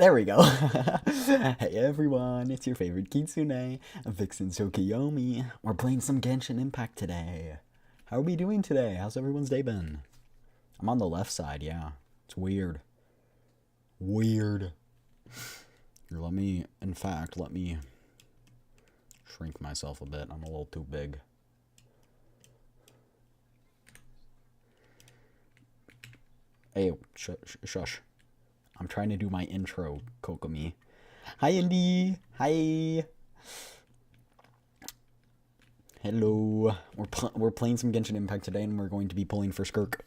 There we go. Hey everyone, it's your favorite Kitsune, Evexcent Sokiyomi. We're playing some Genshin Impact today. How are we doing today? How's everyone's day been? I'm on the left side, yeah. It's weird. Weird. Here, let me shrink myself a bit. I'm a little too big. Hey, shush. I'm trying to do my intro, Kokomi. Hi, Indy. Hi. Hello. We're playing some Genshin Impact today, and we're going to be pulling for Skirk.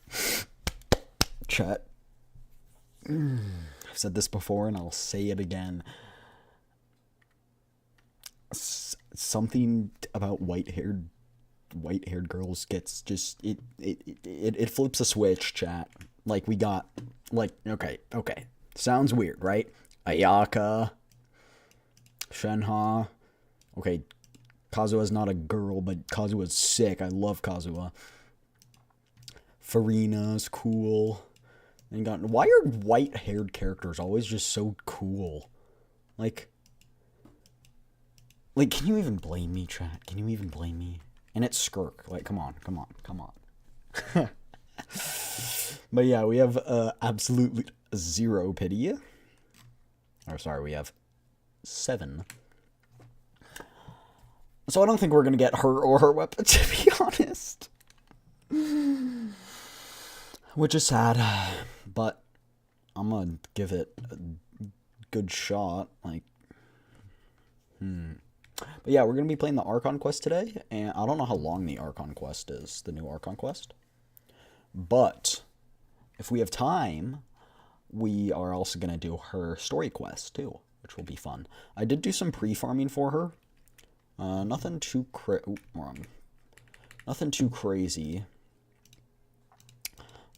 Chat. I've said this before, and I'll say it again. Something about white-haired girls gets just it flips a switch, chat. Like we got okay. Sounds weird, right? Ayaka, Shenhe. Okay, Kazuha's not a girl, but Kazuha's sick. I love Kazuha. Farina's cool. And why are white-haired characters always just so cool? Like, can you even blame me, chat? Can you even blame me? And it's Skirk. Like, come on. But yeah, we have absolutely zero pity. Or sorry, we have 7. So I don't think we're gonna get her or her weapon, to be honest. Which is sad, but I'm gonna give it a good shot. But yeah, we're gonna be playing the Archon quest today, and I don't know how long the Archon quest is, the new Archon quest. But if we have time, we are also gonna do her story quest too, which will be fun. I did do some pre-farming for her. Nothing too crazy.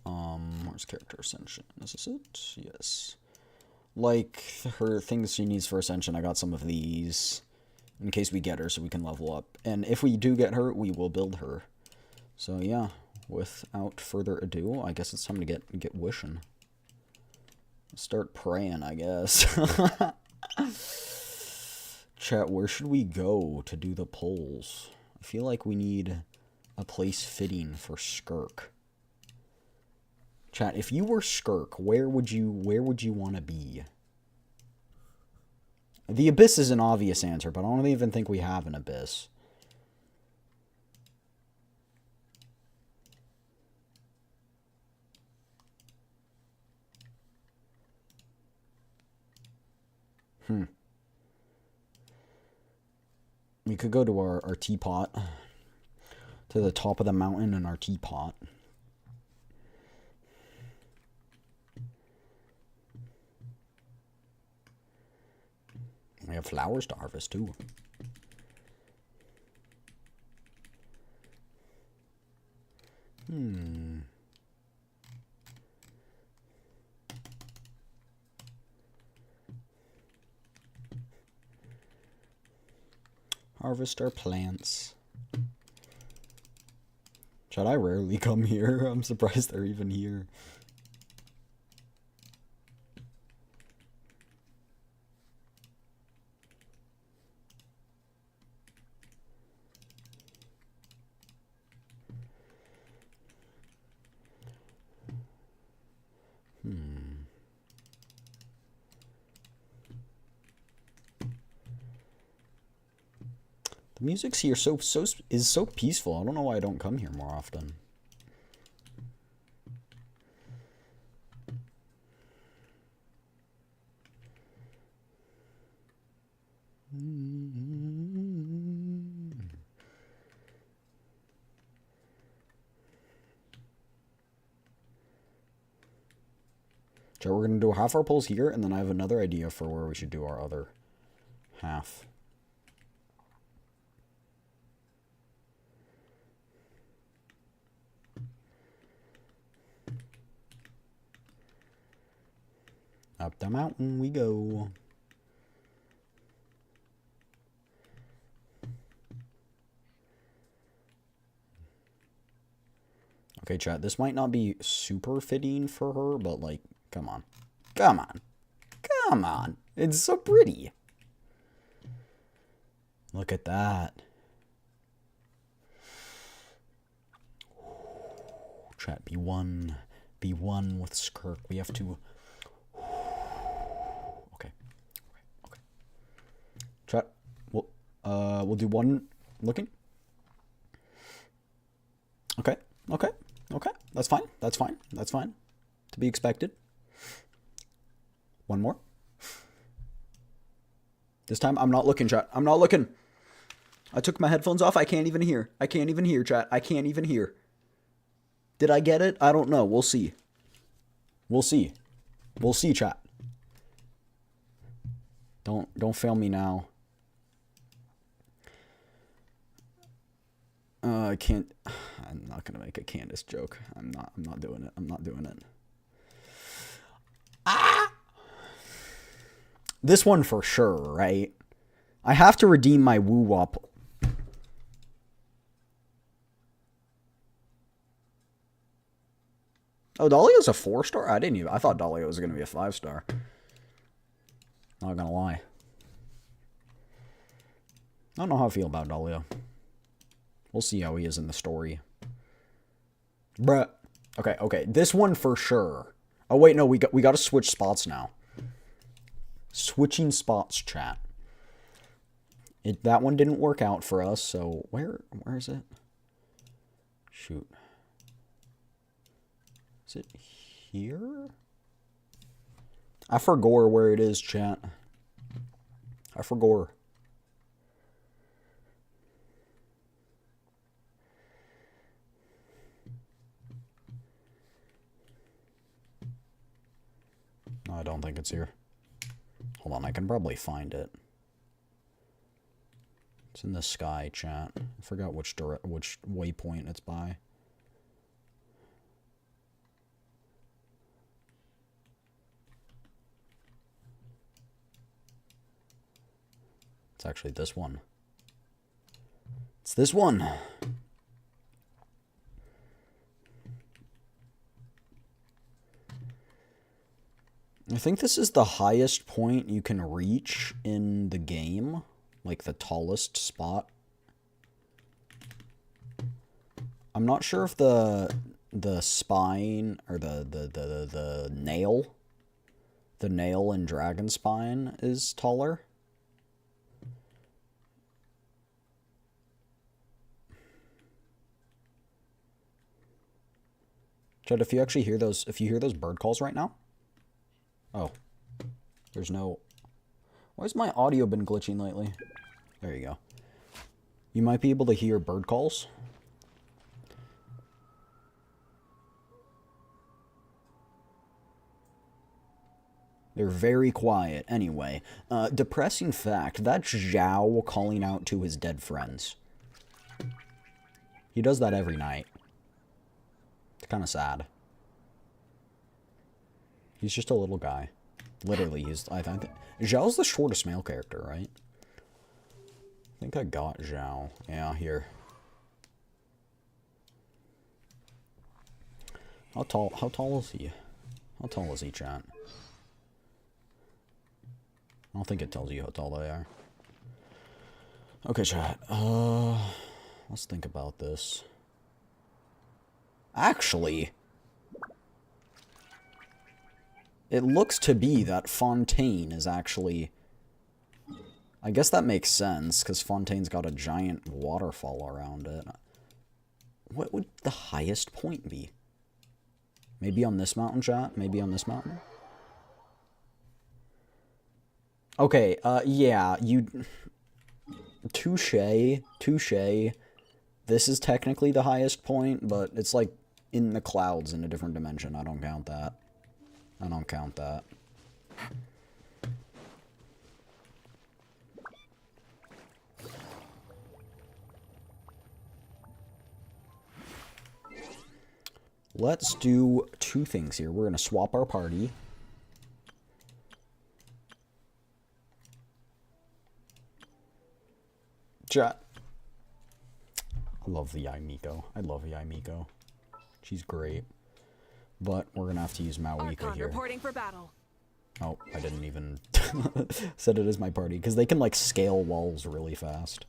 Where's character ascension? Is this it? Yes. Like her things she needs for ascension, I got some of these in case we get her, so we can level up. And if we do get her, we will build her. So yeah, without further ado, I guess it's time to get wishing. Start praying, I guess. Chat, where should we go to do the polls? I feel like we need a place fitting for Skirk. Chat, if you were Skirk, where would you want to be? The Abyss is an obvious answer, but I don't even think we have an Abyss. We could go to our teapot. To the top of the mountain in our teapot. We have flowers to harvest too. Harvest our plants. Should I rarely come here? I'm surprised they're even here. The music's here is so peaceful. I don't know why I don't come here more often. So we're gonna do half our polls here, and then I have another idea for where we should do our other half. Up the mountain we go. Okay, chat, this might not be super fitting for her, but, like, come on. Come on. Come on. It's so pretty. Look at that. Chat, B1. B1 with Skirk. We have to... Okay. Okay. Chat, we'll do one looking. Okay. Okay. Okay. That's fine. That's fine. That's fine. To be expected. One more. This time, I'm not looking, chat. I'm not looking. I took my headphones off. I can't even hear. I can't even hear, chat. I can't even hear. Did I get it? I don't know. We'll see. We'll see. We'll see, chat. Don't fail me now. I can't. I'm not gonna make a Candace joke. I'm not doing it. I'm not doing it. Ah! This one for sure, right? I have to redeem my woo-wop. Oh, Dahlia's a 4-star? I thought Dahlia was going to be a 5-star. Not gonna lie. I don't know how I feel about Dahlia. We'll see how he is in the story. Bruh. Okay, okay. This one for sure. Oh, wait, no. We got to switch spots now. Switching spots, chat. That one didn't work out for us, so where is it? Shoot. Is it here? I forgot where it is, chat. I forgot. No, I don't think it's here. Hold on, I can probably find it. It's in the sky, chat. I forgot which waypoint it's by. It's actually this one. It's this one. I think this is the highest point you can reach in the game. Like the tallest spot. I'm not sure if the spine or the nail in Dragon Spine is taller. Chad, if you actually hear those, bird calls right now. Oh, there's no. Why has my audio been glitching lately? There you go. You might be able to hear bird calls. They're very quiet. Anyway, depressing fact, that's Zhao calling out to his dead friends. He does that every night. It's kind of sad. He's just a little guy. Literally, I think Zhao's the shortest male character, right? I think I got Zhao. Yeah, here. How tall is he? How tall is he, chat? I don't think it tells you how tall they are. Okay, chat. Let's think about this. Actually, it looks to be that Fontaine is actually... I guess that makes sense, because Fontaine's got a giant waterfall around it. What would the highest point be? Maybe on this mountain, chat? Maybe on this mountain? Okay, yeah, touche. This is technically the highest point, but it's like in the clouds in a different dimension. I don't count that. I don't count that. Let's do two things here. We're going to swap our party. Chat. I love the Yaimiko. I love the Yaimiko. She's great. But we're going to have to use Maoika Archon here. reporting for battle. Oh, I didn't even set it as my party, because they can, like, scale walls really fast.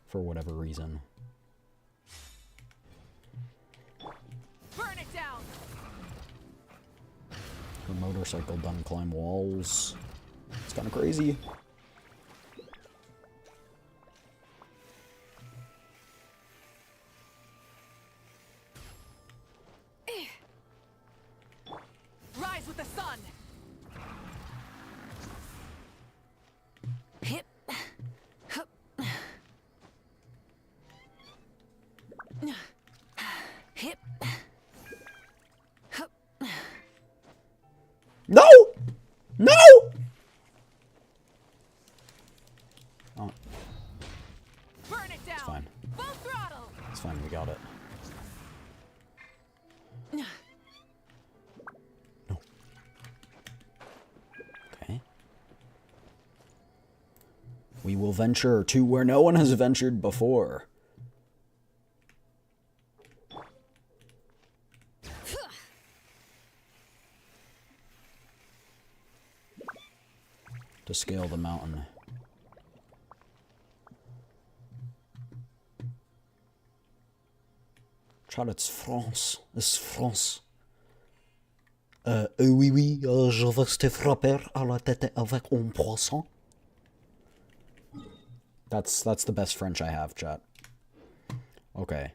For whatever reason. Burn it down. Her motorcycle done climb walls. It's kind of crazy. Rise with the sun. Hip. Hup. Hip. Hup. No! No! Oh, Burn it down. it's fine. Full throttle. It's fine, we got it. No. Okay. We will venture to where no one has ventured before. To scale the mountain. Chat, it's France. It's France. Oui, oui, je vais te frapper à la tête avec un poisson. That's the best French I have, chat. Okay.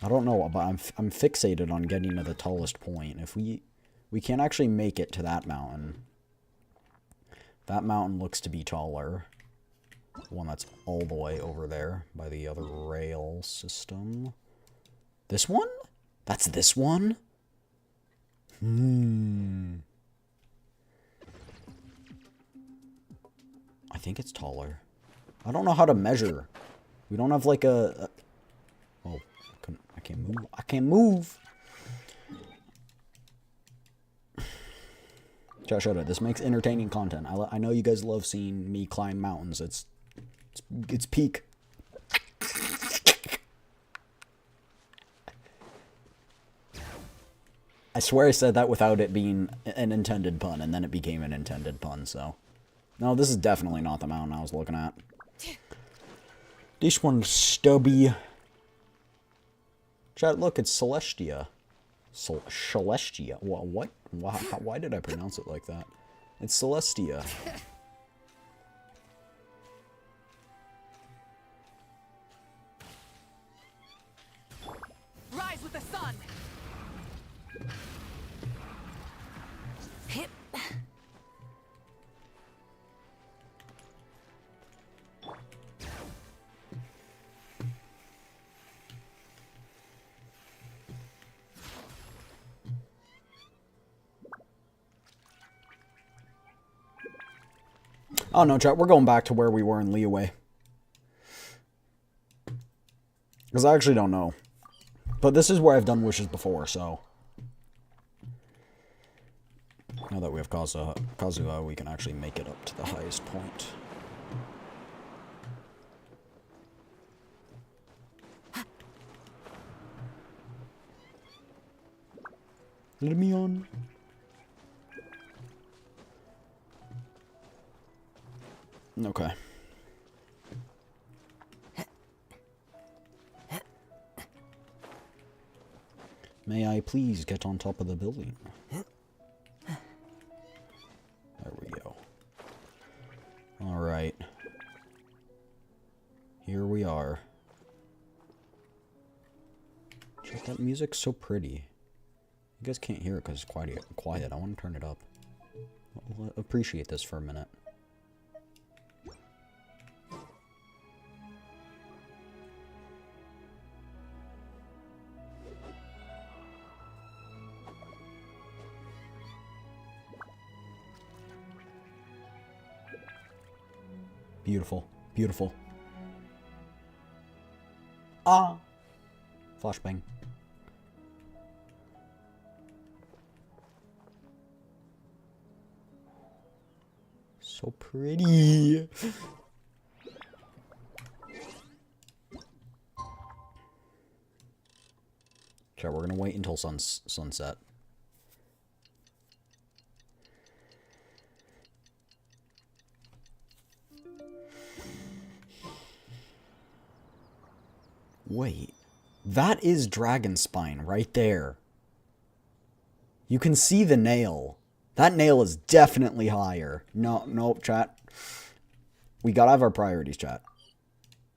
I don't know, but I'm fixated on getting to the tallest point. If we can't actually make it to that mountain. That mountain looks to be taller. The one that's all the way over there by the other rail system. This one? That's this one? I think it's taller. I don't know how to measure. We don't have like a... Oh, I can't move. I can't move! Shut it. This makes entertaining content. I know you guys love seeing me climb mountains. It's peak. I swear I said that without it being an intended pun, and then it became an intended pun, so... No, this is definitely not the mountain I was looking at. This one's stubby. Chat, look, it's Celestia. Celestia. What? Why did I pronounce it like that? It's Celestia. Rise with the sun. Hip. Oh no, chat, we're going back to where we were in Leeway. Because I actually don't know. But this is where I've done wishes before, so... Now that we have Kazuha, we can actually make it up to the highest point. Let me on. Okay. May I please get on top of the building? There we go. Alright. Here we are. Check, that music's so pretty. You guys can't hear it because it's quiet. I want to turn it up. I'll appreciate this for a minute. Beautiful. Beautiful. Ah! Flashbang. So pretty. Okay, we're gonna wait until sunset. Wait. That is Dragon Spine right there. You can see the nail. That nail is definitely higher. No, chat. We gotta have our priorities, chat.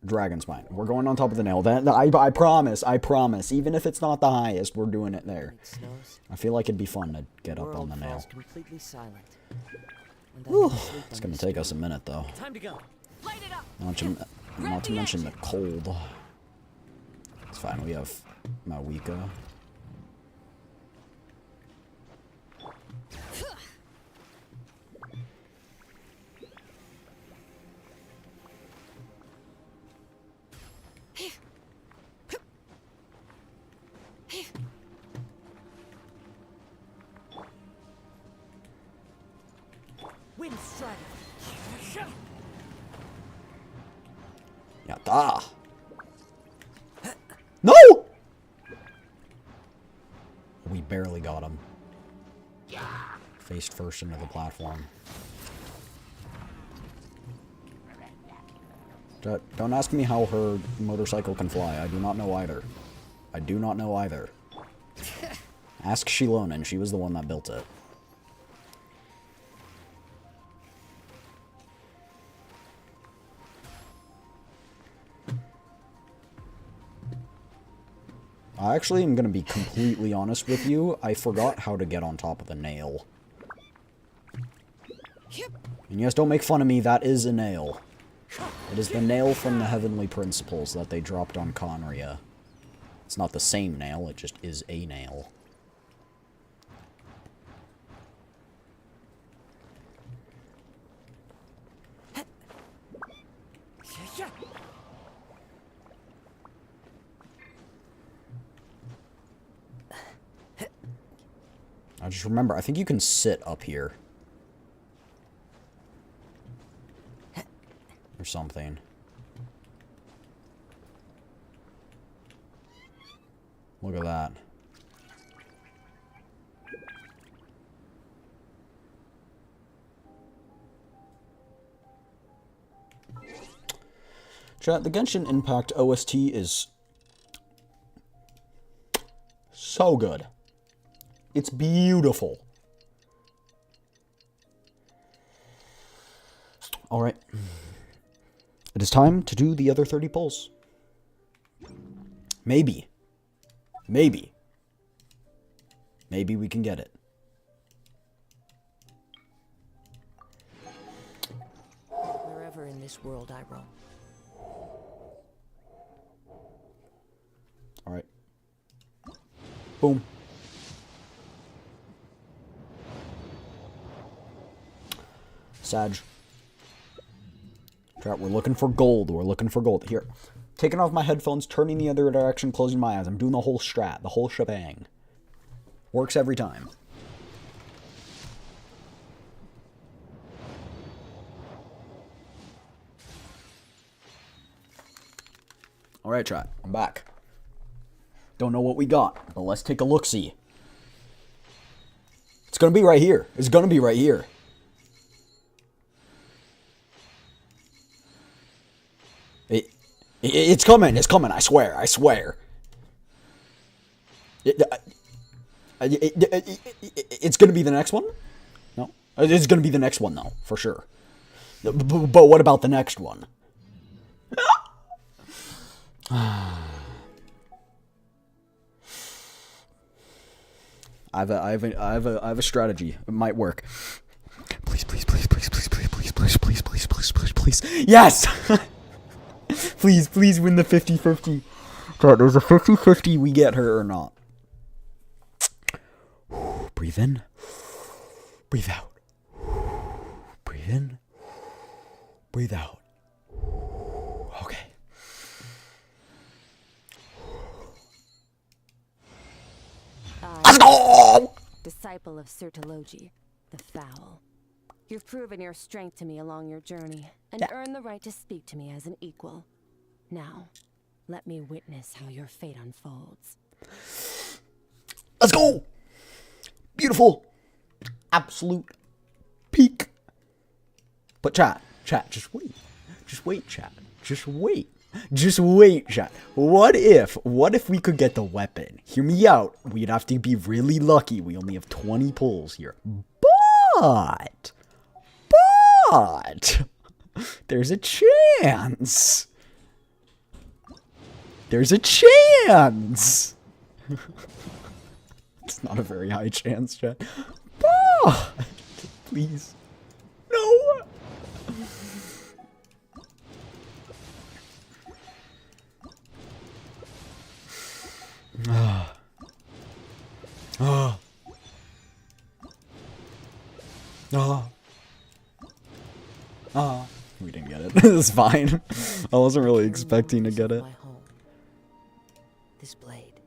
Dragon Spine. We're going on top of the nail. I promise. Even if it's not the highest, we're doing it there. I feel like it'd be fun to get up on the nail. Whew. It's gonna take us a minute, though. Time to go. Light it up. Not to mention the cold. It's fine, we have Mawika. Wind strider. Yatta! No! We barely got him. Faced first into the platform. Don't ask me how her motorcycle can fly. I do not know either. I do not know either. Ask Shilonen. She was the one that built it. I actually am going to be completely honest with you. I forgot how to get on top of the nail. And yes, don't make fun of me. That is a nail. It is the nail from the Heavenly Principles that they dropped on Conria. It's not the same nail, it just is a nail. I just remember, I think you can sit up here. Or something. Look at that. Chat, the Genshin Impact OST is so good. It's beautiful. Alright. It is time to do the other 30 pulls. Maybe. Maybe we can get it. Wherever in this world I roam. Alright. Boom. Sag. Chat, we're looking for gold. We're looking for gold. Here. Taking off my headphones, turning the other direction, closing my eyes. I'm doing the whole strat, the whole shebang. Works every time. Alright, chat. I'm back. Don't know what we got, but let's take a look-see. It's gonna be right here. It's gonna be right here. It's coming, I swear. It's gonna be the next one? No? It's gonna be the next one, though, for sure. But what about the next one? I have a strategy. It might work. Please. Yes! Please win the 50-50. There's a 50-50 we get her or not. Breathe in. Breathe out. Breathe in. Breathe out. Okay. Let's go! Disciple of Sertologi, the Foul. You've proven your strength to me along your journey, and earned the right to speak to me as an equal. Now, let me witness how your fate unfolds. Let's go! Beautiful. Absolute peak. But chat, just wait. Just wait, chat. Just wait. Just wait, chat. What if we could get the weapon? Hear me out. We'd have to be really lucky. We only have 20 pulls here. But there's a chance. There's a chance. It's not a very high chance, chat. But please. No. We didn't get it. It's fine. I wasn't really expecting to get it. My home. This blade.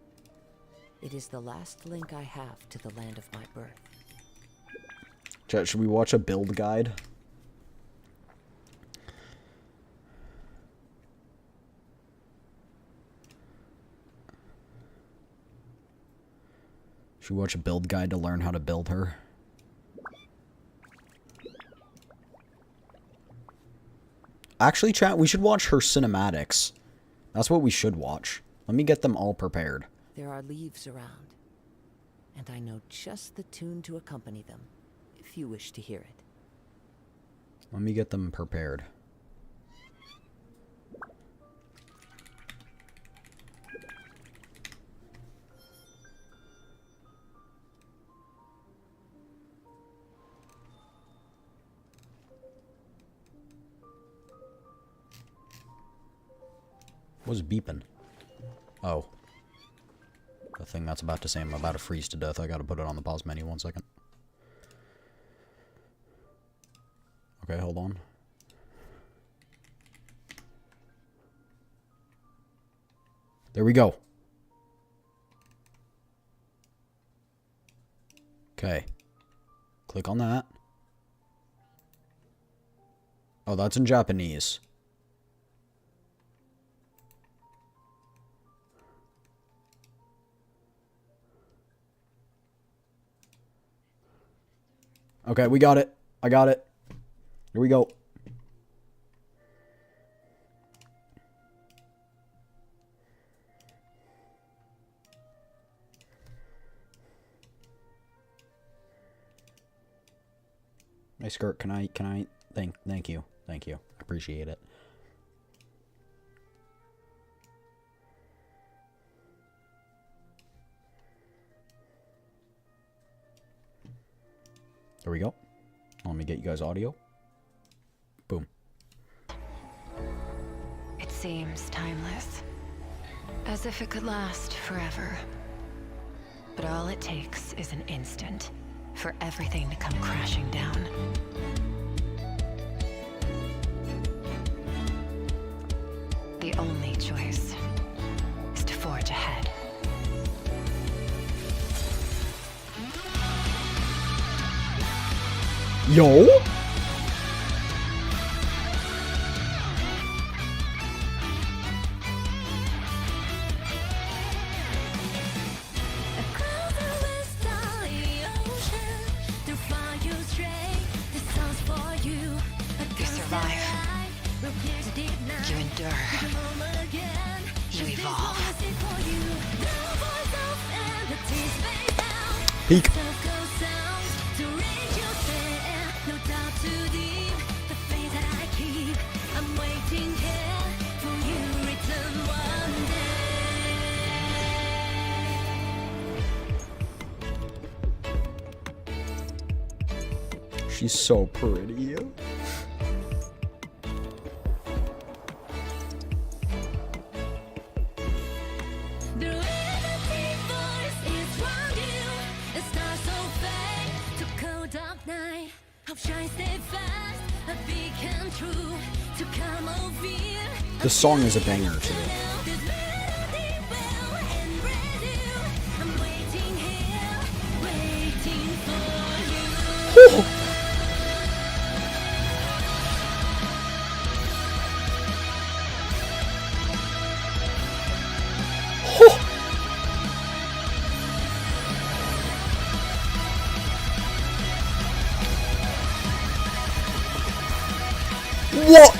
It is the last link I have to the land of my birth. Chat, should we watch a build guide? Should we watch a build guide to learn how to build her? Actually, chat, we should watch her cinematics. That's what we should watch. Let me get them all prepared. There are leaves around, and I know just the tune to accompany them, if you wish to hear it. Let me get them prepared. What's beeping? Oh. The thing that's about to say I'm about to freeze to death. I gotta put it on the pause menu 1 second. Okay, hold on. There we go. Okay. Click on that. Oh, that's in Japanese. Okay, we got it. I got it. Here we go. Hey, Skirk, can I thank you. Thank you. I appreciate it. There we go. Let me get you guys audio. Boom. It seems timeless. As if it could last forever. But all it takes is an instant for everything to come crashing down. The only choice is to forge ahead. Yo! You survive. You endure. You evolve. Peek. She's so pretty. The song is a banger too. What?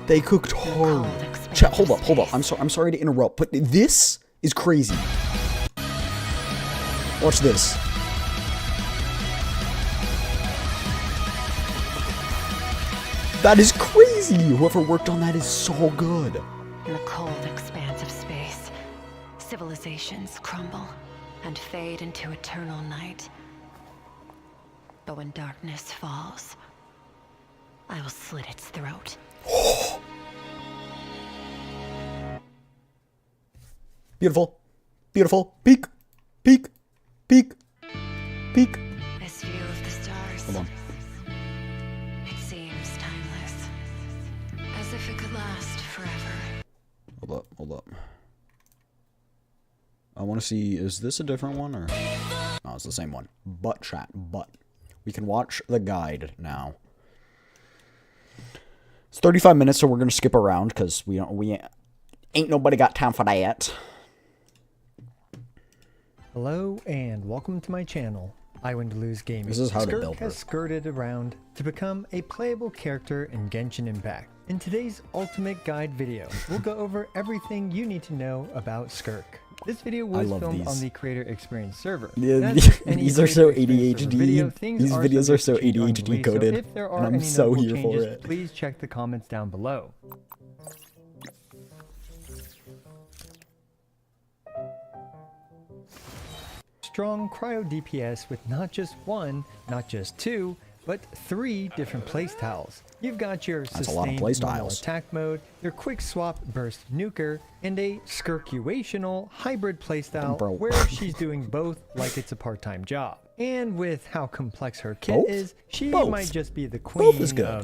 They cooked hard. Chat, hold up. I'm sorry to interrupt, but this is crazy. Watch this. That is crazy. Whoever worked on that is so good. In the cold expanse of space, civilizations crumble and fade into eternal night. But when darkness falls, I will slit its throat. Beautiful. Beautiful. Peek. Peek. Peek. Peek. This view of the stars. Hold on. It seems timeless. As if it could last forever. Hold up. I want to see, is this a different one or? No, it's the same one. But chat, but. We can watch the guide now. It's 35 minutes, so we're going to skip around because we ain't nobody got time for that. Hello and welcome to my channel, I Win to Lose Gaming. This is how to Skirk build her. has skirted around to become a playable character in Genshin Impact. In today's ultimate guide video, we'll go over everything you need to know about Skirk. This video was filmed on the Creator Experience server. Yeah, these are so ADHD. These videos are so ADHD coded, so if there are and I'm any so notable here changes, for it. Please check the comments down below. Strong cryo DPS with not just one, not just two, but 3 different playstyles. You've got your sustained normal attack mode, your quick swap burst nuker, and a skirkuational hybrid playstyle where she's doing both like it's a part-time job. And with how complex her kit is, she might just be the queen of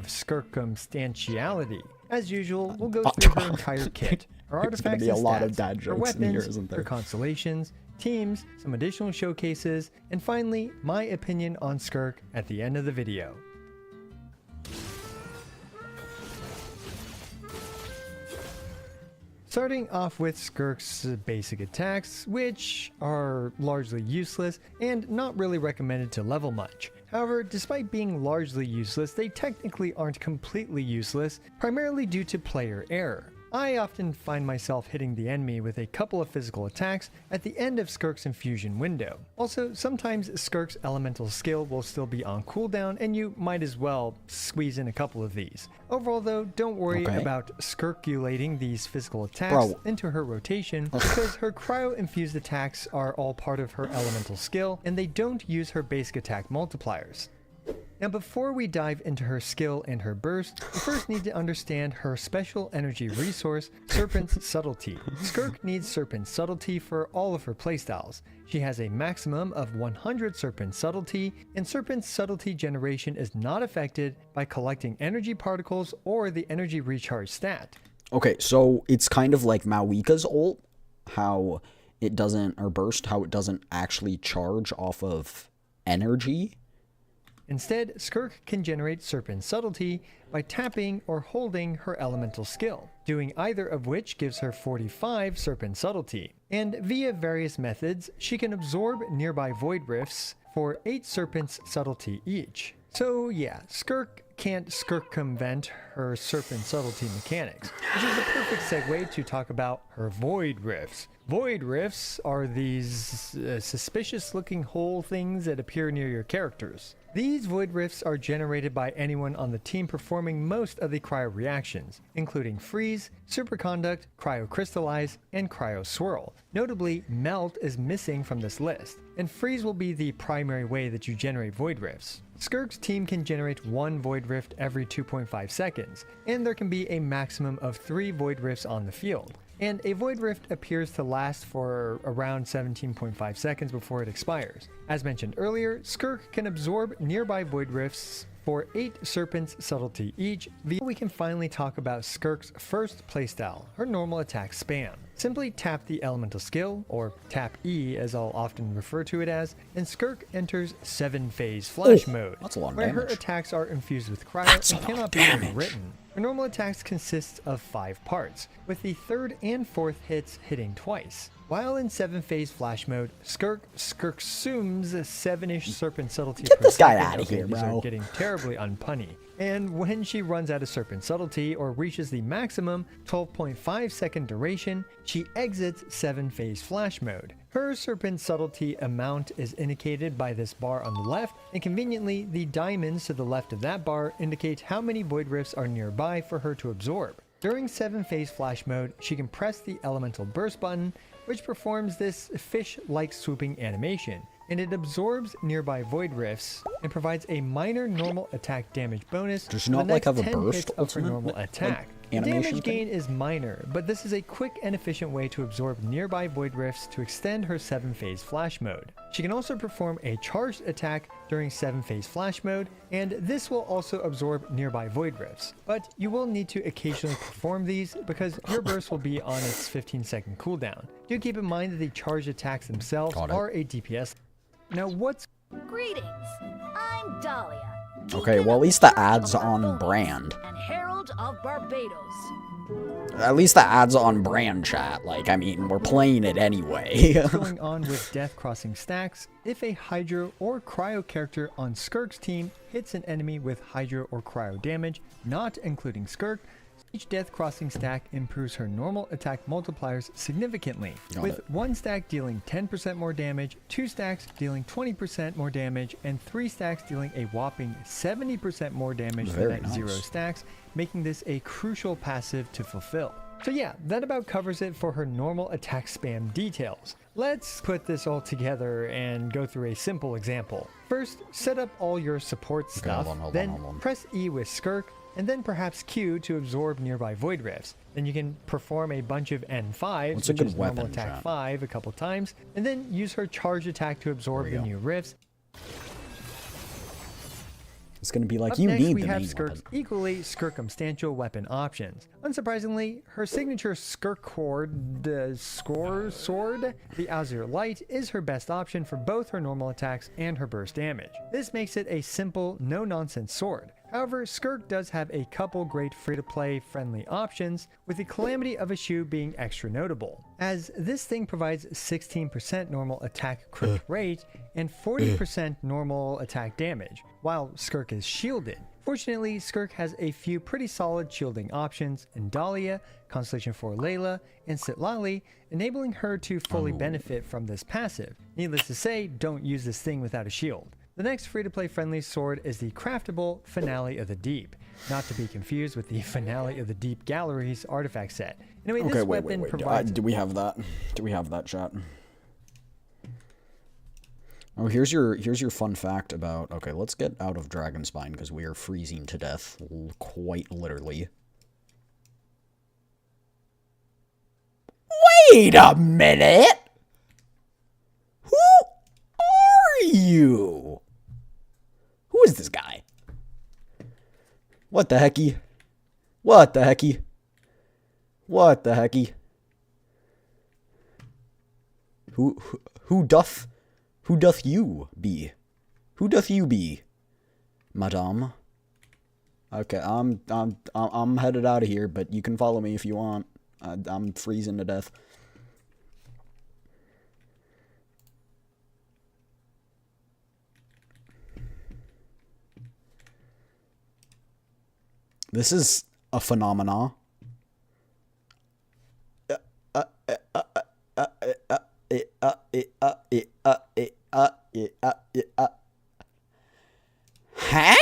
skircumstantiality. As usual, we'll go through her entire kit, her artifacts and stats, her weapons, her constellations, teams, some additional showcases, and finally, my opinion on Skirk at the end of the video. Starting off with Skirk's basic attacks, which are largely useless and not really recommended to level much. However, despite being largely useless, they technically aren't completely useless, primarily due to player error. I often find myself hitting the enemy with a couple of physical attacks at the end of Skirk's infusion window. Also, sometimes Skirk's elemental skill will still be on cooldown and you might as well squeeze in a couple of these. Overall though, don't worry about skirkulating these physical attacks into her rotation because her cryo-infused attacks are all part of her elemental skill and they don't use her basic attack multipliers. Now before we dive into her skill and her burst, we first need to understand her special energy resource, Serpent's Subtlety. Skirk needs Serpent's Subtlety for all of her playstyles. She has a maximum of 100 Serpent Subtlety, and Serpent's Subtlety generation is not affected by collecting energy particles or the energy recharge stat. Okay, so it's kind of like Mawika's ult, how it doesn't, or burst, how it doesn't actually charge off of energy. Instead, Skirk can generate Serpent Subtlety by tapping or holding her elemental skill, doing either of which gives her 45 Serpent Subtlety. And via various methods, she can absorb nearby void rifts for 8 Serpent's Subtlety each. So yeah, Skirk can't circumvent her Serpent Subtlety mechanics, which is the perfect segue to talk about her void rifts. Void rifts are these suspicious looking hole things that appear near your characters. These void rifts are generated by anyone on the team performing most of the cryo reactions, including freeze, superconduct, cryocrystallize, and cryoswirl. Notably, melt is missing from this list, and freeze will be the primary way that you generate void rifts. Skirk's team can generate 1 void rift every 2.5 seconds, and there can be a maximum of 3 void rifts on the field. And a void rift appears to last for around 17.5 seconds before it expires. As mentioned earlier, Skirk can absorb nearby void rifts for 8 Serpent's Subtlety each. We can finally talk about Skirk's first playstyle, her normal attack spam. Simply tap the elemental skill, or tap E as I'll often refer to it as, and Skirk enters 7-phase flash mode, where her attacks are infused with cryo and cannot be overwritten. Her normal attacks consist of 5 parts, with the 3rd and 4th hits hitting twice. While in 7-phase flash mode, Skirk zooms 7-ish Serpent Subtlety per second. Get this guy out of here, bro. These are getting terribly unpunny. and when she runs out of Serpent Subtlety or reaches the maximum 12.5 second duration, she exits 7-phase flash mode. Her Serpent Subtlety amount is indicated by this bar on the left, and conveniently, the diamonds to the left of that bar indicate how many Void Rifts are nearby for her to absorb. During 7-phase flash mode, she can press the Elemental Burst button, which performs this fish-like swooping animation, and it absorbs nearby Void Rifts and provides a minor normal attack damage bonus Does for she the not like next have a 10 burst hits of her ultimate, normal like, attack. The animation damage thing? gain is minor, but this is a quick and efficient way to absorb nearby Void Rifts to extend her 7-phase flash mode. She can also perform a charged attack during 7-phase flash mode, and this will also absorb nearby Void Rifts. But you will need to occasionally perform these because your burst will be on its 15-second cooldown. Do keep in mind that the charged attacks themselves are a DPS. Now what's... Greetings, I'm Dahlia. Okay, Deacon well, at of least the Church ad's of on Bartholomew brand. And Herald of Barbados. At least the ad's on brand, chat. Like, I mean, we're playing it anyway. going on with Death Crossing stacks? If a Hydro or Cryo character on Skirk's team hits an enemy with Hydro or Cryo damage, not including Skirk, each Death Crossing stack improves her normal attack multipliers significantly, with one stack dealing 10% more damage, 2 stacks dealing 20% more damage, and 3 stacks dealing a whopping 70% more damage Very than nice. 0 stacks, making this a crucial passive to fulfill. So yeah, that about covers it for her normal attack spam details. Let's put this all together and go through a simple example. First, set up all your support stuff, hold then on. press E with Skirk, and then perhaps Q to absorb nearby Void Rifts. Then you can perform a bunch of N5s, What's a which good is normal weapon, attack chat? 5 a couple times, and then use her charge attack to absorb There we the go. new rifts. It's gonna be like, Up you next, need we the have main Skirk's weapon. equally circumstantial weapon options. Unsurprisingly, her signature Skirk sword, the Azure Light, is her best option for both her normal attacks and her burst damage. This makes it a simple, no-nonsense sword. However, Skirk does have a couple great free-to-play friendly options, with the Calamity of a Shoe being extra notable, as this thing provides 16% normal attack crit rate and 40% normal attack damage, while Skirk is shielded. Fortunately, Skirk has a few pretty solid shielding options in Dahlia, Constellation 4 Layla, and Sitlali, enabling her to fully benefit from this passive. Needless to say, don't use this thing without a shield. The next free-to-play friendly sword is the craftable Finale of the Deep, not to be confused with the Finale of the Deep Galleries artifact set. Anyway, this weapon provides... Do we have that? Do we have that, chat? Oh, here's your fun fact about... Okay, let's get out of Dragonspine because we are freezing to death, quite literally. Wait a minute! Who are you? Who is this guy? What the hecky? What the hecky? What the hecky? Who doth you be? Who doth you be, madame? Okay, I'm headed out of here, but you can follow me if you want. I'm freezing to death. This is a phenomena. Huh?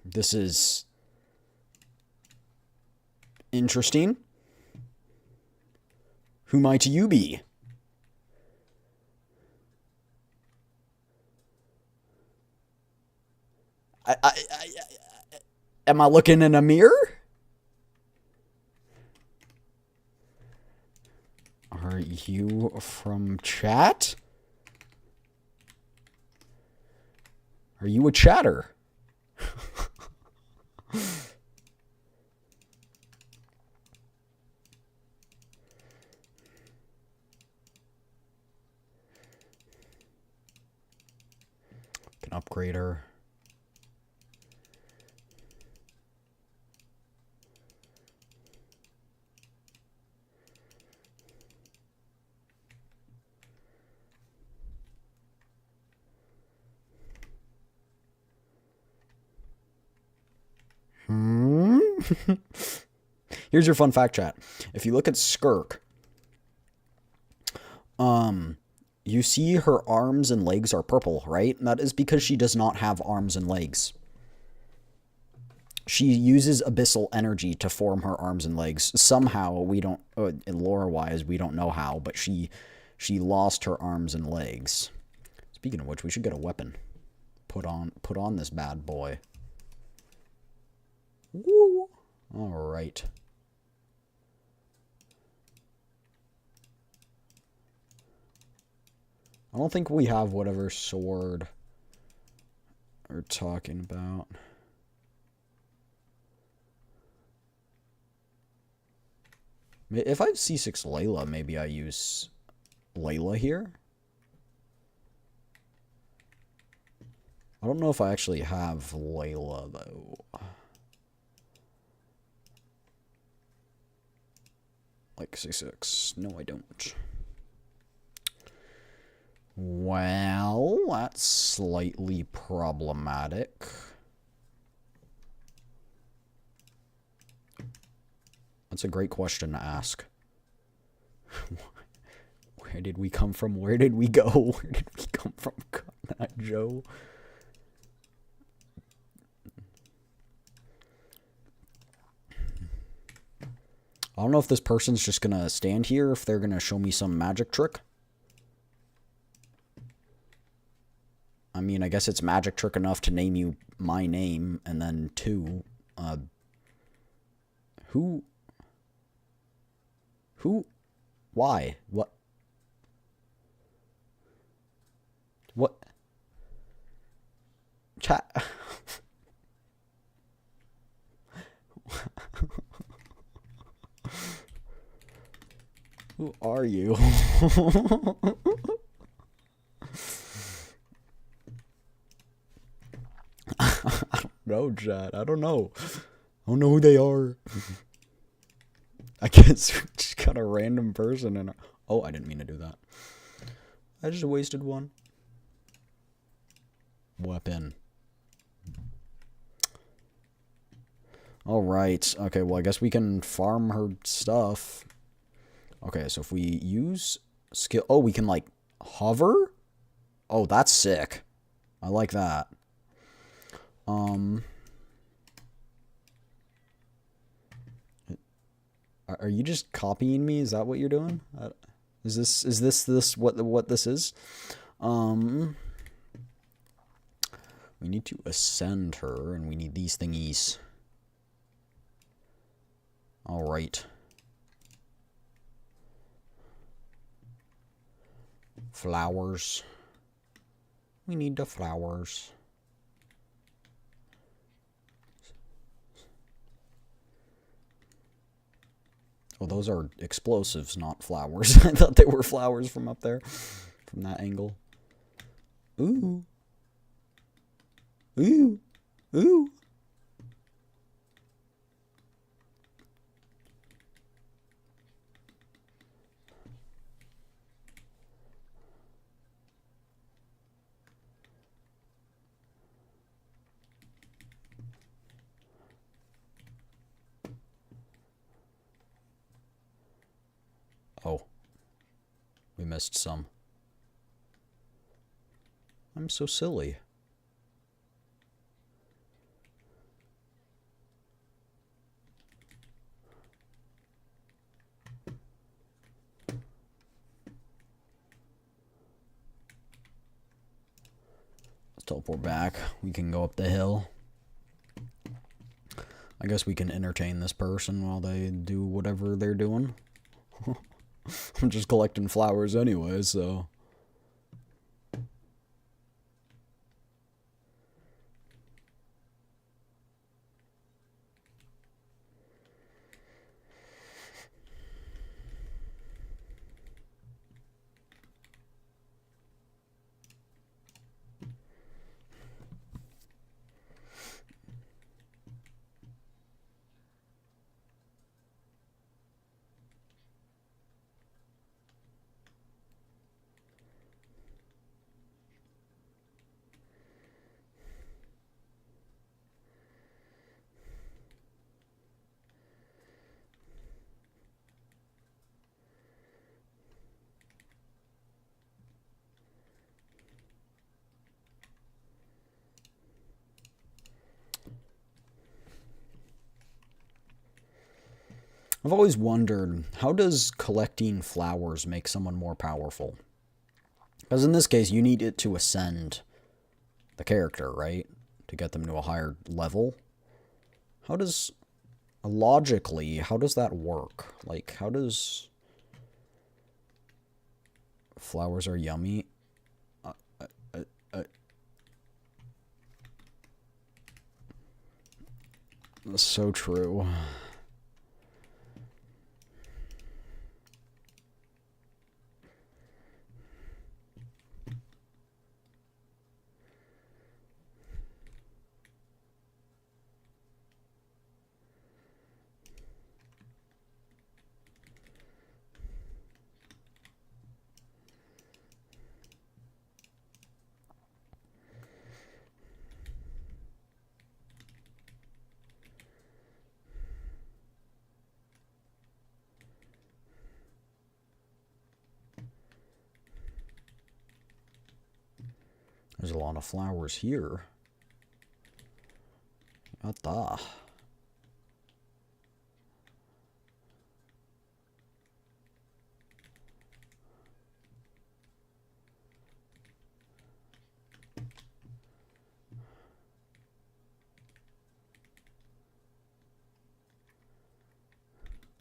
This is interesting. Who might you be? Am I looking in a mirror? Are you from chat? Are you a chatter? Can upgrade her. Here's your fun fact, chat. If you look at Skirk, you see her arms and legs are purple, right? And that is because she does not have arms and legs. She uses abyssal energy to form her arms and legs. Somehow, we don't, lore-wise, we don't know how, but she lost her arms and legs. Speaking of which, we should get a weapon. Put on this bad boy. Woo! Alright. I don't think we have whatever sword we're talking about. If I have C6 Layla, maybe I use Layla here. I don't know if I actually have Layla, though. Like C6. No, I don't. Well, that's slightly problematic. That's a great question to ask. Where did we come from? Where did we go? Where did we come from, Joe? I don't know if this person's just gonna stand here, if they're gonna show me some magic trick. I mean, I guess it's magic trick enough to name you my name, and then 2, who, why, what, chat, who are you? I don't know, chat. I don't know. I don't know who they are. I guess we just got a random person in our... Oh, I didn't mean to do that. I just wasted one. Weapon. Alright. Okay, well, I guess we can farm her stuff. Okay, so if we use skill... Oh, we can, like, hover? Oh, that's sick. I like that. Are you just copying me? Is that what you're doing? Is this what this is? We need to ascend her, and we need these thingies. All right. Flowers. We need the flowers. Oh, those are explosives, not flowers. I thought they were flowers from up there, from that angle. Ooh. Ooh. Ooh. Oh, we missed some. I'm so silly. Let's teleport back. We can go up the hill. I guess we can entertain this person while they do whatever they're doing. I'm just collecting flowers anyway, so... I've always wondered, how does collecting flowers make someone more powerful? Because in this case, you need it to ascend the character, right? To get them to a higher level. How does, logically, how does that work? Like, how does... Flowers are yummy. That's so true. There's a lot of flowers here. What the? I'm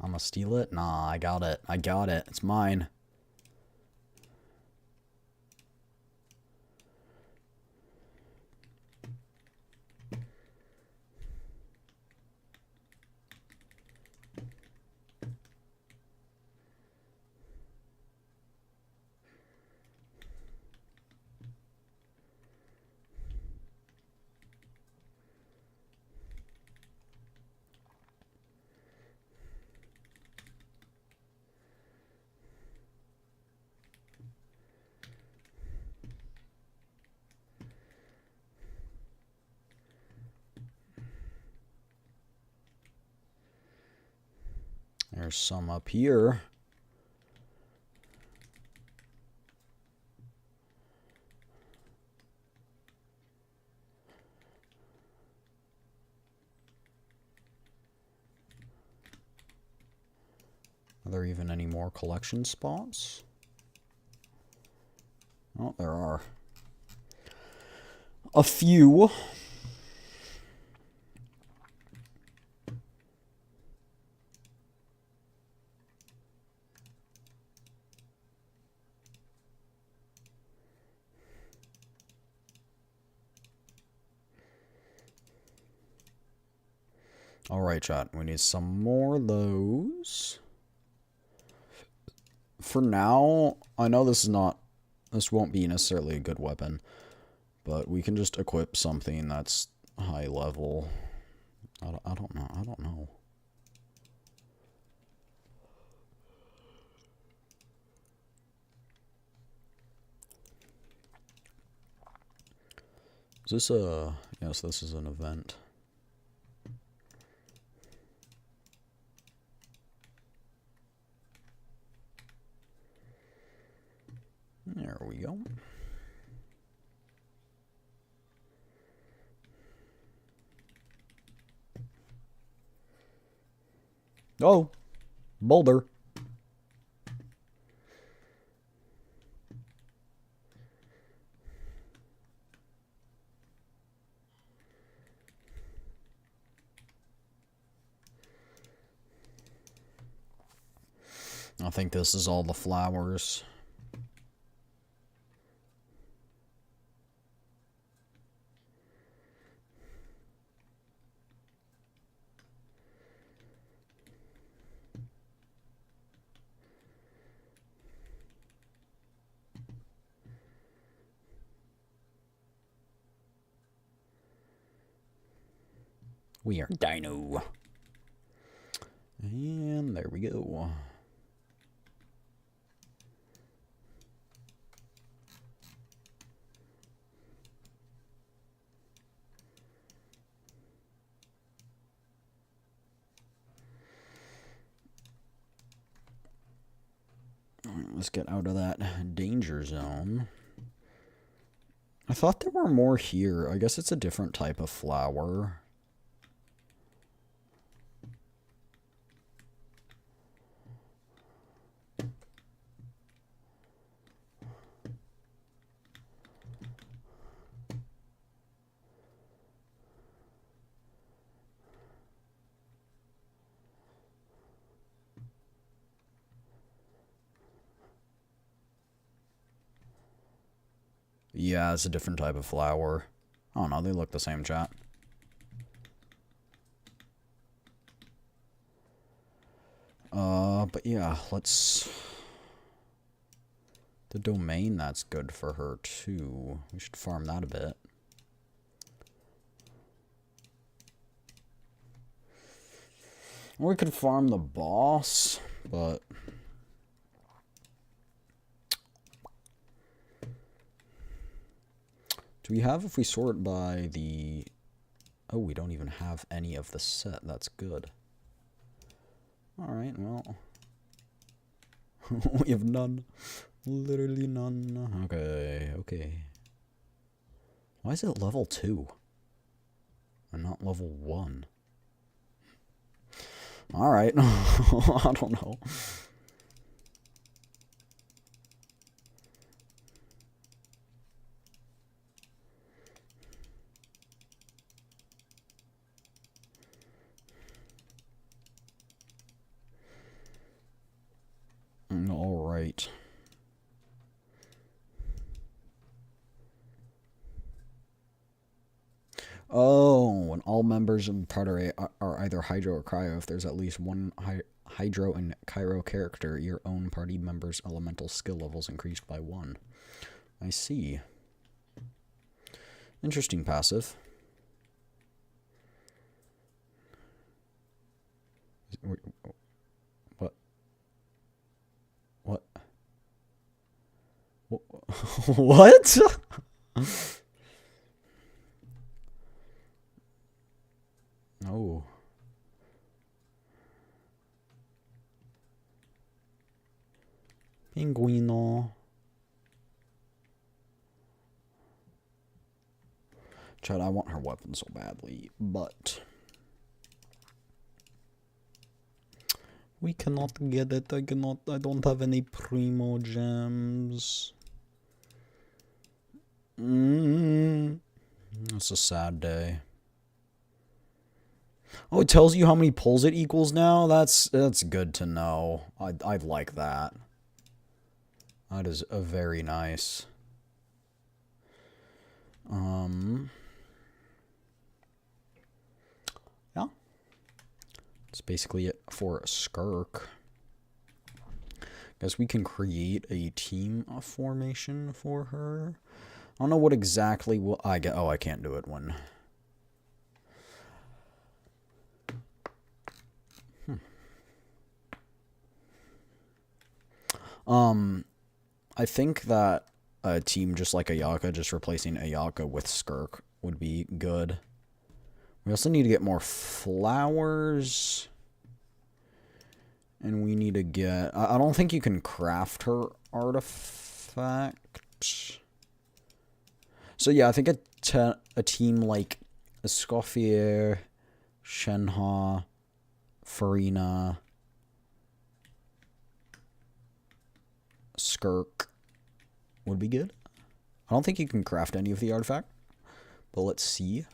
gonna steal it? Nah, I got it. I got it. It's mine. There's some up here. Are there even any more collection spots? Oh, there are. A few. Alright, chat. We need some more of those. For now, I know this won't be necessarily a good weapon, but we can just equip something that's high level. I don't know. Is this a... Yes, this is an event. There we go. Oh, boulder. I think this is all the flowers. We are Dino. And there we go. Alright, let's get out of that danger zone. I thought there were more here. I guess it's a different type of flower. Yeah, it's a different type of flower. Oh no, they look the same, chat. But yeah, let's... The domain, that's good for her too. We should farm that a bit. Or we could farm the boss, but... Do we have, if we sort by the... Oh, we don't even have any of the set. That's good. Alright, well... we have none. Literally none. Okay, okay. Why is it level 2? And not level 1? Alright. I don't know. Alright. Oh, when all members of the party are either Hydro or Cryo, if there's at least one Hydro and Cryo character, your own party member's elemental skill levels increased by 1. I see. Interesting passive. What? What? What? Oh. Pinguino. Chad, I want her weapon so badly, but we cannot get it. I don't have any primo gems. It's a sad day. Oh, it tells you how many pulls it equals now? That's good to know. I'd like that. That is very nice. Yeah. That's basically it for Skirk. Guess we can create a team formation for her. I don't know what exactly will I get. Oh, I can't do it when... I think that a team just like Ayaka, just replacing Ayaka with Skirk would be good. We also need to get more flowers. And we need to get... I don't think you can craft her artifact. So yeah, I think a team like Escoffier, Shenhe, Farina, Skirk would be good. I don't think you can craft any of the artifact, but let's see.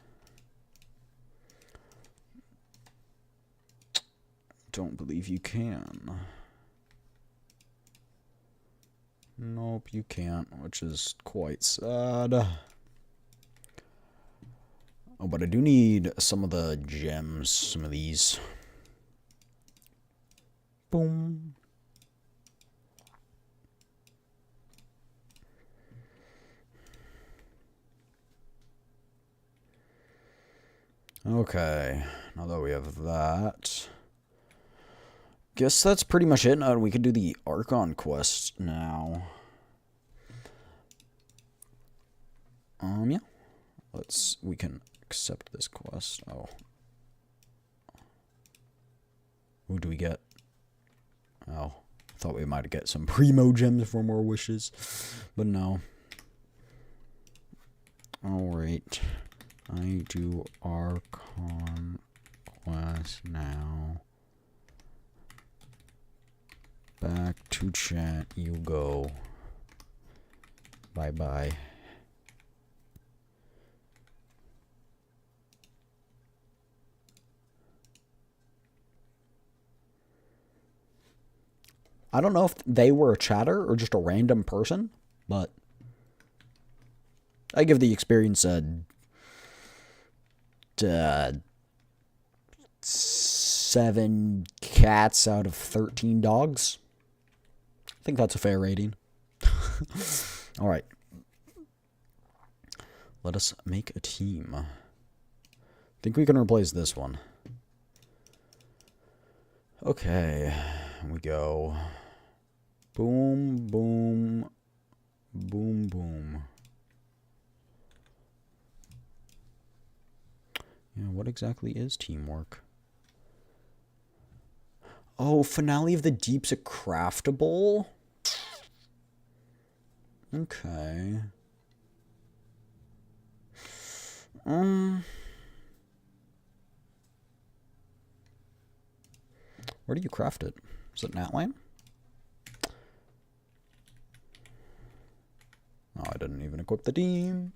Don't believe you can. Nope, you can't, which is quite sad. Oh, but I do need some of the gems, some of these. Boom. Okay, now that we have that, guess that's pretty much it. Now we could do the Archon quest now. Yeah, we can accept this quest. Oh, who do we get? Oh, thought we might get some primo gems for more wishes, but no. All right. I do Archon quest now. Back to chat you go. Bye-bye. I don't know if they were a chatter or just a random person, but I give the experience a 7 cats out of 13 dogs. I think that's a fair rating. Alright. Let us make a team. I think we can replace this one. Okay. We go. Boom, boom, boom, boom. Yeah, what exactly is teamwork? Oh, Finale of the Deep's a craftable? Okay. Where do you craft it? Is it Natlan? Oh, I didn't even equip the team.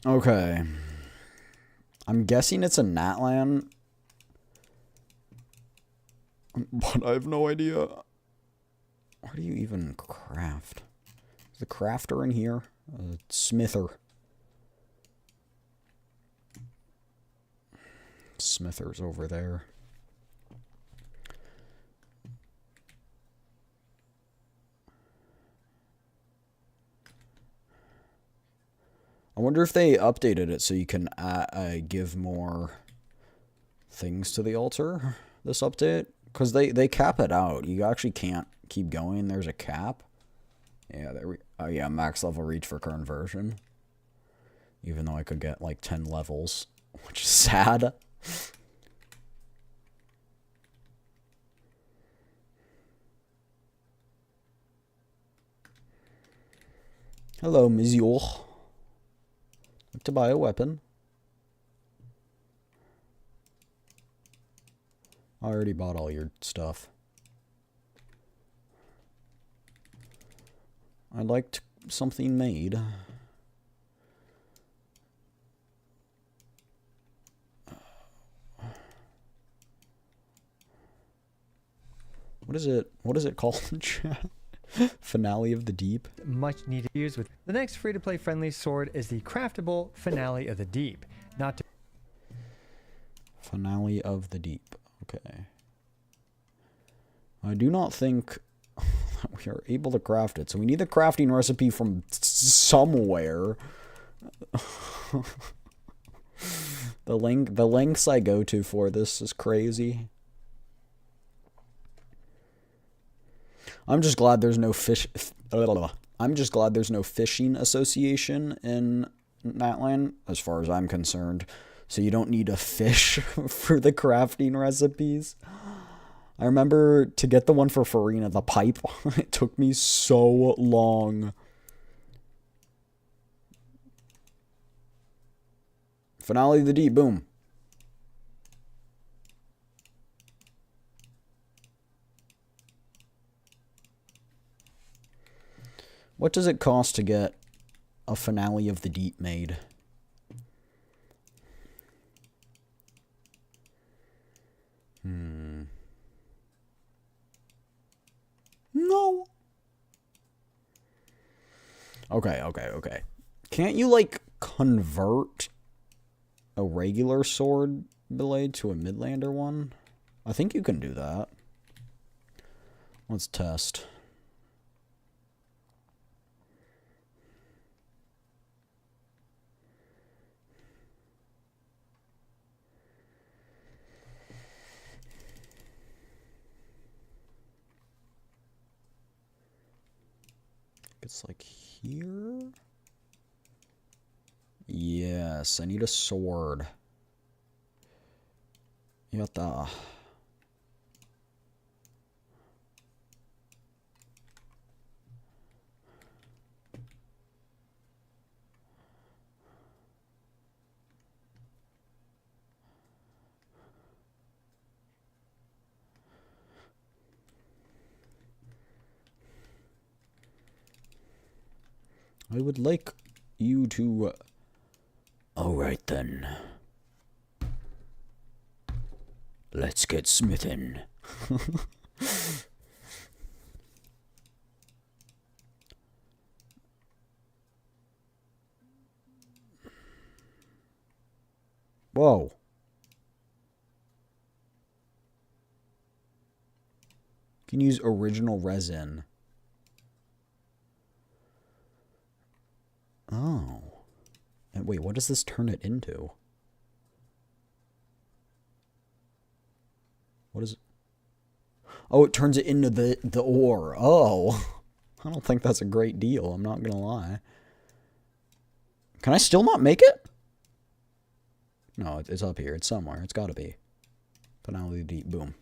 Okay. I'm guessing it's a Natlan. But I have no idea. Where do you even craft? Is the crafter in here? Smither. Smither's over there. I wonder if they updated it so you can give more things to the altar, this update. Because they cap it out. You actually can't keep going. There's a cap. Yeah, oh yeah, max level reach for current version. Even though I could get like 10 levels, which is sad. Hello, monsieur. Like to buy a weapon. I already bought all your stuff. I'd like something made. What is it? What is it called in chat? Finale of the Deep? Much needed use with the next free-to-play friendly sword is the craftable Finale of the Deep. Not to Finale of the Deep. Okay. I do not think that we are able to craft it, so we need the crafting recipe from somewhere. The lengths I go to for this is crazy. I'm just glad there's no I'm just glad there's no fishing association in Natlan, as far as I'm concerned. So you don't need a fish for the crafting recipes. I remember to get the one for Farina, the pipe, it took me so long. Finale of the Deep, boom. What does it cost to get a Finale of the Deep made? No. Okay. Can't you, like, convert a regular sword blade to a Midlander one? I think you can do that. Let's test. It's like here. Yes, I need a sword. Yatta. I would like you to... Alright then. Let's get smithing. Whoa. You can use original resin. Oh. And wait, what does this turn it into? What is it? Oh, it turns it into the ore. Oh. I don't think that's a great deal. I'm not gonna lie. Can I still not make it? No, it's up here. It's somewhere. It's gotta be. Finality deep. Boom.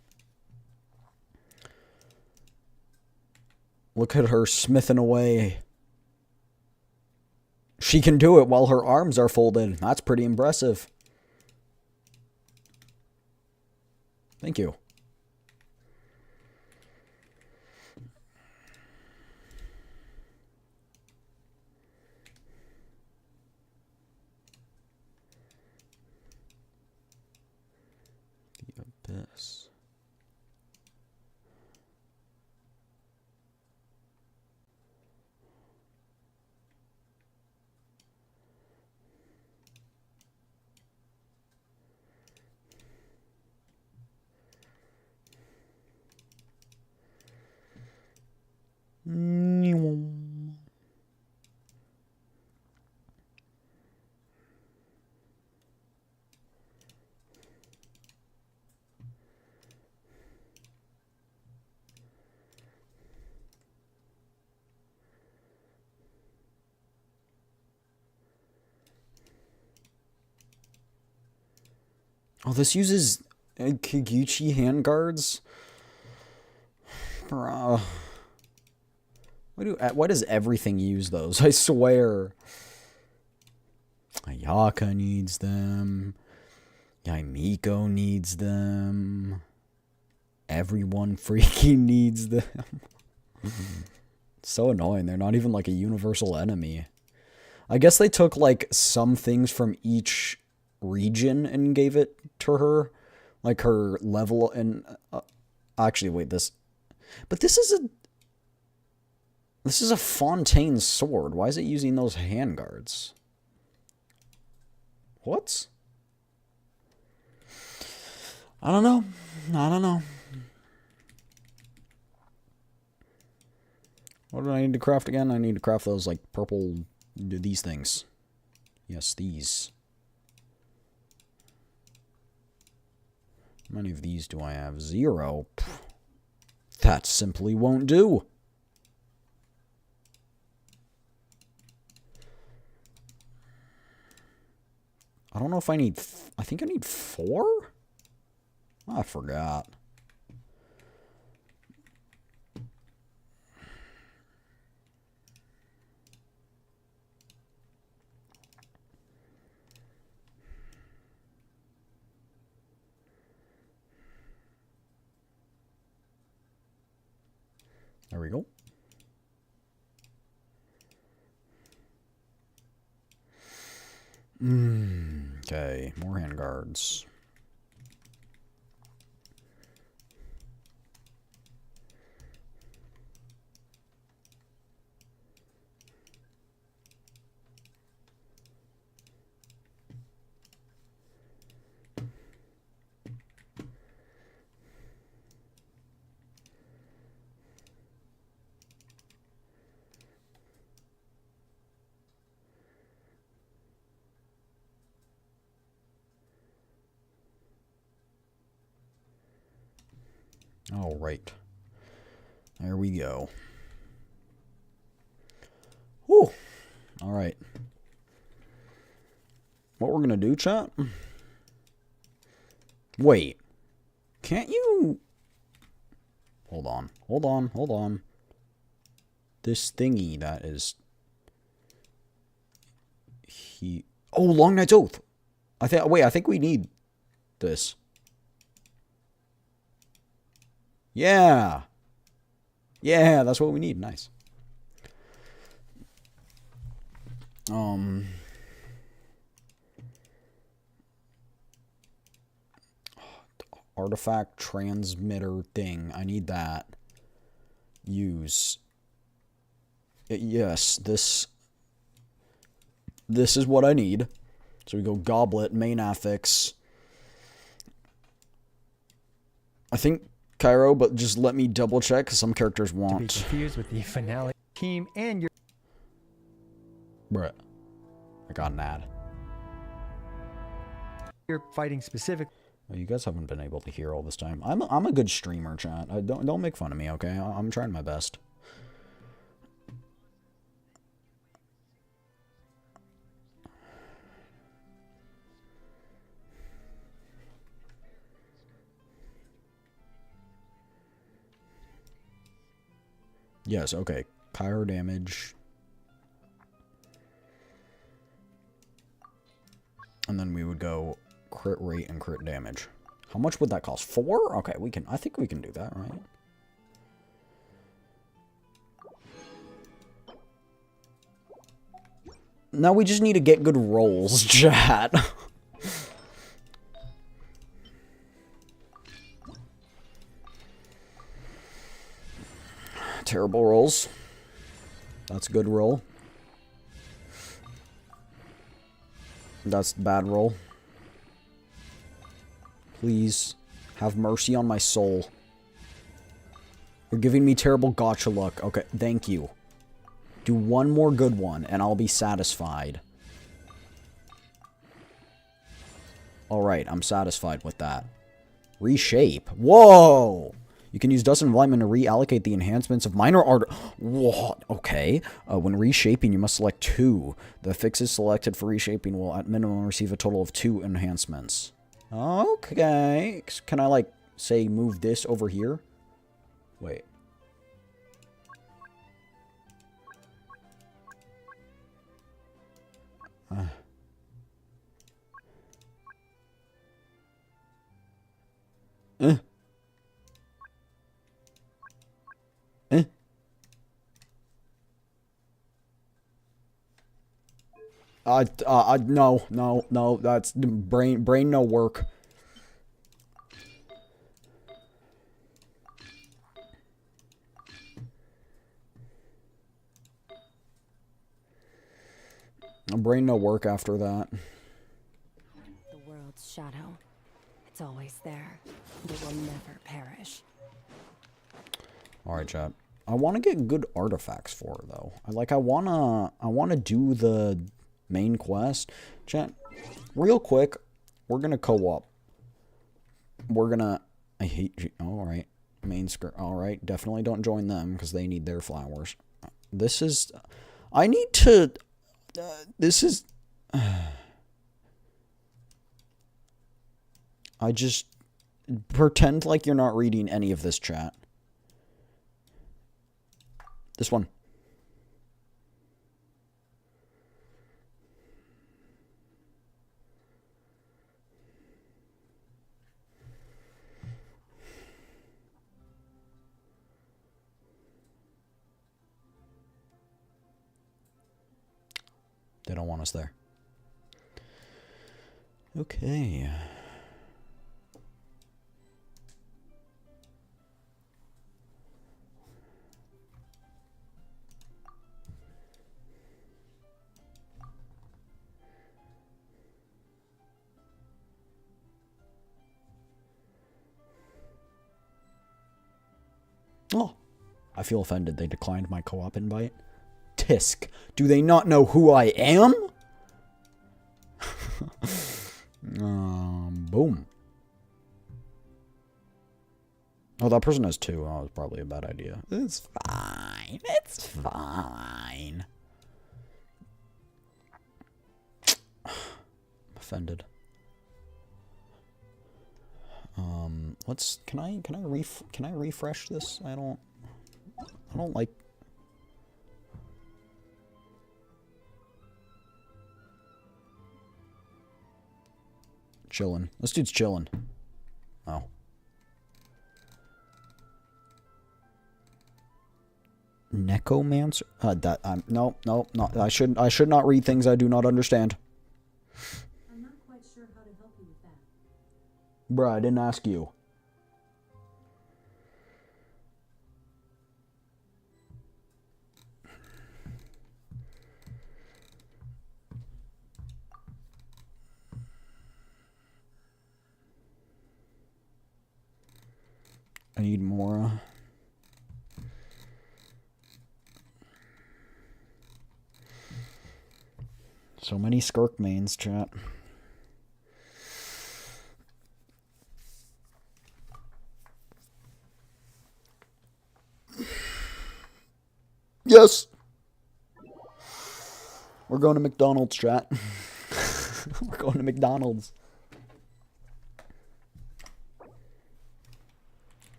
Look at her smithing away. She can do it while her arms are folded. That's pretty impressive. Thank you. The abyss. Oh, this uses Kiguchi handguards? Bruh. Why does everything use those? I swear. Ayaka needs them. Yaimiko needs them. Everyone freaking needs them. So annoying. They're not even like a universal enemy. I guess they took like some things from each region and gave it to her. Like her level and... actually, wait, this... But this is a Fontaine sword. Why is it using those handguards? What? I don't know. I don't know. What do I need to craft again? I need to craft those, like, purple... these things. Yes, these. How many of these do I have? 0. That simply won't do. I don't know if I need... I think I need 4? I forgot. There we go. Okay, more handguards. All right. There we go. Whew. All right. What we're going to do, chat? Wait. Can't you... Hold on. Hold on. Hold on. This thingy that is... Oh, Long Night's Oath. Wait, I think we need this. Yeah. Yeah, that's what we need. Nice. Artifact transmitter thing. I need that. Use. Yes, this is what I need. So we go Goblet, main affix. I think Cairo, but just let me double check because some characters To be want. confused with the finale team and your Bruh. I got an ad. fighting specific. Well, you guys haven't been able to hear all this time. I'm a good streamer, chat. Don't make fun of me, okay? I'm trying my best. Yes, okay. Pyro damage. And then we would go crit rate and crit damage. How much would that cost? 4? Okay, I think we can do that, right? Now we just need to get good rolls, chat. Terrible rolls. That's a good roll. That's a bad roll. Please have mercy on my soul. You're giving me terrible gotcha luck. Okay, thank you. Do one more good one, and I'll be satisfied. Alright, I'm satisfied with that. Reshape. Whoa! You can use Dust and Enlightenment to reallocate the enhancements of minor art. What? Okay. When reshaping, you must select 2. The fixes selected for reshaping will, at minimum, receive a total of 2 enhancements. Okay. Can I, like, say, move this over here? Wait. No, that's brain no work. Brain no work after that. The world's shadow. It's always there. And it will never perish. Alright, chat. I want to get good artifacts for her, though. I wanna do the main quest. Chat, real quick, we're gonna co-op. We're gonna... I hate you. Alright. Main Skirk. Alright, definitely don't join them, because they need their flowers. This is... I need to... this is... I just... Pretend like you're not reading any of this, chat. This one. They don't want us there. Okay. Oh, I feel offended. They declined my co-op invite. Tisk. Do they not know who I am? Boom. Oh, that person has 2. Oh, it's probably a bad idea. It's fine. It's fine. I'm offended. Can I refresh this? I don't like. Chilling. This dude's chilling. Oh. Necromancer? No. I should not read things I do not understand. I'm not quite sure how to help you with that. Bruh, I didn't ask you. I need more. So many Skirk mains, chat. Yes! We're going to McDonald's, chat. We're going to McDonald's.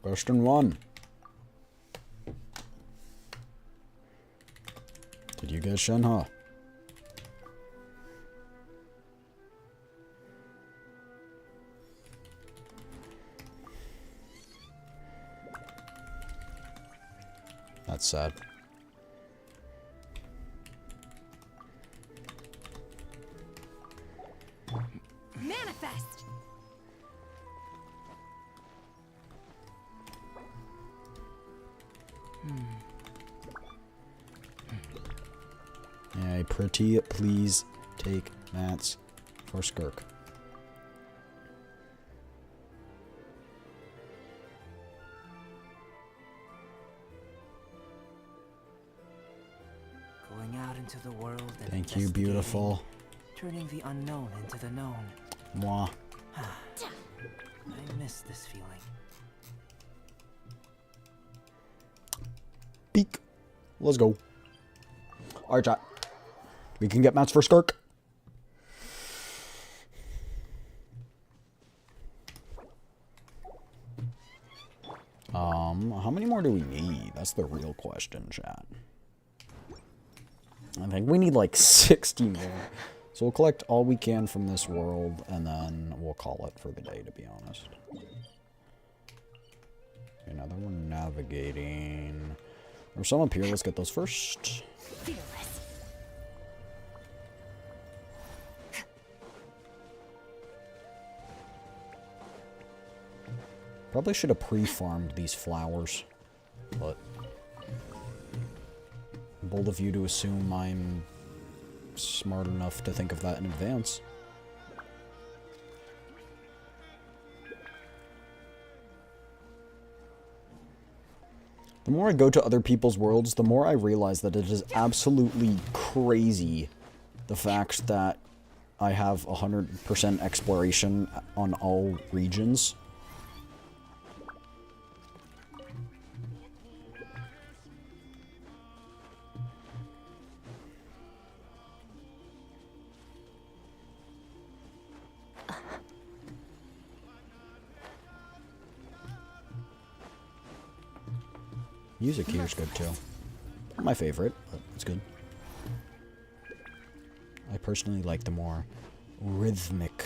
Question 1. Did you get Shenhe? That's sad. Manifest! May I pretty please take mats for Skirk? Going out into the world and Thank you, investigating, beautiful. turning the unknown into the known. Mwah. I miss this feeling. Peek. Let's go. Alright, chat. We can get mats for Skirk. How many more do we need? That's the real question, chat. I think we need like 60 more. So we'll collect all we can from this world, and then we'll call it for the day, to be honest. Okay, now that we're navigating... There's some up here. Let's get those first. Fearless. Probably should have pre-farmed these flowers, but... bold of you to assume I'm smart enough to think of that in advance. The more I go to other people's worlds, the more I realize that it is absolutely crazy the fact that I have 100% exploration on all regions. Music here is good too. Not my favorite, but it's good. I personally like the more rhythmic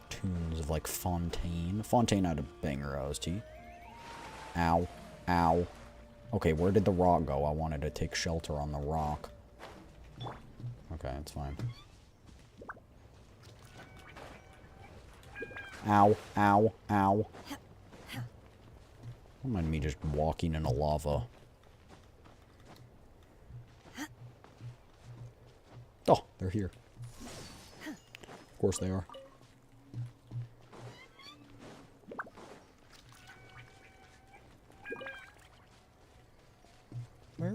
tunes of like Fontaine. Fontaine had a banger OST. Ow. Ow. Okay, where did the rock go? I wanted to take shelter on the rock. Okay, it's fine. Ow. Ow. Ow. Don't mind me just walking in a lava. Oh, they're here. Of course they are. Where?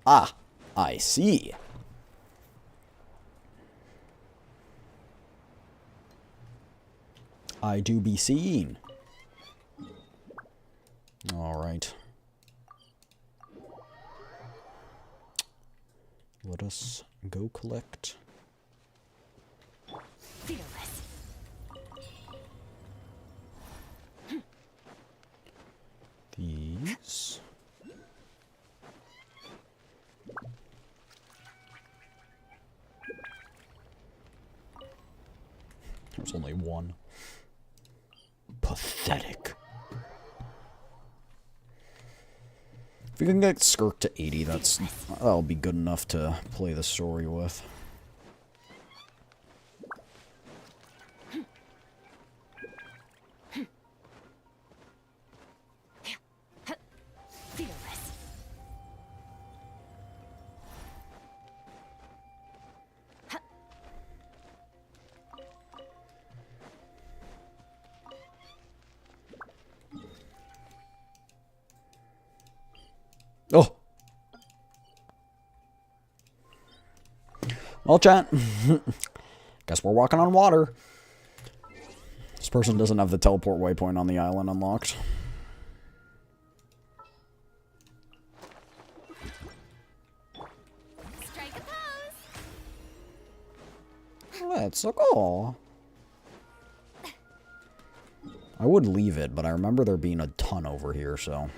Ah, I see. I do be seeing. All right. Let us go collect. Fearless. These. There's only one. Pathetic. If we can get Skirk to 80, that'll be good enough to play the story with. Fearless. Oh! Well, chat. Guess we're walking on water. This person doesn't have the teleport waypoint on the island unlocked. Strike a pose. Let's go. I would leave it, but I remember there being a ton over here, so.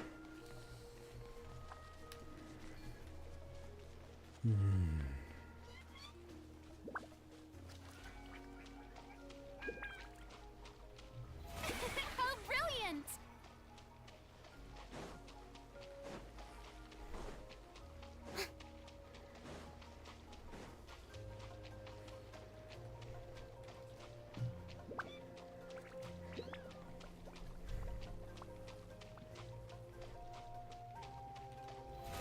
How brilliant!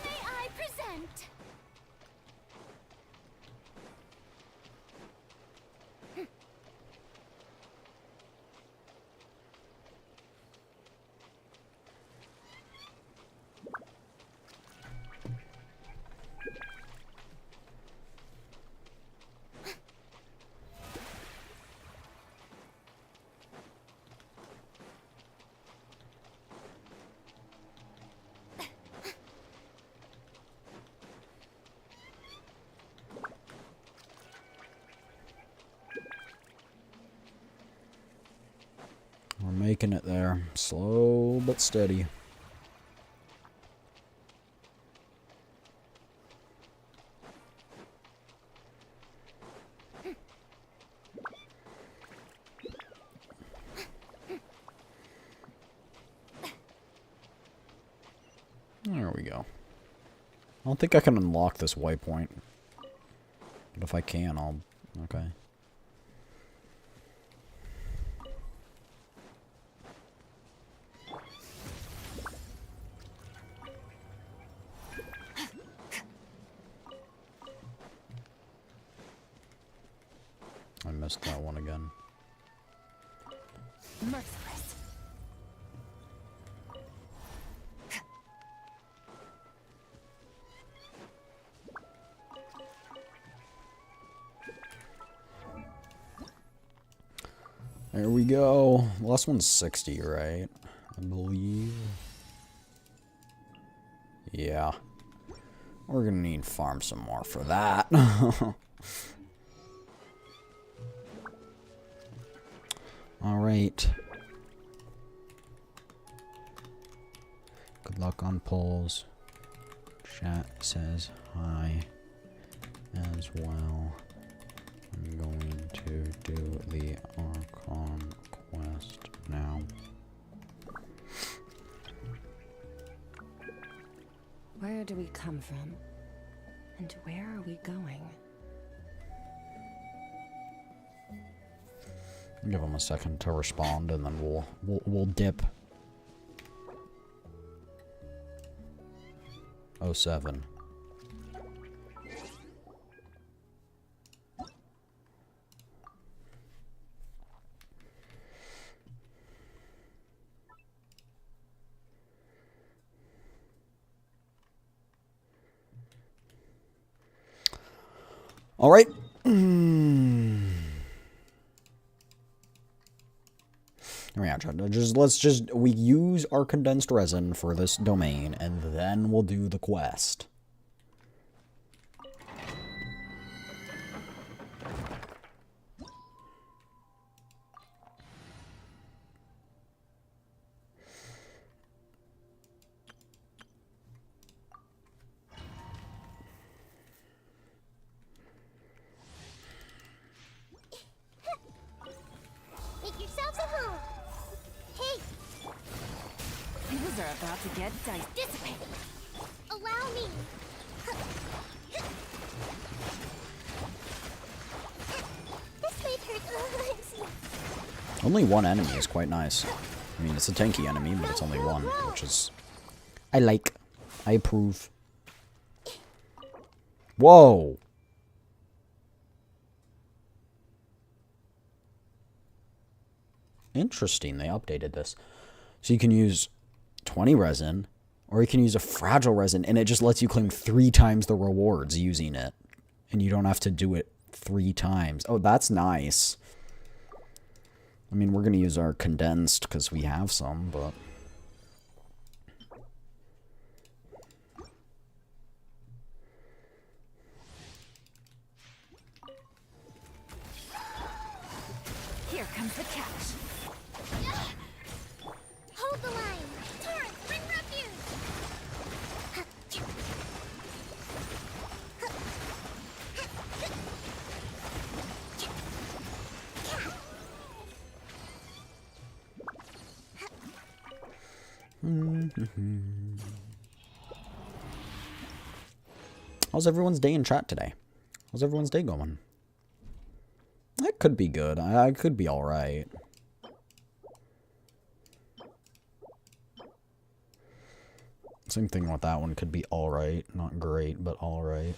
May I present? We're making it there. Slow but steady. There we go. I don't think I can unlock this waypoint. But if I can, I'll... Okay. I missed that one again. Merciless. There we go. The last one's 60, right? I believe. Yeah. We're gonna need to farm some more for that. Alright. Good luck on polls. Chat says hi as well. I'm going to do the Archon quest now. Where do we come from? And where are we going? Give them a second to respond, and then we'll dip. 07. All right. We use our condensed resin for this domain, and then we'll do the quest. Make yourselves at home. Hey! Things are about to get dicey. Dissipate! Allow me! This might hurt. Only one enemy is quite nice. I mean, it's a tanky enemy, but it's only one, which is... I like. I approve. Whoa! Interesting, they updated this. So you can use 20 resin Or you can use a fragile resin, and it just lets you claim 3 times the rewards using it. And you don't have to do it 3 times. Oh, that's nice. I mean, we're going to use our condensed because we have some, but... Here comes the catch. Hold the line. Torrent, bring refuge. How's everyone's day in chat today? How's everyone's day going? That could be good. I could be alright. Same thing with that one. Could be alright. Not great, but alright.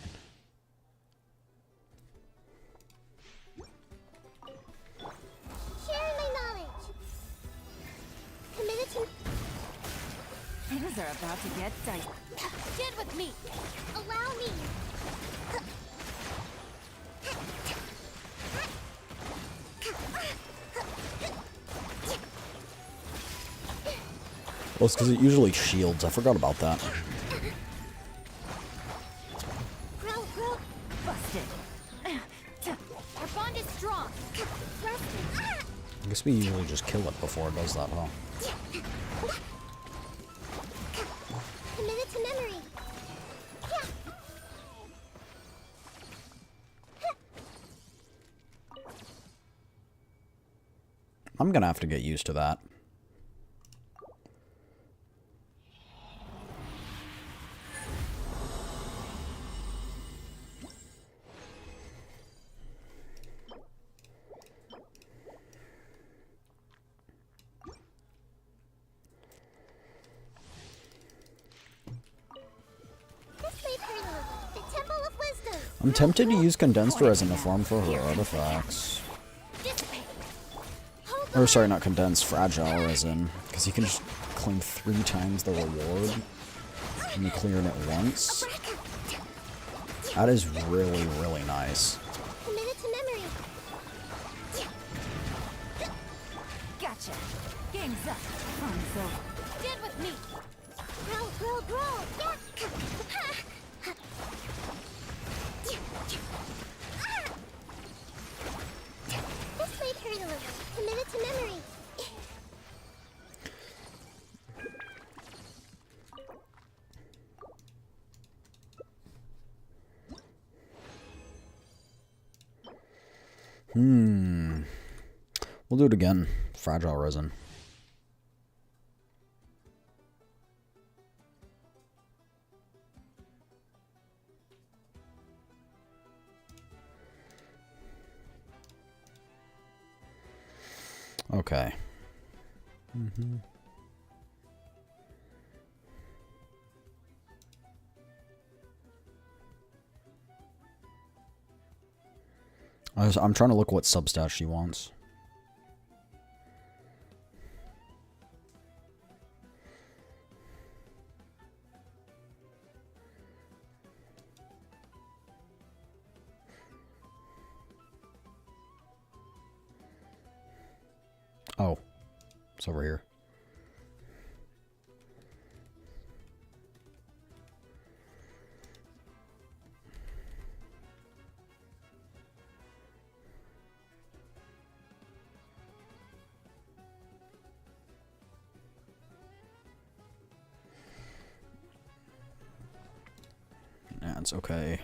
Share my knowledge. Committed to... Things are about to get dicey. Get with me. Allow me. Well, it's because it usually shields. I forgot about that. Busted. Our bond is strong. I guess we usually just kill it before it does that, huh? Committed to memory. I'm gonna have to get used to that. I'm tempted to use condensed resin to farm for her artifacts. Or sorry, not condensed, fragile resin. Because you can just claim 3 times the reward when you clear it once. That is really, really nice. Gotcha. Game's up. Fun's over. Get with me. Grow. Yeah. This made her a little. Committed to memory. We'll do it again. Fragile resin. Okay. I'm trying to look what substat she wants. Oh, it's over here. That's okay.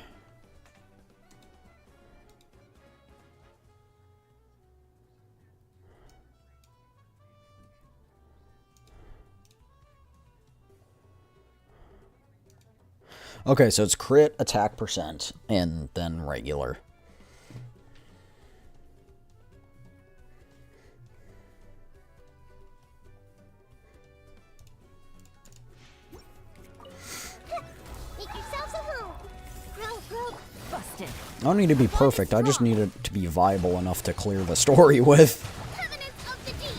Okay, so it's crit, attack percent, and then regular. Make yourselves a home. Grow. Busted. I don't need to be perfect, I just need it to be viable enough to clear the story with. Covenants of the deep.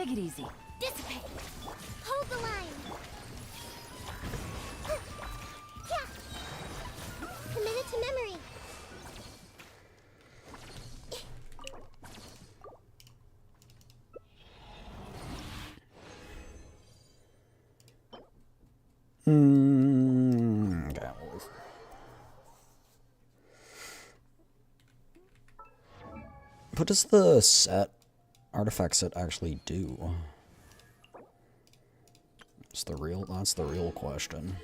Take it easy. Dissipate. Hold the line. Yeah. Commit it to memory. Okay. What does the artifact set actually do? That's the real question.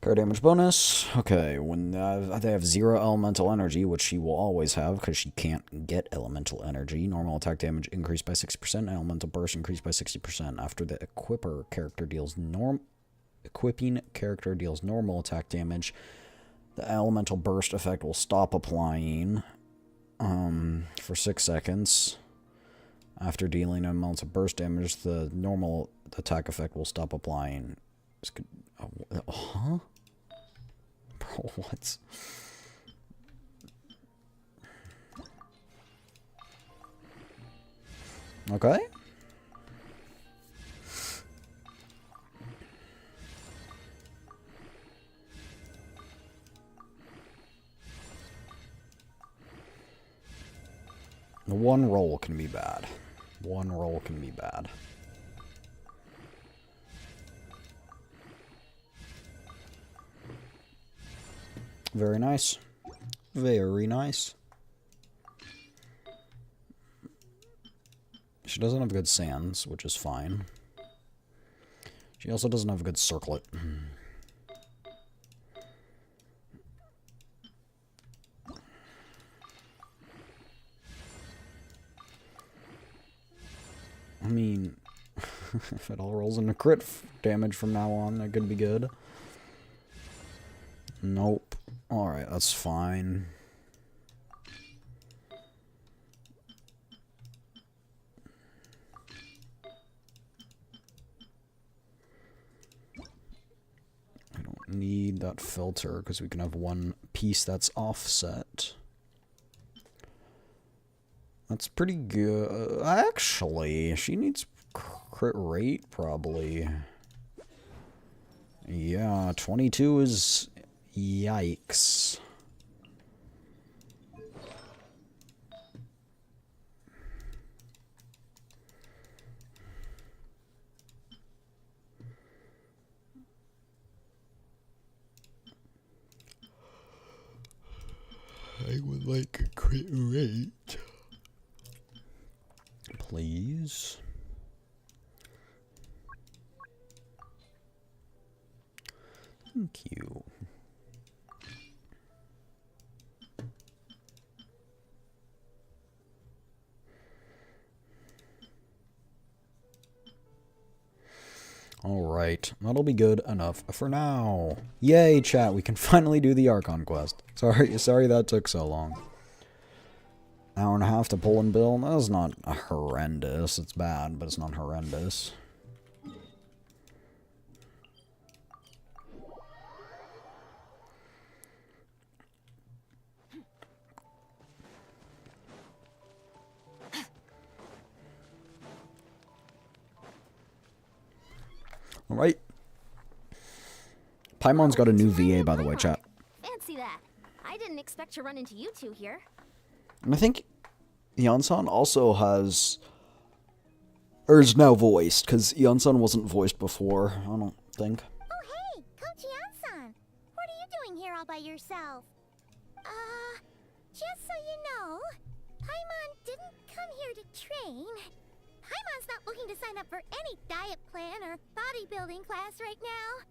Card damage bonus. Okay, when they have 0 elemental energy, which she will always have because she can't get elemental energy. Normal attack damage increased by 60%. Elemental burst increased by 60%. After the equipping character deals normal attack damage, the elemental burst effect will stop applying for 6 seconds. After dealing elemental burst damage, the normal attack effect will stop applying. Huh? Bro, what? Okay. The one roll can be bad. One roll can be bad. Very nice. Very nice. She doesn't have good sands, which is fine. She also doesn't have a good circlet. I mean, if it all rolls into crit damage from now on, that could be good. Nope. Alright, that's fine. I don't need that filter because we can have one piece that's offset. That's pretty good. Actually, she needs crit rate, probably. Yeah, 22 is... Yikes. I would like a crit rate. Please. Thank you. Alright, that'll be good enough for now. Yay, chat, we can finally do the Archon quest. Sorry that took so long. Hour and a half to pull and build. That's not horrendous. It's bad, but it's not horrendous. Alright. Paimon's got a new VA, by the way, chat. Fancy that. I didn't expect to run into you two here. And I think Yansan also has... or is now voiced, because Yansan wasn't voiced before, I don't think. Oh hey, Coach Yansan. What are you doing here all by yourself? Just so you know, Paimon didn't come here to train. Paimon's not looking to sign up for any diet plan or bodybuilding class right now.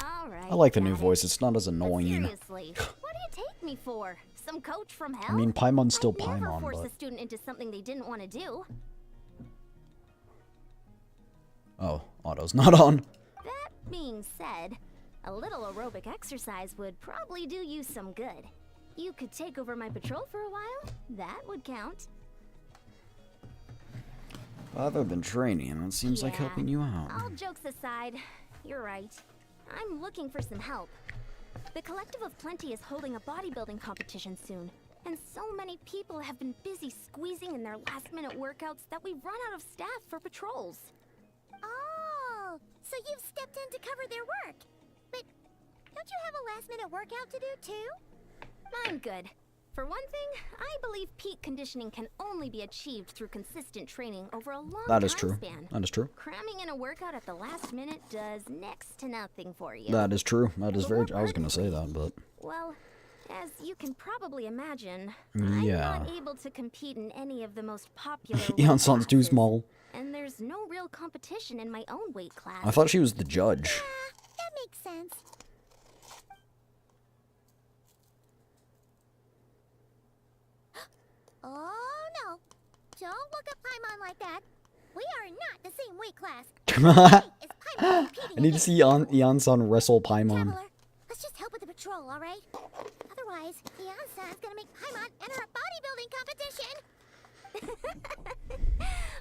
Alright. I like the new voice, it's not as But annoying. seriously, what do you take me for? Some coach from hell? I mean, Paimon's still I'd never Paimon, force but... a student into something they didn't want to do. Oh, auto's not on. That being said, a little aerobic exercise would probably do you some good. You could take over my patrol for a while. That would count. Other than training, it seems like Yeah. helping you out. All jokes aside, you're right. I'm looking for some help. The Collective of Plenty is holding a bodybuilding competition soon. And so many people have been busy squeezing in their last-minute workouts that we've run out of staff for patrols. Oh, so you've stepped in to cover their work. But don't you have a last-minute workout to do too? I'm good. For one thing, I believe peak conditioning can only be achieved through consistent training over a long That is time true. span. That is true. Cramming in a workout at the last minute does next to nothing for you. That is true. That is But very. more I was gonna say that, importantly, but well, as you can probably imagine, yeah. I'm not able to compete in any of the most popular Eon weight sounds too classes, small. and there's no real competition in my own weight class. I thought she was the judge. That makes sense. Oh no! Don't look up Paimon like that. We are not the same weight class. Is Paimon competing I need to against see you? Eon-san wrestle Paimon. Traveler, let's just help with the patrol, all right? Otherwise, Eon-san's gonna make Paimon enter a bodybuilding competition.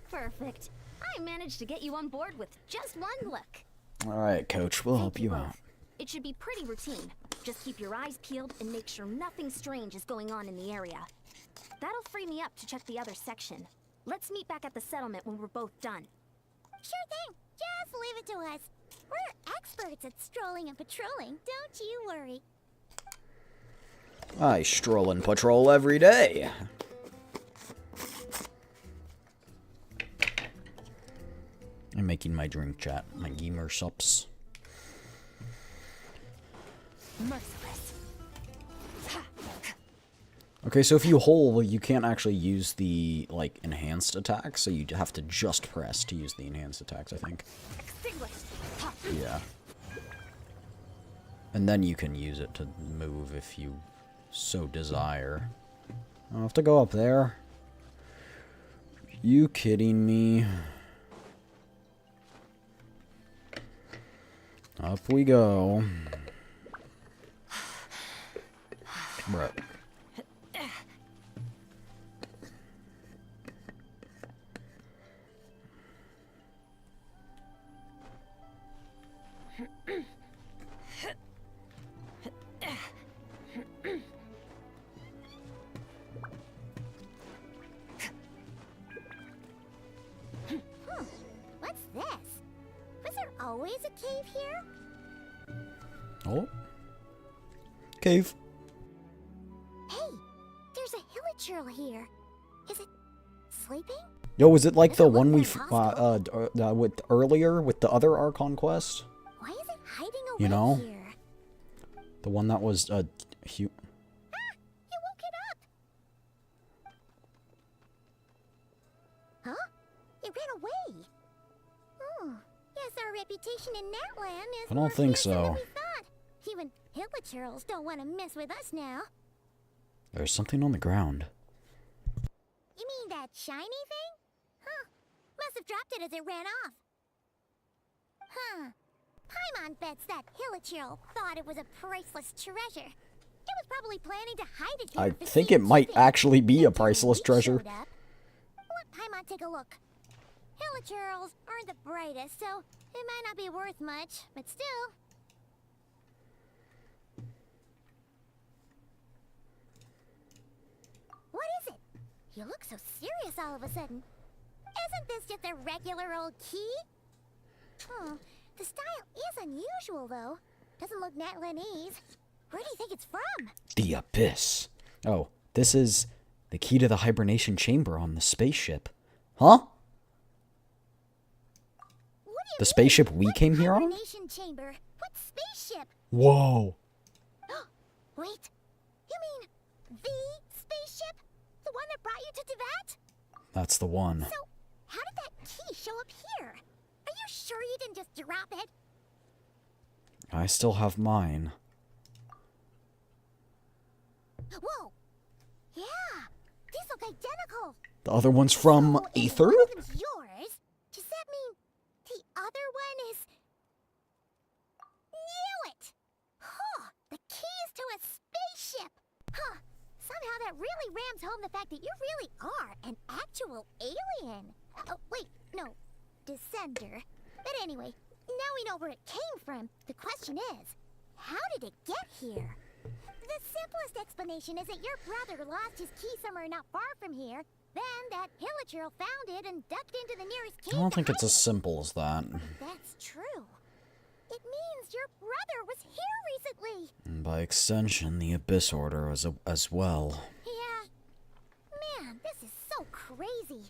Perfect. I managed to get you on board with just one look. All right, coach. We'll help Thank you out. both. It should be pretty routine. Just keep your eyes peeled and make sure nothing strange is going on in the area. That'll free me up to check the other section. Let's meet back at the settlement when we're both done. Sure thing. Just leave it to us. We're experts at strolling and patrolling. Don't you worry. I stroll and patrol every day. I'm making my drink, chat. My gamer sups. Merciless. Okay, so if you hold, you can't actually use the, like, enhanced attacks, so you have to just press to use the enhanced attacks, I think. Extinguished. Yeah. And then you can use it to move if you so desire. I'll have to go up there. You kidding me? Up we go. Bruh. What's this? Was there always a cave here? Oh. Cave. Hey, there's a hilichurl here. Is it sleeping? Yo, was it like Does the it look one we very with earlier with the other Archon quest? Why is it hiding away You know? here? The one that was You woke it up. Huh? It ran away. Oh, yes, our reputation in Natland is I don't more think fearsome than so. we thought. Even hilichurls don't want to mess with us now. There's something on the ground. You mean that shiny thing? Huh. Must have dropped it as it ran off. Huh. Paimon bets that hilichurl thought it was a priceless treasure. It was probably planning to hide it here I for think it seeing might fit actually be a until priceless we treasure. showed up. Let Paimon take a look. Hilichurls aren't the brightest, so it might not be worth much, but still. What is it? You look so serious all of a sudden. Isn't this just a regular old key? Hmm, the style is unusual though. Doesn't look Natlanese. Where do you think it's from? The Abyss. Oh, this is the key to the hibernation chamber on the spaceship. Huh? What do you The mean? spaceship we What came here on? hibernation chamber? What spaceship? Whoa. Wait, you mean the spaceship? The one that brought you to Teyvat? That's the one. So, how did that key show up here? Are you sure you didn't just drop it? I still have mine. Whoa! Yeah! These look identical! The other one's from So, if Aether? one of them's yours, does that mean the other one is... Knew it! Huh! The keys to a spaceship! Huh! Somehow that really rams home the fact that you really are an actual alien. Oh, wait, no. Descender. But anyway, now we know where it came from. The question is, how did it get here? The simplest explanation is that your brother lost his key somewhere not far from here. Then that pillager found it and ducked into the nearest cave. I don't think it's as simple as that. That's true. It means your brother was here recently. And by extension, the Abyss Order as well. Yeah. Man, this is so crazy.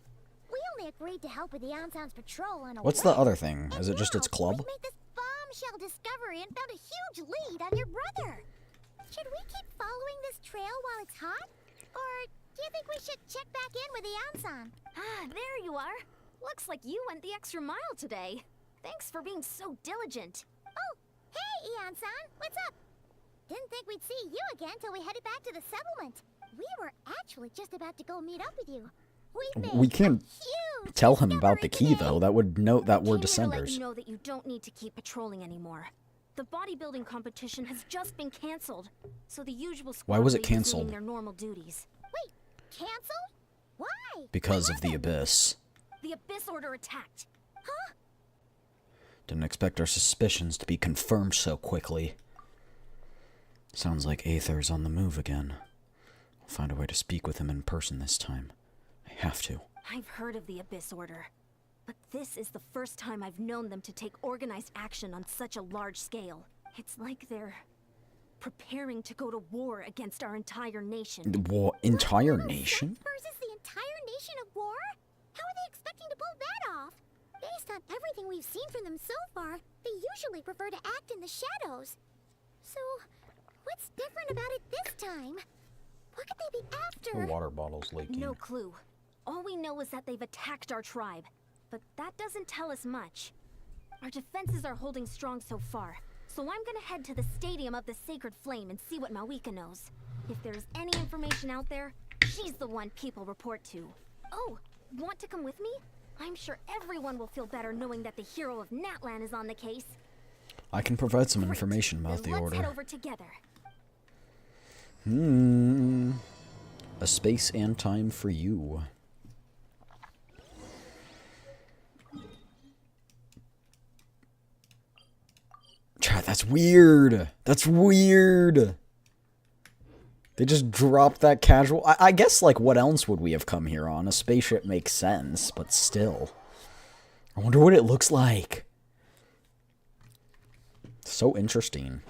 We only agreed to help with the Anson's patrol on a What's whim. the other thing? And Is it just now its club? We made this bombshell discovery and found a huge lead on your brother. Should we keep following this trail while it's hot? Or do you think we should check back in with the Anson? Ah, there you are. Looks like you went the extra mile today. Thanks for being so diligent. Oh, hey, Anson, what's up? Didn't think we'd see you again till we headed back to the settlement. We were actually just about to go meet up with you. We can't huge tell him about the key, discovery though. That would note that we're Came here to let descenders. you know that you don't need to keep patrolling anymore. The bodybuilding competition has just been canceled, so the usual squad Why was it will be resuming canceled? their normal duties. Wait, canceled? Why? Because of the Abyss. The Abyss Order attacked. Didn't expect our suspicions to be confirmed so quickly. Sounds like Aether's on the move again. I'll find a way to speak with him in person this time. I have to. I've heard of the Abyss Order, but this is the first time I've known them to take organized action on such a large scale. It's like they're preparing to go to war against our entire nation. The entire Little nation? sect versus the entire nation of war? How are they expecting to pull that off? Based on everything we've seen from them so far, they usually prefer to act in the shadows. So, what's different about it this time? What could they be after? water bottle's leaking. No clue. All we know is that they've attacked our tribe, but that doesn't tell us much. Our defenses are holding strong so far, so I'm gonna head to the Stadium of the Sacred Flame and see what Mawika knows. If there's any information out there, she's the one people report to. Oh, want to come with me? I'm sure everyone will feel better knowing that the hero of Natlan is on the case. I can provide some Great. information about Then the let's head Order. over together. A space and time for you. Chad, that's weird. That's weird. They just dropped that casual. I guess, like, what else would we have come here on? A spaceship makes sense, but still. I wonder what it looks like. So interesting.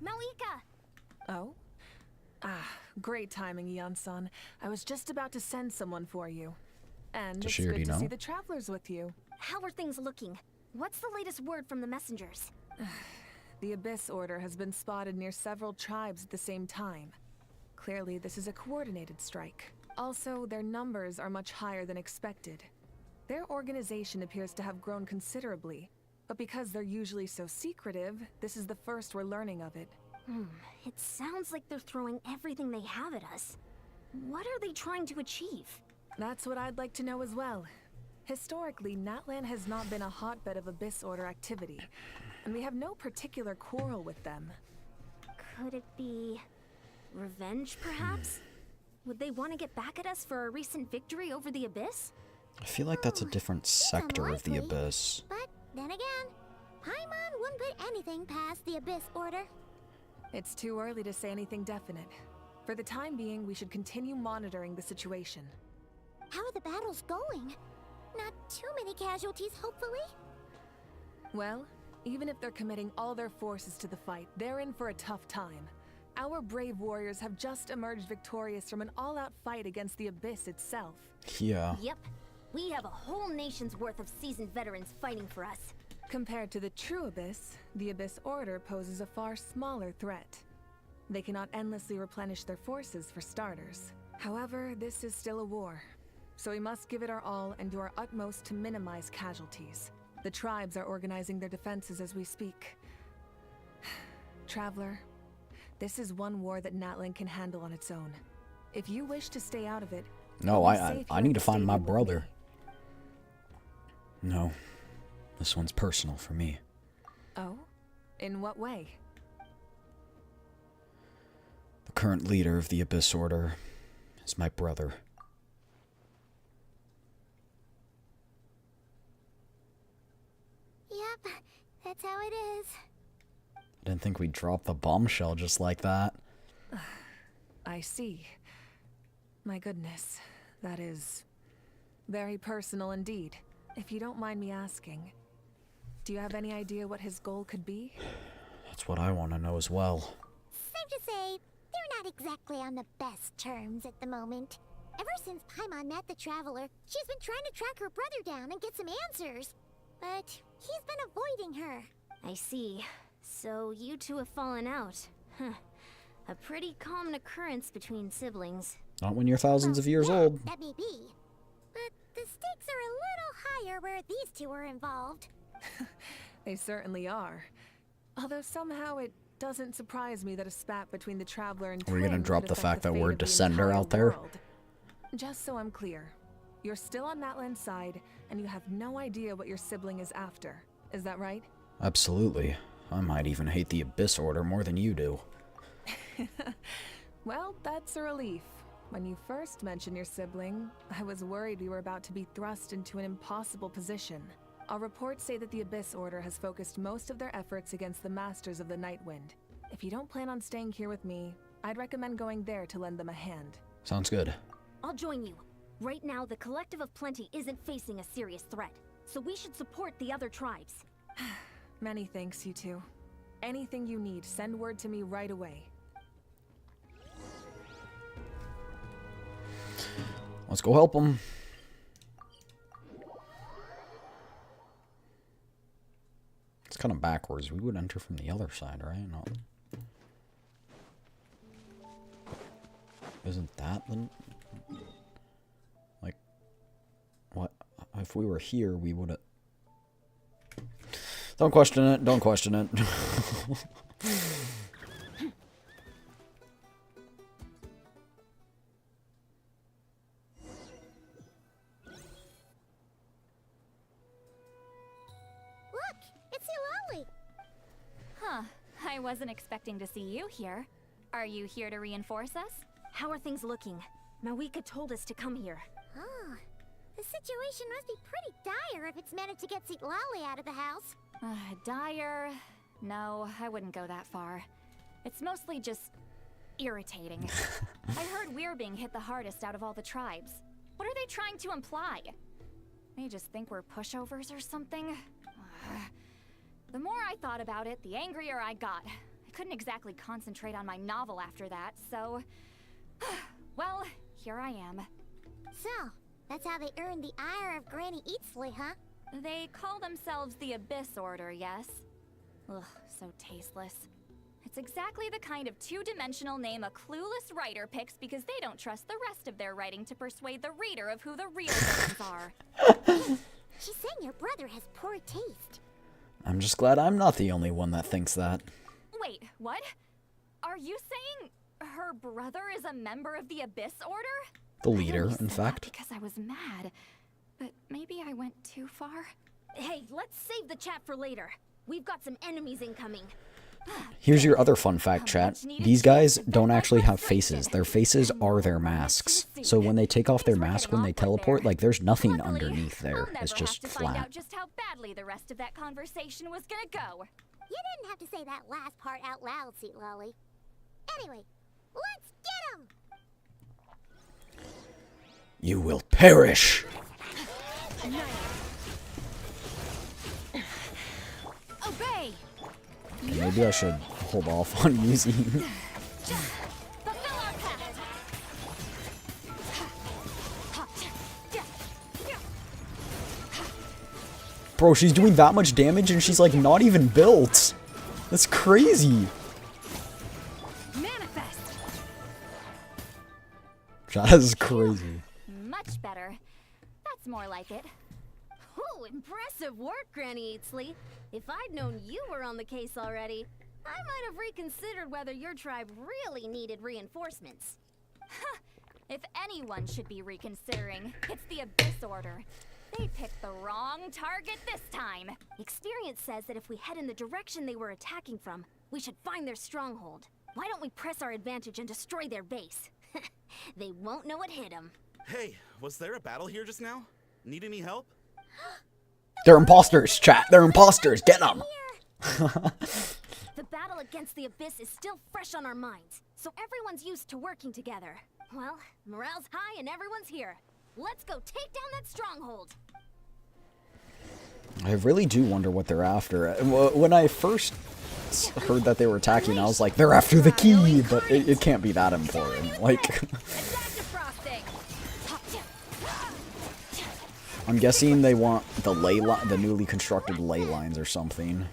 Mawika! Oh? Ah, great timing, Eon-san. I was just about to send someone for you. And Does it's she good already to see know? the travelers with you. How are things looking? What's the latest word from the messengers? The Abyss Order has been spotted near several tribes at the same time. Clearly, this is a coordinated strike. Also, their numbers are much higher than expected. Their organization appears to have grown considerably, but because they're usually so secretive, this is the first we're learning of it. It sounds like they're throwing everything they have at us. What are they trying to achieve? That's what I'd like to know as well. Historically, Natlan has not been a hotbed of Abyss Order activity, and we have no particular quarrel with them. Could it be revenge, perhaps? Would they want to get back at us for our recent victory over the Abyss? I feel like that's a different sector of the unlikely. Abyss. But then again, Paimon wouldn't put anything past the Abyss Order. It's too early to say anything definite. For the time being, we should continue monitoring the situation. How are the battles going? Not too many casualties, hopefully? Well, even if they're committing all their forces to the fight, they're in for a tough time. Our brave warriors have just emerged victorious from an all-out fight against the Abyss itself. Yeah. Yep. We have a whole nation's worth of seasoned veterans fighting for us. Compared to the true Abyss, the Abyss Order poses a far smaller threat. They cannot endlessly replenish their forces for starters. However, this is still a war, so we must give it our all and do our utmost to minimize casualties. The tribes are organizing their defenses as we speak. Traveler, this is one war that Natlan can handle on its own. If you wish to stay out of it, No, you'll be I safe here need at to the find my stadium with brother. me. No. This one's personal for me. Oh? In what way? The current leader of the Abyss Order is my brother. Yep, that's how it is. I didn't think we'd drop the bombshell just like that. I see. My goodness, that is very personal indeed. If you don't mind me asking, do you have any idea what his goal could be? That's what I want to know as well. Safe to say, they're not exactly on the best terms at the moment. Ever since Paimon met the Traveler, she's been trying to track her brother down and get some answers. But he's been avoiding her. I see. So you two have fallen out. Huh. A pretty common occurrence between siblings. Not when you're thousands of years old. That may be. But the stakes are a little higher where these two are involved. They certainly are. Although somehow it doesn't surprise me that a spat between the Traveler and We're gonna Twin drop could the affect fact that fate we're of the Descender entire out there. world. Just so I'm clear, you're still on Matland's side, and you have no idea what your sibling is after. Is that right? Absolutely. I might even hate the Abyss Order more than you do. Well, that's a relief. When you first mentioned your sibling, I was worried we were about to be thrust into an impossible position. Our reports say that the Abyss Order has focused most of their efforts against the Masters of the Nightwind. If you don't plan on staying here with me, I'd recommend going there to lend them a hand. Sounds good. I'll join you. Right now, the Collective of Plenty isn't facing a serious threat, so we should support the other tribes. Many thanks, you two. Anything you need, send word to me right away. Let's go help them. It's kind of backwards. We would enter from the other side, right? No. Isn't that the... Like... What? If we were here, we would have... Don't question it. Don't question it. Look, it's Eulalie. Huh. I wasn't expecting to see you here. Are you here to reinforce us? How are things looking? Mawika told us to come here. Oh, the situation must be pretty dire if it's managed to get Lolly out of the house. Dire? No, I wouldn't go that far. It's mostly just irritating. I heard we're being hit the hardest out of all the tribes. What are they trying to imply? They just think we're pushovers or something? The more I thought about it, the angrier I got. I couldn't exactly concentrate on my novel after that, so... well, here I am. So, that's how they earned the ire of Granny Eatsley, huh? They call themselves the Abyss Order, yes? Ugh, so tasteless. It's exactly the kind of two-dimensional name a clueless writer picks because they don't trust the rest of their writing to persuade the reader of who the real villains are. She's saying your brother has poor taste. I'm just glad I'm not the only one that thinks that. Wait, what? Are you saying her brother is a member of the Abyss Order? The leader, I only in said that fact. because I was mad. But maybe I went too far? Hey, let's save the chat for later. We've got some enemies incoming. Here's your other fun fact, chat. These guys don't actually have faces. Their faces are their masks. So when they take off their mask when they teleport, like, there's nothing Luckily, underneath there. I'll It's never just have to find flat. out just how badly the rest of that conversation was gonna go. You didn't have to say that last part out loud, Lolly. Anyway, let's get him! You will perish! Obey! Okay, maybe I should hold off on using... Fulfill our pact! Bro, she's doing that much damage and she's like not even built. That's crazy. Manifest! That is crazy. Much better. That's more like it. Ooh, impressive work, Granny Eatsley. If I'd known you were on the case already, I might have reconsidered whether your tribe really needed reinforcements. If anyone should be reconsidering, it's the Abyss Order. They picked the wrong target this time. Experience says that if we head in the direction they were attacking from, we should find their stronghold. Why don't we press our advantage and destroy their base? They won't know what hit them. Hey, was there a battle here just now? Need any help? They're imposters, chat. They're imposters. Get them. The battle against the Abyss is still fresh on our minds, so everyone's used to working together. Well, morale's high and everyone's here. Let's go take down that stronghold. I really do wonder what they're after. When I first heard that they were attacking, I was like, they're after the key, but it can't be that important. Like, I'm guessing they want the the newly constructed ley lines or something.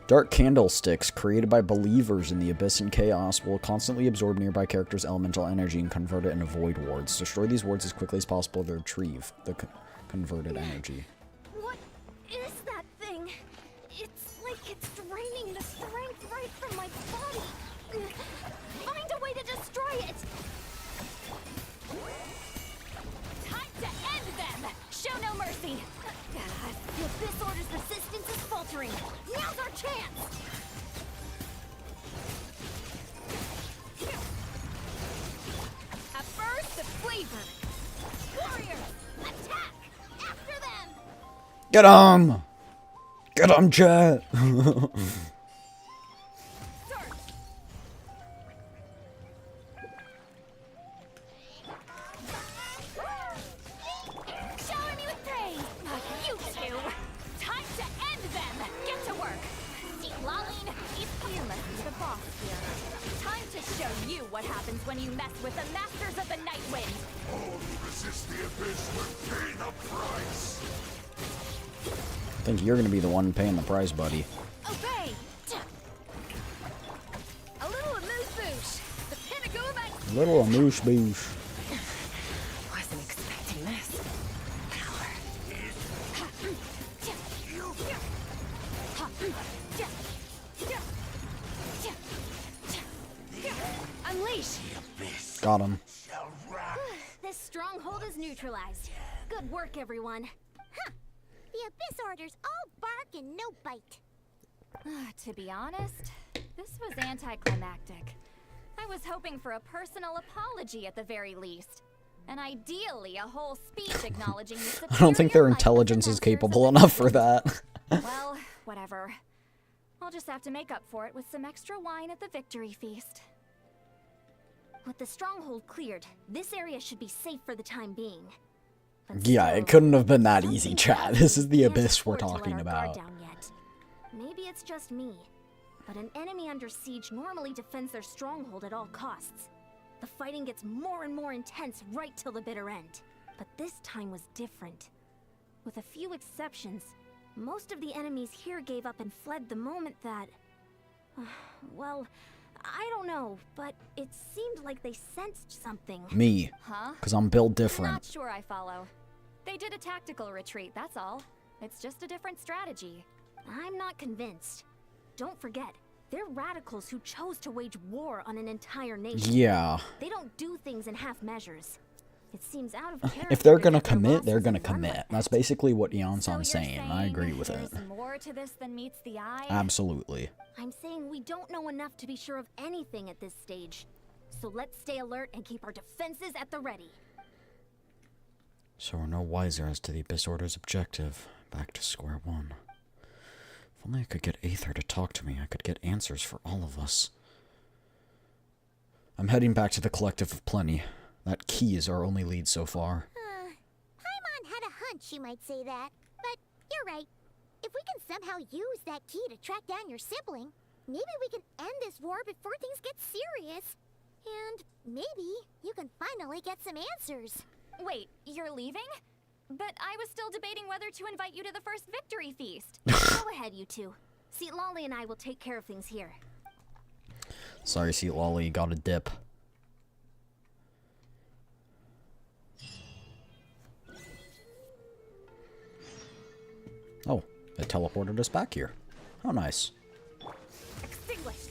Dark candlesticks, created by believers in the Abyss and Chaos, will constantly absorb nearby characters' elemental energy and convert it into void wards. Destroy these wards as quickly as possible to retrieve the converted energy. What is that thing? It's like it's draining the strength right from my body. Find a way to destroy it! Time to end them! Show no mercy! The Abyss Order's resistance is faltering. Now's our chance! A burst of flavor! Warriors, attack! After them! Get 'em! Get 'em, chat! Shower me with praise! You two! Time to end them! Get to work! Laline, you must be the boss here. Time to show you what happens when you mess with the Masters of the Night Wind! All who resist the Abyss will pay the price! I think you're gonna be the one paying the price, buddy. Obey! A little amuse-bouche! The pinnacle of excellence! Little amoosh boosh. Wasn't expecting this. Unleash! Got him. This stronghold is neutralized. Good work, everyone. Huh. The Abyss Order's all bark and no bite. To be honest, this was anticlimactic. I was hoping for a personal apology at the very least. And ideally, a whole speech acknowledging the I don't think their superior might of the intelligence is Masters capable of the enough for Night that. Wind. Well, whatever. I'll just have to make up for it with some extra wine at the victory feast. With the stronghold cleared, this area should be safe for the time being. But Yeah, still, it couldn't have been that something easy, tells chat. me This is we the can't Abyss we're afford to let talking our guard about. down yet. Maybe it's just me, but an enemy under siege normally defends their stronghold at all costs. The fighting gets more and more intense right till the bitter end. But this time was different. With a few exceptions, most of the enemies here gave up and fled the moment that... well, I don't know, but it seemed like they sensed something. Me. Huh? Because I'm built different. Not sure I follow. They did a tactical retreat, that's all. It's just a different strategy. I'm not convinced. Don't forget, they're radicals who chose to wage war on an entire nation. Yeah. They don't do things in half measures. It seems out of character. If they're to gonna cut their commit, they're losses gonna and run commit. like That's that. basically what So you're Yonson's saying. I agree with it. there's more to this than meets the eye? Absolutely. I'm saying we don't know enough to be sure of anything at this stage. So let's stay alert and keep our defenses at the ready. So we're no wiser as to the Abyss Order's objective. Back to square one. If only I could get Aether to talk to me, I could get answers for all of us. I'm heading back to the Collective of Plenty. That key is our only lead so far. Paimon had a hunch you might say that, but you're right. If we can somehow use that key to track down your sibling, maybe we can end this war before things get serious. And maybe you can finally get some answers. Wait, you're leaving? But I was still debating whether to invite you to the first victory feast. Go ahead, you two. See, Lolly and I will take care of things here. Sorry, Seat Lolly, you got a dip. Oh, it teleported us back here. How nice. Extinguished.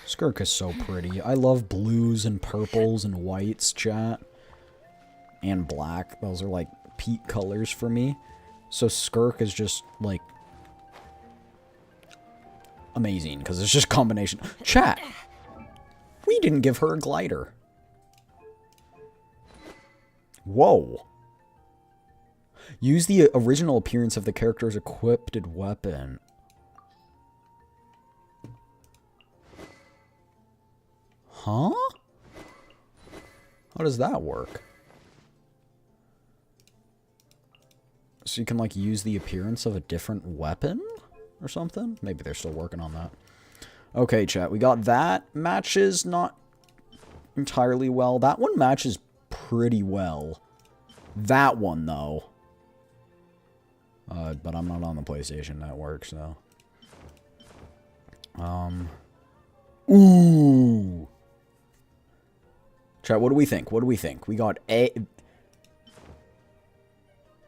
Skirk is so pretty. I love blues and purples and whites, chat. And black. Those are like peak colors for me. So Skirk is just like amazing, because it's just combination. Chat! We didn't give her a glider. Whoa. Use the original appearance of the character's equipped weapon. Huh? How does that work? So you can, like, use the appearance of a different weapon or something? Maybe they're still working on that. Okay, chat, we got that. Matches not entirely well. That one matches pretty well. That one, though. But I'm not on the PlayStation Network, so... Ooh! Chat, what do we think? What do we think? We got a...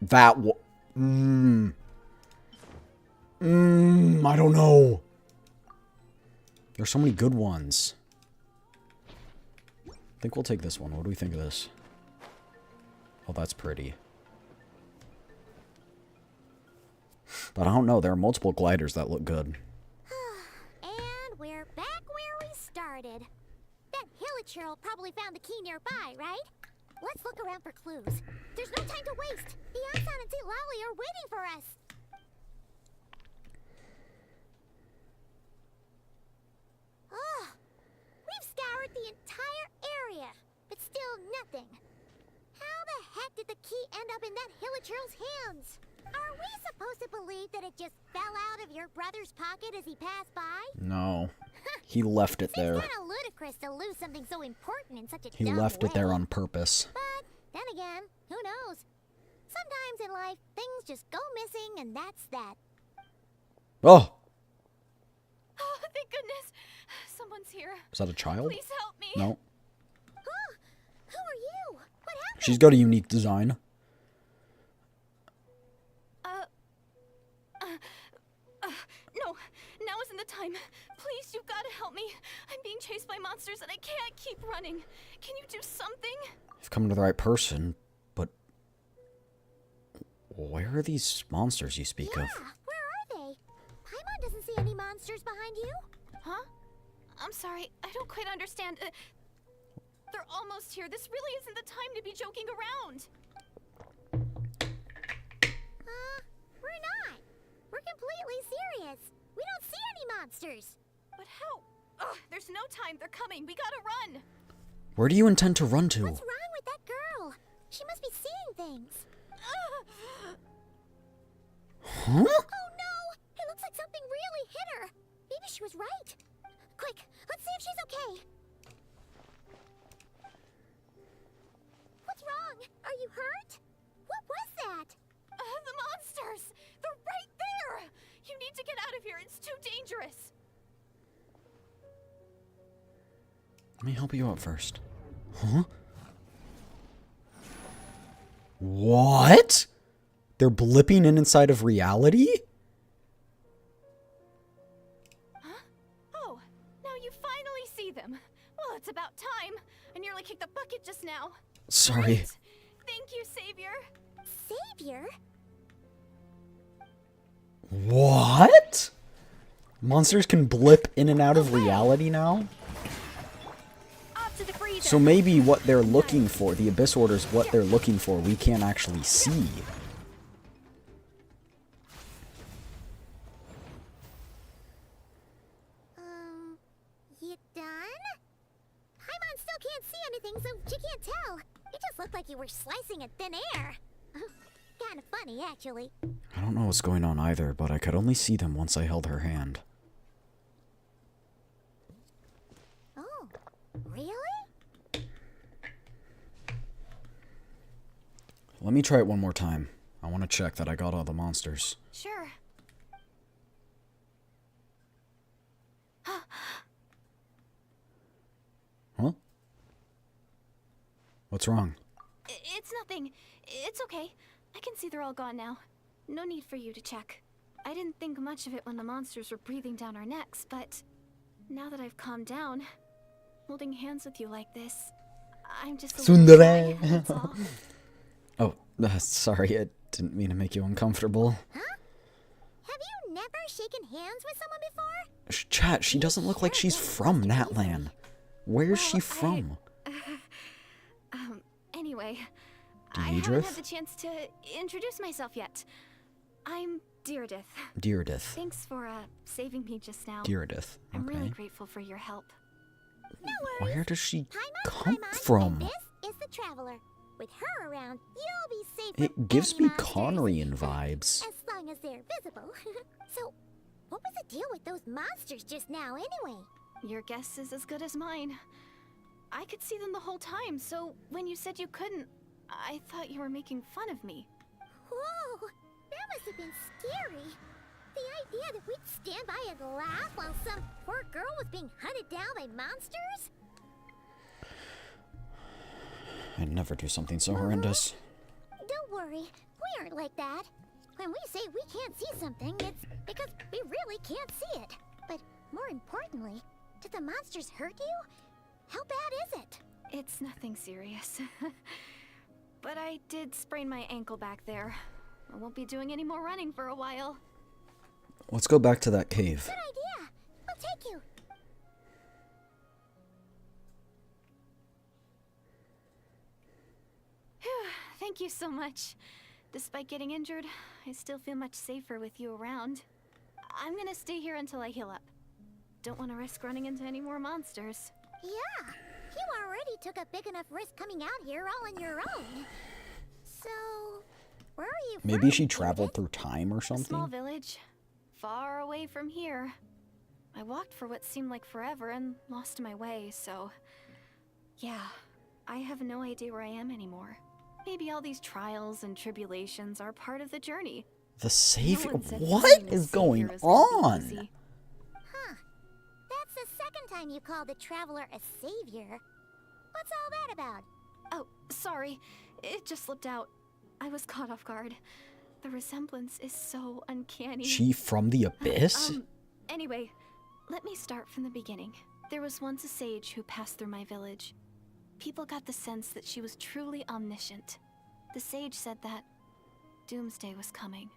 That one... I don't know. There's so many good ones. I think we'll take this one. What do we think of this? Oh, that's pretty. But I don't know. There are multiple gliders that look good. And we're back where we started. That Hilichurl probably found the key nearby, right? Let's look around for clues. There's no time to waste. The Archon and Lally are waiting for us. Ugh. We've scoured the entire area, but still nothing. How the heck did the key end up in that Hilichurl's hands? Are we supposed to believe that it just fell out of your brother's pocket as he passed by? No. He left it there. It's kind of ludicrous to lose something so important in such a He dumb left it there way. on purpose. But then again, who knows? Sometimes in life, things just go missing, and that's that. Oh! Oh, thank goodness. Someone's here. Is that a child? Please help me. No. Who are you? What happened? She's got a unique design. No, now isn't the time. Please, you've got to help me. I'm being chased by monsters and I can't keep running. Can you do something? You've come to the right person, but... Where are these monsters you speak of? Where are they? Paimon doesn't see any monsters behind you. Huh? I'm sorry, I don't quite understand. They're almost here. This really isn't the time to be joking around. We're not. We're completely serious. We don't see any monsters. But how? Ugh, there's no time. They're coming. We gotta run. Where do you intend to run to? What's wrong with that girl? She must be seeing things. Huh? Oh no! It looks like something really hit her. Maybe she was right. Quick, let's see if she's okay. What's wrong? Are you hurt? What was that? The monsters! They're right there! You need to get out of here. It's too dangerous. Let me help you out first. Huh? What? They're blipping in inside of reality? Huh? Oh, now you finally see them. Well, it's about time. I nearly kicked the bucket just now. Sorry. Great. Thank you, Savior. Savior? What? Monsters can blip in and out of reality now? Off to the freezer. So maybe what they're looking for, the Abyss Order's what they're looking for, we can't actually see. You done? Paimon still can't see anything, so she can't tell. It just looked like you were slicing at thin air. Kind of funny, actually. I don't know what's going on either, but I could only see them once I held her hand. Oh, really? Let me try it one more time. I want to check that I got all the monsters. Sure. Huh? What's wrong? It's nothing. It's okay. I can see they're all gone now. No need for you to check. I didn't think much of it when the monsters were breathing down our necks, but now that I've calmed down, holding hands with you like this, I'm just a little Tsundere! shy, that's all. Oh, sorry, I didn't mean to make you uncomfortable. Huh? Have you never never shaken hands with someone before? Chat, she doesn't look like she's from Natlan. Where's she from? Anyway, I haven't Deidrith? had the chance to introduce myself yet. I'm Deirdith. Deirdith. Thanks for saving me just now. Deirdith. I'm really Okay. grateful for your help. No worries. Where does she Paimon, come Paimon, from? and this is the Traveler. With her around, you'll be safe It from gives any me monsters. Conrian vibes. As long as they're visible. So, what was the deal with those monsters just now anyway? Your guess is as good as mine. I could see them the whole time, so when you said you couldn't, I thought you were making fun of me. Whoa, that must have been scary. The idea that we'd stand by and laugh while some poor girl was being hunted down by monsters? I'd never do something so horrendous. Don't worry, we aren't like that. When we say we can't see something, it's because we really can't see it. But more importantly, did the monsters hurt you? How bad is it? It's nothing serious. But I did sprain my ankle back there. I won't be doing any more running for a while. Let's go back to that cave. Good idea. We'll take you. Thank you so much. Despite getting injured, I still feel much safer with you around. I'm gonna stay here until I heal up. Don't want to risk running into any more monsters. Yeah, you already took a big enough risk coming out here all on your own. So, where are you from? Maybe she traveled through time or A small something? village, far away from here. I walked for what seemed like forever and lost my way, so... Yeah, I have no idea where I am anymore. Maybe all these trials and tribulations are part of the journey. The savior? one said What finding a is going savior is gonna be on? easy. Huh. That's the second time you called the Traveler a savior. What's all that about? Oh, sorry. It just slipped out. I was caught off guard. The resemblance is so uncanny. She from the abyss? Anyway, let me start from the beginning. There was once a sage who passed through my village. People got the sense that she was truly omniscient. The sage said that doomsday was coming.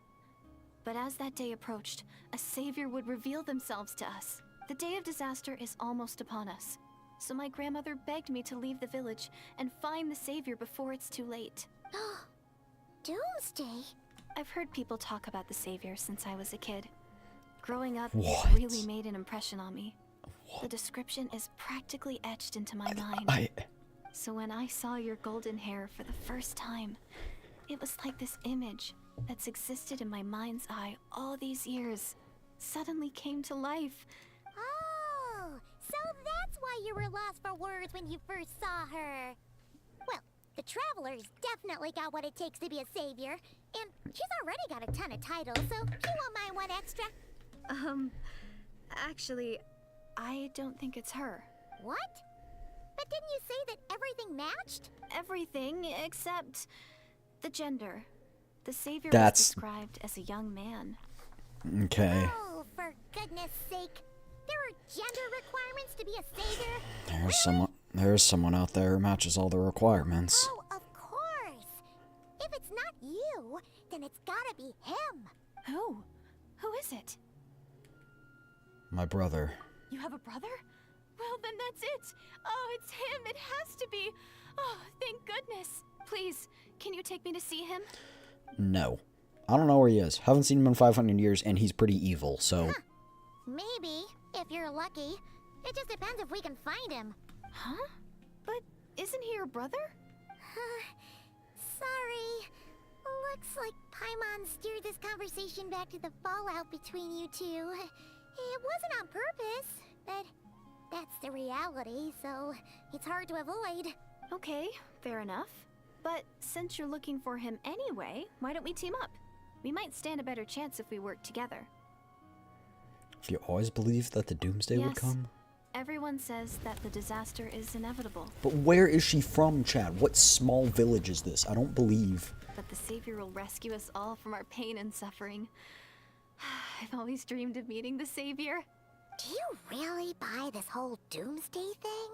But as that day approached, a savior would reveal themselves to us. The day of disaster is almost upon us. So my grandmother begged me to leave the village and find the savior before it's too late. Doomsday? I've heard people talk about the savior since I was a kid. Growing up, What? it really made an impression on me. The description is practically etched into my mind. So when I saw your golden hair for the first time, it was like this image that's existed in my mind's eye all these years suddenly came to life. Oh, so that's why you were lost for words when you first saw her. Well, the Traveler's definitely got what it takes to be a savior, and she's already got a ton of titles, so she won't mind one extra. Actually, I don't think it's her. What? But didn't you say that everything matched? Everything except the gender. The savior That's- was described as a young man. Okay. Oh, for goodness sake. There are gender requirements to be a savior? There's someone out there who matches all the requirements. Oh, of course. If it's not you, then it's gotta be him. Who? Who is it? My brother. You have a brother? Well, then that's it. Oh, it's him. It has to be. Oh, thank goodness. Please, can you take me to see him? No. I don't know where he is. Haven't seen him in 500 years, and he's pretty evil, so... Maybe, if you're lucky. It just depends if we can find him. Huh? But isn't he your brother? Sorry. Looks like Paimon steered this conversation back to the fallout between you two. It wasn't on purpose, but that's the reality, so it's hard to avoid. Okay, fair enough. But since you're looking for him anyway, why don't we team up? We might stand a better chance if we work together. Have you always believed that the doomsday would Yes. come? Everyone says that the disaster is inevitable, But where is she from, Chad? What small village is this? I don't believe. but the savior will rescue us all from our pain and suffering. I've always dreamed of meeting the savior. Do you really buy this whole doomsday thing?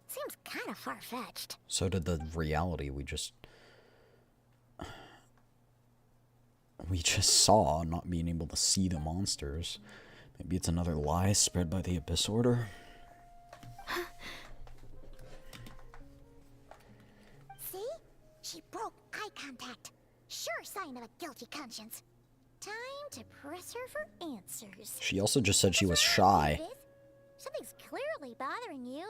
Seems kind of far-fetched. So did the reality we just... we just saw, not being able to see the monsters. Maybe it's another lie spread by the Abyss Order. See? She broke eye contact. Sure sign of a guilty conscience. Time to press her for answers. She also just said she was shy. Something's clearly bothering you.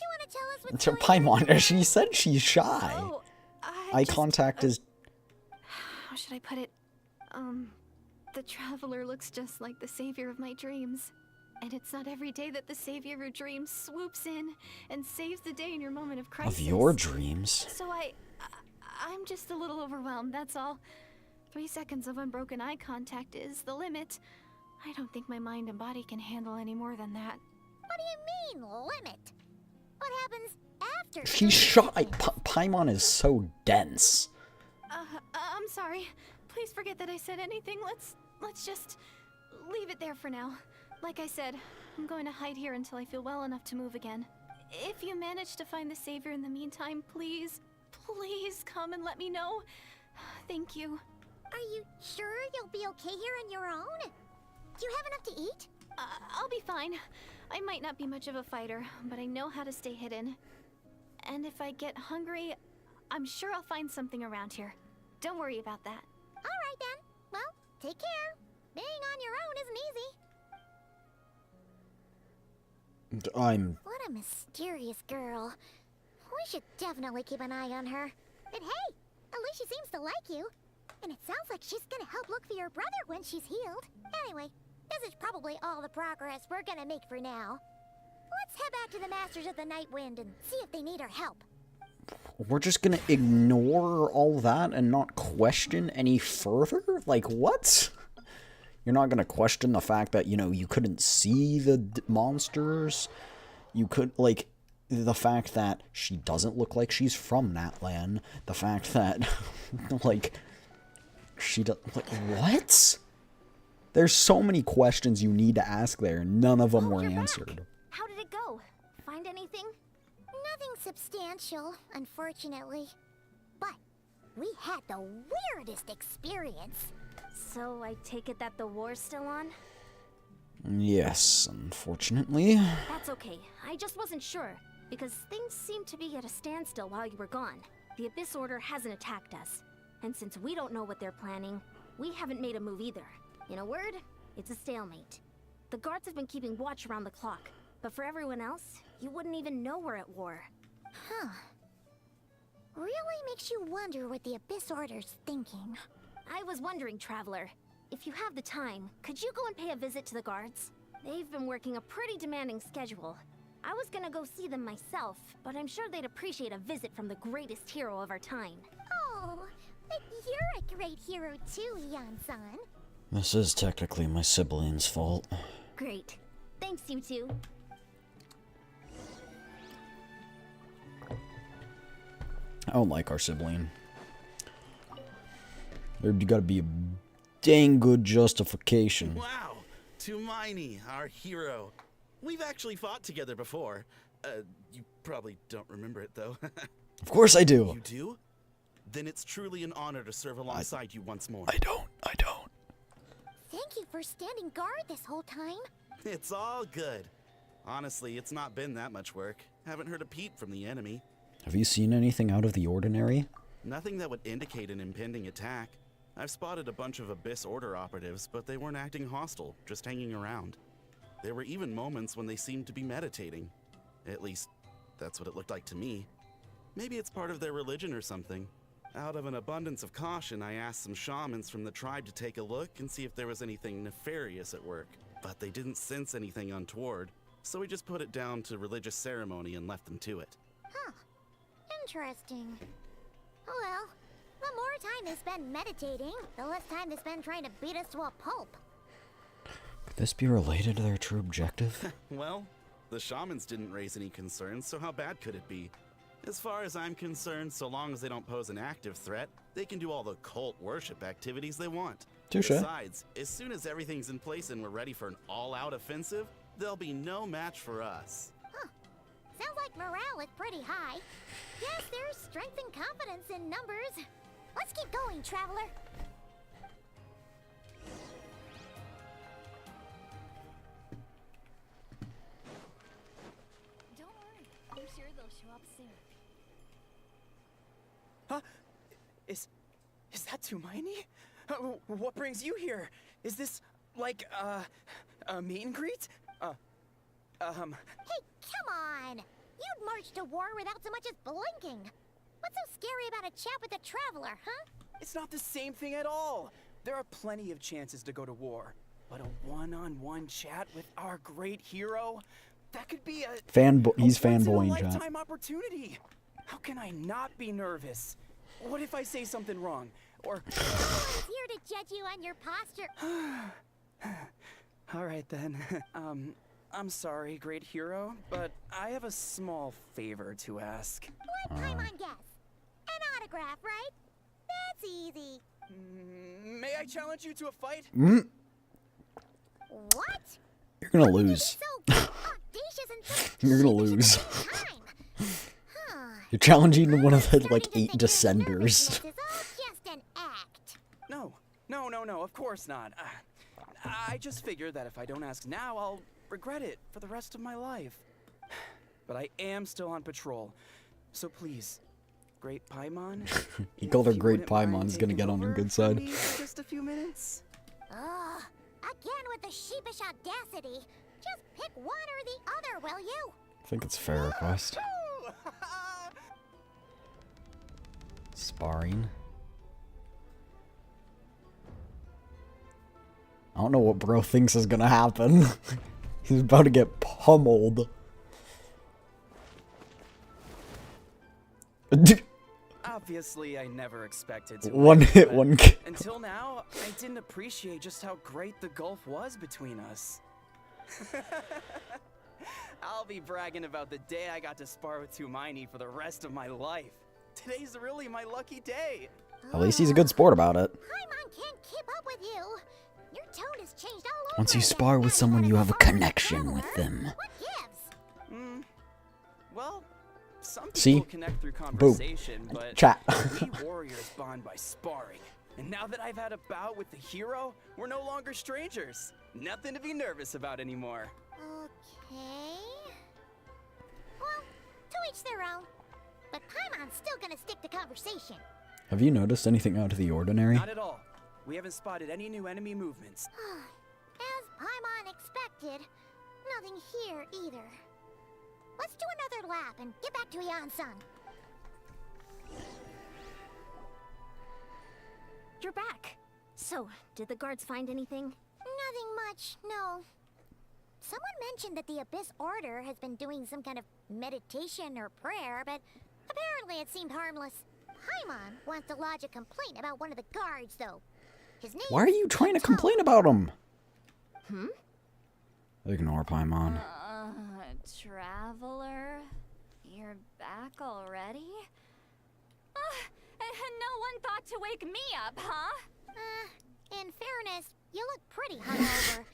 You want to tell us what's It's her going on? Paimon. She said she's shy. Oh, Eye contact is... how should I put it? The traveler looks just like the savior of my dreams. And it's not every day that the savior of your dreams swoops in and saves the day in your moment of crisis. Of your dreams. So I'm just a little overwhelmed, that's all. 3 seconds of unbroken eye contact is the limit. I don't think my mind and body can handle any more than that. What do you mean, limit? What happens after? She's shy. Paimon is so dense. I'm sorry. Please forget that I said anything. Let's just leave it there for now. Like I said, I'm going to hide here until I feel well enough to move again. If you manage to find the savior in the meantime, please come and let me know. Thank you. Are you sure you'll be okay here on your own? Do you have enough to eat? I'll be fine. I might not be much of a fighter, but I know how to stay hidden. And if I get hungry, I'm sure I'll find something around here. Don't worry about that. All right then. Well, take care. Being on your own isn't easy. What a mysterious girl. We should definitely keep an eye on her. But hey, at least she seems to like you. And it sounds like she's gonna help look for your brother when she's healed. Anyway, this is probably all the progress we're gonna make for now. Let's head back to the Masters of the Night Wind and see if they need our help. We're just gonna ignore all that and not question any further? Like, what? You're not gonna question the fact that, you know, you couldn't see the monsters? You could, like, the fact that she doesn't look like she's from Natlan. The fact that, like, she does, like, what? There's so many questions you need to ask there, and none of them were answered. How did it go? Find anything? Nothing substantial, unfortunately. But we had the weirdest experience. So I take it that the war's still on? Yes, unfortunately. That's okay. I just wasn't sure, because things seemed to be at a standstill while you were gone. The Abyss Order hasn't attacked us. And since we don't know what they're planning, we haven't made a move either. In a word, it's a stalemate. The guards have been keeping watch around the clock, but for everyone else, you wouldn't even know we're at war. Huh. Really makes you wonder what the Abyss Order's thinking. I was wondering, Traveler, if you have the time, could you go and pay a visit to the guards? They've been working a pretty demanding schedule. I was gonna go see them myself, but I'm sure they'd appreciate a visit from the greatest hero of our time. Oh, but you're a great hero too, Yan-san. This is technically my sibling's fault. Great. Thanks, you two. I don't like our sibling. There gotta be a dang good justification. Wow! Tumaini, our hero. We've actually fought together before. You probably don't remember it, though. Of course I do. You do? Then it's truly an honor to serve alongside you once more. I don't. Thank you for standing guard this whole time. It's all good. Honestly, it's not been that much work. Haven't heard a peep from the enemy. Have you seen anything out of the ordinary? Nothing that would indicate an impending attack. I've spotted a bunch of Abyss Order operatives, but they weren't acting hostile, just hanging around. There were even moments when they seemed to be meditating. At least, that's what it looked like to me. Maybe it's part of their religion or something. Out of an abundance of caution, I asked some shamans from the tribe to take a look and see if there was anything nefarious at work. But they didn't sense anything untoward, so we just put it down to religious ceremony and left them to it. Huh. Interesting. Oh well, the more time they spend meditating, the less time they spend trying to beat us to a pulp. Could this be related to their true objective? Well, the shamans didn't raise any concerns, so how bad could it be? As far as I'm concerned, so long as they don't pose an active threat, they can do all the cult worship activities they want. Touche. Besides, as soon as everything's in place and we're ready for an all-out offensive, there'll be no match for us. Huh. Sounds like morale is pretty high. Yes, there's strength and confidence in numbers. Let's keep going, Traveler. show up soon. Huh? Is that Tumaini? What brings you here? Is this like a meet and greet? Hey, come on! You'd march to war without so much as blinking. What's so scary about a chat with a traveler, huh? It's not the same thing at all. There are plenty of chances to go to war, but a one-on-one chat with our great hero, that could be he's fanboying, chat. lifetime opportunity. How can I not be nervous? What if I say something wrong? Or No one's here to judge you on your posture. all right then. I'm sorry, great hero, but I have a small favor to ask. Let Paimon guess. An autograph, right? That's easy. May I challenge you to a fight? What? You're gonna lose. So audacious and so You're gonna lose. time. You're challenging one of the like 8 descenders. It's all just an act. No, of course not. I just figured that if I don't ask now, I'll regret it for the rest of my life. But I am still on patrol, so please, Great Paimon. He called her Great Paimon. He's gonna get on her good side. For just a few minutes. Ugh, again with the sheepish audacity. Just pick one or the other, will you? I think it's a fair request. Sparring. I don't know what bro thinks is gonna happen. He's about to get pummeled. Obviously, I never expected to One win, hit, but one kill. Until now, I didn't appreciate just how great the gulf was between us. I'll be bragging about the day I got to spar with Tumaini for the rest of my life. Today's really my lucky day. At least he's a good sport about it. Paimon can't keep up with you. Your tone has changed all over. Once you again. spar with Now someone, you're you have a foreign connection traveler. with them. What gives? Well, some people See? connect through Boo. conversation, but Chat. we warriors bond by sparring. And now that I've had a bout with the hero, we're no longer strangers. Nothing to be nervous about anymore. Okay. Well, to each their own. But Paimon's still gonna stick to conversation. Have you noticed anything out of the ordinary? Not at all. We haven't spotted any new enemy movements. As Paimon expected, nothing here either. Let's do another lap and get back to Yan-san. You're back. So, did the guards find anything? Nothing much, no. Someone mentioned that the Abyss Order has been doing some kind of meditation or prayer, but apparently it seemed harmless. Paimon wants to lodge a complaint about one of the guards, though. His name Why are you trying to complain about him? Ignore Paimon. Traveler? You're back already? No one thought to wake me up, huh? In fairness, you look pretty hungover.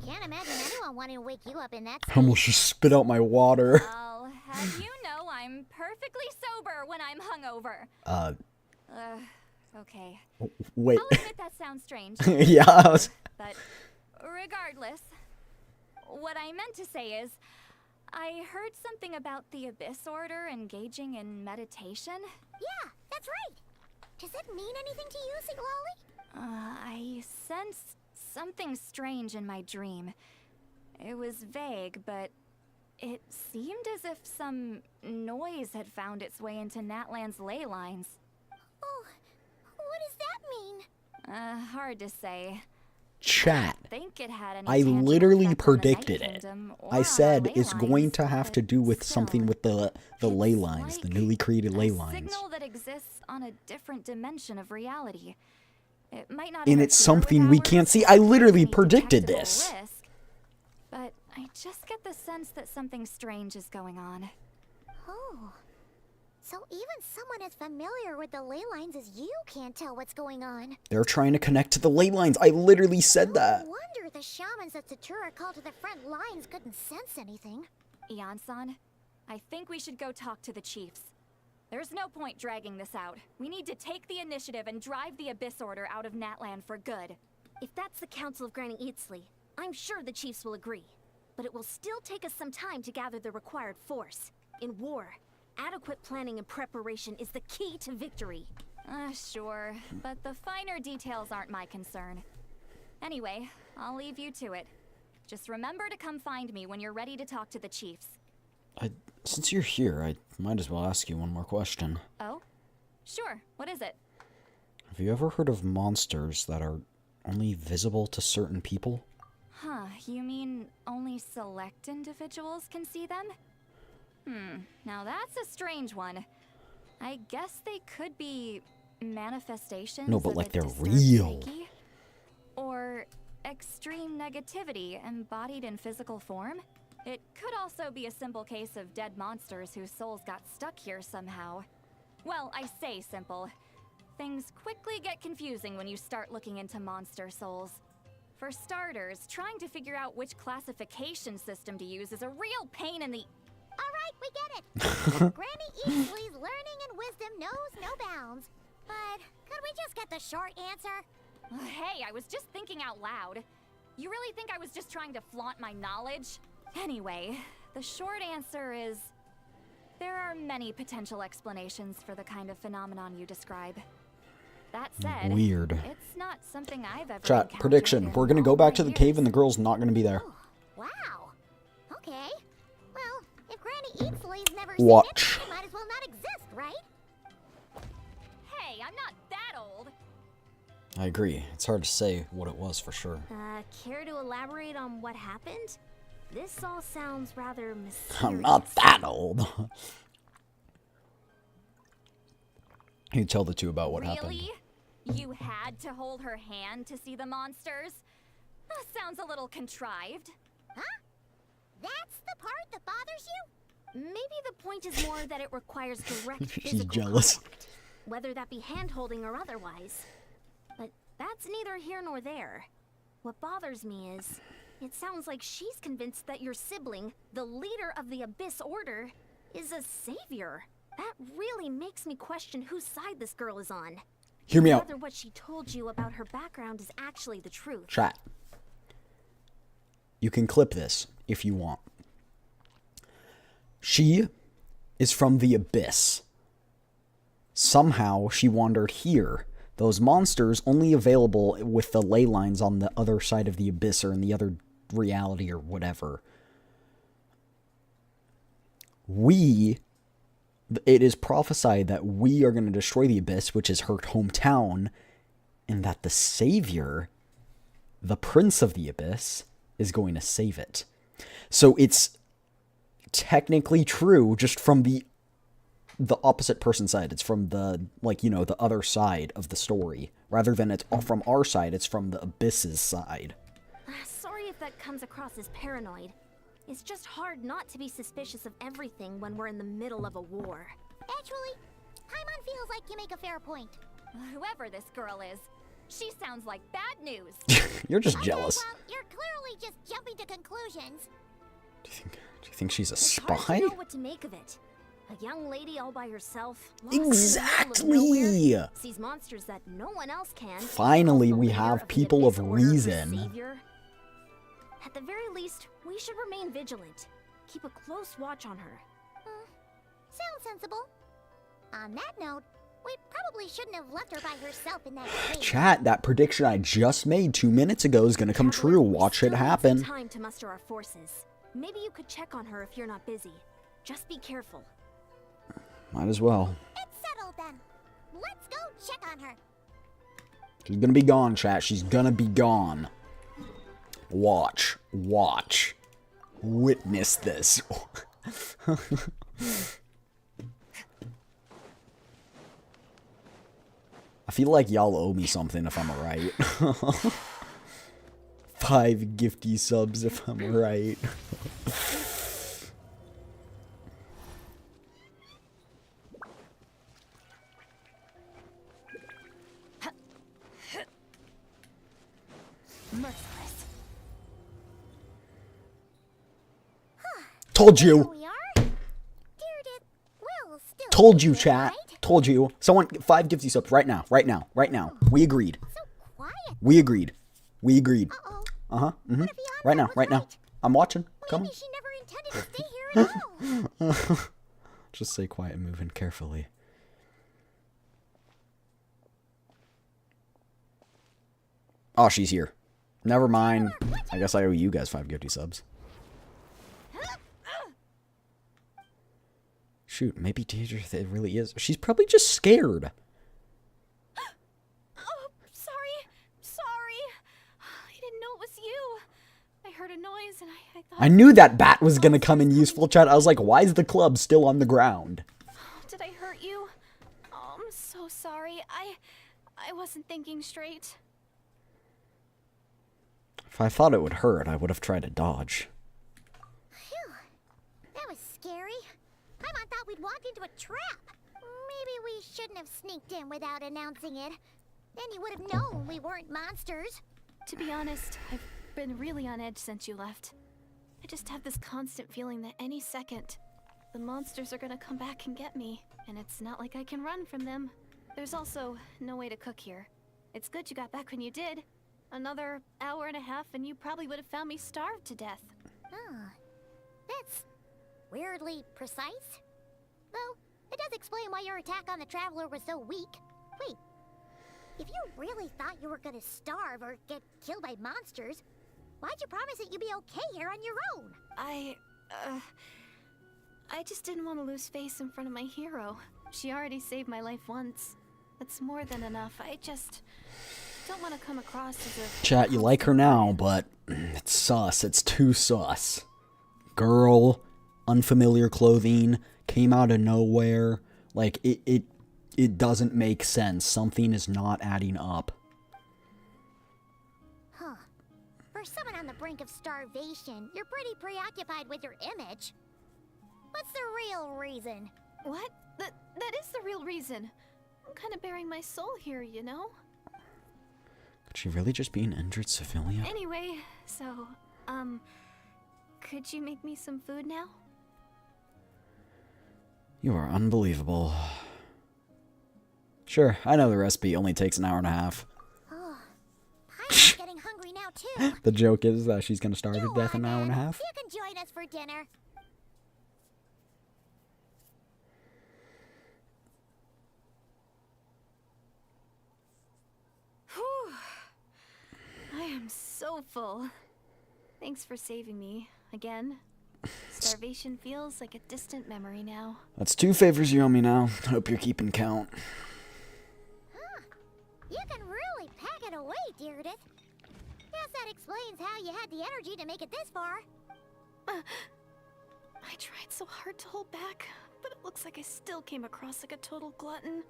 Can't imagine anyone wanting to wake you up in that I almost just spit out my water. I'll have you know I'm perfectly sober when I'm hungover. Okay. Wait. I'll admit that sounds strange. Yeah, I was... But regardless, what I meant to say is, I heard something about the Abyss Order engaging in meditation. Yeah, that's right. Does that mean anything to you, Siglali? I sensed something strange in my dream. It was vague, but it seemed as if some noise had found its way into Natlan's ley lines. Oh, what does that mean? Hard to say. Chat. I think it had any I tangible literally effect on the predicted Night it. Kingdom or I on said our it's ley going lines, to have to but do with still, something with the ley it's lines, the like newly created ley a lines. signal that exists on a different dimension of reality. It might not And it's interfere with something we ours can't see. or I pose literally any predicted detectable this. risk, but I just get the sense that something strange is going on. Oh. So even someone as familiar with the ley lines as you can't tell what's going on. They're trying to connect to the ley lines. I literally said that. No wonder the shamans that Satura called to the front lines couldn't sense anything. Ian-san, I think we should go talk to the chiefs. There's no point dragging this out. We need to take the initiative and drive the Abyss Order out of Natlan for good. If that's the Council of Granny Eatsley, I'm sure the chiefs will agree. But it will still take us some time to gather the required force. In war, adequate planning and preparation is the key to victory. Sure, but the finer details aren't my concern. Anyway, I'll leave you to it. Just remember to come find me when you're ready to talk to the chiefs. Since you're here, I might as well ask you one more question. Oh? Sure, what is it? Have you ever heard of monsters that are only visible to certain people? Huh, you mean only select individuals can see them? Now that's a strange one. I guess they could be manifestations No, but of like a they're disturbed real. psyche? Or extreme negativity embodied in physical form? It could also be a simple case of dead monsters whose souls got stuck here somehow. Well, I say simple. Things quickly get confusing when you start looking into monster souls. For starters, trying to figure out which classification system to use is a real pain in the... Alright, we get it. Granny Easley's learning and wisdom knows no bounds. But could we just get the short answer? Hey, I was just thinking out loud. You really think I was just trying to flaunt my knowledge? Anyway, the short answer is... there are many potential explanations for the kind of phenomenon you describe. That said, Weird. it's not something I've ever Chat, encountered prediction. in We're gonna all go back my to the years. cave and the girl's not gonna be there. Oh, wow. Okay. Well, if Granny Easley's never Watch. seen it, it might as well not exist, right? Hey, I'm not that old. I agree. It's hard to say what it was for sure. Care to elaborate on what happened? This all sounds rather mysterious. I'm not that old. You tell the two about what happened. Really? You had to hold her hand to see the monsters? That sounds a little contrived. Huh? That's the part that bothers you? Maybe the point is more that it requires direct She's physical jealous. contact, whether that be hand-holding or otherwise. But that's neither here nor there. What bothers me is, it sounds like she's convinced that your sibling, the leader of the Abyss Order, is a savior. That really makes me question whose side this girl is on. Hear me out. Whether what she told you about her background is actually the truth. Chat. You can clip this if you want. She is from the Abyss. Somehow she wandered here. Those monsters only available with the ley lines on the other side of the Abyss or in the other reality or whatever. It is prophesied that we are going to destroy the Abyss, which is her hometown, and that the Savior, the Prince of the Abyss, is going to save it. So it's technically true just from the opposite person side. It's from the, the other side of the story. Rather than it's from our side, it's from the Abyss's side. Sorry if that comes across as paranoid. It's just hard not to be suspicious of everything when we're in the middle of a war. Actually, Paimon feels like you make a fair point. Whoever this girl is, she sounds like bad news. You're just Okay, jealous. well, you're clearly just jumping to conclusions. Do you think she's a It's hard spy? to know what to make of it. A young lady all by herself, lost Exactly! in the middle of nowhere, sees monsters that no one else can. Finally, calls the we leader have the people of Abyss Order her reason. savior. At the very least, we should remain vigilant. Keep a close watch on her. Sounds sensible. On that note, we probably shouldn't have left her by herself in that cave. Chat, that prediction I just made 2 minutes ago is going to come true. Watch it Still need some happen. time to muster our forces. Maybe you could check on her if you're not busy. Just be careful. Might as well. It's settled then. Let's go check on her. She's going to be gone, chat. She's going to be gone. Watch. Watch. Witness this. I feel like y'all owe me something if I'm right. 5 gifty subs if I'm right. Merciless. Told you. We are. Dear will still Told be you, there, chat. right? Told you. Someone, 5 gifty subs right now. Right now. Right now. We agreed. So quiet. We agreed. We agreed. Uh-oh. Uh-huh. Mm-hmm. What if Right Yonra now. was Right now. right? I'm watching. Come Maybe on. she never intended to stay here at all. Just stay quiet and move in carefully. Oh, she's here. Never mind. I guess I owe you guys 5 goatee subs. Shoot, maybe Deirdre it really is. She's probably just scared. Oh, sorry. I didn't know it was you. I heard a noise and I thought... I knew that bat was gonna come in useful chat. I was like, why is the club still on the ground? Did I hurt you? Oh, I'm so sorry. I wasn't thinking straight. If I thought it would hurt, I would have tried to dodge. Phew. That was scary. Paimon thought we'd walked into a trap. Maybe we shouldn't have sneaked in without announcing it. Then you would have known we weren't monsters. To be honest, I've been really on edge since you left. I just have this constant feeling that any second, the monsters are gonna come back and get me. And it's not like I can run from them. There's also no way to cook here. It's good you got back when you did. Another hour and a half and you probably would have found me starved to death. Huh. That's weirdly precise. Though, it does explain why your attack on the Traveler was so weak. Wait, if you really thought you were gonna starve or get killed by monsters, why'd you promise that you'd be okay here on your own? I just didn't want to lose face in front of my hero. She already saved my life once. That's more than enough. I just don't want to come across as a... Chat, you like her now, but it's sus. It's too sus. Girl, unfamiliar clothing, came out of nowhere. Like, it doesn't make sense. Something is not adding up. Huh. For someone on the brink of starvation, you're pretty preoccupied with your image. What's the real reason? What? That is the real reason. I'm kind of bearing my soul here, you know? Could she really just be an injured civilian? Anyway, so, could you make me some food now? You are unbelievable. Sure, I know the recipe only takes an hour and a half. Oh, I'm getting hungry now too. The joke is that she's gonna starve to death in an hour and a half. You can join us for dinner. Whew. I am so full. Thanks for saving me, again. Starvation feels like a distant memory now. That's 2 favors you owe me now. Hope you're keeping count. Huh. You can really pack it away, Deirdre. Guess that explains how you had the energy to make it this far. I tried so hard to hold back, but it looks like I still came across like a total glutton.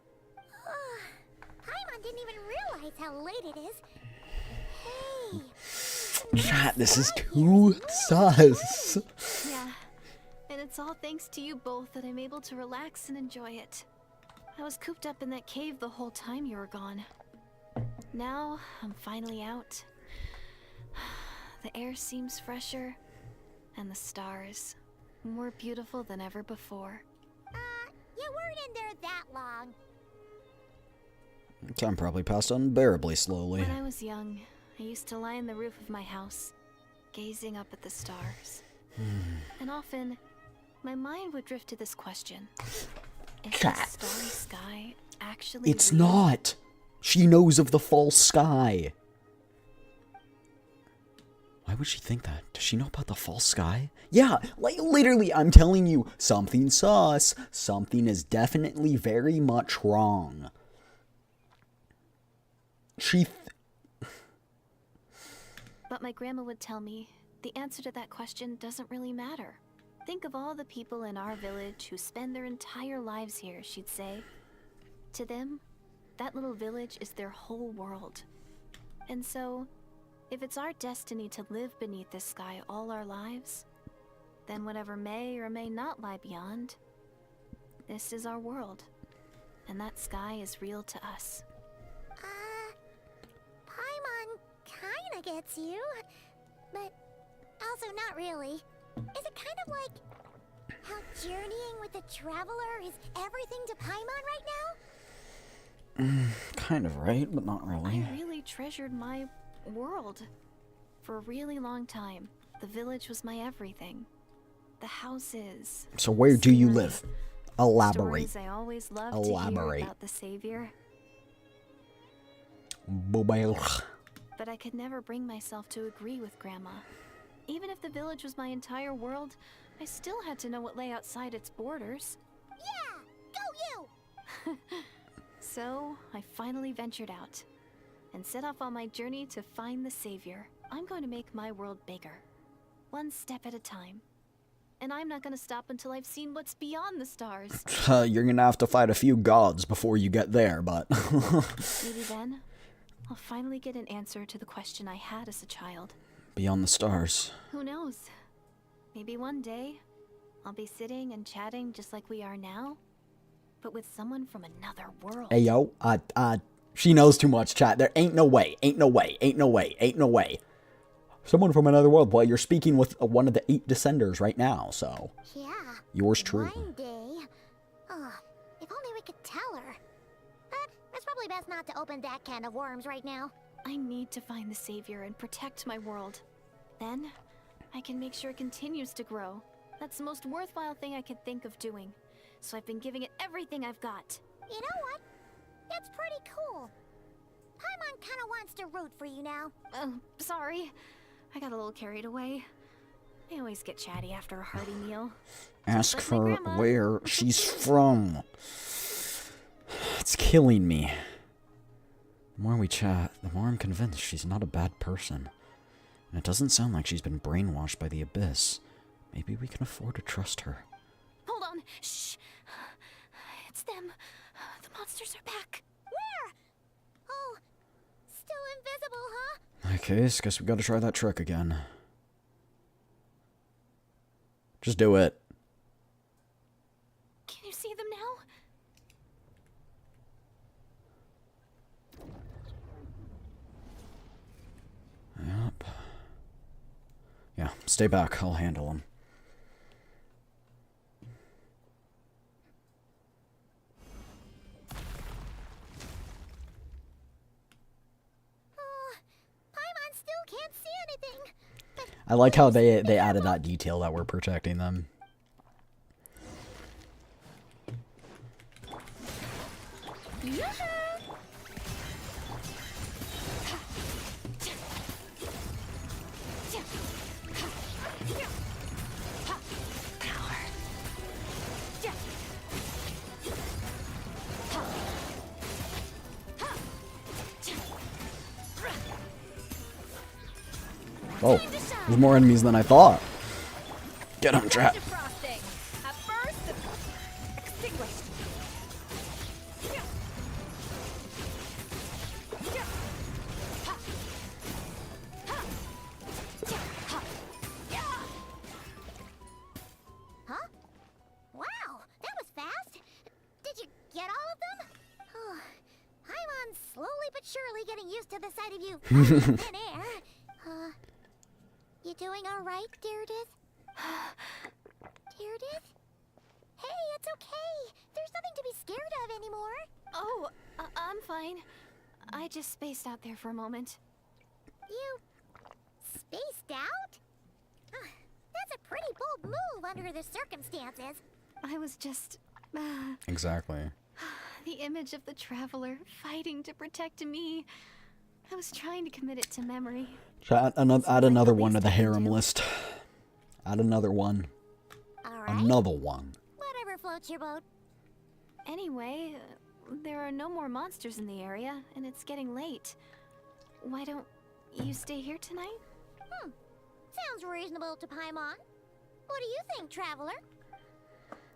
Paimon didn't even realize how late it is. Hey. Chat, this is too sus. Yeah, and it's all thanks to you both that I'm able to relax and enjoy it. I was cooped up in that cave the whole time you were gone. Now, I'm finally out. The air seems fresher, and the stars more beautiful than ever before. You weren't in there that long. Time probably passed unbearably slowly. When I was young, I used to lie on the roof of my house, gazing up at the stars. And often, my mind would drift to this question. Is the starry sky actually It's real? not. She knows of the false sky. Why would she think that? Does she know about the false sky? Yeah, like literally, I'm telling you, something sus. Something is definitely very much wrong. But my grandma would tell me, the answer to that question doesn't really matter. Think of all the people in our village who spend their entire lives here, she'd say. To them, that little village is their whole world. And so, if it's our destiny to live beneath this sky all our lives, then whatever may or may not lie beyond, this is our world. And that sky is real to us. Paimon kinda gets you, but also not really. Is it kind of like how journeying with the Traveler is everything to Paimon right now? Kind of right, but not really. I really treasured my world. For a really long time, the village was my everything. The houses. So where do you live? Elaborate. Stories I always loved to Elaborate. hear about the Savior. Bobail. But I could never bring myself to agree with Grandma. Even if the village was my entire world, I still had to know what lay outside its borders. Yeah! Go you! So, I finally ventured out and set off on my journey to find the Savior. I'm going to make my world bigger, one step at a time. And I'm not going to stop until I've seen what's beyond the stars. You're gonna have to fight a few gods before you get there, but... Maybe then, I'll finally get an answer to the question I had as a child. Beyond the stars. Who knows? Maybe one day, I'll be sitting and chatting just like we are now, but with someone from another world. Hey, yo, she knows too much, chat. There ain't no way, ain't no way, ain't no way, ain't no way. Someone from another world. Well, you're speaking with one of the 8 descenders right now, so... Yeah. Yours true. One day. Oh, if only we could tell her. But it's probably best not to open that can of worms right now. I need to find the Savior and protect my world. Then, I can make sure it continues to grow. That's the most worthwhile thing I could think of doing. So I've been giving it everything I've got. You know what? That's pretty cool. Paimon kinda wants to root for you now. Sorry. I got a little carried away. I always get chatty after a hearty meal. Ask Like my her grandma. where she's from. It's killing me. The more we chat, the more I'm convinced she's not a bad person. And it doesn't sound like she's been brainwashed by the Abyss. Maybe we can afford to trust her. Hold on. Shh. It's them. The monsters are back. Where? Oh, still invisible, huh? Okay, so guess we gotta try that trick again. Just do it. Can you see them now? Yep. Yeah, stay back. I'll handle them. Paimon still can't see anything. I like how they added that detail that we're protecting them. Oh, there's more enemies than I thought. Get him, chat. Huh? Wow, that was fast. Did you get all of them? Oh, Paimon's slowly but surely getting used to the sight of you floating in thin air. You doing all right, Deirdith? Deirdith? Hey, it's okay. There's nothing to be scared of anymore. Oh, I'm fine. I just spaced out there for a moment. You spaced out? That's a pretty bold move under the circumstances. I was just... Exactly. the image of the traveler fighting to protect me. I was trying to commit it to memory. Chat, add another one to the harem list. Add another one. All right. Another one. Whatever floats your boat. Anyway, there are no more monsters in the area, and it's getting late. Why don't you stay here tonight? Sounds reasonable to Paimon. What do you think, traveler?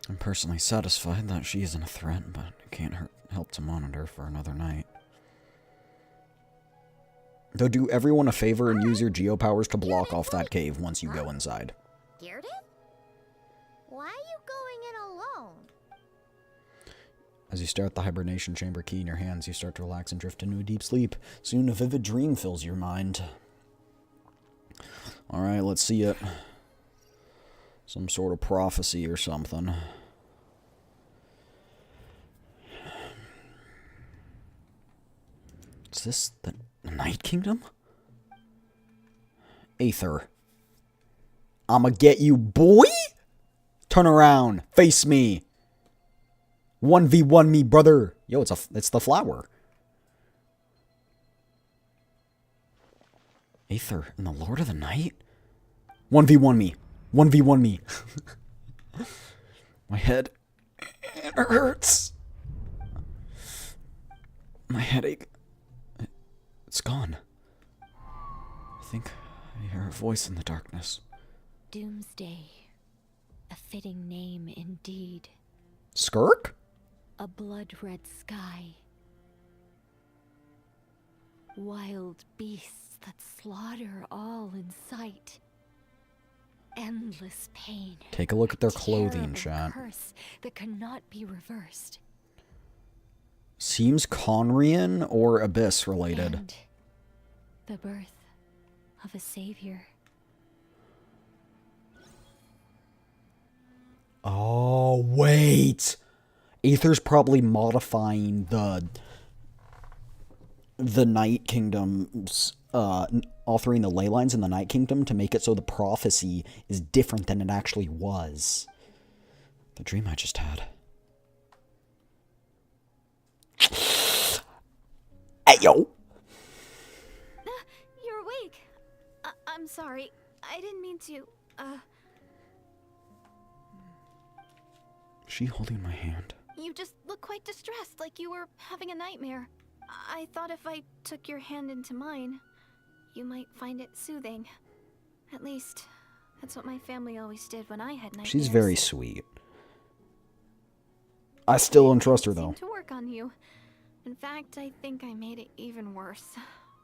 I'm personally satisfied that she isn't a threat, but it can't help to monitor for another night. Though do everyone a favor and use your geopowers to block off that cave once you go inside. Deirdith? Why are you going in alone? As you stare at the hibernation chamber key in your hands, you start to relax and drift into a deep sleep. Soon a vivid dream fills your mind. Alright, let's see it. Some sort of prophecy or something. Is this the Night Kingdom? Aether. I'ma get you, boy! Turn around. Face me. 1v1 me, brother. Yo, it's the flower. Aether and the Lord of the Night? 1v1 me. 1v1 me. My head. It hurts. My headache. It's gone. I think I hear a voice in the darkness. Doomsday. A fitting name indeed. Skirk? A blood-red sky. Wild beasts that slaughter all in sight. Endless pain. Take a look at their Terror clothing, and chat. Curse that cannot be reversed. Seems Conrian or Abyss related. And the birth of a savior. Oh, wait. Aether's probably modifying the Night Kingdom's, authoring the ley lines in the Night Kingdom to make it so the prophecy is different than it actually was. The dream I just had. Hey, yo! You're awake. I'm sorry. I didn't mean to, Is she holding my hand? You just look quite distressed, like you were having a nightmare. I thought if I took your hand into mine, you might find it soothing. At least, that's what my family always did when I had nightmares. She's very sweet. I still don't trust her, though. Seemed to work on you. In fact, I think I made it even worse.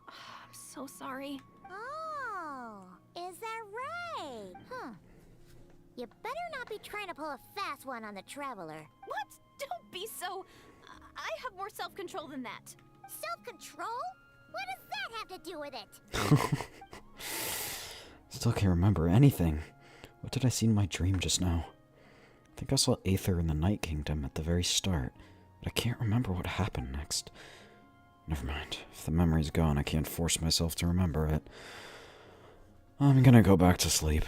I'm so sorry. Oh, is that right? Huh. You better not be trying to pull a fast one on the Traveler. What? Don't be so... I have more self-control than that. Self-control? What does that have to do with it? Still can't remember anything. What did I see in my dream just now? I think I saw Aether in the Night Kingdom at the very start, but I can't remember what happened next. Never mind. If the memory's gone, I can't force myself to remember it. I'm gonna go back to sleep.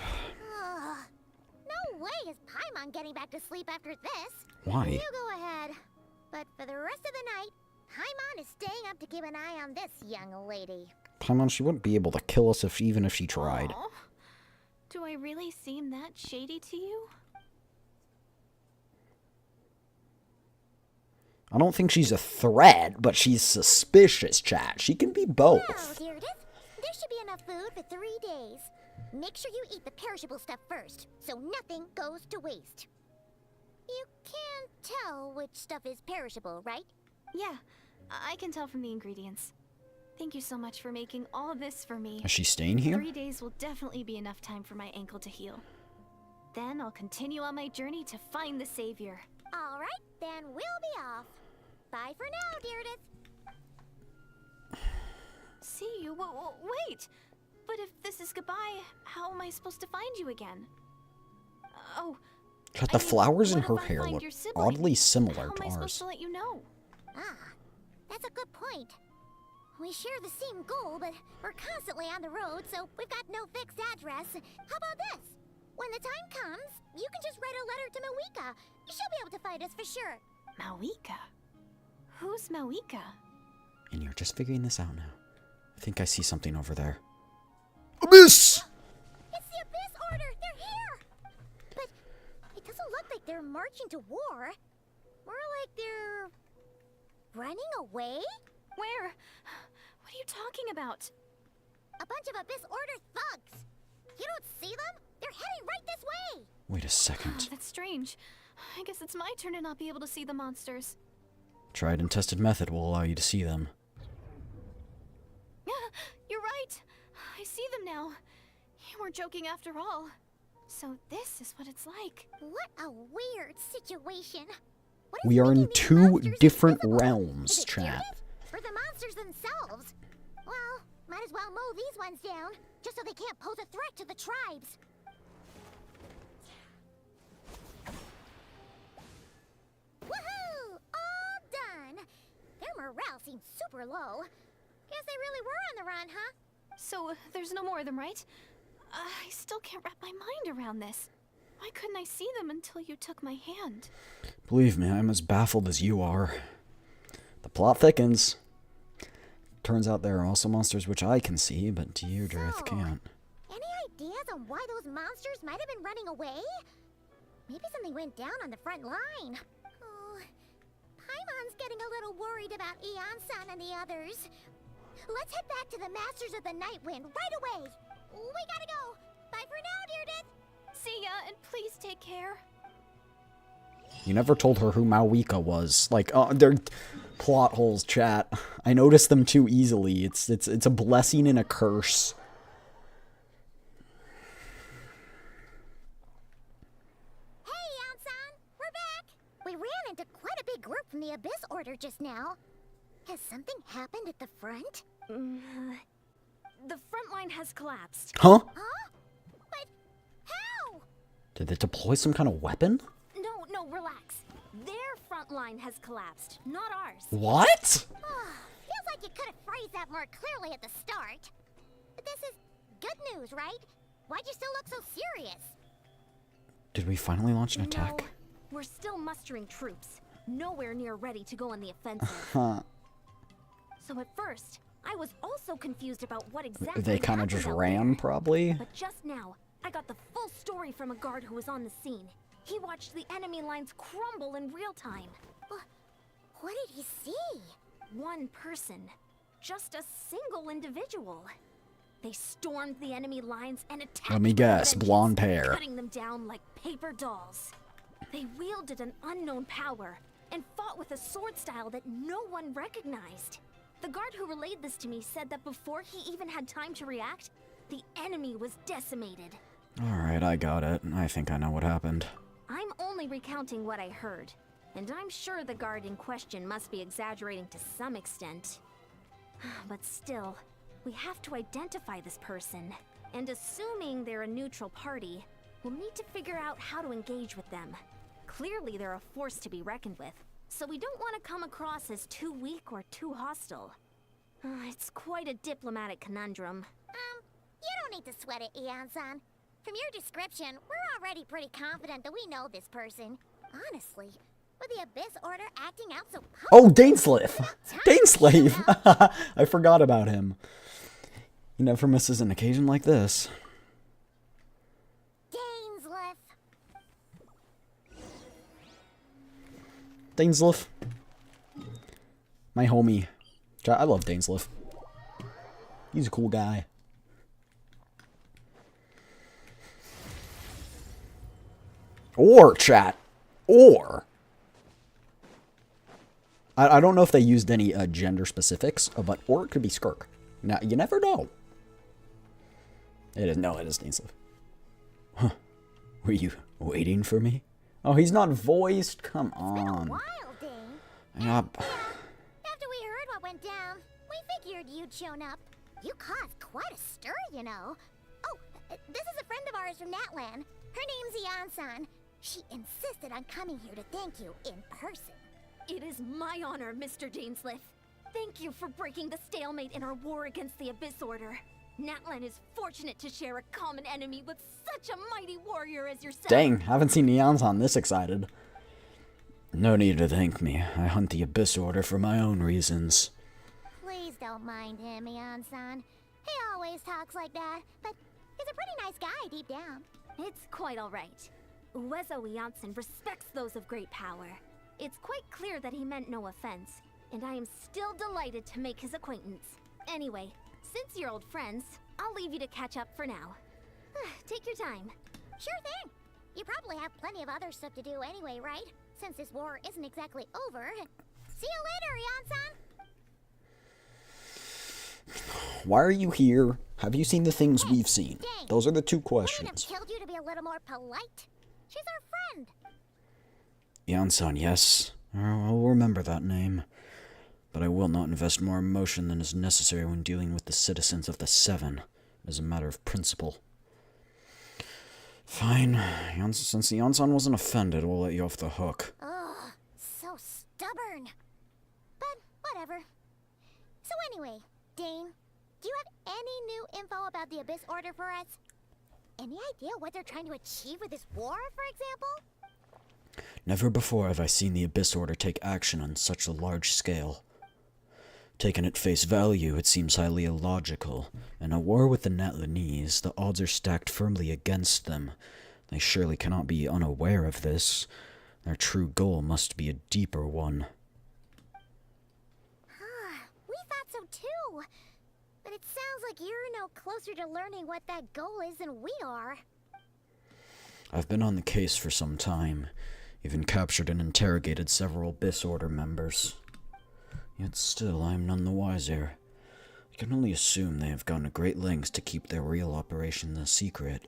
No way is Paimon getting back to sleep after this. Why? You go ahead. But for the rest of the night, Paimon is staying up to keep an eye on this young lady. Paimon, she wouldn't be able to kill us even if she tried. Aww. Do I really seem that shady to you? I don't think she's a threat, but she's suspicious, chat. She can be both. Well, Deirdre, there should be enough food for 3 days. Make sure you eat the perishable stuff first, so nothing goes to waste. You can't tell which stuff is perishable, right? Yeah, I can tell from the ingredients. Thank you so much for making all of this for me. Is she staying here? 3 days will definitely be enough time for my ankle to heal. Then I'll continue on my journey to find the savior. All right, then we'll be off. Bye for now, Deirdre. See you? Wait! But if this is goodbye, how am I supposed to find you again? Oh. But the flowers in her what if I hair find look your sibling? oddly similar How am to I supposed ours. to let you know? Ah, that's a good point. We share the same goal, but we're constantly on the road, so we've got no fixed address. How about this? When the time comes, you can just write a letter to Mawika. She'll be able to find us for sure. Mawika? Who's Mawika? And you're just figuring this out now. I think I see something over there. Abyss! It's the Abyss Order! They're here! But it doesn't look like they're marching to war. More like they're... running away? Where? What are you talking about? A bunch of Abyss Order thugs! You don't see them? They're heading right this way! Wait a second. That's strange. I guess it's my turn to not be able to see the monsters. Tried and tested method will allow you to see them. You're right. I see them now. You weren't joking after all. So this is what it's like. What a weird situation. What is We are in making these 2 monsters different invisible? realms, Is it chat. Judith? Or the monsters themselves? Well, might as well mow these ones down, just so they can't pose a threat to the tribes. Woohoo! All done! Their morale seems super low. Guess they really were on the run, huh? So there's no more of them, right? I still can't wrap my mind around this. Why couldn't I see them until you took my hand? Believe me, I'm as baffled as you are. The plot thickens. Turns out there are also monsters which I can see, but Deirdrith can't. Any ideas on why those monsters might have been running away? Maybe something went down on the front line. Oh, Paimon's getting a little worried about Eon-san and the others. Let's head back to the Masters of the Night Wind right away. We gotta go. Bye for now, Deirdrith. See ya, and please take care. You never told her who Mawika was. Like, they're plot holes, chat. I noticed them too easily. It's a blessing and a curse. Hey, Eon-san, we're back. We ran into quite a big group from the Abyss Order just now. Has something happened at the front? The front line has collapsed. Huh? Huh? But how? Did they deploy some kind of weapon? No, relax. Their front line has collapsed, not ours. What? Feels like you could have phrased that more clearly at the start. But this is good news, right? Why'd you still look so serious? Did we finally launch an attack? No, we're still mustering troops. Nowhere near ready to go on the offensive. So at first, I was also confused about what exactly They kind of happened just out ran, there. probably. But just now, I got the full story from a guard who was on the scene. He watched the enemy lines crumble in real time. What did he see? One person. Just a single individual. They stormed the enemy lines and attacked Let me with guess, vengeance, blonde pair. cutting them down like paper dolls. They wielded an unknown power and fought with a sword style that no one recognized. The guard who relayed this to me said that before he even had time to react, the enemy was decimated. Alright, I got it. I think I know what happened. I'm only recounting what I heard, and I'm sure the guard in question must be exaggerating to some extent. But still, we have to identify this person, and assuming they're a neutral party, we'll need to figure out how to engage with them. Clearly they're a force to be reckoned with, so we don't want to come across as too weak or too hostile. It's quite a diplomatic conundrum. You don't need to sweat it, Eon-san. From your description, we're already pretty confident that we know this person. Honestly, with the Abyss Order acting out so Oh, Daneslave! Daneslave! I forgot about him. He never misses an occasion like this. Daneslave. My homie. I love Daneslave. He's a cool guy. Or, chat. Or. I don't know if they used any gender specifics, but or it could be Skirk. Now, you never know. It is Daneslave. Huh. Were you waiting for me? Oh, he's not voiced? Come on. It's been a while, Dane. Yep. After we heard what went down, we figured you'd shown up. You caused quite a stir, you know. Oh, this is a friend of ours from Natlan. Her name's Eon-san. She insisted on coming here to thank you in person. It is my honor, Mr. Daneslave. Thank you for breaking the stalemate in our war against the Abyss Order. Natlan is fortunate to share a common enemy with such a mighty warrior as yourself. Dang, haven't seen Eon-san this excited. No need to thank me. I hunt the Abyss Order for my own reasons. Please don't mind him, Eon-san. He always talks like that, but he's a pretty nice guy deep down. It's quite all right. Uezo Janssen respects those of great power. It's quite clear that he meant no offense, and I am still delighted to make his acquaintance. Anyway, since you're old friends, I'll leave you to catch up for now. Take your time. Sure thing. You probably have plenty of other stuff to do anyway, right? Since this war isn't exactly over. See you later, Eon-san. Why are you here? Have you seen the things we've seen? Dang. Those are the two Wouldn't questions. have killed you to be a little more polite. She's our friend. Eon-san, yes. I'll remember that name. But I will not invest more emotion than is necessary when dealing with the citizens of the Seven, as a matter of principle. Fine. Since Eon-san wasn't offended, we'll let you off the hook. Ugh, so stubborn. But whatever. So anyway, Dane, do you have any new info about the Abyss Order for us? Any idea what they're trying to achieve with this war, for example? Never before have I seen the Abyss Order take action on such a large scale. Taken at face value, it seems highly illogical. In a war with the Natlanese, the odds are stacked firmly against them. They surely cannot be unaware of this. Their true goal must be a deeper one. We thought so too. But it sounds like you're no closer to learning what that goal is than we are. I've been on the case for some time, even captured and interrogated several Abyss Order members. Yet still, I am none the wiser. I can only assume they have gone to great lengths to keep their real operation a secret.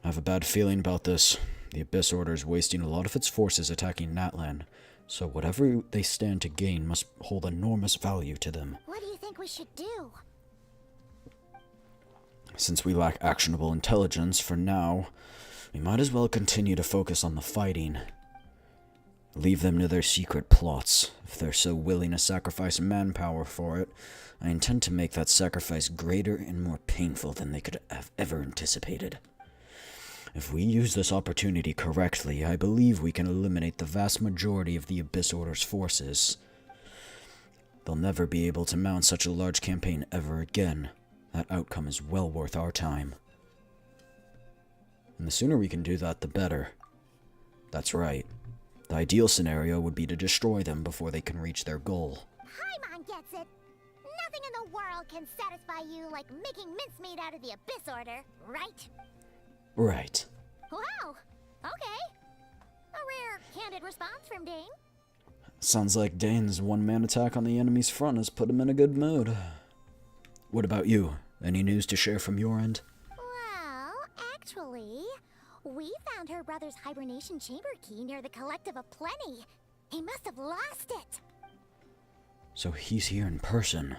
I have a bad feeling about this. The Abyss Order is wasting a lot of its forces attacking Natlan, so whatever they stand to gain must hold enormous value to them. What do you think we should do? Since we lack actionable intelligence for now, we might as well continue to focus on the fighting. Leave them to their secret plots. If they're so willing to sacrifice manpower for it, I intend to make that sacrifice greater and more painful than they could have ever anticipated. If we use this opportunity correctly, I believe we can eliminate the vast majority of the Abyss Order's forces. They'll never be able to mount such a large campaign ever again. That outcome is well worth our time. And the sooner we can do that, the better. That's right. The ideal scenario would be to destroy them before they can reach their goal. Paimon gets it. Nothing in the world can satisfy you like making mincemeat out of the Abyss Order, right? Right. Wow. Okay. A rare, candid response from Dane. Sounds like Dane's one-man attack on the enemy's front has put him in a good mood. What about you? Any news to share from your end? Well, actually, we found her brother's hibernation chamber key near the Collective of Plenty. He must have lost it. So he's here in person.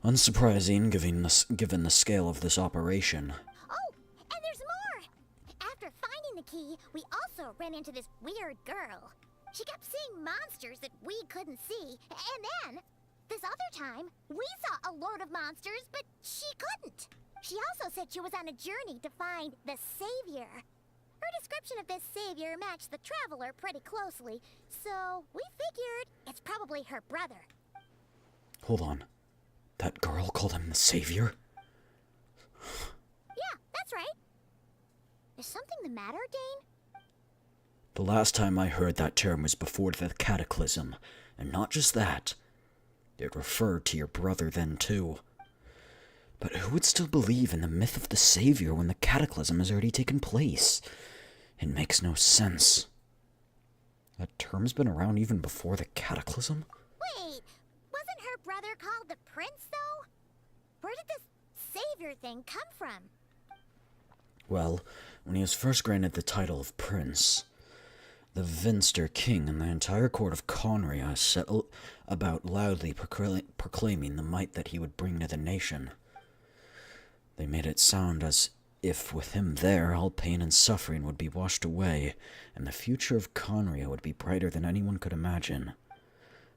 Unsurprising, given the scale of this operation. Oh, and there's more! After finding the key, we also ran into this weird girl. She kept seeing monsters that we couldn't see, and then, this other time, we saw a load of monsters, but she couldn't. She also said she was on a journey to find the Savior. Her description of this Savior matched the Traveler pretty closely, so we figured it's probably her brother. Hold on. That girl called him the Savior? Yeah, that's right. Is something the matter, Dane? The last time I heard that term was before the Cataclysm, and not just that. It referred to your brother then, too. But who would still believe in the myth of the Savior when the Cataclysm has already taken place? It makes no sense. That term's been around even before the Cataclysm? Wait, wasn't her brother called the Prince, though? Where did this Savior thing come from? Well, when he was first granted the title of Prince, the Vinster King and the entire court of Conria set about loudly proclaiming the might that he would bring to the nation. They made it sound as if with him there, all pain and suffering would be washed away, and the future of Conria would be brighter than anyone could imagine.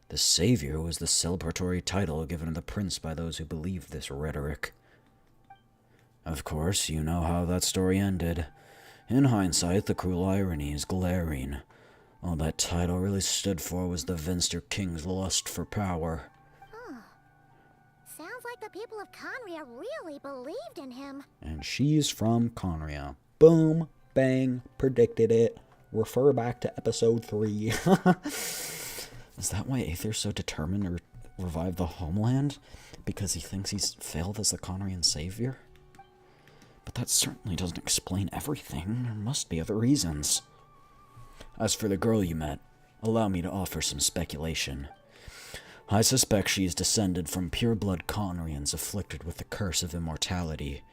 The Savior was the celebratory title given to the prince by those who believed this rhetoric. Of course, you know how that story ended. In hindsight, the cruel irony is glaring. All that title really stood for was the Vinster King's lust for power. Sounds like the people of Conria really believed in him. And she's from Conria. Boom, bang, predicted it. Refer back to episode 3. Is that why Aether's so determined to revive the homeland? Because he thinks he's failed as the Conrian savior? But that certainly doesn't explain everything. There must be other reasons. As for the girl you met, allow me to offer some speculation. I suspect she is descended from pure-blood Conrians afflicted with the curse of immortality.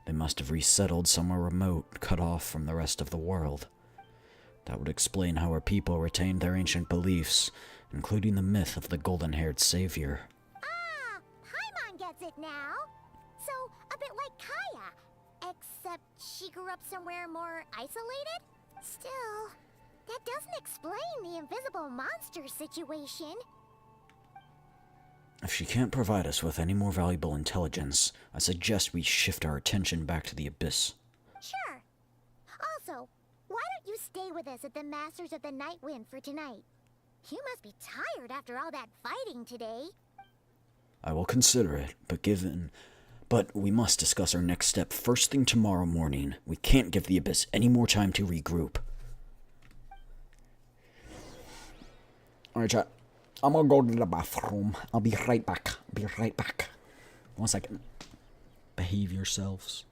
They must have resettled somewhere remote, cut off from the rest of the world. That would explain how her people retained their ancient beliefs, including the myth of the golden-haired savior. Ah, Paimon gets it now. So, a bit like Kaya, except she grew up somewhere more isolated? Still, that doesn't explain the invisible monster situation. If she can't provide us with any more valuable intelligence, I suggest we shift our attention back to the Abyss. Sure. Also, Why don't you stay with us at the Masters of the Night Wind for tonight? You must be tired after all that fighting today. I will consider it, but we must discuss our next step first thing tomorrow morning. We can't give the Abyss any more time to regroup. Alright, chat. I'm gonna go to the bathroom. I'll be right back. 1 second. Behave yourselves.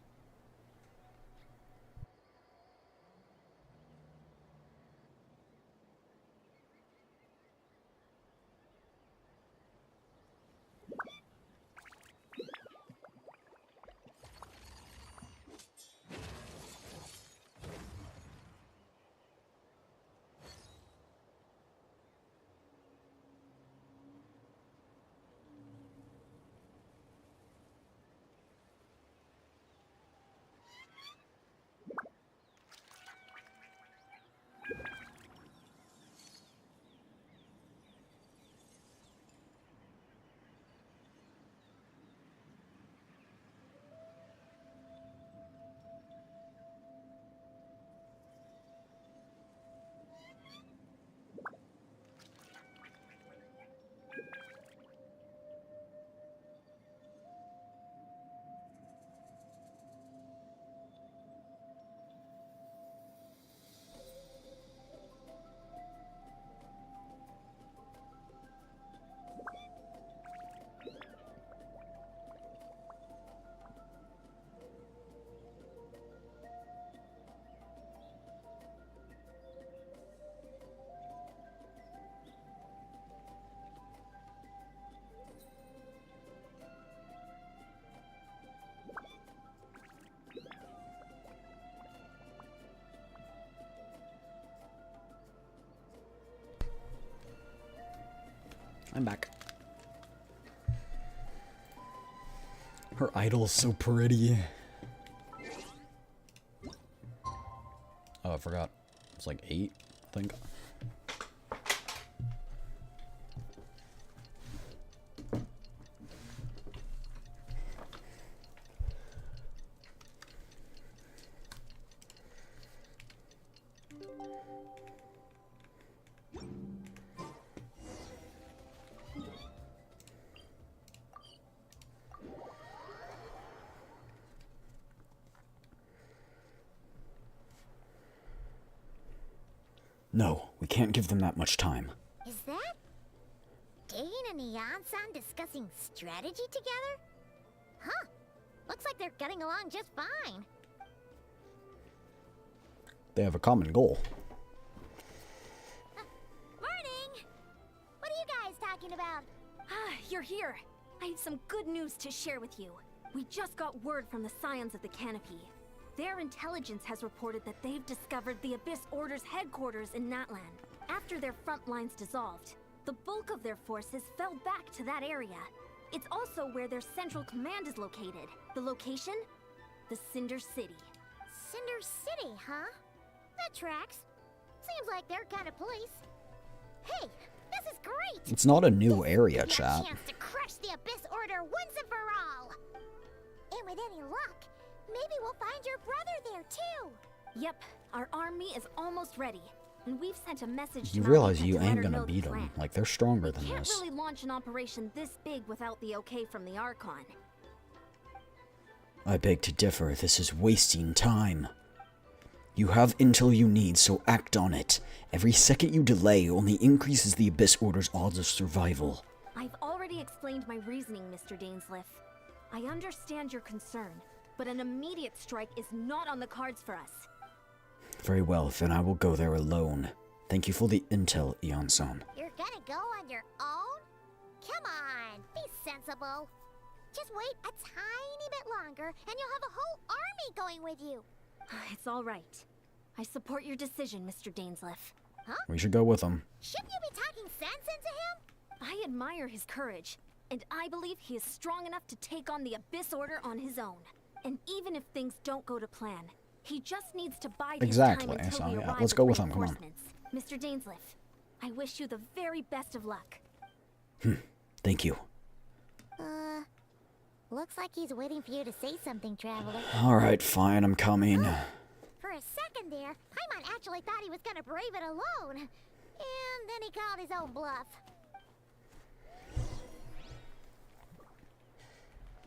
I'm back. Her idol's so pretty. Oh, I forgot. It's like 8, I think. No, we can't give them that much time. Is that Dane and Eon-san discussing strategy together? Huh. Looks like they're getting along just fine. They have a common goal. Morning! What are you guys talking about? Ah, you're here. I have some good news to share with you. We just got word from the Scions of the Canopy. Their intelligence has reported that they've discovered the Abyss Order's headquarters in Natlan. After their front lines dissolved, the bulk of their forces fell back to that area. It's also where their central command is located. The location? The Cinder City. Cinder City, huh? That tracks. Seems like their kind of place. Hey, this is great! It's not a new area, This is chat. your chance to crush the Abyss Order once and for all! And with any luck, maybe we'll find your brother there too! Yep, our army is almost ready. And we've sent a message You to realize Malekith you to let ain't her gonna know the beat them. plan. Like, they're stronger than Can't this. really launch an operation this big without the okay from the Archon. I beg to differ. This is wasting time. You have intel you need, so act on it. Every second you delay only increases the Abyss Order's odds of survival. I've already explained my reasoning, Mr. Dainsleif. I understand your concern, but an immediate strike is not on the cards for us. Very well, then I will go there alone. Thank you for the intel, Eon-san. You're gonna go on your own? Come on, be sensible. Just wait a tiny bit longer and you'll have a whole army going with you. It's all right. I support your decision, Mr. Dainsleif. Huh? We should go with them. Shouldn't you be talking sense into him? I admire his courage, and I believe he is strong enough to take on the Abyss Order on his own. And even if things don't go to plan, he just needs to bide his time Exactly, until so we yeah, arrive let's go with with him, come on. reinforcements. Mr. Dainsleif, I wish you the very best of luck. Thank you. Looks like he's waiting for you to say something, Traveler. Alright, fine, I'm coming. For a second there, Paimon really thought he was gonna brave it alone. And then he called his own bluff.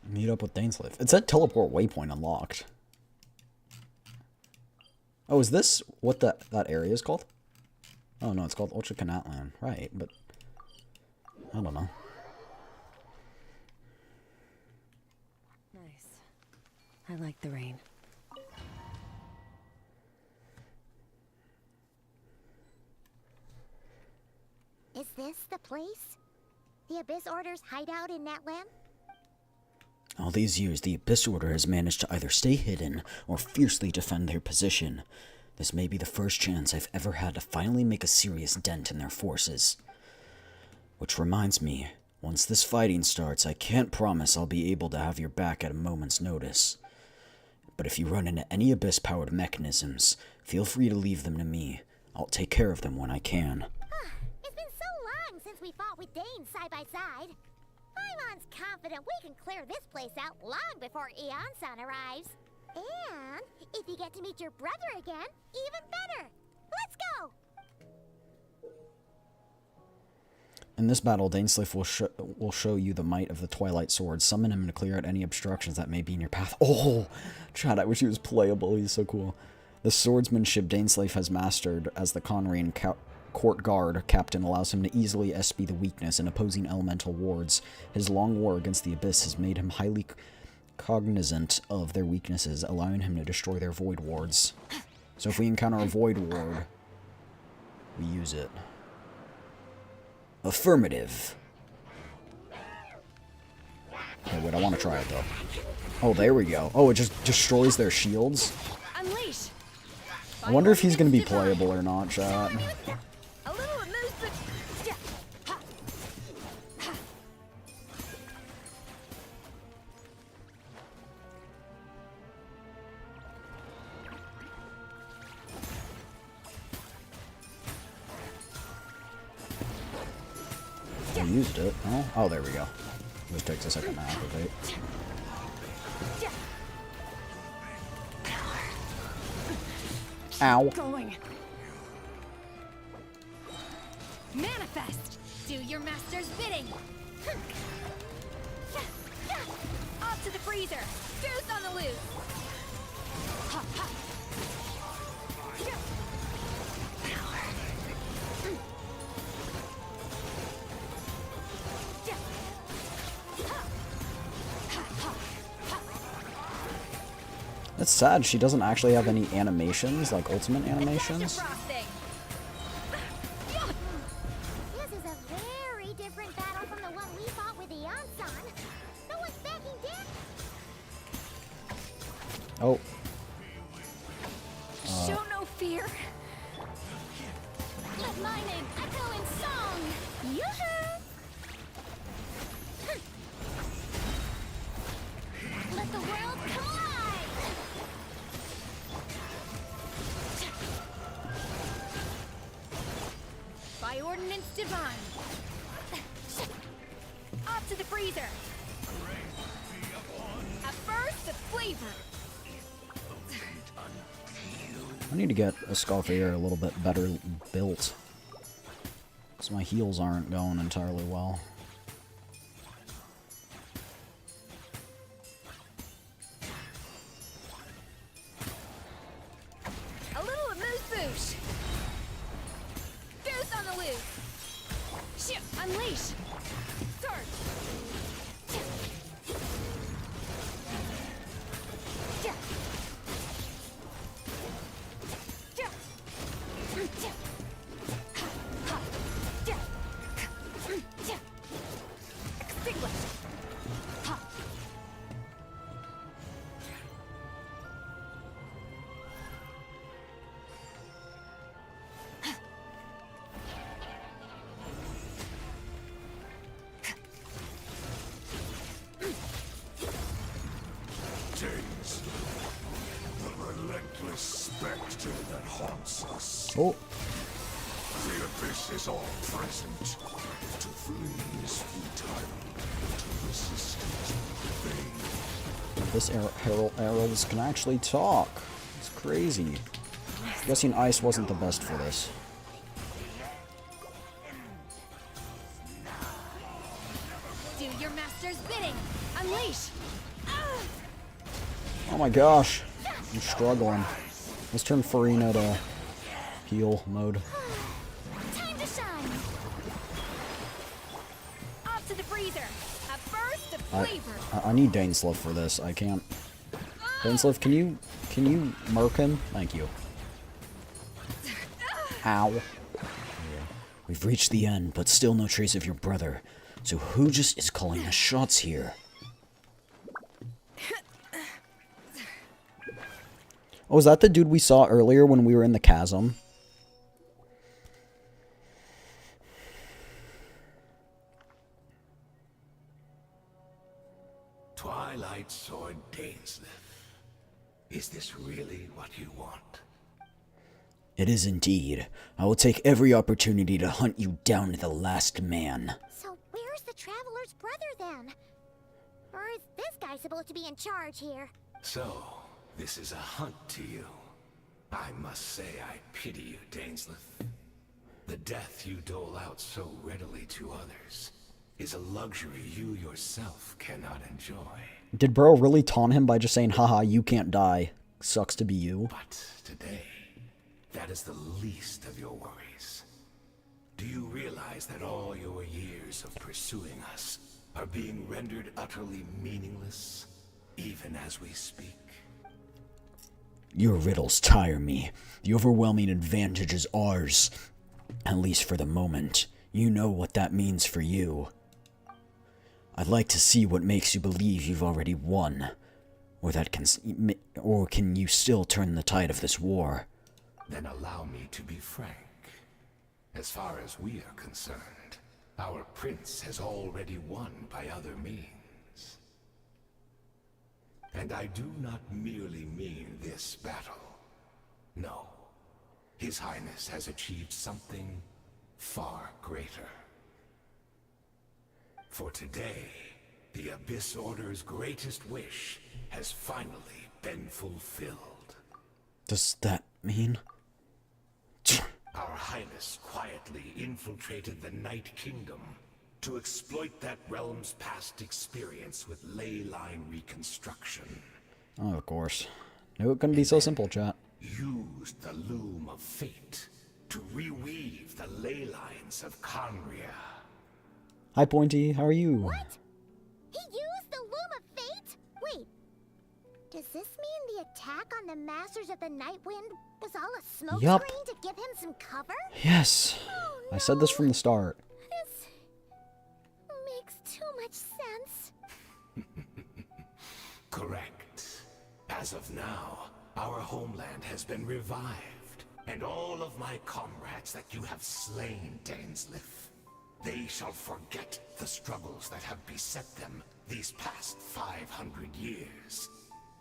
Meet up with Dainsleif. It said teleport waypoint unlocked. Oh, is this what that area is called? Oh no, it's called Ultra Canatland. Right, but I don't know. Nice. I like the rain. Is this the place? The Abyss Order's hideout in Natlan? All these years, the Abyss Order has managed to either stay hidden or fiercely defend their position. This may be the first chance I've ever had to finally make a serious dent in their forces. Which reminds me, once this fighting starts, I can't promise I'll be able to have your back at a moment's notice. But if you run into any Abyss-powered mechanisms, feel free to leave them to me. I'll take care of them when I can. It's been so long since we fought with Dane side by side. Paimon's confident we can clear this place out long before Eon-san arrives. And if you get to meet your brother again, even better. Let's go! In this battle, Dainsleif will show you the might of the Twilight Sword. Summon him to clear out any obstructions that may be in your path. Oh! Chad, I wish he was playable. He's so cool. The swordsmanship Dainsleif has mastered as the Conrian Court Guard captain allows him to easily SB the weakness in opposing elemental wards. His long war against the Abyss has made him highly cognizant of their weaknesses, allowing him to destroy their void wards. So if we encounter a void ward, we use it. Affirmative. Okay, wait, I want to try it though. Oh, there we go. Oh, it just destroys their shields. Unleash. I wonder if he's going to be playable or not, chat. A little elusive. I used it. Oh, there we go. Just takes a second to activate. Ow. Going. Manifest. Do your master's bidding. Off to the freezer. Goose on the loose. Ha, ha. It's sad she doesn't actually have any animations, like ultimate animations. This is a very different battle from the one we fought with Eon-san. No one's backing down. Oh. Show no fear. Let my name echo in song. Yoo-hoo! Let the world collide! By ordinance divine. Off to the freezer. A burst of flavor. I need to get a Scarfair a little bit better built. Because my heals aren't going entirely well. A little amuse-bouche. Goose on the loose. Shit, unleash. Start. Extinguish. Ha. James, the relentless spectre that haunts us. Oh. The Abyss is all present. To flee is futile. To resist is vain. This Herald Arrows can actually talk. It's crazy. guessing ice wasn't the best for this. Do your master's bidding. Unleash. Oh my gosh. I'm struggling. Let's turn Farina to heal mode. Time to shine. Off to the freezer. A burst of flavor. I need Dainsleif for this. I can't. Dainsleif, can you murk him? Thank you. Ow. We've reached the end, but still no trace of your brother. So who just is calling the shots here? Oh, is that the dude we saw earlier when we were in the chasm? Twilight Sword Dainsleif. Is this really what you want? It is indeed. I will take every opportunity to hunt you down to the last man. So where's the Traveler's brother then? Or is this guy supposed to be in charge here? So, this is a hunt to you. I must say I pity you, Dainsleif. The death you dole out so readily to others is a luxury you yourself cannot enjoy. Did bro really taunt him by just saying, haha, you can't die? Sucks to be you. But today, that is the least of your worries. Do you realize that all your years of pursuing us are being rendered utterly meaningless, even as we speak? Your riddles tire me. The overwhelming advantage is ours. At least for the moment. You know what that means for you. I'd like to see what makes you believe you've already won. Or can you still turn the tide of this war? Then allow me to be frank. As far as we are concerned, our prince has already won by other means. And I do not merely mean this battle. No. His Highness has achieved something far greater. For today, the Abyss Order's greatest wish has finally been fulfilled. Does that mean? Our Highness quietly infiltrated the Night Kingdom to exploit that realm's past experience with ley line reconstruction. Oh, of course. Knew it couldn't be so simple, chat. Used the loom of fate to reweave the ley lines of Conria. Hi, Pointy. How are you? What? He used the Loom of Fate? Wait. Does this mean the attack on the Masters of the Nightwind was all a smoke Yup. screen to give him some cover? Yes. Oh, no. I said this from the start. This makes too much sense. Correct. As of now, our homeland has been revived, and all of my comrades that you have slain, Dainsleif, they shall forget the struggles that have beset them these past 500 years,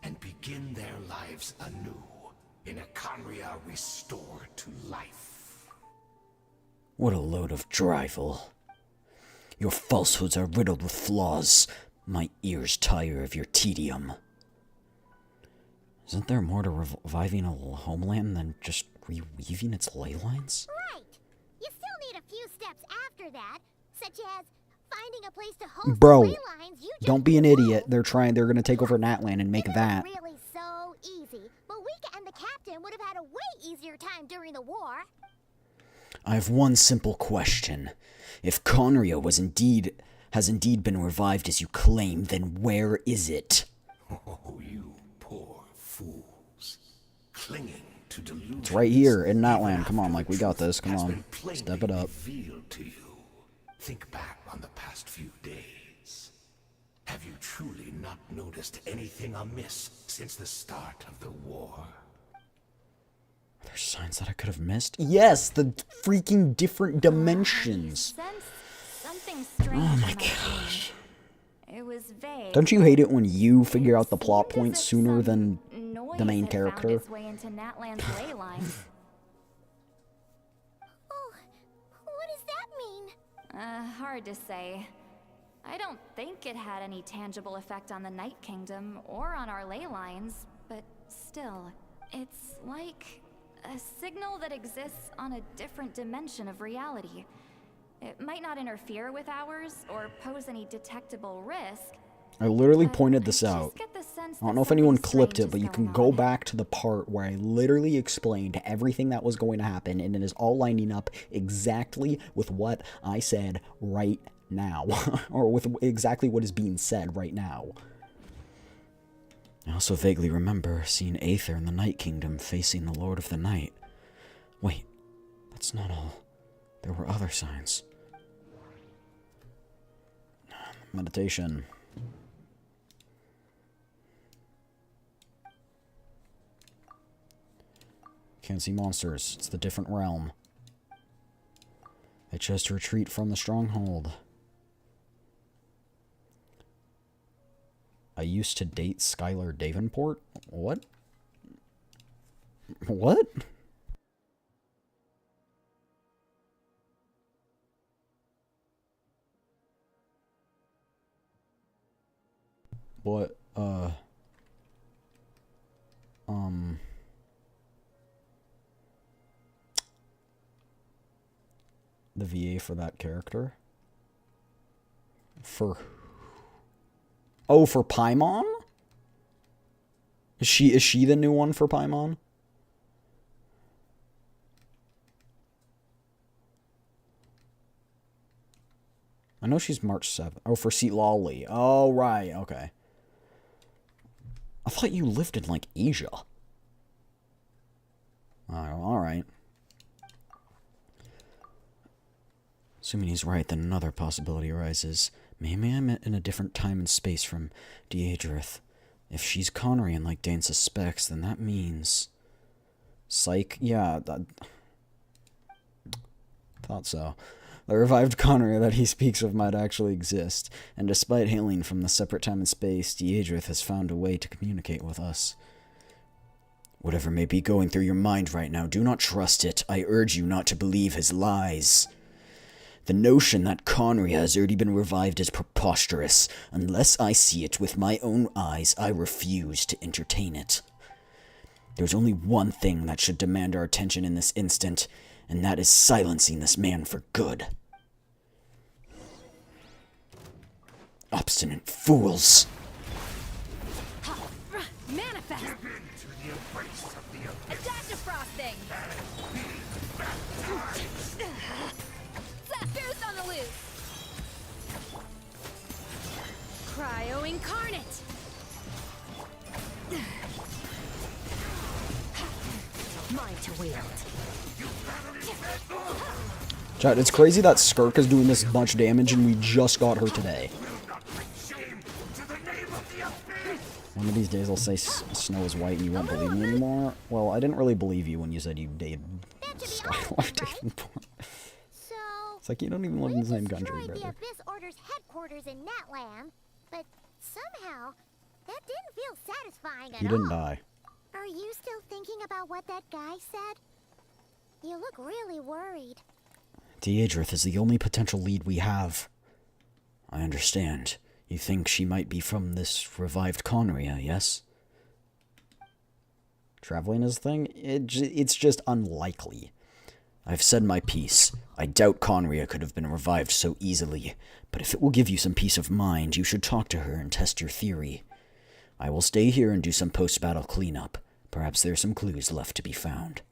and begin their lives anew in a Conria restored to life. What a load of drivel. Your falsehoods are riddled with flaws. My ears tire of your tedium. Isn't there more to reviving a homeland than just reweaving its ley lines? Right. You still need a few steps after that, such as finding a place to host Bro, the ley lines you just don't be an idiot. blew. They're gonna take over Natlan and make It that. wasn't really so easy, but we and the captain would have had a way easier time during the war. I have one simple question. If Conria has indeed been revived as you claim, then where is it? Oh, you poor fools. Clinging to delusions. It's right here in Natlan. Come on, like, we got this. Come on. Step it up. Revealed to you. Think back on the past few days. Have you truly not noticed anything amiss since the start of the war? Are there signs that I could have missed? Yes, the freaking different dimensions. Sense something strange. Oh my in dream. gosh. It was vague. Don't you hate it when you figure out the plot Seemed as points if sooner some than noise the main had character? found its way into Natlan's ley lines. Oh, what does that mean? Hard to say. I don't think it had any tangible effect on the Night Kingdom or on our ley lines, but still, it's like A signal that exists on a different dimension of reality. It might not interfere with ours or pose any detectable risk. I literally pointed this out. I don't know if anyone clipped it, but you can go back to the part where I literally explained everything that was going to happen, and it is all lining up exactly with what I said right now, or with exactly what is being said right now. I also vaguely remember seeing Aether in the Night Kingdom facing the Lord of the Night. Wait, that's not all. There were other signs. Meditation. Can't see monsters. It's the different realm. They chose to retreat from the stronghold. I used to date Skylar Davenport? What? What? What, the VA for that character? For... Oh, for Paimon? Is she the new one for Paimon? I know she's March 7th. Oh, for Seatlali. Oh, right. Okay. I thought you lived in, like, Asia. Oh, alright. Assuming he's right, then another possibility arises. Maybe I'm in a different time and space from Daedrith. If she's Conrian like Dane suspects, then that means... Psych? Yeah, thought so. The revived Conria that he speaks of might actually exist, and despite hailing from the separate time and space, Daedrith has found a way to communicate with us. Whatever may be going through your mind right now, do not trust it. I urge you not to believe his lies. The notion that Conria has already been revived is preposterous. Unless I see it with my own eyes, I refuse to entertain it. There's only one thing that should demand our attention in this instant, and that is silencing this man for good. Obstinate fools! Manifest! Attack the frosting! Boost on the loose! Cryo incarnate! Mine to wield. Chat, it's crazy that Skirk is doing this much damage and we just got her today. One of these days I'll say Snow is white and you won't believe me anymore. Well, I didn't really believe you when you said you dated Skylar Davenport. It's like you don't even live in the same country, brother. The Abyss Order's headquarters in Natlan, but somehow that didn't feel satisfying at all. He didn't die. Are you still thinking about what that guy said? You look really worried. Daedrith is the only potential lead we have. I understand. You think she might be from this revived Conria, yes? Traveling is a thing? It's just unlikely. I've said my piece. I doubt Conria could have been revived so easily, but if it will give you some peace of mind, you should talk to her and test your theory. I will stay here and do some post-battle cleanup. Perhaps there are some clues left to be found.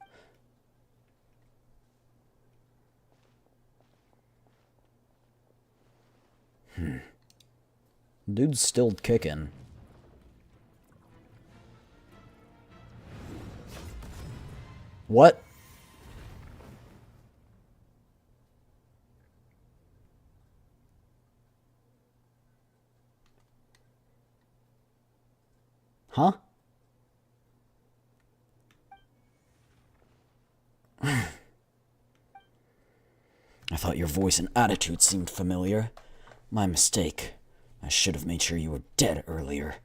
Dude's still kicking. What? Huh? I thought your voice and attitude seemed familiar. My mistake. I should have made sure you were dead earlier.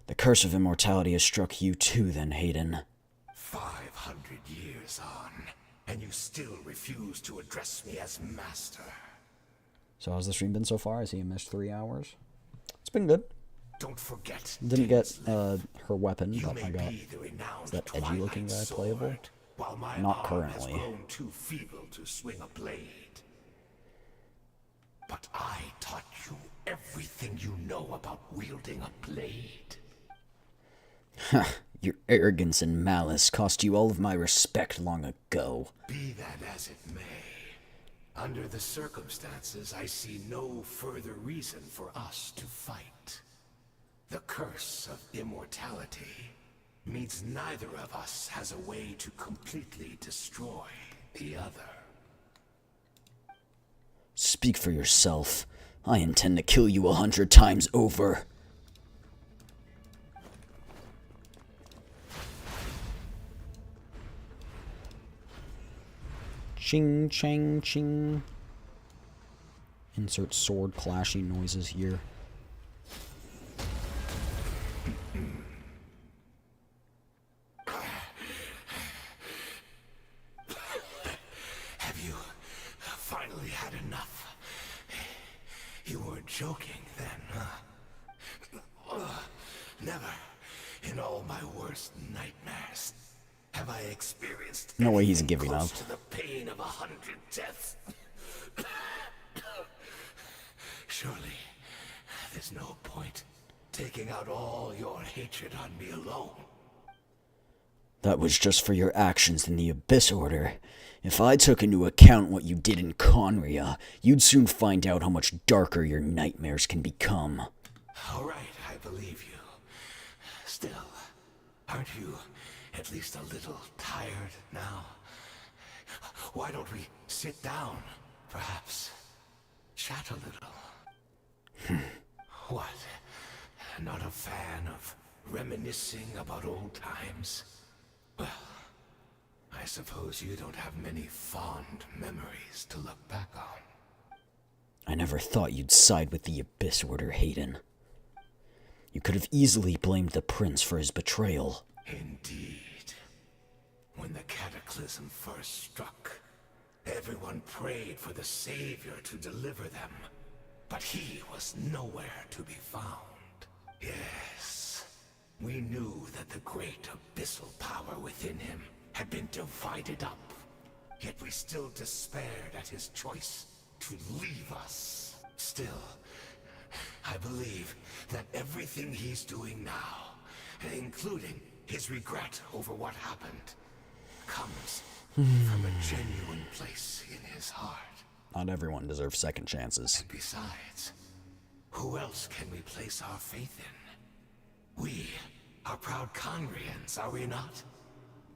The curse of immortality has struck you too, then, Hayden. 500 years on, and you still refuse to address me as master. So how's the stream been so far? I see you missed 3 hours. It's been good. don't forget. Didn't get her weapon, You but may I got. be the renowned Is that edgy looking guy Twilight playable? Sword, while my Not arm has currently. grown too feeble to swing a blade. But I taught you everything you know about wielding a blade. Your arrogance and malice cost you all of my respect long ago. Be that as it may, under the circumstances, I see no further reason for us to fight. The curse of immortality means neither of us has a way to completely destroy the other. Speak for yourself. I intend to kill you 100 times over. Ching, chang, ching. Insert sword clashing noises here. Have you finally had enough? You weren't joking then, huh? Never, in all my worst nightmares, have I experienced No way he's anything giving close up. to the pain of 100 deaths. Surely, there's no point taking out all your hatred on me alone. That was just for your actions in the Abyss Order. If I took into account what you did in Conria, you'd soon find out how much darker your nightmares can become. All right, I believe you. Still, aren't you at least a little tired now? Why don't we sit down, perhaps? Chat a little. What? Not a fan of reminiscing about old times? Well, I suppose you don't have many fond memories to look back on. I never thought you'd side with the Abyss Order, Hayden. You could have easily blamed the Prince for his betrayal. Indeed. When the cataclysm first struck, everyone prayed for the Savior to deliver them, but he was nowhere to be found. Yes, we knew that the great abyssal power within him had been divided up, yet we still despaired at his choice to leave us. Still, I believe that everything he's doing now, including his regret over what happened, comes from a genuine place in his heart. Not everyone deserves second chances. And besides, who else can we place our faith in? We are proud Conrians, are we not?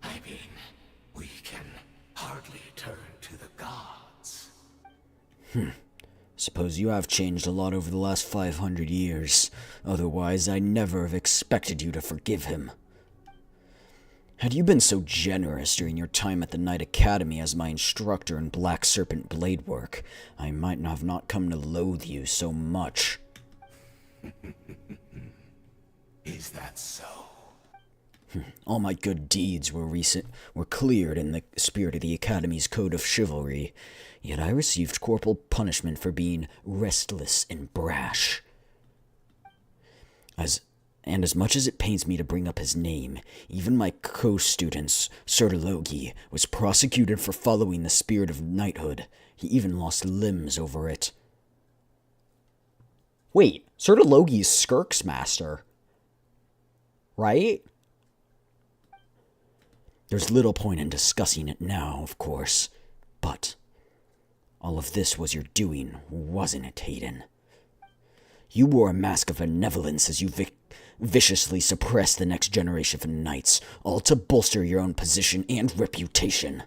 I mean, we can hardly turn to the gods. Suppose you have changed a lot over the last 500 years. Otherwise, I'd never have expected you to forgive him. Had you been so generous during your time at the Knight Academy as my instructor in Black Serpent blade work, I might have not come to loathe you so much. Is that so? All my good deeds were cleared in the spirit of the Academy's code of chivalry, yet I received corporal punishment for being restless and brash. As much as it pains me to bring up his name, even my co-student, Sertologi, was prosecuted for following the spirit of knighthood. He even lost limbs over it. Wait, Sertologi's Skirk's master. Right? There's little point in discussing it now, of course, but all of this was your doing, wasn't it, Hayden? You wore a mask of benevolence as you viciously suppressed the next generation of knights, all to bolster your own position and reputation.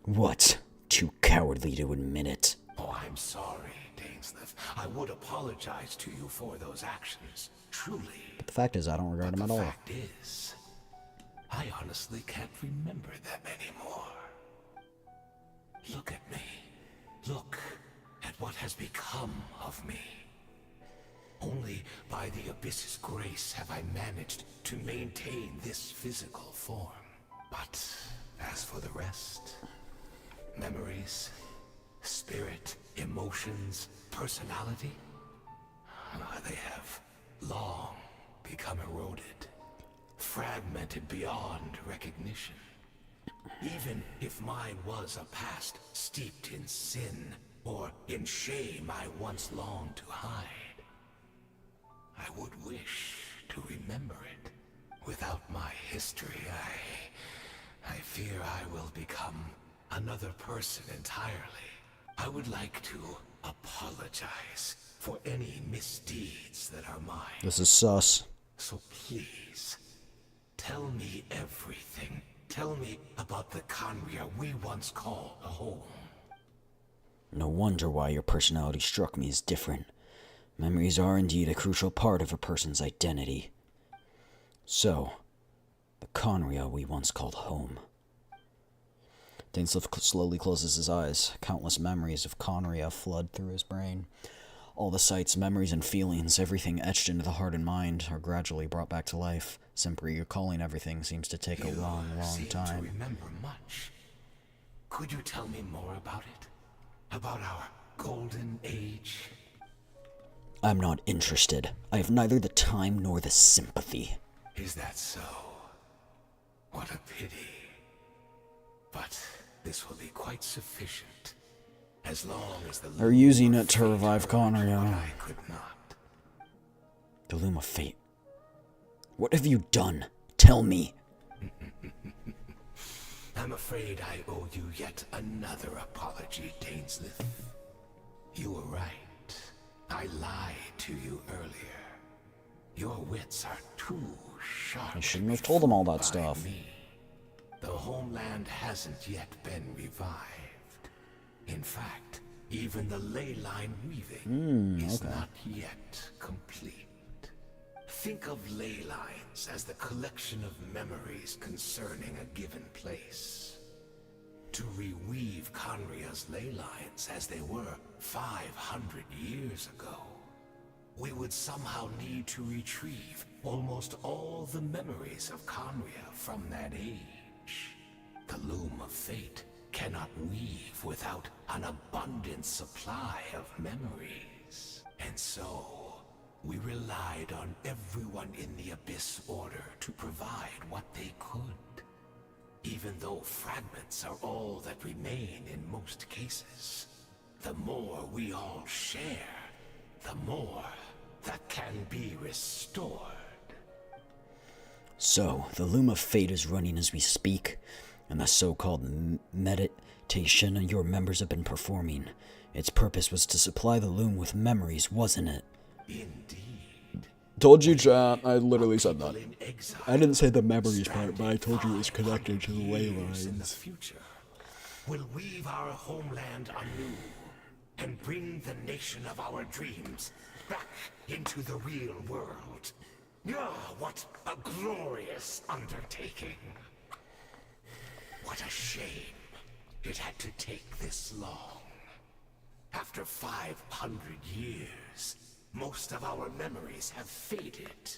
What? Too cowardly to admit it. Oh, I'm sorry, Dainsleif. I would apologize to you for those actions, truly. But the fact is, I don't regard him at all. The fact is, I honestly can't remember them anymore. Look at me. Look at what has become of me. Only by the Abyss's grace have I managed to maintain this physical form. But as for the rest, memories, spirit, emotions, personality, They have long become eroded, fragmented beyond recognition. Even if mine was a past steeped in sin or in shame I once longed to hide, I would wish to remember it. Without my history, I fear I will become another person entirely. I would like to apologize for any misdeeds that are mine. This is sus. So please, tell me everything. Tell me about the Conria we once called home. No wonder why your personality struck me as different. Memories are indeed a crucial part of a person's identity. So, the Conria we once called home. Dainsleif slowly closes his eyes. Countless memories of Conria flood through his brain. All the sights, memories, and feelings, everything etched into the heart and mind, are gradually brought back to life. Simply recalling everything seems to take a long, long time. You remember much. Could you tell me more about it? About our golden age? I'm not interested. I have neither the time nor the sympathy. Is that so? What a pity. But this will be quite sufficient. As long as the They're using it to revive Conria. I could not. The Loom of Fate. What have you done? Tell me. I'm afraid I owe you yet another apology, Dainsleif. You were right. I lied to you earlier. Your wits are too sharp. I shouldn't have told him all that stuff. Me. The homeland hasn't yet been revived. In fact, even the ley line weaving is not yet complete. Think of ley lines as the collection of memories concerning a given place. To reweave Conria's ley lines as they were 500 years ago, we would somehow need to retrieve almost all the memories of Conria from that age. The Loom of Fate cannot weave without an abundant supply of memories. And so, we relied on everyone in the Abyss Order to provide what they could. Even though fragments are all that remain in most cases, the more we all share, the more that can be restored. So, the Loom of Fate is running as we speak, and the so-called meditation your members have been performing. Its purpose was to supply the Loom with memories, wasn't it? Indeed. Told you, chat. I literally said that. I didn't say the memories part, but I told you it was connected to the ley lines. In the future, we'll weave our homeland anew and bring the nation of our dreams back into the real world. Ah, what a glorious undertaking. What a shame it had to take this long. After 500 years, most of our memories have faded,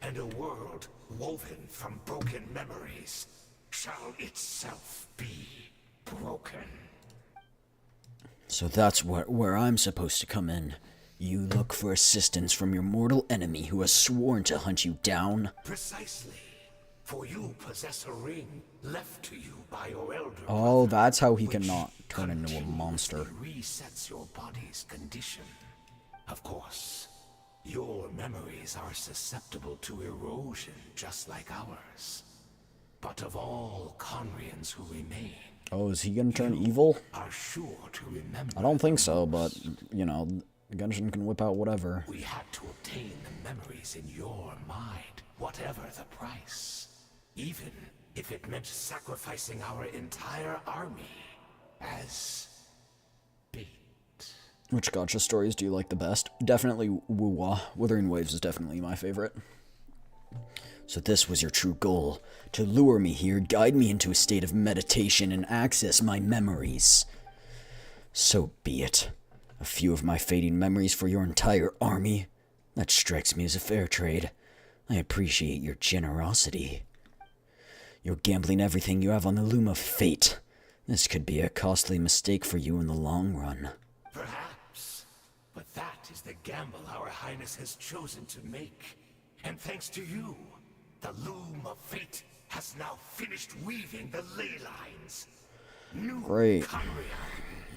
and a world woven from broken memories shall itself be broken. So that's where I'm supposed to come in. You look for assistance from your mortal enemy who has sworn to hunt you down? Precisely. For you possess a ring left to you by your elder Oh, brother, that's how he cannot turn into a monster. Resets your body's condition. Of course, your memories are susceptible to erosion just like ours. But of all Conrians who remain, Oh, is he gonna turn evil? are sure to remember. I don't think so, but, you know, Genshin can whip out whatever. We had to obtain the memories in your mind, whatever the price. Even if it meant sacrificing our entire army as bait. Which gacha stories do you like the best? Definitely Wuwa. Wuthering Waves is definitely my favorite. So this was your true goal, to lure me here, guide me into a state of meditation, and access my memories. So be it. A few of my fading memories for your entire army? That strikes me as a fair trade. I appreciate your generosity. You're gambling everything you have on the Loom of Fate. This could be a costly mistake for you in the long run. Perhaps, but that is the gamble our highness has chosen to make. And thanks to you, the loom of fate has now finished weaving the ley lines. New Great. Conria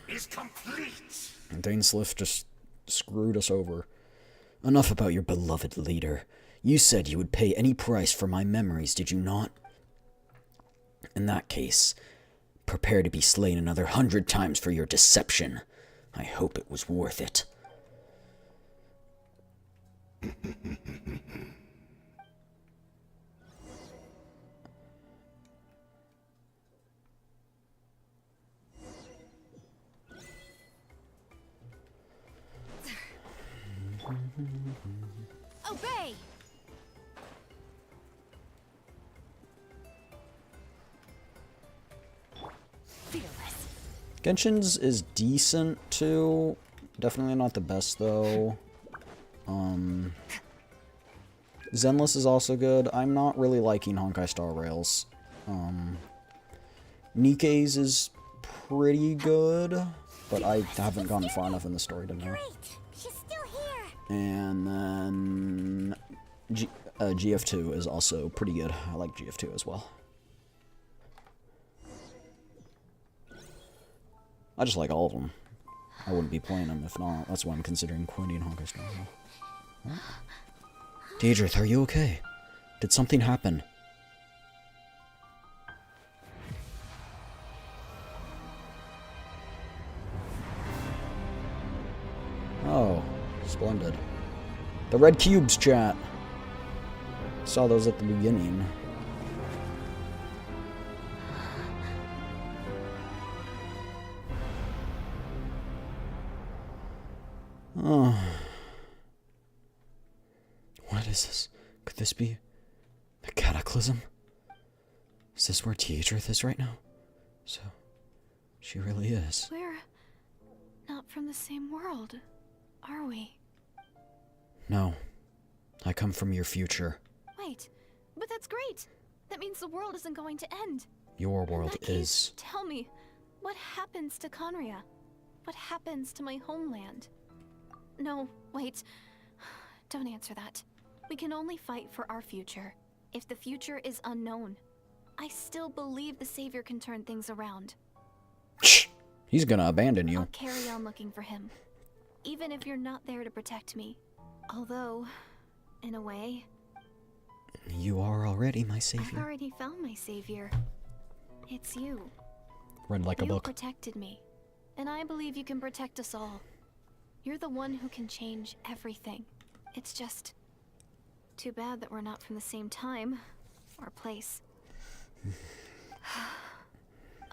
is complete. Dainsliff just screwed us over. Enough about your beloved leader. You said you would pay any price for my memories, did you not? In that case, prepare to be slain another 100 times for your deception. I hope it was worth it. Obey! Fearless. Genshin's is decent too. Definitely not the best though. Zenless is also good. I'm not really liking Honkai Star Rails. Nikkei's is pretty good, but I haven't gone far enough in the story to know. She's still here. And then GF2 is also pretty good. I like GF2 as well. I just like all of them. I wouldn't be playing them if not. That's why I'm considering quitting Honkai Star Rail. What? Deidre, are you okay? Did something happen? Oh, splendid. The red cubes, chat. Saw those at the beginning. Oh. What is this? Could this be the Cataclysm? Is this where Teatrith is right now? So, she really is. We're not from the same world, are we? No. I come from your future. Wait, but that's great. That means the world isn't going to end. Your world In that case, is. Tell me, what happens to Conria? What happens to my homeland? No, wait. Don't answer that. We can only fight for our future. If the future is unknown, I still believe the Savior can turn things around. He's gonna abandon you. I'll carry on looking for him, even if you're not there to protect me. Although, in a way, You are already my I've savior. already found my Savior. It's you. Read like a You book. protected me, and I believe you can protect us all. You're the one who can change everything. It's just too bad that we're not from the same time or place.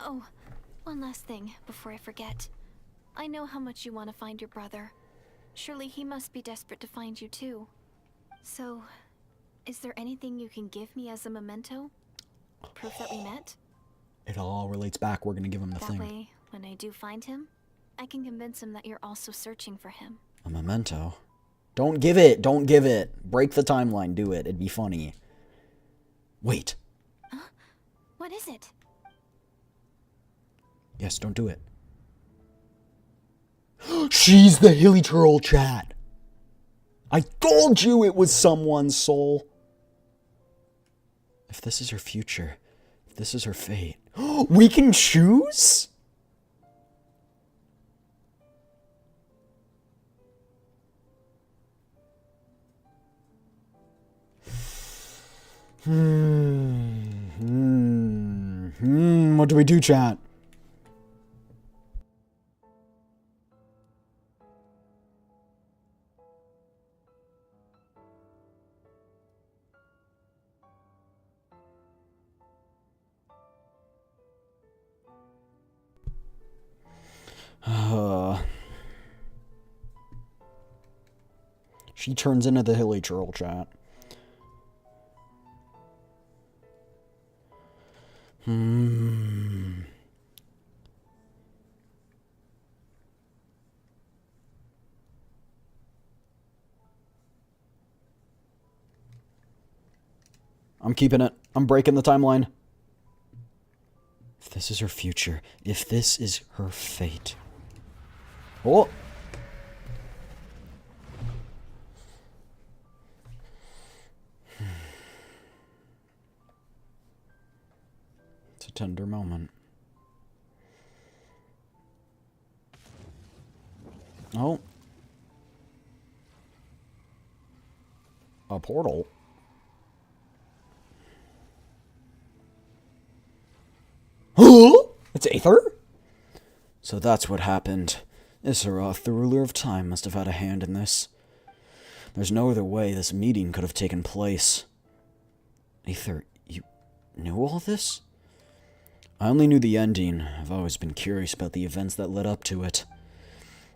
Oh, one last thing before I forget. I know how much you want to find your brother. Surely he must be desperate to find you too. So, is there anything you can give me as a memento? Proof that we met? It all relates back. We're gonna give him the That thing. way, when I do find him, I can convince him that you're also searching for him. A memento? Don't give it! Don't give it! Break the timeline. Do it. It'd be funny. Wait. Huh? What is it? Yes, don't do it. She's the hilly troll, chat! I told you it was someone's soul! If this is her future, if this is her fate, we can choose? What do we do, chat? She turns into the hilly troll, chat. I'm keeping it. I'm breaking the timeline. If this is her future, if this is her fate. Oh! tender moment. Oh. A portal. Huh? It's Aether? So that's what happened. Issaroth, the ruler of time, must have had a hand in this. There's no other way this meeting could have taken place. Aether, you knew all this? I only knew the ending. I've always been curious about the events that led up to it.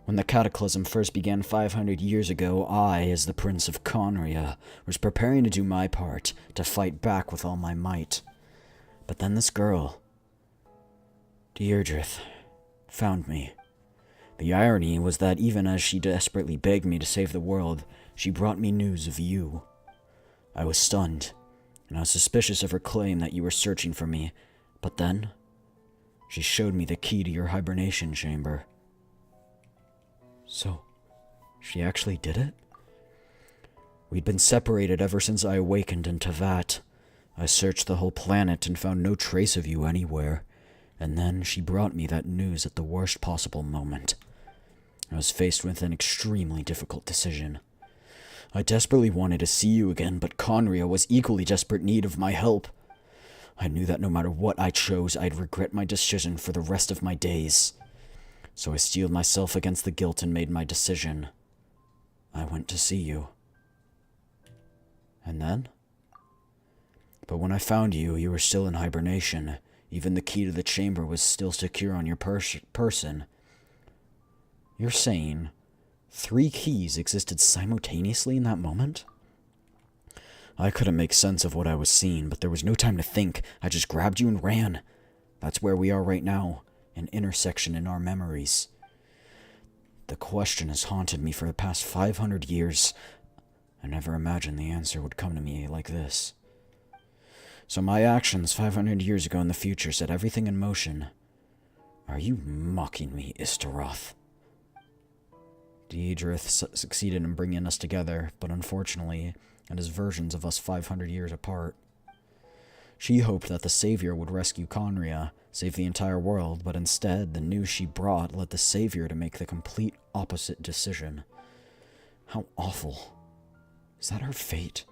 When the cataclysm first began 500 years ago, I, as the Prince of Conria, was preparing to do my part, to fight back with all my might. But then this girl, Deirdre, found me. The irony was that even as she desperately begged me to save the world, she brought me news of you. I was stunned, and I was suspicious of her claim that you were searching for me, but then she showed me the key to your hibernation chamber. So, she actually did it? We'd been separated ever since I awakened in Tevat. I searched the whole planet and found no trace of you anywhere. And then she brought me that news at the worst possible moment. I was faced with an extremely difficult decision. I desperately wanted to see you again, but Conria was equally desperate need of my help. I knew that no matter what I chose, I'd regret my decision for the rest of my days. So I steeled myself against the guilt and made my decision. I went to see you. And then? But when I found you, you were still in hibernation. Even the key to the chamber was still secure on your person. You're saying 3 keys existed simultaneously in that moment? I couldn't make sense of what I was seeing, but there was no time to think. I just grabbed you and ran. That's where we are right now, an intersection in our memories. The question has haunted me for the past 500 years. I never imagined the answer would come to me like this. So my actions 500 years ago in the future set everything in motion. Are you mocking me, Istaroth? Deirdre succeeded in bringing us together, but unfortunately, it is versions of us 500 years apart. She hoped that the Savior would rescue Conria, save the entire world, but instead, the news she brought led the Savior to make the complete opposite decision. How awful. Is that her fate?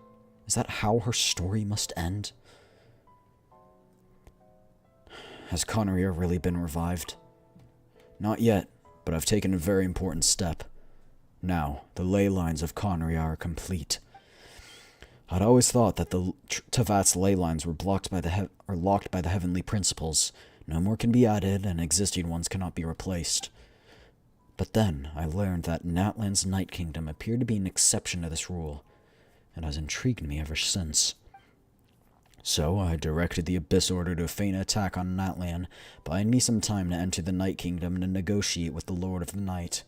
Is that how her story must end? Has Conria really been revived? Not yet, but I've taken a very important step. Now, the ley lines of Conria are complete. I'd always thought that the Tevat's ley lines were locked by the heavenly principles. No more can be added, and existing ones cannot be replaced. But then, I learned that Natlan's Night Kingdom appeared to be an exception to this rule, and has intrigued me ever since. So, I directed the Abyss Order to feign an attack on Natlan, buying me some time to enter the Night Kingdom and negotiate with the Lord of the Night.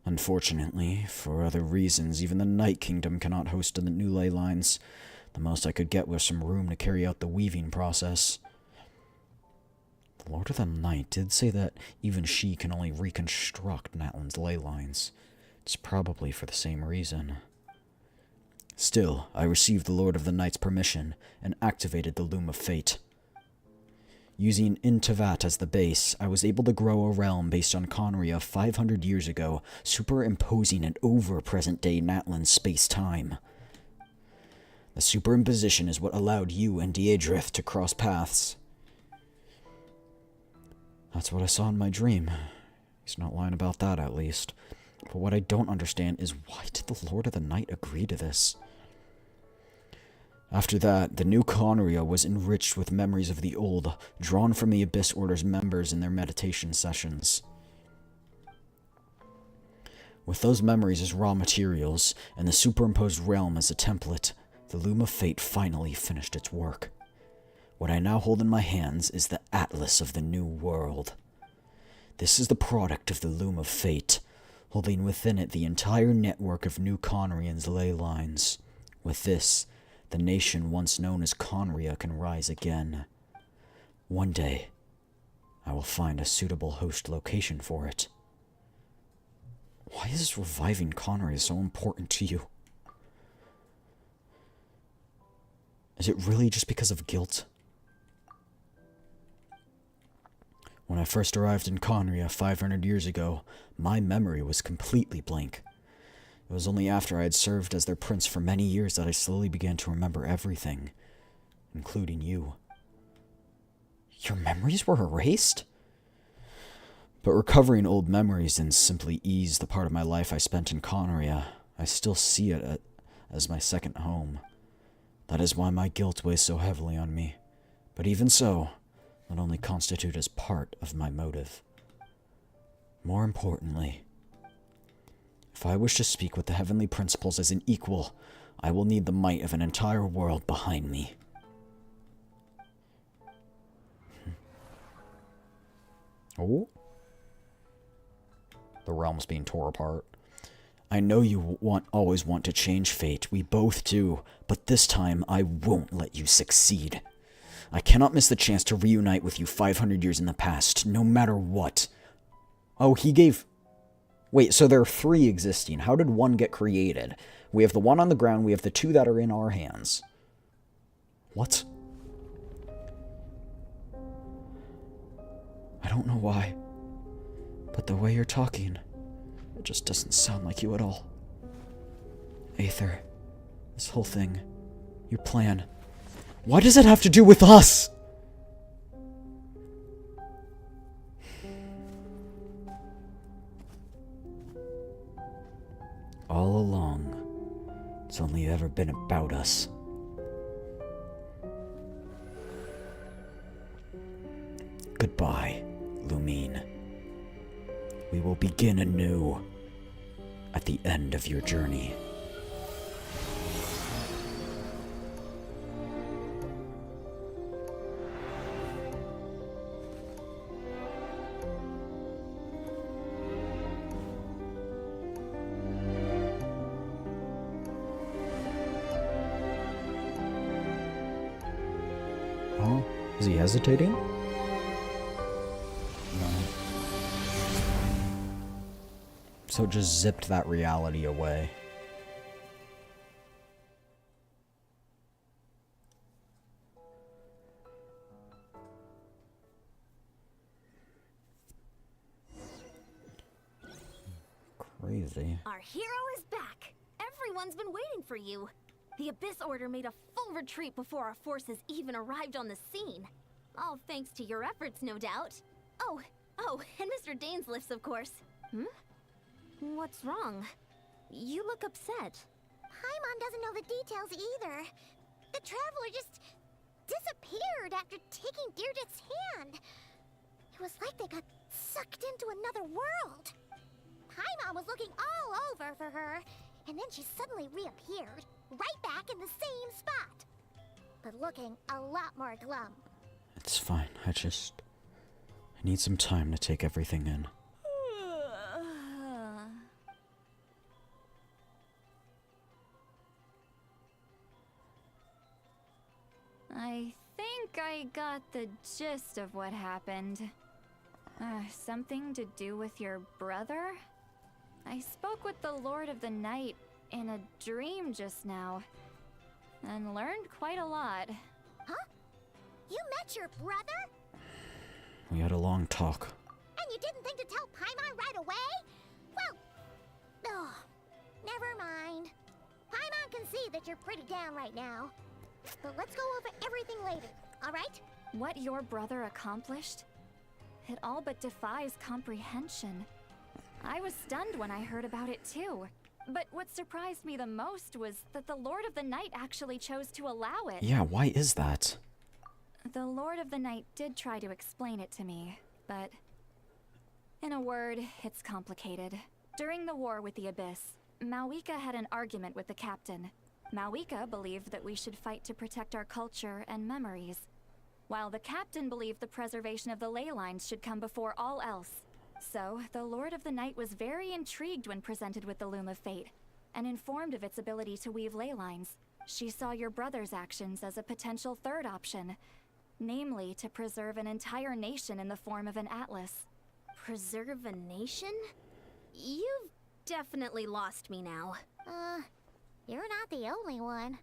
Unfortunately, for other reasons, even the Night Kingdom cannot host the new ley lines. The most I could get was some room to carry out the weaving process. The Lord of the Night did say that even she can only reconstruct Natlan's ley lines. It's probably for the same reason. Still, I received the Lord of the Night's permission and activated the Loom of Fate. Using Tevat as the base, I was able to grow a realm based on Conria 500 years ago, superimposing it over present-day Natlan space-time. The superimposition is what allowed you and Deirdre to cross paths. That's what I saw in my dream. He's not lying about that, at least. But what I don't understand is why did the Lord of the Night agree to this? After that, the new Conria was enriched with memories of the old, drawn from the Abyss Order's members in their meditation sessions. With those memories as raw materials, and the superimposed realm as a template, the Loom of Fate finally finished its work. What I now hold in my hands is the Atlas of the New World. This is the product of the Loom of Fate, holding within it the entire network of new Conrians' ley lines. With this, the nation once known as Conria can rise again. One day, I will find a suitable host location for it. Why is reviving Conria so important to you? Is it really just because of guilt? When I first arrived in Conria 500 years ago, my memory was completely blank. It was only after I had served as their prince for many years that I slowly began to remember everything, including you. Your memories were erased? But recovering old memories didn't simply ease the part of my life I spent in Conria. I still see it as my second home. That is why my guilt weighs so heavily on me. But even so, that only constitute as part of my motive. More importantly, if I wish to speak with the heavenly principles as an equal, I will need the might of an entire world behind me. Oh? The realm's being torn apart. I know you always want to change fate. We both do. But this time, I won't let you succeed. I cannot miss the chance to reunite with you 500 years in the past, no matter what. Oh, he gave... Wait, so there are 3 existing. How did one get created? We have the one on the ground, we have the 2 that are in our hands. What? I don't know why, but the way you're talking, it just doesn't sound like you at all. Aether, this whole thing, your plan, why does it have to do with us? All along, it's only ever been about us. Goodbye, Lumine. We will begin anew at the end of your journey. Oh, is he hesitating? So it just zipped that reality away. Crazy. Our hero is back. Everyone's been waiting for you. The Abyss Order made a full retreat before our forces even arrived on the scene. All thanks to your efforts, no doubt. Oh, and Mr. Dainsliff's, of course. What's wrong? You look upset. Paimon doesn't know the details either. The traveler just disappeared after taking Deirdre's hand. It was like they got sucked into another world. Paimon was looking all over for her, and then she suddenly reappeared, right back in the same spot. But looking a lot more glum. It's fine. I need some time to take everything in. I think I got the gist of what happened. Something to do with your brother? I spoke with the Lord of the Night in a dream just now, and learned quite a lot. Huh? You met your brother? We had a long talk. And you didn't think to tell Paimon right away? Well, never mind. Paimon can see that you're pretty down right now. But let's go over everything later, alright? What your brother accomplished? It all but defies comprehension. I was stunned when I heard about it too. But what surprised me the most was that the Lord of the Night actually chose to allow it. Yeah, why is that? The Lord of the Night did try to explain it to me, but in a word, it's complicated. During the war with the Abyss, Mawika had an argument with the captain. Mawika believed that we should fight to protect our culture and memories, while the captain believed the preservation of the ley lines should come before all else. So, the Lord of the Night was very intrigued when presented with the Loom of Fate, and informed of its ability to weave ley lines. She saw your brother's actions as a potential third option, namely to preserve an entire nation in the form of an atlas. Preserve a nation? You've definitely lost me now. You're not the only one.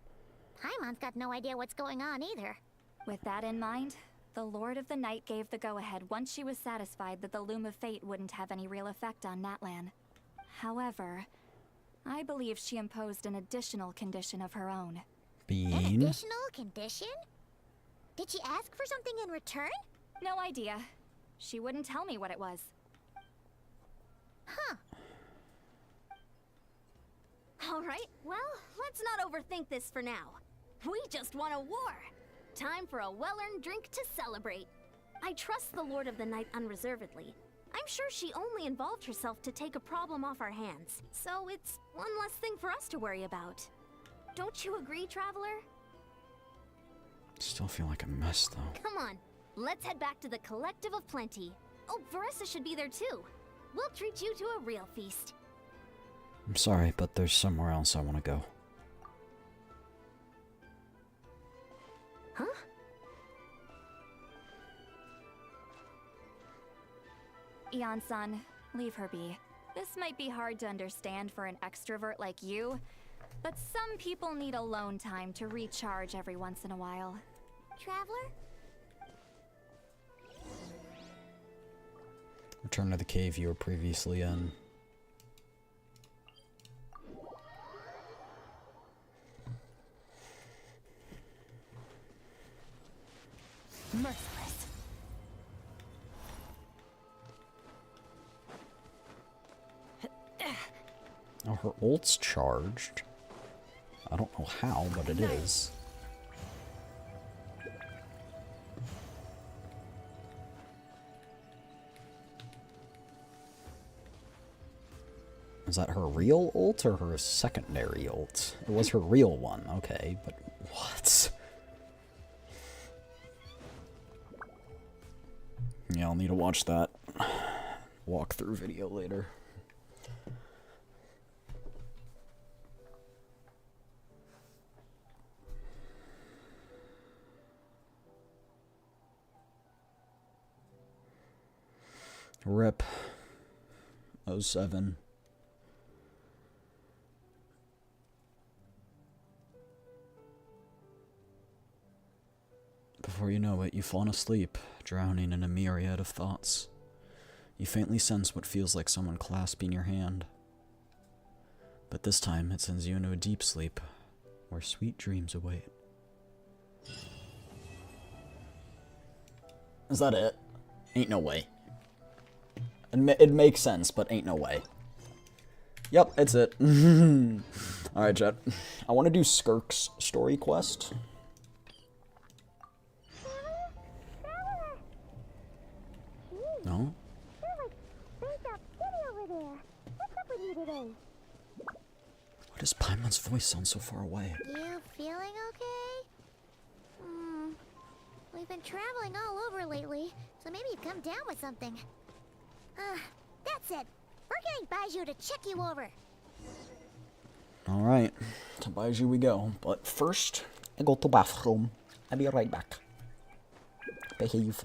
Paimon's got no idea what's going on either. With that in mind, The Lord of the Night gave the go-ahead once she was satisfied that the Loom of Fate wouldn't have any real effect on Natlan. However, I believe she imposed an additional condition of her own. Bean? An additional condition? Did she ask for something in return? No idea. She wouldn't tell me what it was. Huh. Alright, well, let's not overthink this for now. We just won a war! Time for a well-earned drink to celebrate. I trust the Lord of the Night unreservedly. I'm sure she only involved herself to take a problem off our hands, so it's one less thing for us to worry about. Don't you agree, Traveler? Still feel like a mess, though. Come on, let's head back to the Collective of Plenty. Oh, Varessa should be there too. We'll treat you to a real feast. I'm sorry, but there's somewhere else I want to go. Huh? Eon-san, leave her be. This might be hard to understand for an extrovert like you, but some people need alone time to recharge every once in a while. Traveler? Return to the cave you were previously in. Merciless. Oh, her ult's charged. I don't know how, but it is. Is that her real ult or her secondary ult? It was her real one, okay, but what? Yeah, I'll need to watch that walkthrough video later. RIP 07. Before you know it, you've fallen asleep, drowning in a myriad of thoughts. You faintly sense what feels like someone clasping your hand. But this time, it sends you into a deep sleep, where sweet dreams await. Is that it? Ain't no way. It makes sense, but ain't no way. Yep, it's it. Alright, chat. I want to do Skirk's story quest. No? Why does Paimon's voice sound so far away? You feeling okay? We've been traveling all over lately, so maybe you've come down with something. That's it. We're getting Baiju to check you over. Alright, to Baiju we go. But first, I go to bathroom. I'll be right back. Behave.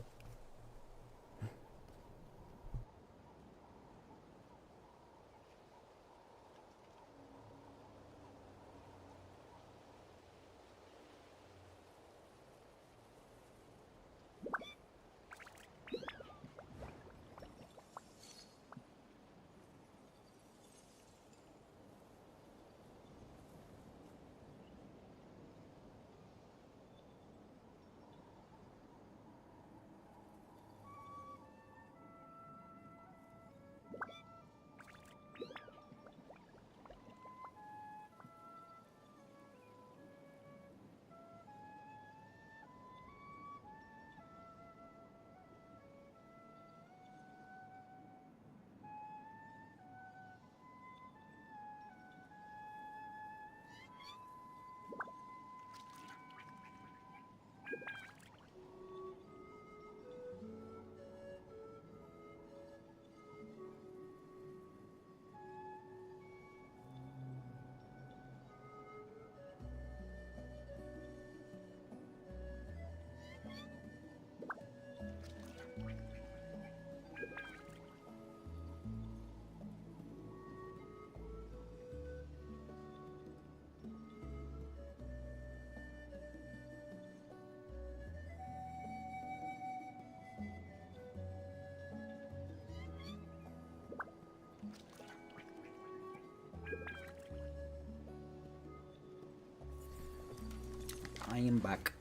I am back.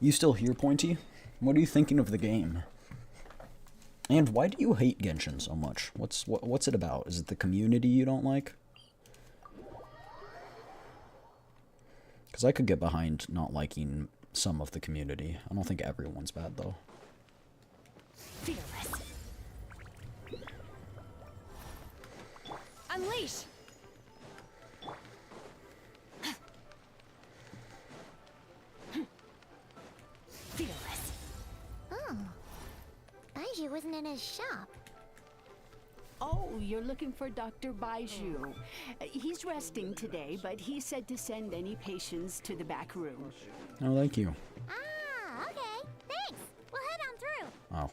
You still here, Pointy? What are you thinking of the game? And why do you hate Genshin so much? What's it about? Is it the community you don't like? Because I could get behind not liking some of the community. I don't think everyone's bad, though. Fearless. Unleash! Fearless. Oh. Baiju wasn't in his shop. Oh, you're looking for Dr. Baiju. He's resting today, but he said to send any patients to the back room. Oh, thank you. Ah, okay. Thanks. We'll head on through. Oh.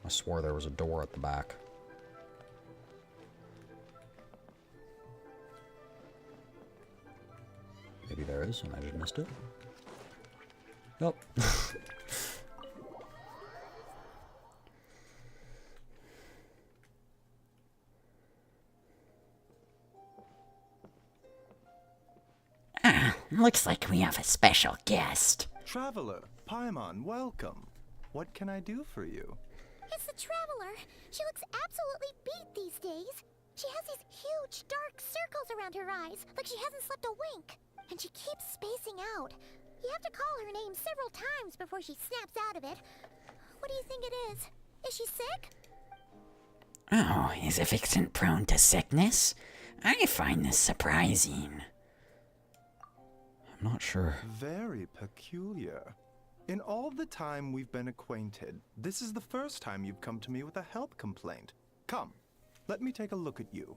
I swore there was a door at the back. Maybe there is, and I just missed it. Nope. Looks like we have a special guest. Traveler, Paimon, welcome. What can I do for you? It's the Traveler. She looks absolutely beat these days. She has these huge dark circles around her eyes, like she hasn't slept a wink. And she keeps spacing out. You have to call her name several times before she snaps out of it. What do you think it is? Is she sick? Oh, is Evexcent prone to sickness? I find this surprising. I'm not sure. Very peculiar. In all the time we've been acquainted, this is the first time you've come to me with a health complaint. Come, let me take a look at you.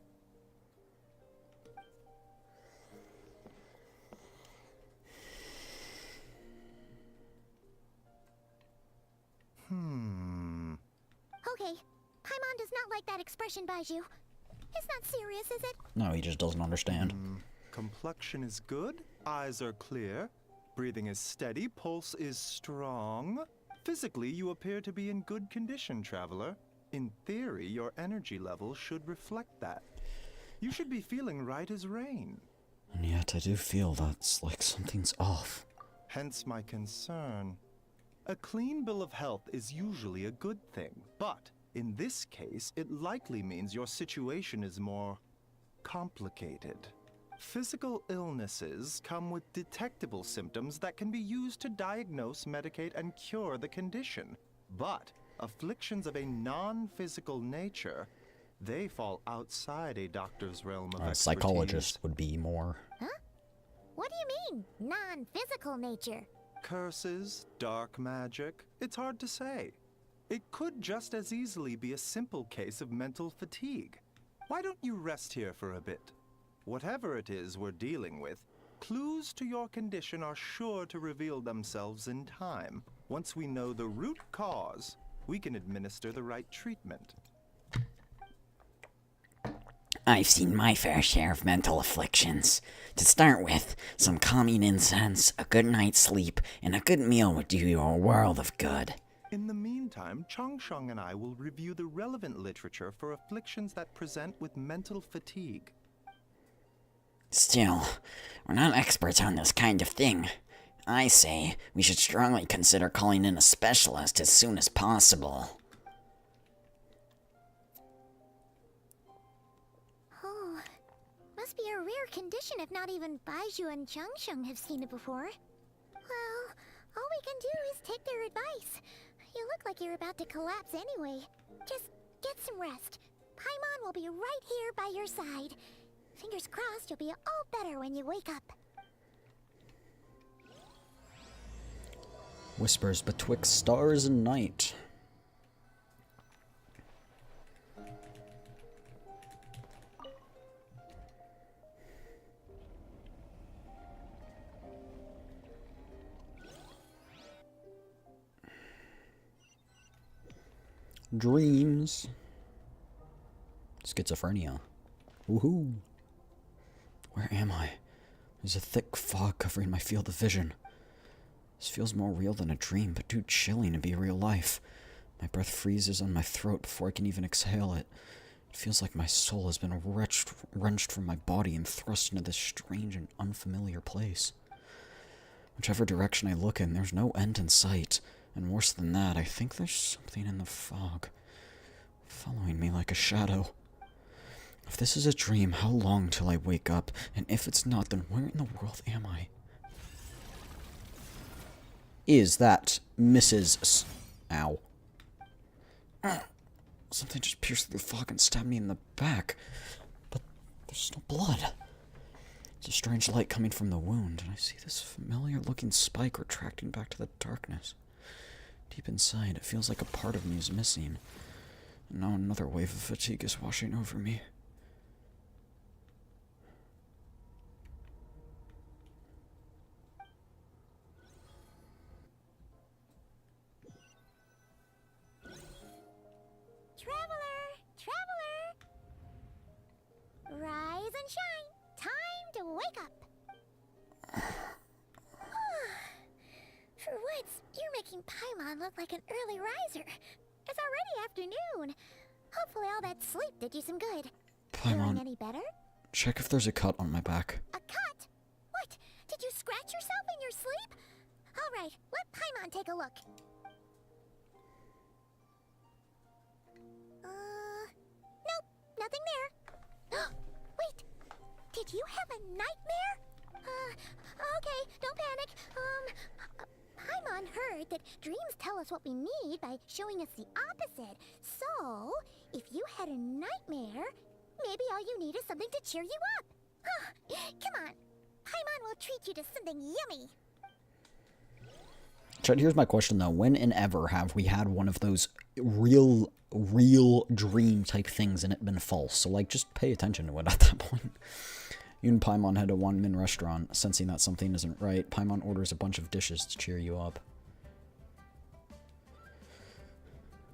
Okay, Paimon does not like that expression, Baiju. It's not serious, is it? No, he just doesn't understand. Complexion is good, eyes are clear, breathing is steady, pulse is strong. Physically, you appear to be in good condition, Traveler. In theory, your energy level should reflect that. You should be feeling right as rain. And yet I do feel that's like something's off. Hence my concern. A clean bill of health is usually a good thing, but in this case, it likely means your situation is more complicated. Physical illnesses come with detectable symptoms that can be used to diagnose, medicate, and cure the condition. But afflictions of a non-physical nature, they fall outside a doctor's realm of expertise. Psychologist would be more. Huh? What do you mean, non-physical nature? Curses, dark magic, it's hard to say. It could just as easily be a simple case of mental fatigue. Why don't you rest here for a bit? Whatever it is we're dealing with, clues to your condition are sure to reveal themselves in time. Once we know the root cause, we can administer the right treatment. I've seen my fair share of mental afflictions. To start with, some calming incense, a good night's sleep, and a good meal would do you a world of good. In the meantime, Changsheng and I will review the relevant literature for afflictions that present with mental fatigue. Still, we're not experts on this kind of thing. I say we should strongly consider calling in a specialist as soon as possible. Oh, must be a rare condition if not even Baiju and Changsheng have seen it before. Well, all we can do is take their advice. You look like you're about to collapse anyway. Just get some rest. Paimon will be right here by your side. Fingers crossed you'll be all better when you wake up. Whispers betwixt stars and night. Dreams. Schizophrenia. Woohoo. Where am I? There's a thick fog covering my field of vision. This feels more real than a dream, but too chilling to be real life. My breath freezes on my throat before I can even exhale it. It feels like my soul has been wrenched from my body and thrust into this strange and unfamiliar place. Whichever direction I look in, there's no end in sight. And worse than that, I think there's something in the fog, following me like a shadow. If this is a dream, how long till I wake up? And if it's not, then where in the world am I? Is that Mrs. Ow. Something just pierced through the fog and stabbed me in the back. But there's no blood. It's a strange light coming from the wound, and I see this familiar-looking spike retracting back to the darkness. Deep inside, it feels like a part of me is missing. And now another wave of fatigue is washing over me. Traveler! Rise and shine! Time to wake up! For once, you're making Paimon look like an early riser. It's already afternoon. Hopefully all that sleep did you some good. Feeling Paimon, any better? check if there's a cut on my back. A cut? What? Did you scratch yourself in your sleep? Alright, let Paimon take a look. Nope, nothing there. Wait, did you have a nightmare? Okay, don't panic. Paimon heard that dreams tell us what we need by showing us the opposite. So, if you had a nightmare, maybe all you need is something to cheer you up. Come on, Paimon will treat you to something yummy. Chad, here's my question though. When and ever have we had one of those real dream type things and it been false? So like, just pay attention to it at that point. You and Paimon head to Wanmin restaurant. Sensing that something isn't right, Paimon orders a bunch of dishes to cheer you up.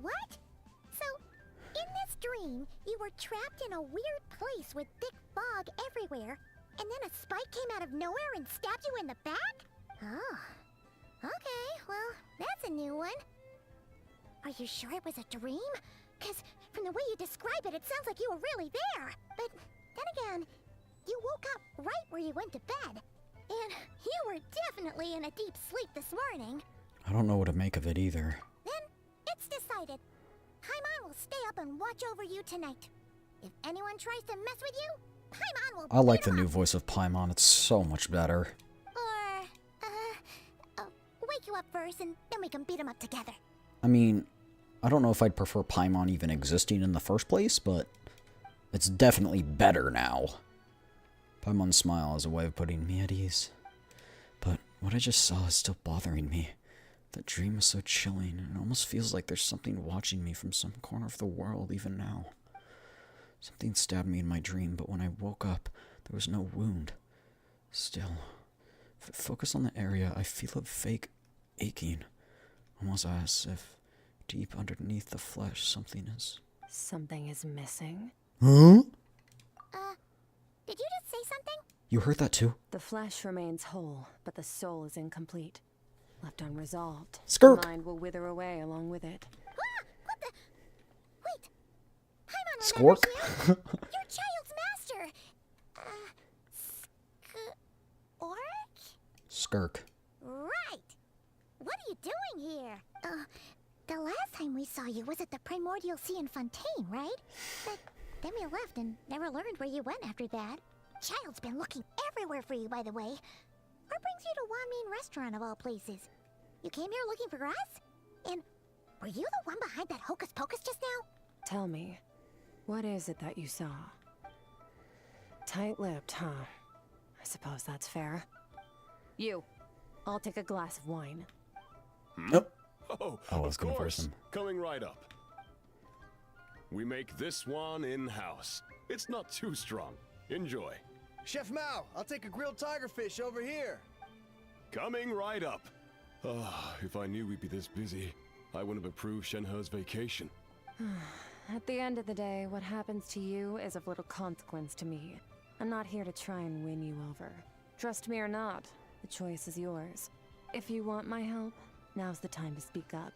What? So, in this dream, you were trapped in a weird place with thick fog everywhere, and then a spike came out of nowhere and stabbed you in the back? Oh. Okay, well, that's a new one. Are you sure it was a dream? Because from the way you describe it, it sounds like you were really there. But then again, you woke up right where you went to bed. And you were definitely in a deep sleep this morning. I don't know what to make of it either. Then, it's decided. Paimon will stay up and watch over you tonight. If anyone tries to mess with you, Paimon will I like the new voice of Paimon. It's so much better. Or, wake you up first and then we can beat him up together. I mean, I don't know if I'd prefer Paimon even existing in the first place, but it's definitely better now. Paimon's smile is a way of putting me at ease. But what I just saw is still bothering me. That dream was so chilling, and it almost feels like there's something watching me from some corner of the world even now. Something stabbed me in my dream, but when I woke up, there was no wound. Still, if I focus on the area, I feel a vague aching. Almost as if deep underneath the flesh something is... Something is missing? Huh? Did you just say something? You heard that too? The flesh remains whole, but the soul is incomplete. Left unresolved. Skirk! The mind will wither away along with it. What the? Wait! Paimon Skirk? remembers you? Your child's master! Skirk. Right! What are you doing here? The last time we saw you was at the Primordial Sea in Fontaine, right? But then we left and never learned where you went after that. Child's been looking everywhere for you, by the way. What brings you to Wanmin Restaurant of all places? You came here looking for us? And were you the one behind that hocus pocus just now? Tell me, what is it that you saw? Tight-lipped, huh? I suppose that's fair. You, I'll take a glass of wine. Nope. Oh, I was of gonna course. force him. Coming right up. We make this one in-house. It's not too strong. Enjoy. Chef Mao, I'll take a grilled tigerfish over here. Coming right up. Ah, if I knew we'd be this busy, I wouldn't have approved Shenhe's vacation. At the end of the day, what happens to you is of little consequence to me. I'm not here to try and win you over. Trust me or not, the choice is yours. If you want my help, now's the time to speak up.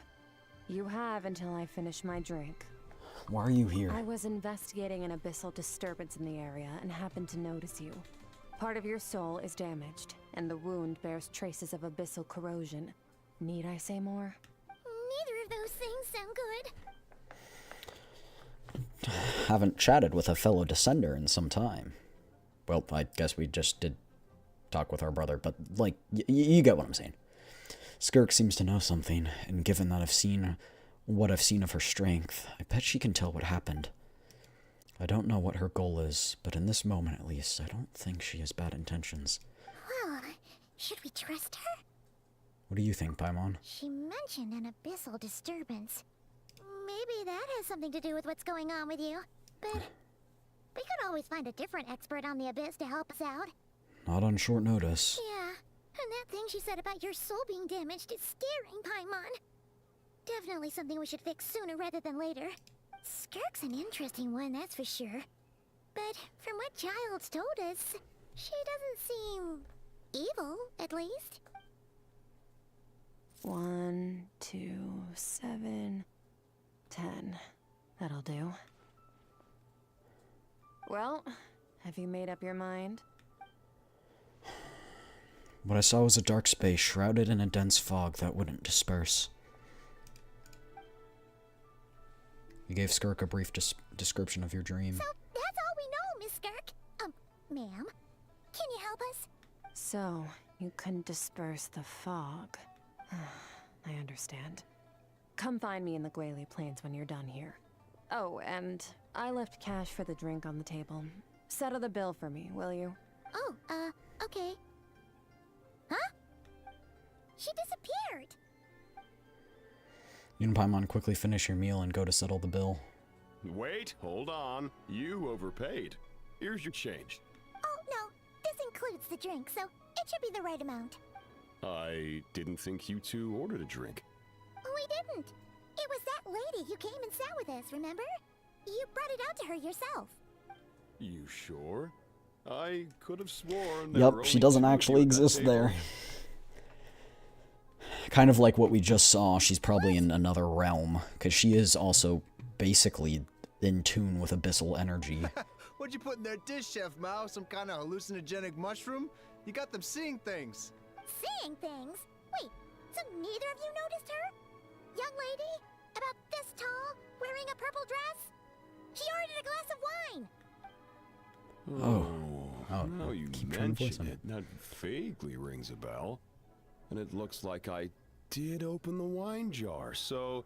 You have until I finish my drink. Why are you here? I was investigating an abyssal disturbance in the area and happened to notice you. Part of your soul is damaged, and the wound bears traces of abyssal corrosion. Need I say more? Neither of those things sound good. Haven't chatted with a fellow descender in some time. Well, I guess we just did talk with our brother, but, like, you get what I'm saying. Skirk seems to know something, and given that I've seen what I've seen of her strength, I bet she can tell what happened. I don't know what her goal is, but in this moment at least, I don't think she has bad intentions. Well, should we trust her? What do you think, Paimon? She mentioned an abyssal disturbance. Maybe that has something to do with what's going on with you. But we could always find a different expert on the abyss to help us out. Not on short notice. Yeah, and that thing she said about your soul being damaged is scaring, Paimon. Definitely something we should fix sooner rather than later. Skirk's an interesting one, that's for sure. But from what Child's told us, she doesn't seem evil, at least. 1, 2, 7, 10. That'll do. Well, have you made up your mind? What I saw was a dark space shrouded in a dense fog that wouldn't disperse. You gave Skirk a brief description of your dream. So that's all we know, Miss Skirk. Ma'am, can you help us? So, you couldn't disperse the fog. I understand. Come find me in the Gwali Plains when you're done here. Oh, and I left cash for the drink on the table. Settle the bill for me, will you? Oh, okay. Huh? She disappeared! You and Paimon quickly finish your meal and go to settle the bill. Wait, hold on. You overpaid. Here's your change. Oh, no. This includes the drink, so it should be the right amount. I didn't think you two ordered a drink. We didn't. It was that lady who came and sat with us, remember? You brought it out to her yourself. You sure? I could have sworn. Yep, she doesn't actually exist there. Kind of like what we just saw, she's probably in another realm, because she is also basically in tune with abyssal energy. What'd you put in their dish, Chef Mao? Some kind of hallucinogenic mushroom? You got them seeing things. Seeing things? Wait, so neither of you noticed her? Young lady? About this tall, wearing a purple dress? She ordered a glass of wine! Oh, now you mention it, that vaguely rings a bell. And it looks like I did open the wine jar, so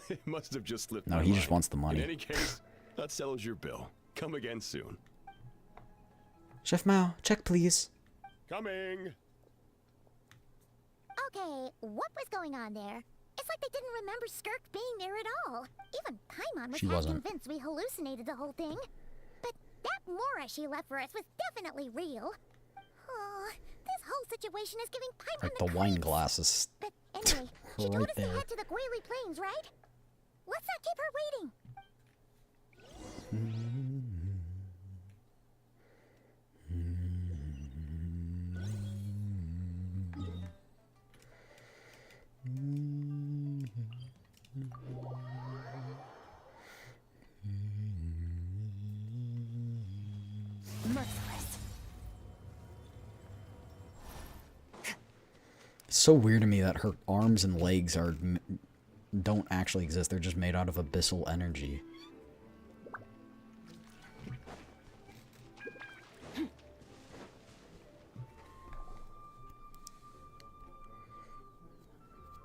it must have just slipped No, my he mind. just wants the money. In any case, that settles your bill. Come again soon. Chef Mao, check please. Coming! Okay, what was going on there? It's like they didn't remember Skirk being there at all. Even Paimon was She half wasn't. convinced we hallucinated the whole thing. But that Mora she left for us was definitely real. Oh, this whole situation is giving Paimon Like the wine glasses. But anyway, she told Right us there. to head to the Gwali Plains, right? Let's not keep her waiting. Merciless. It's so weird to me that her arms and legs don't actually exist. They're just made out of abyssal energy.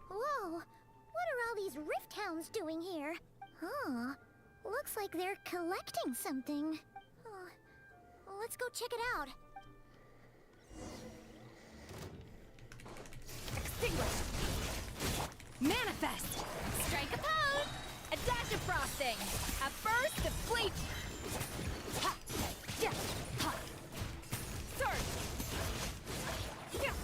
Whoa, what are all these rift hounds doing here? Huh, looks like they're collecting something. Let's go check it out. Extinguish! Manifest! Strike a pose! A dash of frosting! A burst of bleach! Ha! Yeah! Ha! Surge! Yeah!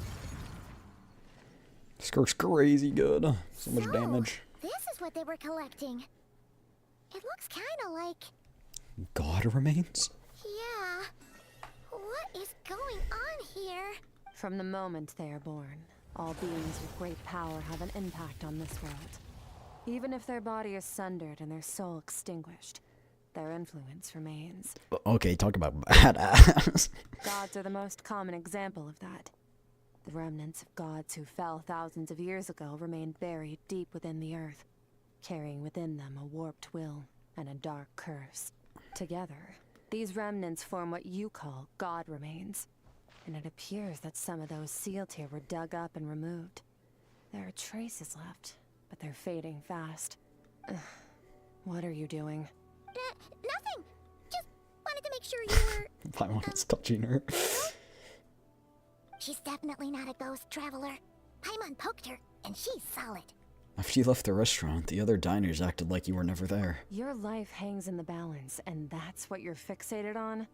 Skirk's crazy good. So much damage. This is what they were collecting. It looks kind of like... God remains? Yeah. What is going on here? From the moment they are born, all beings with great power have an impact on this world. Even if their body is sundered and their soul extinguished, their influence remains. Okay, talk about badass. Gods are the most common example of that. The remnants of gods who fell thousands of years ago remain buried deep within the earth, carrying within them a warped will and a dark curse. Together, these remnants form what you call god remains, and it appears that some of those sealed here were dug up and removed. There are traces left, but they're fading fast. Ugh. What are you doing? Nothing. Just wanted to make sure you were... Paimon's touching her. She's definitely not a ghost traveler. Paimon poked her, and she's solid. After you left the restaurant, the other diners acted like you were never there. Your life hangs in the balance, and that's what you're fixated on?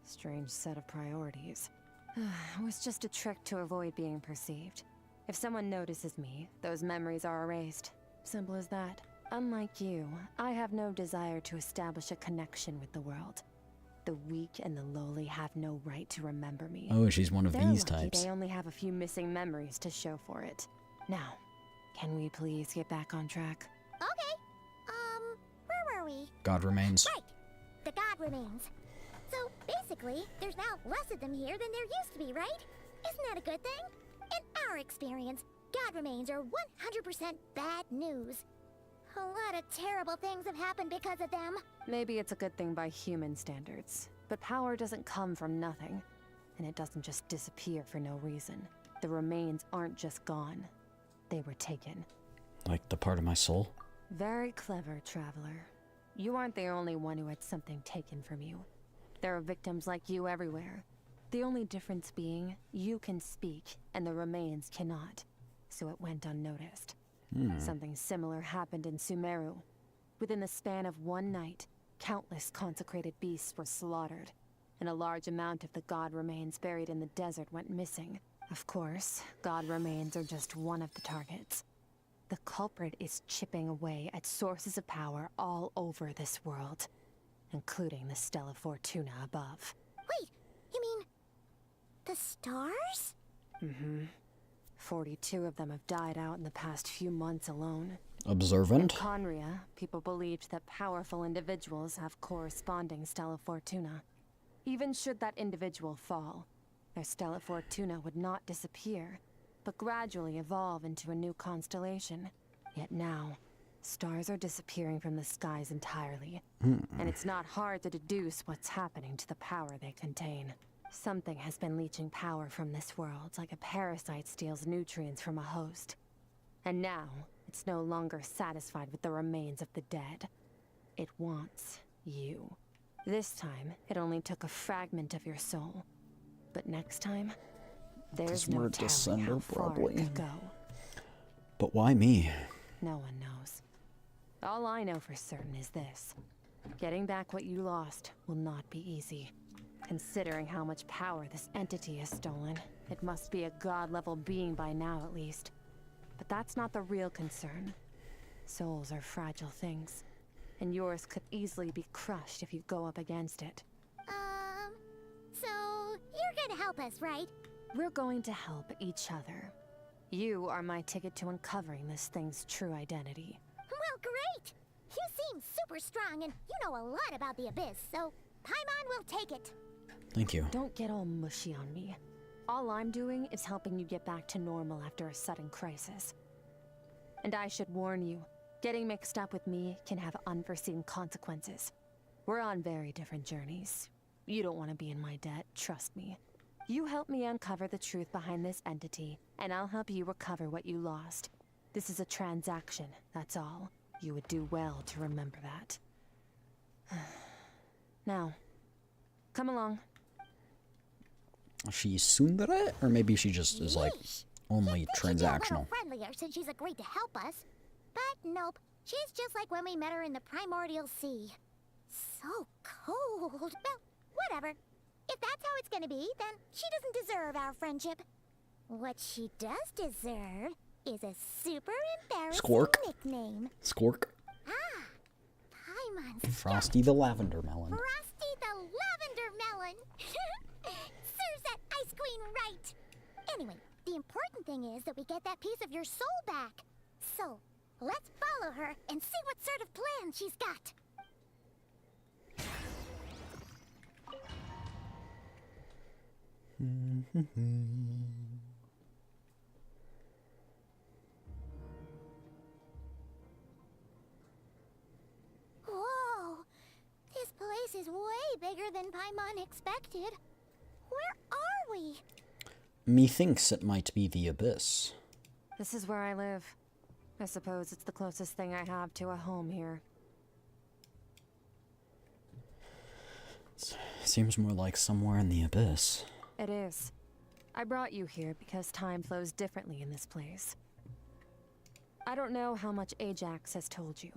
Strange set of priorities. It was just a trick to avoid being perceived. If someone notices me, those memories are erased. Simple as that. Unlike you, I have no desire to establish a connection with the world. The weak and the lowly have no right to remember me. Oh, she's one of They're these lucky types. They only have a few missing memories to show for it. Now, can we please get back on track? Okay. Where were we? God remains. Right. The god remains. So, basically, there's now less of them here than there used to be, right? Isn't that a good thing? In our experience, god remains are 100% bad news. A lot of terrible things have happened because of them. Maybe it's a good thing by human standards, but power doesn't come from nothing, and it doesn't just disappear for no reason. The remains aren't just gone. They were taken. Like the part of my soul? Very clever, traveler. You aren't the only one who had something taken from you. There are victims like you everywhere. The only difference being, you can speak, and the remains cannot. So it went unnoticed. Something similar happened in Sumeru. Within the span of one night, countless consecrated beasts were slaughtered, and a large amount of the god remains buried in the desert went missing. Of course, god remains are just one of the targets. The culprit is chipping away at sources of power all over this world, including the Stella Fortuna above. Wait, you mean... the stars? Mm-hmm. 42 of them have died out in the past few months alone. Observant? In Conria, people believed that powerful individuals have corresponding Stella Fortuna. Even should that individual fall, their Stella Fortuna would not disappear, but gradually evolve into a new constellation. Yet now, stars are disappearing from the skies entirely, and it's not hard to deduce what's happening to the power they contain. Something has been leeching power from this world, like a parasite steals nutrients from a host. And now, it's no longer satisfied with the remains of the dead. It wants you. This time, it only took a fragment of your soul. But next time, there's no telling how far it could go. But why me? No one knows. All I know for certain is this. Getting back what you lost will not be easy. Considering how much power this entity has stolen, it must be a god-level being by now at least. But that's not the real concern. Souls are fragile things, and yours could easily be crushed if you go up against it. So you're gonna help us, right? We're going to help each other. You are my ticket to uncovering this thing's true identity. Well, great! You seem super strong, and you know a lot about the Abyss, so Paimon will take it. Thank you. Don't get all mushy on me. All I'm doing is helping you get back to normal after a sudden crisis. And I should warn you, getting mixed up with me can have unforeseen consequences. We're on very different journeys. You don't want to be in my debt, trust me. You help me uncover the truth behind this entity, and I'll help you recover what you lost. This is a transaction, that's all. You would do well to remember that. Now, come along. She's tsundere? Or maybe she just is like only transactional. Friendlier since she's agreed to help us. But nope, she's just like when we met her in the primordial sea. So cold. Well, whatever. If that's how it's gonna be, then she doesn't deserve our friendship. What she does deserve is a super embarrassing Skirk. nickname. Skirk. Ah, Paimon's Frosty the Lavender Melon. Frosty the Lavender Melon. Serves that ice queen right. Anyway, the important thing is that we get that piece of your soul back. So, Let's follow her and see what sort of plan she's got. Whoa! This place is way bigger than Paimon expected. Where are we? Methinks it might be the Abyss. This is where I live. I suppose it's the closest thing I have to a home here. Seems more like somewhere in the Abyss. It is. I brought you here because time flows differently in this place. I don't know how much Ajax has told you,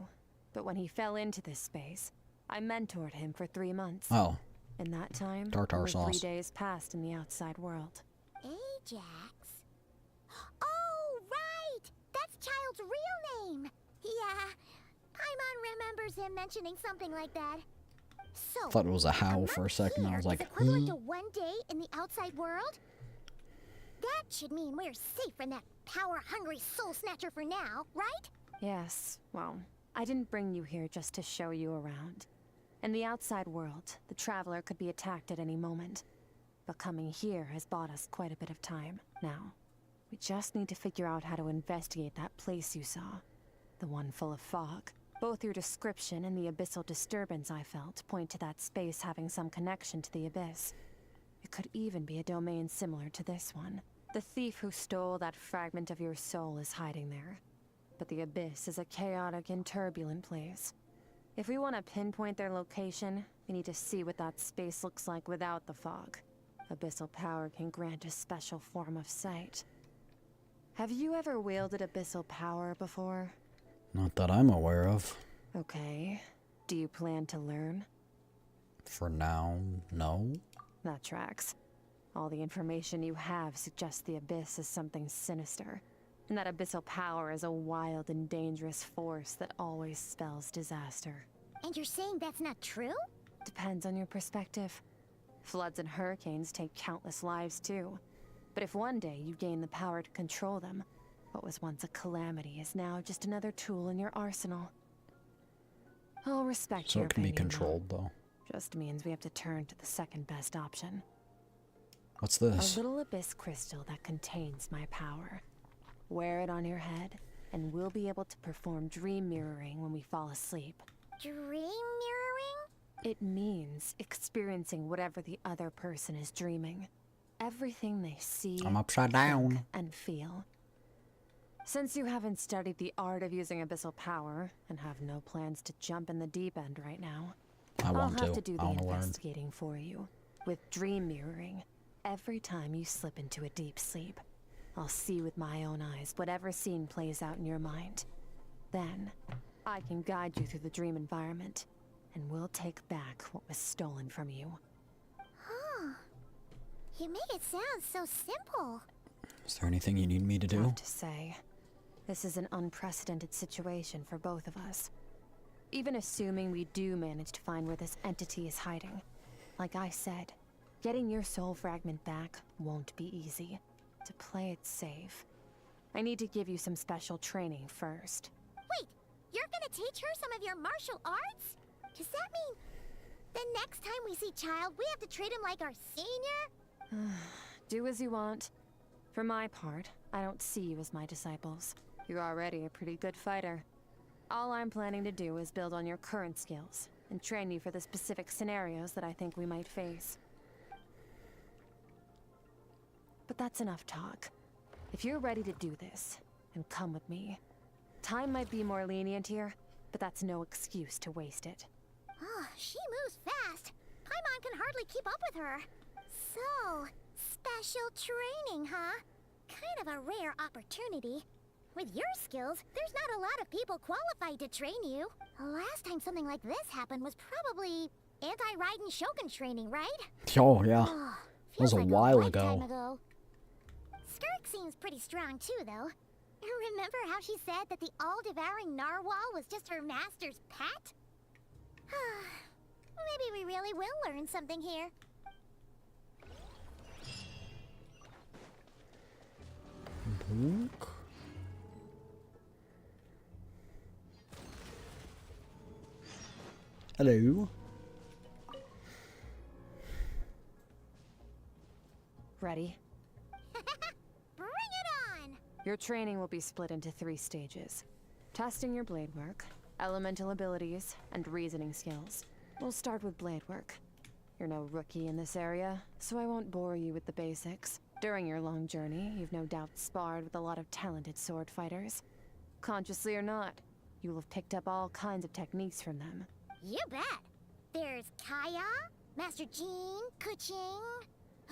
but when he fell into this space, I mentored him for 3 months. Oh. In that time, Tartar only sauce. 3 days passed in the outside world. Ajax? Oh, right! That's Child's real name! Yeah, Paimon remembers him mentioning something like that. So, Thought it was a howl for a second. I was like, equivalent to 1 day in the outside world? That should mean we're safe from that power-hungry soul snatcher for now, right? Yes, well, I didn't bring you here just to show you around. In the outside world, the Traveler could be attacked at any moment. But coming here has bought us quite a bit of time. Now, we just need to figure out how to investigate that place you saw. The one full of fog. Both your description and the abyssal disturbance I felt point to that space having some connection to the Abyss. It could even be a domain similar to this one. The thief who stole that fragment of your soul is hiding there. But the Abyss is a chaotic and turbulent place. If we want to pinpoint their location, we need to see what that space looks like without the fog. Abyssal power can grant a special form of sight. Have you ever wielded abyssal power before? Not that I'm aware of. Okay. Do you plan to learn? For now, no. That tracks. All the information you have suggests the Abyss is something sinister, and that abyssal power is a wild and dangerous force that always spells disaster. And you're saying that's not true? Depends on your perspective. Floods and hurricanes take countless lives too. But if one day you gain the power to control them, what was once a calamity is now just another tool in your arsenal. I'll respect So your it can be opinion, controlled, though. Just means we have to turn to the second best option. What's this? A little abyss crystal that contains my power. Wear it on your head, and we'll be able to perform dream mirroring when we fall asleep. Dream mirroring? It means experiencing whatever the other person is dreaming. Everything they see, I'm upside down. think, and feel. Since you haven't studied the art of using abyssal power, and have no plans to jump in the deep end right now, I'll have to do the investigating for you. With dream mirroring, every time you slip into a deep sleep, I'll see with my own eyes whatever scene plays out in your mind. Then, I can guide you through the dream environment, and we'll take back what was stolen from you. Huh. You make it sound so simple. Is there anything you need me to do? Tough to say. This is an unprecedented situation for both of us. Even assuming we do manage to find where this entity is hiding. Like I said, getting your soul fragment back won't be easy. To play it safe, I need to give you some special training first. Wait, you're gonna teach her some of your martial arts? Does that mean the next time we see Child, we have to treat him like our senior? Do as you want. For my part, I don't see you as my disciples. You're already a pretty good fighter. All I'm planning to do is build on your current skills, and train you for the specific scenarios that I think we might face. But that's enough talk. If you're ready to do this, then come with me. Time might be more lenient here, but that's no excuse to waste it. Oh, she moves fast. Paimon can hardly keep up with her. So, special training, huh? Kind of a rare opportunity. With your skills, there's not a lot of people qualified to train you. The last time something like this happened was probably anti-Raiden Shogun training, right? Oh, yeah. Oh, That was a feels like while lifetime ago. ago. Skirk seems pretty strong too, though. Remember how she said that the all-devouring narwhal was just her master's pet? Maybe we really will learn something here. Hello. Ready? Bring it on! Your training will be split into 3 stages. Testing your blade work, elemental abilities, and reasoning skills. We'll start with blade work. You're no rookie in this area, so I won't bore you with the basics. During your long journey, you've no doubt sparred with a lot of talented sword fighters. Consciously or not, you will have picked up all kinds of techniques from them. You bet. There's Kaya, Master Jean, Kuching.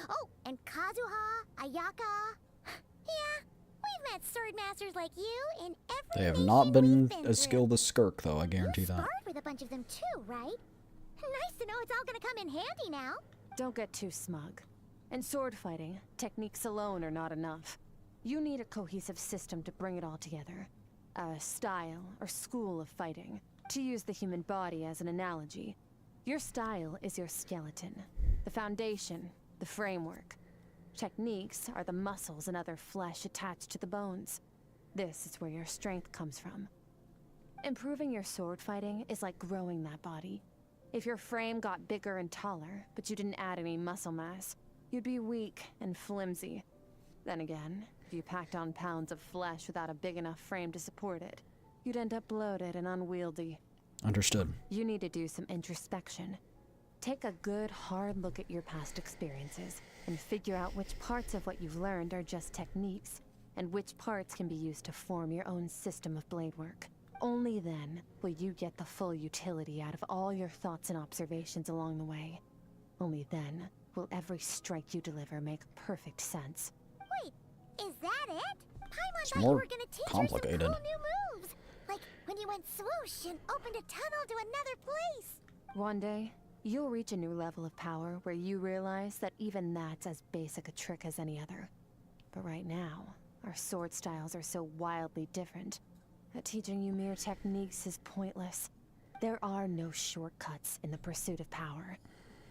Oh, and Kazuha, Ayaka. Yeah, we've met sword masters like you in every They have nation not been we've been as through. skilled as Skirk, though, I guarantee You that. sparred with a bunch of them too, right? Nice to know it's all gonna come in handy now. Don't get too smug. In sword fighting, techniques alone are not enough. You need a cohesive system to bring it all together. A style or school of fighting. To use the human body as an analogy, your style is your skeleton, the foundation, the framework. Techniques are the muscles and other flesh attached to the bones. This is where your strength comes from. Improving your sword fighting is like growing that body. If your frame got bigger and taller, but you didn't add any muscle mass, you'd be weak and flimsy. Then again, if you packed on pounds of flesh without a big enough frame to support it, you'd end up bloated and unwieldy. Understood. You need to do some introspection. Take a good, hard look at your past experiences and figure out which parts of what you've learned are just techniques, and which parts can be used to form your own system of blade work. Only then will you get the full utility out of all your thoughts and observations along the way. Only then will every strike you deliver make perfect sense. Wait, is that it? Paimon It's thought you more were gonna teach complicated. her some cool new moves. Like when you went swoosh and opened a tunnel to another place. One day, you'll reach a new level of power where you realize that even that's as basic a trick as any other. But right now, our sword styles are so wildly different that teaching you mere techniques is pointless. There are no shortcuts in the pursuit of power.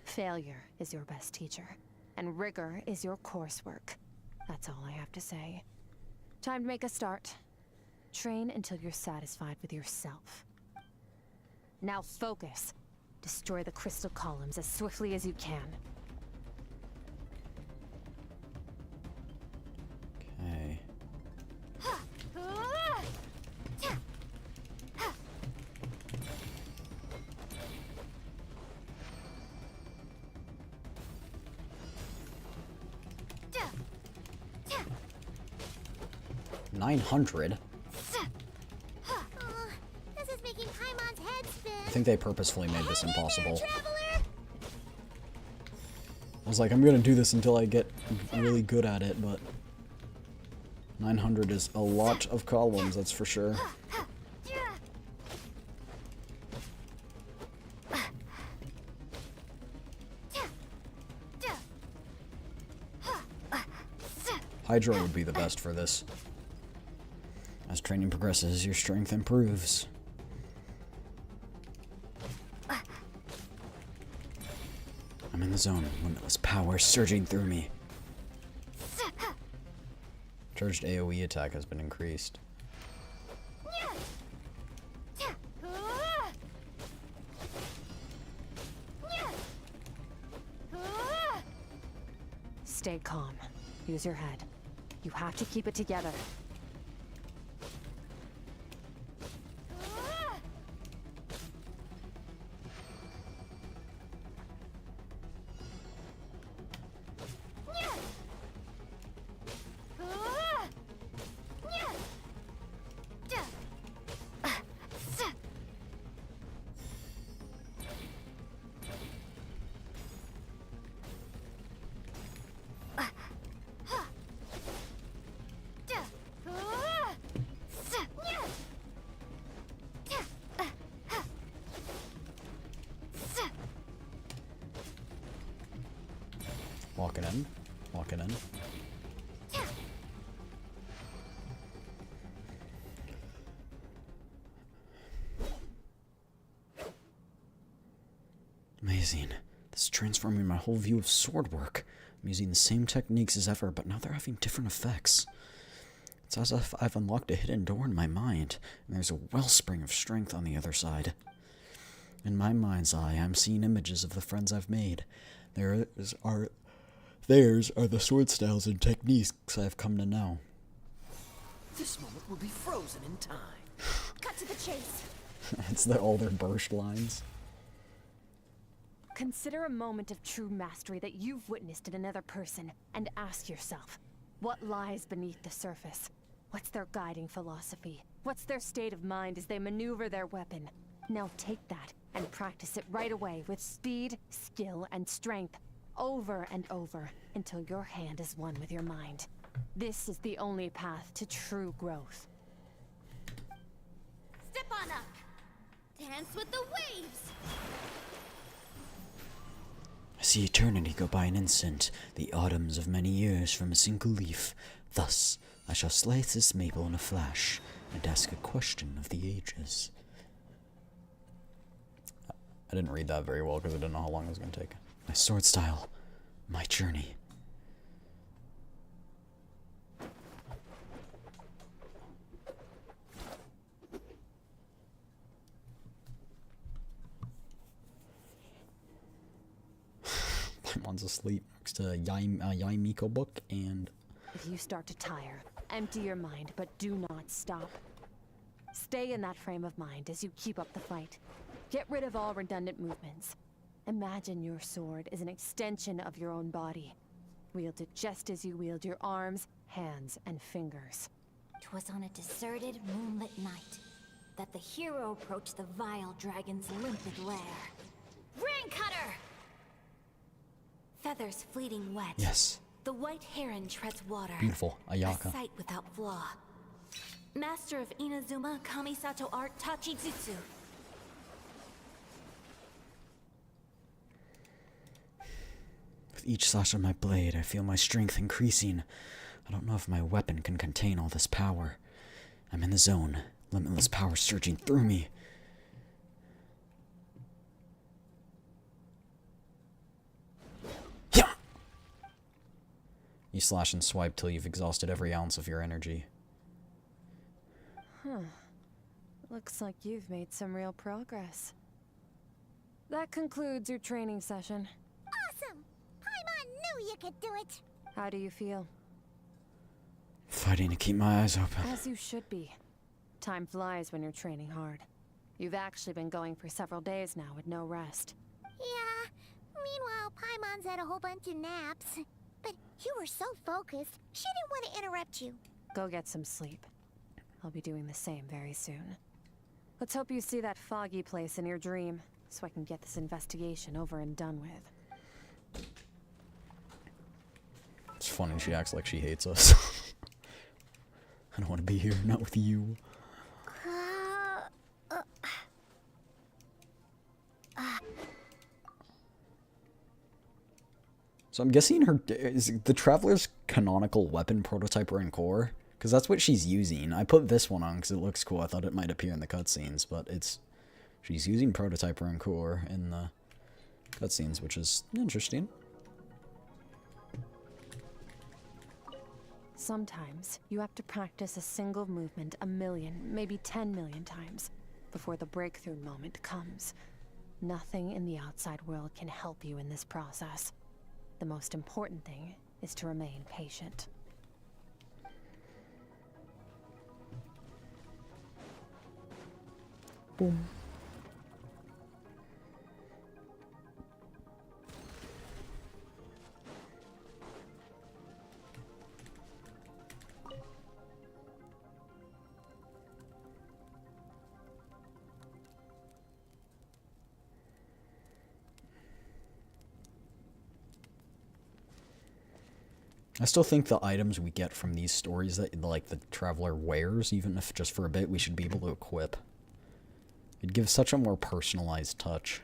Failure is your best teacher, and rigor is your coursework. That's all I have to say. Time to make a start. Train until you're satisfied with yourself. Now focus. Destroy the crystal columns as swiftly as you can. Okay. 900? This is making Paimon's head spin. I think they purposefully made this impossible. I was like, I'm gonna do this until I get really good at it, but 900 is a lot of columns, that's for sure. Hydra would be the best for this. As training progresses, your strength improves. I'm in the zone, limitless power surging through me. Charged AoE attack has been increased. Stay calm. Use your head. You have to keep it together. Walking in. Walking in. Amazing. This is transforming my whole view of sword work. I'm using the same techniques as ever, but now they're having different effects. It's as if I've unlocked a hidden door in my mind, and there's a wellspring of strength on the other side. In my mind's eye, I'm seeing images of the friends I've made. Theirs are the sword styles and techniques I've come to know. This moment will be frozen in time. Cut to the chase. It's all their burst lines. Consider a moment of true mastery that you've witnessed in another person, and ask yourself, what lies beneath the surface? What's their guiding philosophy? What's their state of mind as they maneuver their weapon? Now take that and practice it right away with speed, skill, and strength, over and over, until your hand is one with your mind. This is the only path to true growth. Step on up. Dance with the waves. I see eternity go by an instant, the autumns of many years from a single leaf. Thus, I shall slice this maple in a flash, and ask a question of the ages. I didn't read that very well because I didn't know how long it was going to take. My sword style, my journey. Paimon's asleep next to Yai Miko book, and If you start to tire, empty your mind, but do not stop. Stay in that frame of mind as you keep up the fight. Get rid of all redundant movements. Imagine your sword is an extension of your own body. Wield it just as you wield your arms, hands, and fingers. 'Twas on a deserted, moonlit night that the hero approached the vile dragon's limpid lair. Rain Cutter! Feathers fleeting wet. Yes. The white heron treads water. Beautiful. Ayaka. A sight without flaw. Master of Inazuma Kamisato art Tachijutsu. With each slash of my blade, I feel my strength increasing. I don't know if my weapon can contain all this power. I'm in the zone, limitless power surging through me. you slash and swipe till you've exhausted every ounce of your energy. Huh. Looks like you've made some real progress. That concludes your training session. Awesome! Paimon knew you could do it! How do you feel? Fighting to keep my eyes open. As you should be. Time flies when you're training hard. You've actually been going for several days now with no rest. Yeah. Meanwhile, Paimon's had a whole bunch of naps. But you were so focused, she didn't want to interrupt you. Go get some sleep. I'll be doing the same very soon. Let's hope you see that foggy place in your dream, so I can get this investigation over and done with. It's funny she acts like she hates us. I don't want to be here, not with you. So I'm guessing is the Traveler's canonical weapon prototype and core? Because that's what she's using. I put this one on because it looks cool. I thought it might appear in the cutscenes, but she's using prototype and core in the cutscenes, which is interesting. Sometimes you have to practice a single movement 1 million, maybe 10 million times before the breakthrough moment comes. Nothing in the outside world can help you in this process. The most important thing is to remain patient. Boom. I still think the items we get from these stories that like the Traveler wears, even if just for a bit, we should be able to equip. It gives such a more personalized touch.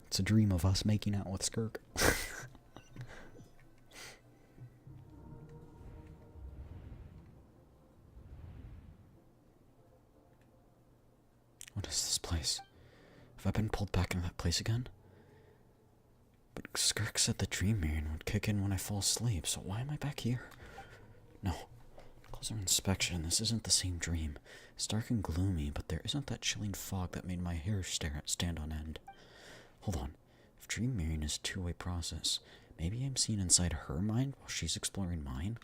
It's a dream of us making out with Skirk. What is this place? Have I been pulled back into that place again? But Skirk said the dream mirror would kick in when I fall asleep, so why am I back here? No. Closer inspection, this isn't the same dream. It's dark and gloomy, but there isn't that chilling fog that made my hair stand on end. Hold on. If dream mirroring is a two-way process, maybe I'm seeing inside her mind while she's exploring mine?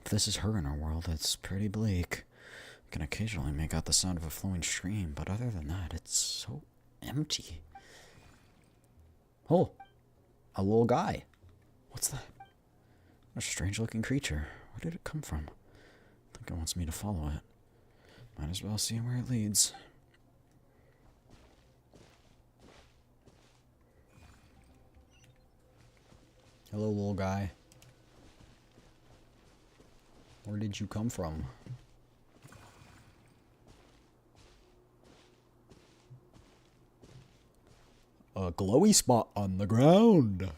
If this is her in our world, it's pretty bleak. I can occasionally make out the sound of a flowing stream, but other than that, it's so empty. Oh, a little guy. What's that? What a strange-looking creature. Where did it come from? I think it wants me to follow it. Might as well see where it leads. Hello, little guy. Where did you come from? A glowy spot on the ground.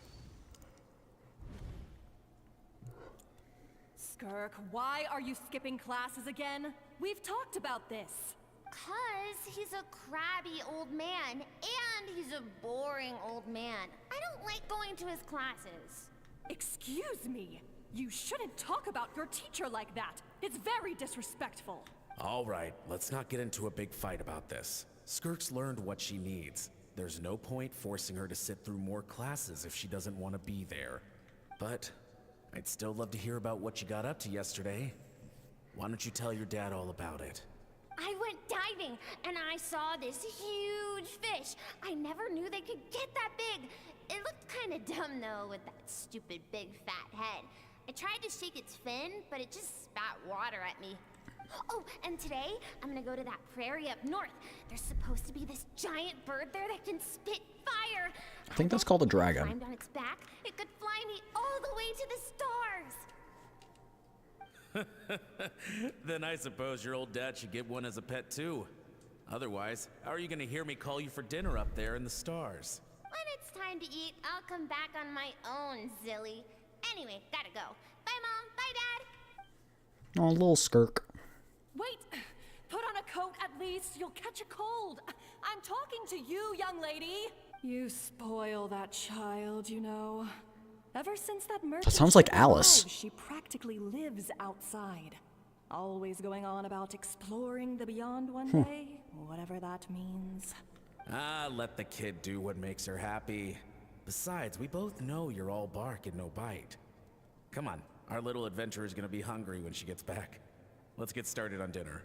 Skirk, why are you skipping classes again? We've talked about this. 'Cause he's a crabby old man, and he's a boring old man. I don't like going to his classes. Excuse me. You shouldn't talk about your teacher like that. It's very disrespectful. All right, let's not get into a big fight about this. Skirk's learned what she needs. There's no point forcing her to sit through more classes if she doesn't want to be there. But I'd still love to hear about what you got up to yesterday. Why don't you tell your dad all about it? I went diving, and I saw this huge fish. I never knew they could get that big. It looked kind of dumb, though, with that stupid big fat head. I tried to shake its fin, but it just spat water at me. Oh, and today, I'm gonna go to that prairie up north. There's supposed to be this giant bird there that can spit fire. I think that's called a If I dragon. climbed on its back, it could fly me all the way to the stars. Then I suppose your old dad should get one as a pet too. Otherwise, how are you gonna hear me call you for dinner up there in the stars? When it's time to eat, I'll come back on my own, Zilly. Anyway, gotta go. Bye, Mom. Bye, Dad. Oh, little Skirk. Wait! Put on a coat at least. You'll catch a cold. I'm talking to you, young lady. You spoil that child, you know. Ever since that merchant sounds like ship Alice. arrived, she practically lives outside. Always going on about exploring the beyond one day, whatever that means. Ah, let the kid do what makes her happy. Besides, we both know you're all bark and no bite. Come on, our little adventurer's gonna be hungry when she gets back. Let's get started on dinner.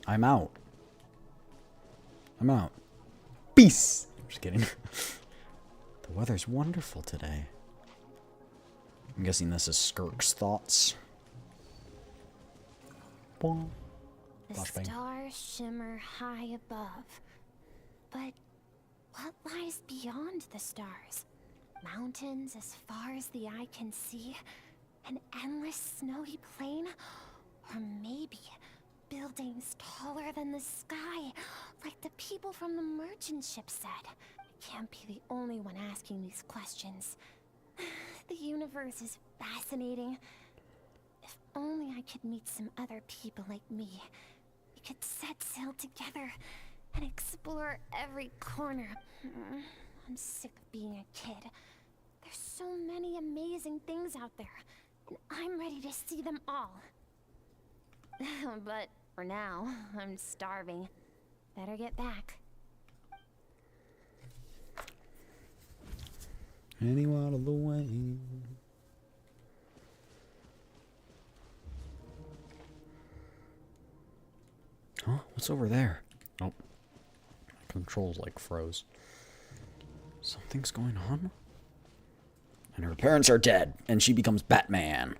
I'm out. I'm out. Peace. I'm just kidding. The weather's wonderful today. I'm guessing this is Skirk's thoughts. Boing. The Flashbang. stars shimmer high above. But what lies beyond the stars? Mountains as far as the eye can see? An endless snowy plain? Or maybe buildings taller than the sky, like the people from the merchant ship said? I can't be the only one asking these questions. The universe is fascinating. If only I could meet some other people like me. We could set sail together and explore every corner. I'm sick of being a kid. There's so many amazing things out there, and I'm ready to see them all. But for now, I'm starving. Better get back. Anyone out of the way. Huh? What's over there? Oh. Controls like froze. Something's going on? And her parents are dead, and she becomes Batman.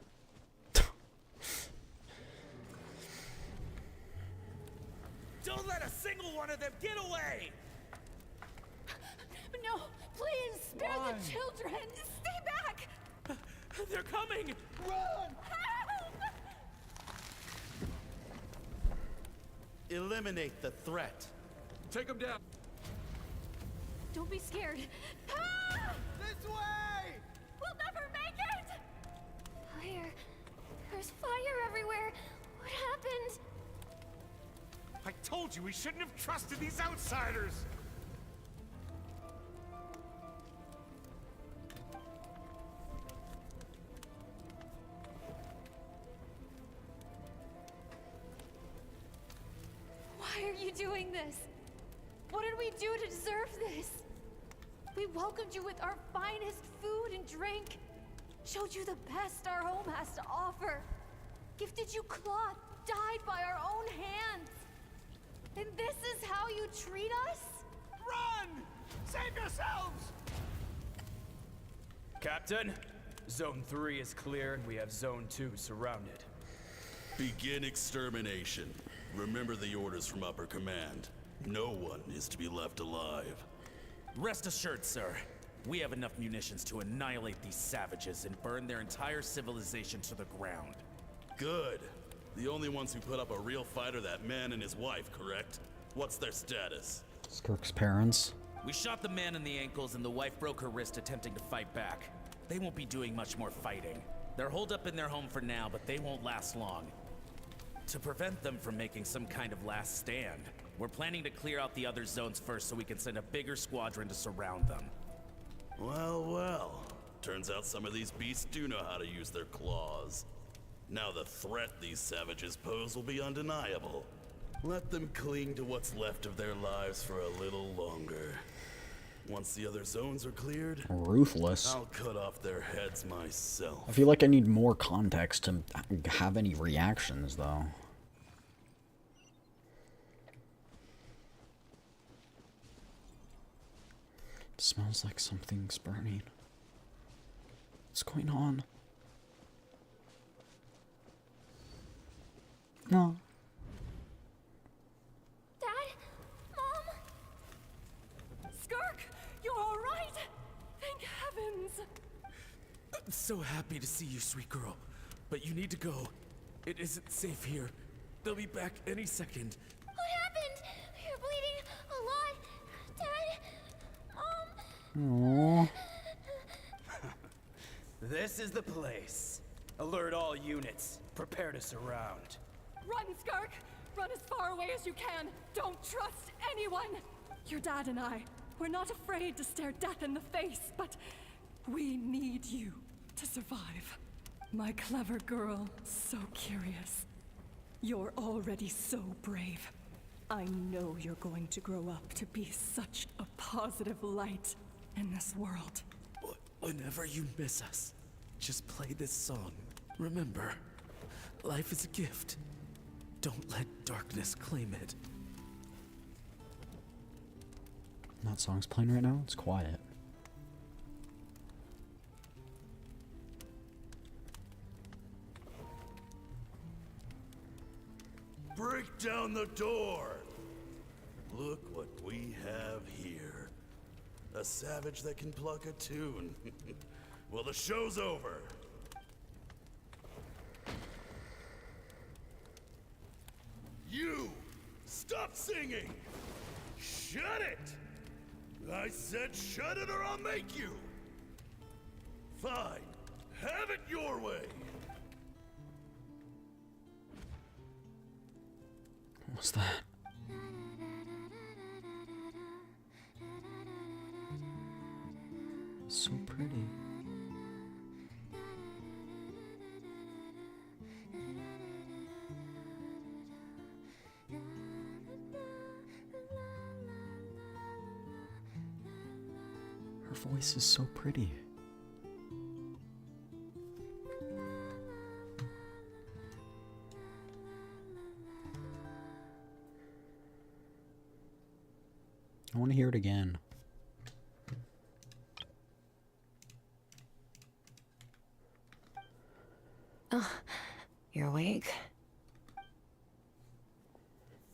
Don't let a single one of them get away! No, please, spare the children! Stay back! They're coming! Run! Eliminate the threat. Take them down. Don't be scared. This way! We'll never make it! Fire. There's fire everywhere. What happened? I told told you we shouldn't have trusted these outsiders! Why are you doing this? What did we do to deserve this? We welcomed you with our finest food and drink, showed you the best our home has to offer, gifted you cloth dyed by our own hands. And this is how you treat us? Run! Save yourselves! Captain, Zone 3 is clear and we have Zone 2 surrounded. Begin extermination. Remember the orders from upper command. No one is to be left alive. Rest assured, sir. We have enough munitions to annihilate these savages and burn their entire civilization to the ground. Good. The only ones who put up a real fight are that man and his wife, correct? What's their status? Skirk's parents. We shot the man in the ankles and the wife broke her wrist attempting to fight back. They won't be doing much more fighting. They're holed up in their home for now, but they won't last long. To prevent them from making some kind of last stand, we're planning to clear out the other zones first so we can send a bigger squadron to surround them. Well, well. Turns out some of these beasts do know how to use their claws. Now the threat these savages pose will be undeniable. Let them cling to what's left of their lives for a little longer. Once the other zones are cleared, Ruthless. I'll cut off their heads myself. I feel like I need more context to have any reactions, though. It smells like something's burning. What's going on? No. Dad? Mom? Skirk, you're all right? Thank heavens. I'm so happy to see you, sweet girl. But you need to go. It isn't safe here. They'll be back any second. What happened? You're bleeding a lot. Dad? Aww. This is the place. Alert all units. Prepare to surround. Run, Skirk! Run as far away as you can! Don't trust anyone! Your dad and I, we're not afraid to stare death in the face, but we need you to survive. My clever girl, so curious. You're already so brave. I know you're going to grow up to be such a positive light in this world. Whenever you miss us, just play this song. Remember, life is a gift. Don't let darkness claim it. That song's playing right now? It's quiet. Break down the door! Look what we have here. A savage that can pluck a tune. Well, the show's over. You! Stop singing! Shut it! I said shut it or I'll make you! Fine. Have it your way! What's that? So pretty. Her voice is so pretty. I want to hear it again. Oh, you're awake?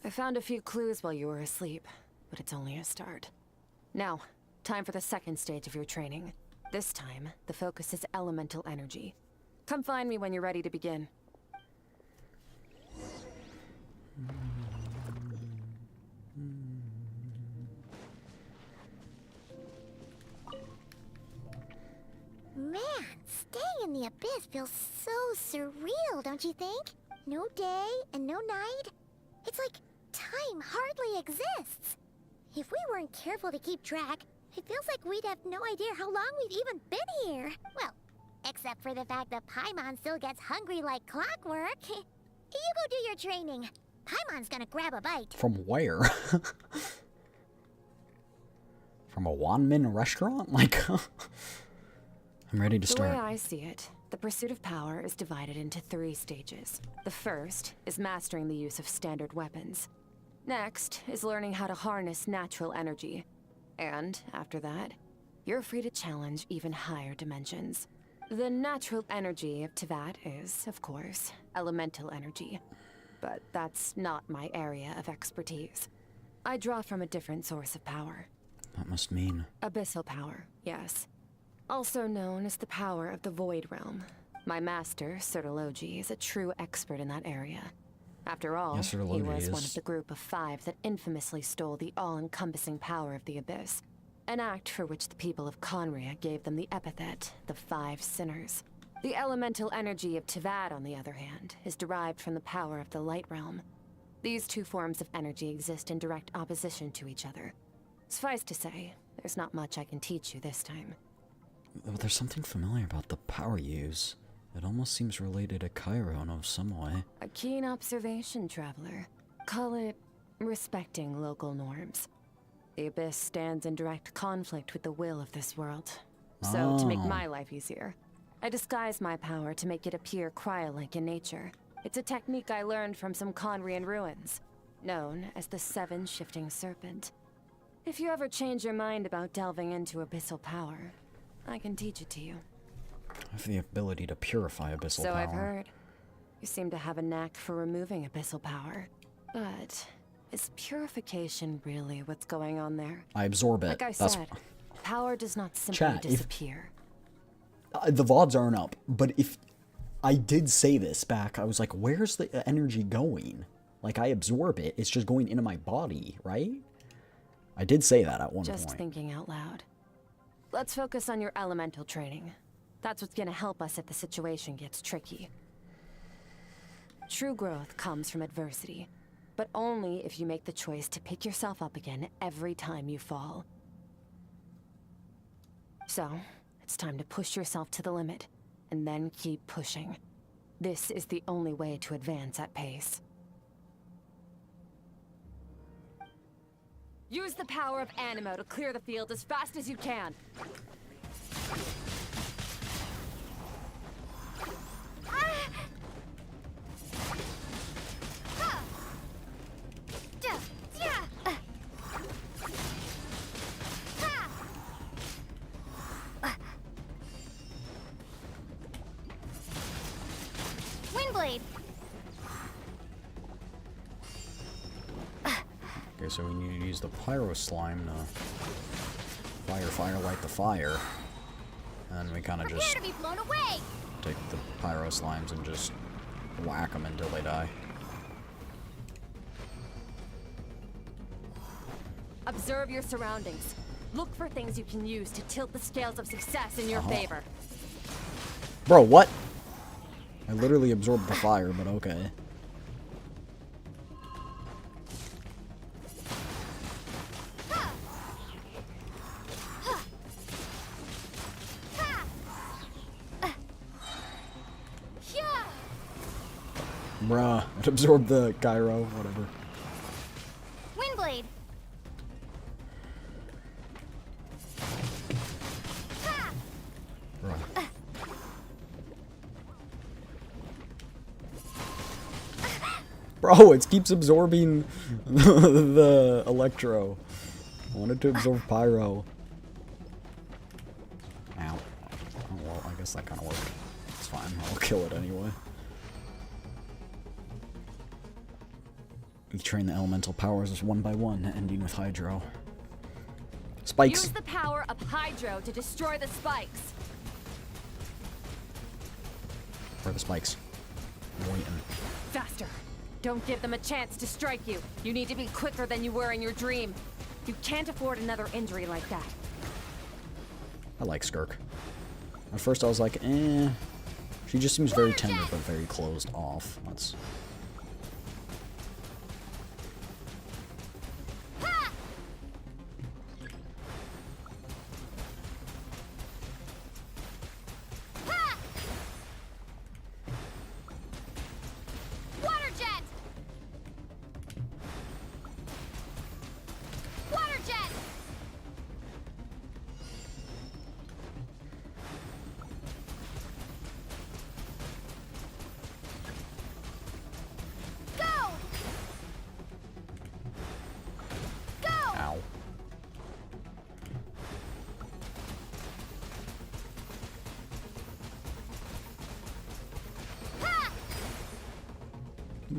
I found a few clues while you were asleep, but it's only a start. Now, time for the second stage of your training. This time, the focus is elemental energy. Come find me when you're ready to begin. Man, staying in the abyss feels so surreal, don't you think? No day and no night. It's like time time hardly exists. If we weren't careful to keep track, it feels like we'd have no idea how long we've even been here. Well, except for the fact that Paimon still gets hungry like clockwork. You go do your training. Paimon's gonna grab a bite. From where? From a Wanmin restaurant? Like, I'm ready to start. The way I see it, the pursuit of power is divided into 3 stages. The first is mastering the use of standard weapons. Next is learning how to harness natural energy. And after that, you're free to challenge even higher dimensions. The natural energy of Teyvat is, of course, elemental energy. But that's not my area of expertise. I draw from a different source of power. That must mean... Abyssal power, yes. Also known as the power of the Void Realm. My master, Sirtology, is a true expert in that area. After all, Yes, he Sirtology was is. one of the group of 5 that infamously stole the all-encompassing power of the Abyss. An act for which the people of Conria gave them the epithet, the 5 Sinners. The elemental energy of Teyvat, on the other hand, is derived from the power of the Light Realm. These 2 forms of energy exist in direct opposition to each other. Suffice to say, there's not much I can teach you this time. There's something familiar about the power use. It almost seems related to Cairo in some way. A keen observation, traveler. Call it respecting local norms. The Abyss stands in direct conflict with the will of this world. So, to make my life easier, I disguise my power to make it appear cryo-like in nature. It's a technique I learned from some Conrian ruins, known as the 7 Shifting Serpent. If you ever change your mind about delving into abyssal power, I can teach it to you. I have the ability to purify abyssal So power. I've heard. You seem to have a knack for removing abyssal power. But is purification really what's going on there? I absorb it. Like I That's... said, power does not simply Chat, disappear. The VODs aren't up, but if I did say this back, I was like, where's the energy going? Like, I absorb it, it's just going into my body, right? I did say that at one Just point. thinking out loud. Let's focus on your elemental training. That's what's gonna help us if the situation gets tricky. True growth comes from adversity, but only if you make the choice to pick yourself up again every time you fall. So, it's time to push yourself to the limit, and then keep pushing. This is the only way to advance at pace. Use the power of Animo to clear the field as fast as you can. Windblade. Okay, so we need to use the pyro slime to light the fire. And we kind of just Prepare to be blown away. take the pyro slimes and just whack them until they die. Observe your surroundings. Look for things you can use to tilt the scales of success in your favor. Bro, what? I literally absorbed the fire, but okay. Bruh, it absorbed the gyro, whatever. Windblade. Bruh. Bro, it keeps absorbing the electro. I wanted to absorb pyro. Ow. Oh, well, I guess that kind of worked. It's fine, I'll kill it anyway. You train the elemental powers one by one, ending with Hydro. Spikes! Use the power of Hydro to destroy the spikes. Where are the spikes? I'm waiting. Faster. Don't give them a chance to strike you. You need to be quicker than you were in your dream. You can't afford another injury like that. I like Skirk. At first I was like, eh. She just seems very tender but very closed off. That's...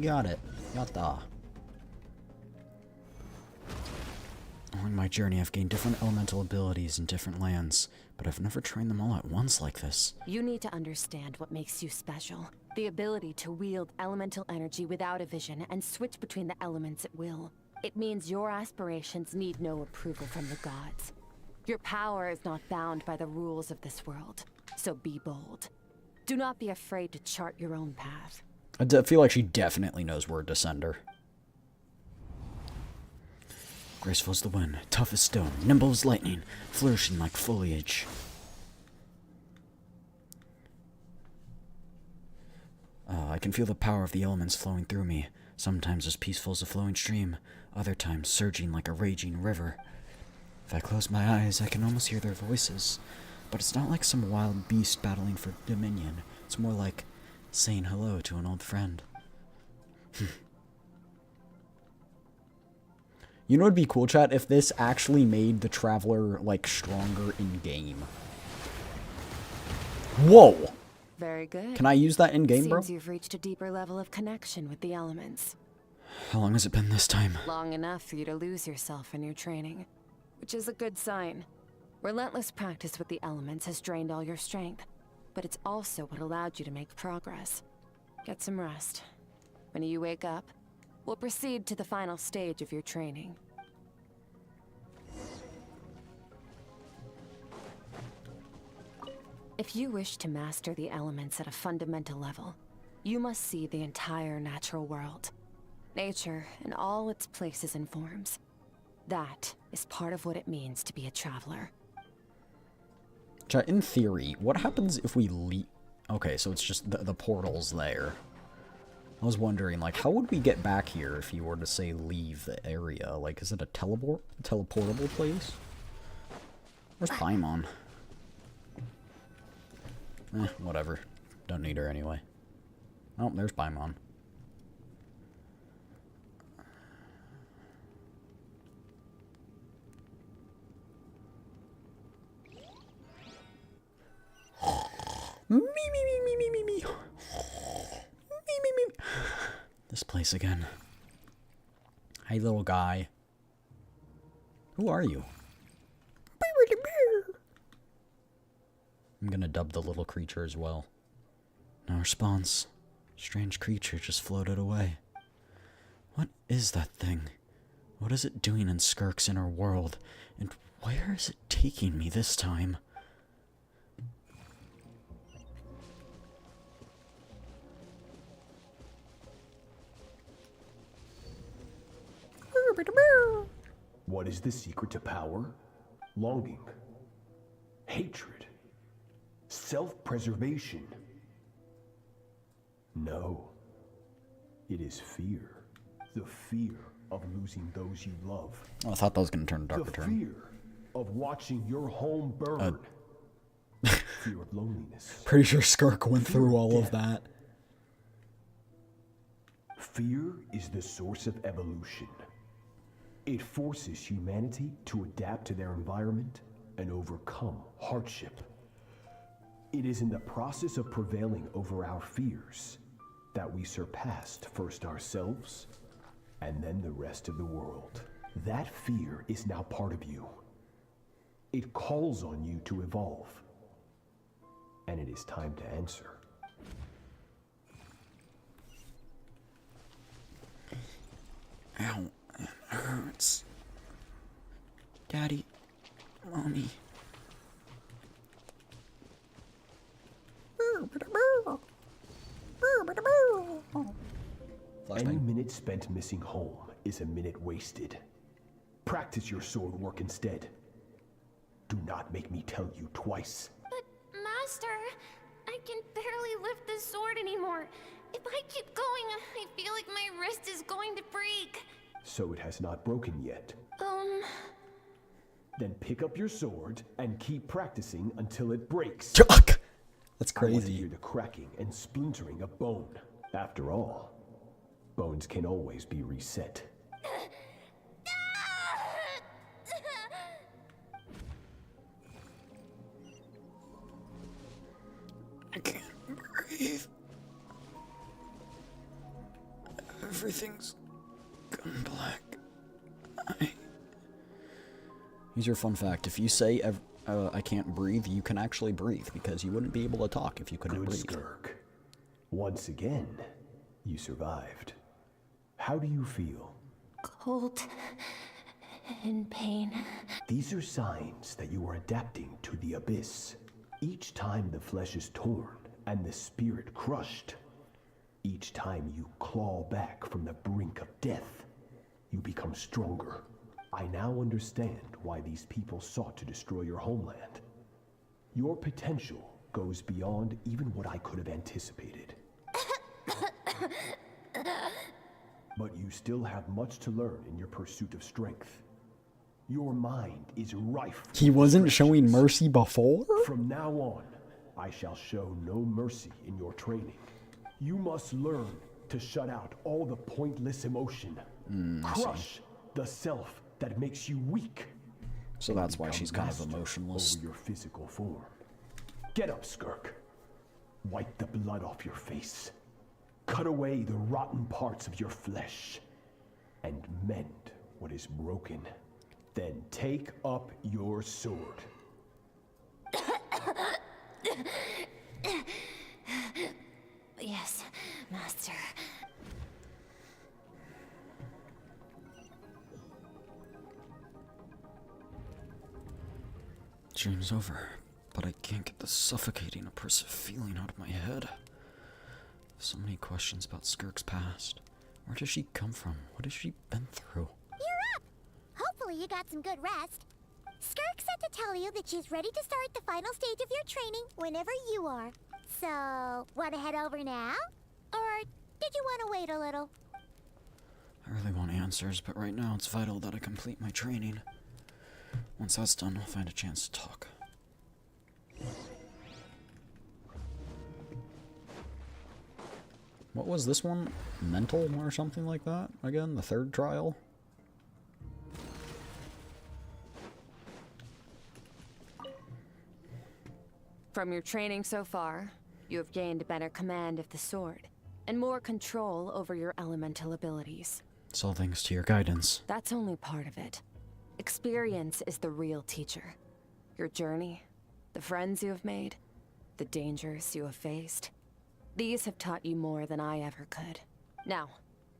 Got it. Yatta. Along my journey, I've gained different elemental abilities in different lands, but I've never trained them all at once like this. You need to understand what makes you special. The ability to wield elemental energy without a vision and switch between the elements at will. It means your aspirations need no approval from the gods. Your power is not bound by the rules of this world, so be bold. Do not be afraid to chart your own path. I feel like she definitely knows we're a descender. Graceful as the wind, tough as stone, nimble as lightning, flourishing like foliage. I can feel the power of the elements flowing through me, sometimes as peaceful as a flowing stream, other times surging like a raging river. If I close my eyes, I can almost hear their voices, but it's not like some wild beast battling for dominion. It's more like saying hello to an old friend. You know what'd be cool, chat? If this actually made the Traveler, like, stronger in-game. Whoa! Very good. Can I use that in-game, bro? Seems you've reached a deeper level of connection with the elements. How long has it been this time? Long enough for you to lose yourself in your training, which is a good sign. Relentless practice with the elements has drained all your strength, but it's also what allowed you to make progress. Get some rest. When you wake up, we'll proceed to the final stage of your training. If you wish to master the elements at a fundamental level, you must see the entire natural world. Nature in all its places and forms. That is part of what it means to be a traveler. Chat, in theory, what happens if we leave? Okay, so it's just the portal's there. I was wondering, like, how would we get back here if you were to, say, leave the area? Like, is it a teleportable place? Where's Paimon? Whatever. Don't need her anyway. Oh, there's Paimon. Me. This place again. Hey, little guy. Who are you? I'm gonna dub the little creature as well. No response. Strange creature just floated away. What is that thing? What is it doing in Skirk's inner world? And where is it taking me this time? What is the secret to power? Longing. Hatred. Self-preservation. No. It is fear. The fear of losing those you love. Oh, I thought that was going to turn Dark Return. The fear of watching your home burn. Fear of loneliness. Pretty sure Skirk went through all of that. Fear is the source of evolution. It forces humanity to adapt to their environment and overcome hardship. It is in the process of prevailing over our fears that we surpassed first ourselves and then the rest of the world. That fear is now part of you. It calls on you to evolve. And it is time to answer. Ow, it hurts. Daddy, Mommy. Any minute spent missing home is a minute wasted. Practice your sword work instead. Do not make me tell you twice. But, Master, I can barely lift the sword anymore. If I keep going, I feel like my wrist is going to break. So it has not broken yet. Then pick up your sword and keep practicing until it breaks. That's I want to crazy. hear the cracking and splintering of bone. After all, bones can always be reset. I can't breathe. Everything's gone black. Here's your fun fact. If you say, I can't breathe, you can actually breathe, because you wouldn't be able to talk if you couldn't breathe. Skirk. Once again, you survived. How do you feel? Cold. In pain. These are signs that you are adapting to the abyss. Each time the flesh is torn and the spirit crushed, each time you claw back from the brink of death, you become stronger. I now understand why these people sought to destroy your homeland. Your potential goes beyond even what I could have anticipated. But you still have much to learn in your pursuit of strength. Your mind is rife. He wasn't showing mercy before? From now on, I shall show no mercy in your training. You must learn to shut out all the pointless emotion. Crush the self that makes you weak. So that's why she's kind of emotionless. Over your physical form. Get up, Skirk. Wipe the blood off your face. Cut away the rotten parts of your flesh. And mend what is broken. Then take up your sword. Yes, Master. Dream's over, but I can't get the suffocating, oppressive feeling out of my head. So many questions about Skirk's past. Where does she come from? What has she been through? You're up! Hopefully you got some good rest. Skirk said to tell you that she's ready to start the final stage of your training whenever you are. So, want to head over now? Or did you want to wait a little? I really want answers, but right now it's vital that I complete my training. Once that's done, I'll find a chance to talk. What was this one? Mental or something like that? Again, the third trial? From your training so far, you have gained better command of the sword, and more control over your elemental abilities. It's all thanks to your guidance. That's only part of it. Experience is the real teacher. Your journey, the friends you have made, the dangers you have faced. These have taught you more than I ever could. Now,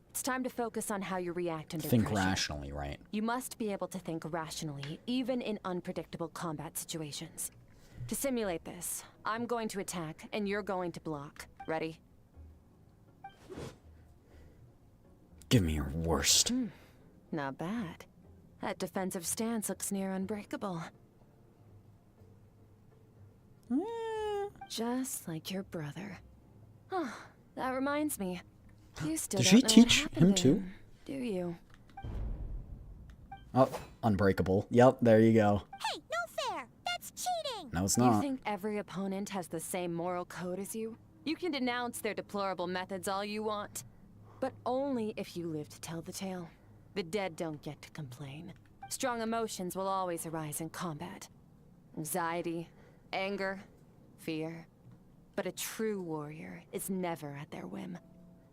it's time to focus on how you react under pressure. Think rationally, right? You must be able to think rationally, even in unpredictable combat situations. To simulate this, I'm going to attack, and you're going to block. Ready? Give me your worst. Not bad. That defensive stance looks near unbreakable. Just like your brother. Oh, that reminds me. You still Did don't she know teach what him happened to too? him, do you? Oh, unbreakable. Yep, there you go. Hey, no fair! That's cheating! No, it's You not. think every opponent has the same moral code as you? You can denounce their deplorable methods all you want. But only if you live to tell the tale. The dead don't get to complain. Strong emotions will always arise in combat. Anxiety, anger, fear. But a true warrior is never at their whim.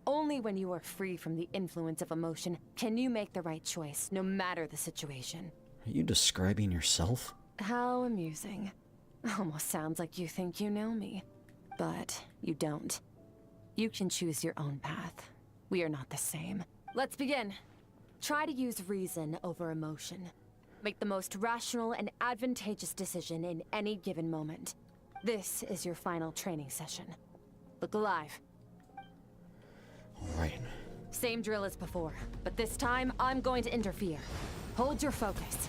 Only when you are free from the influence of emotion can you make the right choice, no matter the situation. Are you describing yourself? How amusing. Almost sounds like you think you know me. But you don't. You can choose your own path. We are not the same. Let's begin. Try to use reason over emotion. Make the most rational and advantageous decision in any given moment. This is your final training session. Look alive. All right. Same drill as before, but this time I'm going to interfere. Hold your focus.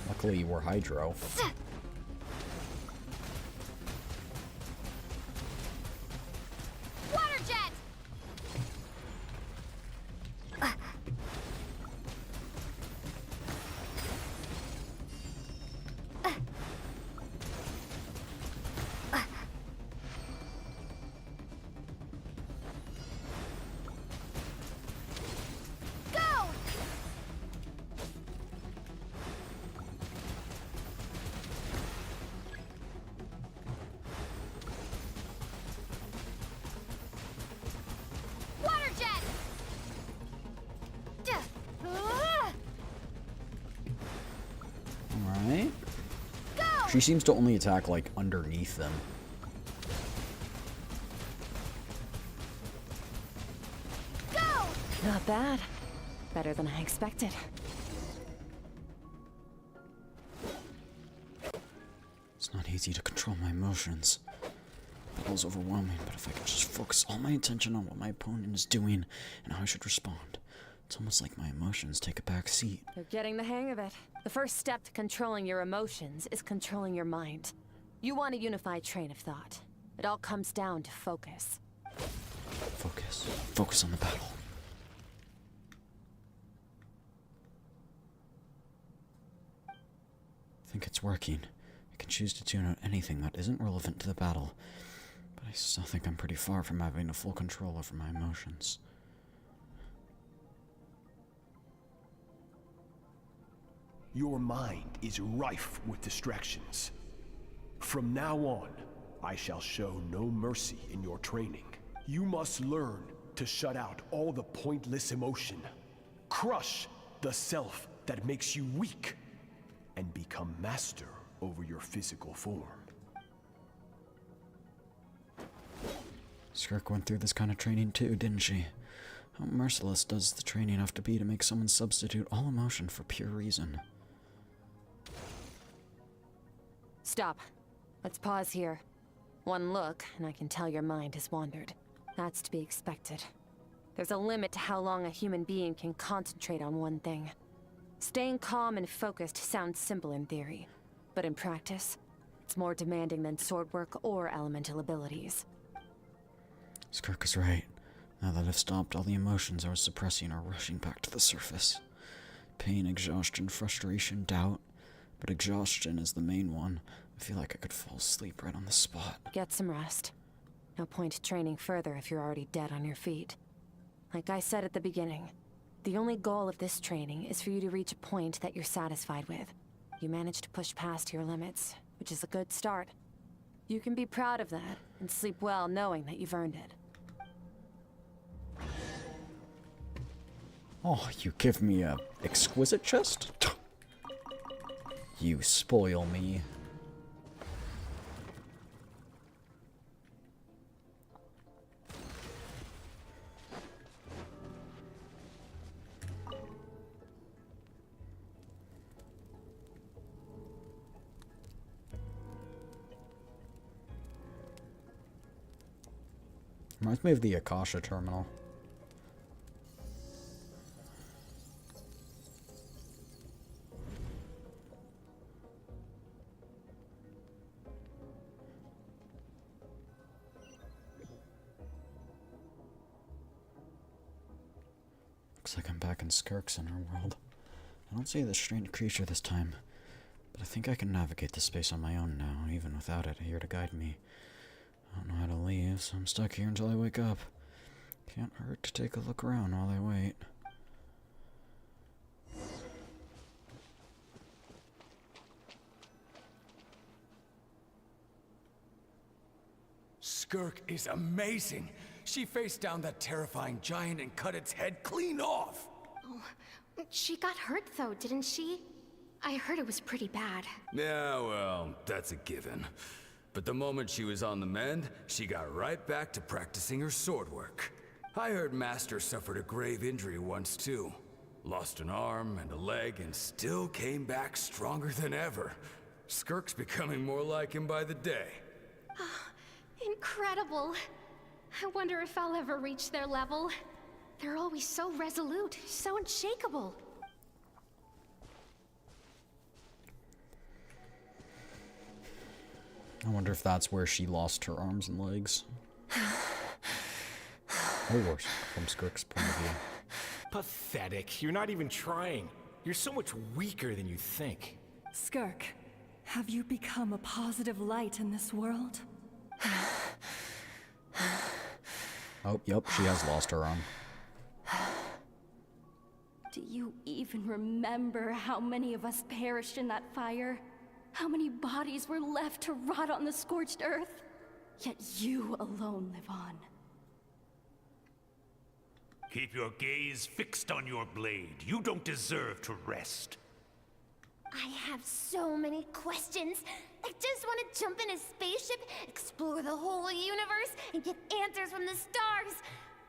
Luckily, we're Hydro. Water jet! She seems to only attack, like, underneath them. Go! Not bad. Better than I expected. It's not easy to control my emotions. Battle's overwhelming, but if I could just focus all my attention on what my opponent is doing and how I should respond, it's almost like my emotions take a back seat. You're getting the hang of it. The first step to controlling your emotions is controlling your mind. You want a unified train of thought. It all comes down to focus. Focus. Focus on the battle. I think it's working. I can choose to tune out anything that isn't relevant to the battle, but I still think I'm pretty far from having a full control over my emotions. Your mind is rife with distractions. From now on, I shall show no mercy in your training. You must learn to shut out all the pointless emotion. Crush the self that makes you weak, and become master over your physical form. Skirk went through this kind of training too, didn't she? How merciless does the training have to be to make someone substitute all emotion for pure reason? Stop. Let's pause here. One look, and I can tell your mind has wandered. That's to be expected. There's a limit to how long a human being can concentrate on one thing. Staying calm and focused sounds simple in theory, but in practice, it's more demanding than sword work or elemental abilities. Skirk is right. Now that I've stopped, all the emotions I was suppressing are rushing back to the surface. Pain, exhaustion, frustration, doubt. But exhaustion is the main one. I feel like I could fall asleep right on the spot. Get some rest. No point training further if you're already dead on your feet. Like I said at the beginning, the only goal of this training is for you to reach a point that you're satisfied with. You managed to push past your limits, which is a good start. You can be proud of that, and sleep well knowing that you've earned it. Oh, you give me a exquisite chest? You spoil me. Reminds me of the Akasha terminal. Looks like I'm back in Skirk's inner world. I don't see this strange creature this time, but I think I can navigate the space on my own now, even without it here to guide me. I don't know how to leave, so I'm stuck here until I wake up. Can't hurt to take a look around while I wait. Skirk is amazing. She faced down that terrifying giant and cut its head clean off. Oh, she got hurt though, didn't she? I heard it was pretty bad. Yeah, well, that's a given. But the moment she was on the mend, she got right back to practicing her sword work. I heard Master suffered a grave injury once too. Lost an arm and a leg and still came back stronger than ever. Skirk's becoming more like him by the day. Incredible. I wonder if I'll ever reach their level. They're always so resolute, so unshakable. I wonder if that's where she lost her arms and legs. Or worse, from Skirk's point of view. Pathetic. You're not even trying. You're so much weaker than you think. Skirk, have you become a positive light in this world? Oh, yep, she has lost her arm. Do you even remember how many of us perished in that fire? How many bodies were left to rot on the scorched earth? Yet you alone live on. Keep your gaze fixed on your blade. You don't deserve to rest. I have so many questions. I just want to jump in a spaceship, explore the whole universe, and get answers from the stars.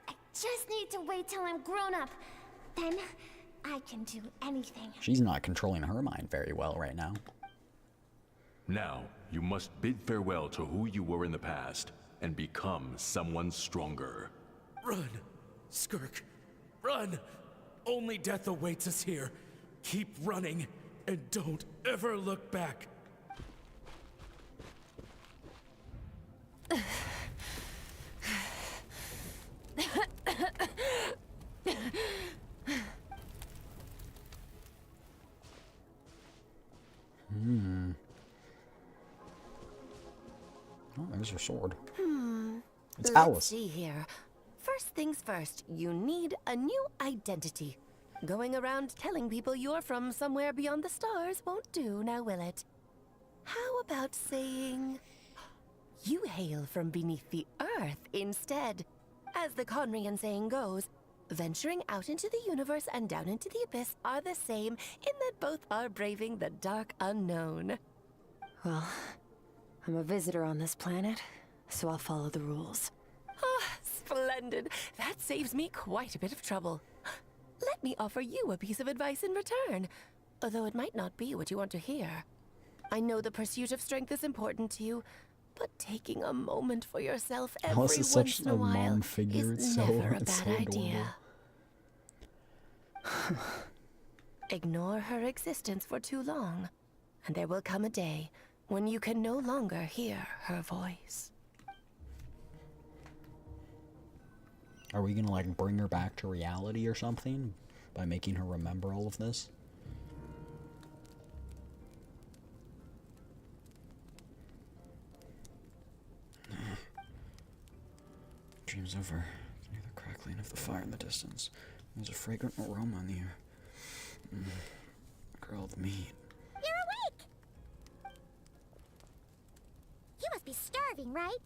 I just need to wait till I'm grown up. Then I can do anything. She's not controlling her mind very well right now. Now, you must bid farewell to who you were in the past and become someone stronger. Run, Skirk, run! Only death awaits us here. Keep running, and don't ever look back. Oh, there's her sword. It's Let's Alice. see here. First things first, you need a new identity. Going around telling people you're from somewhere beyond the stars won't do, now will it? How about saying you hail from beneath the earth instead? As the Conrian saying goes, venturing out into the universe and down into the abyss are the same in that both are braving the dark unknown. Well, I'm a visitor on this planet, so I'll follow the rules. Ah, splendid. That saves me quite a bit of trouble. Let me offer you a piece of advice in return, although it might not be what you want to hear. I know the pursuit of strength is important to you, but taking a moment for yourself every Alice is once such in a a while mom figure. is It's so, never a it's bad so adorable. idea. Ignore her existence for too long, and there will come a day when you can no longer hear her voice. Are we gonna like bring her back to reality or something by making her remember all of this? Dream's over. I can hear the crackling of the fire in the distance. There's a fragrant aroma in the air. Grilled meat. You're awake! You must be starving, right?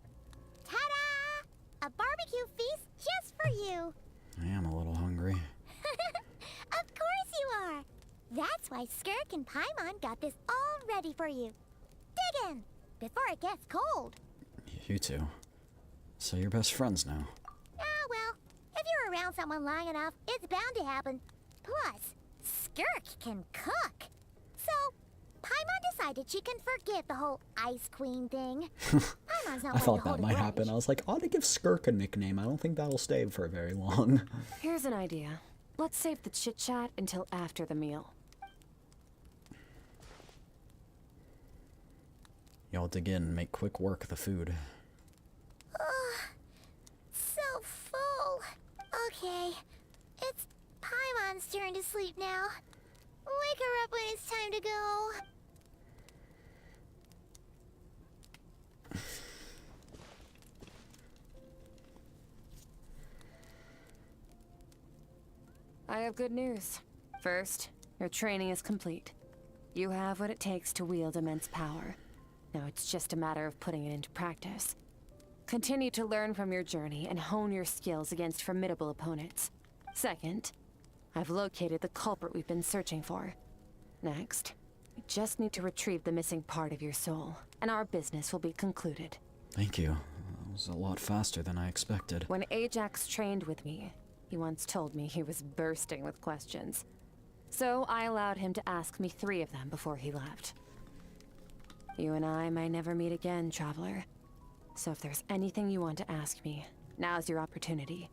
Ta-da! A barbecue feast just for you. I am a little hungry. Of course you are. That's why Skirk and Paimon got this all ready for you. Dig in before it gets cold. You two. So you're best friends now. Ah, well, if you're around someone long enough, it's bound to happen. Plus, Skirk can cook. So, Paimon decided she can forget the whole Ice Queen thing. Paimon's not I one thought to hold that a might grudge. happen. I was like, ought to give Skirk a nickname. I don't think that'll stay for very long. Here's an idea. Let's save the chit-chat until after the meal. Y'all dig in and make quick work of the food. So full. Okay, it's Paimon's turn to sleep now. Wake her up when it's time to go. I have good news. First, your training is complete. You have what it takes to wield immense power. Now it's just a matter of putting it into practice. Continue to learn from your journey and hone your skills against formidable opponents. Second, I've located the culprit we've been searching for. Next, we just need to retrieve the missing part of your soul, and our business will be concluded. Thank you. That was a lot faster than I expected. When Ajax trained with me, he once told me he was bursting with questions. So I allowed him to ask me 3 of them before he left. You and I may never meet again, Traveler. So if there's anything you want to ask me, now's your opportunity.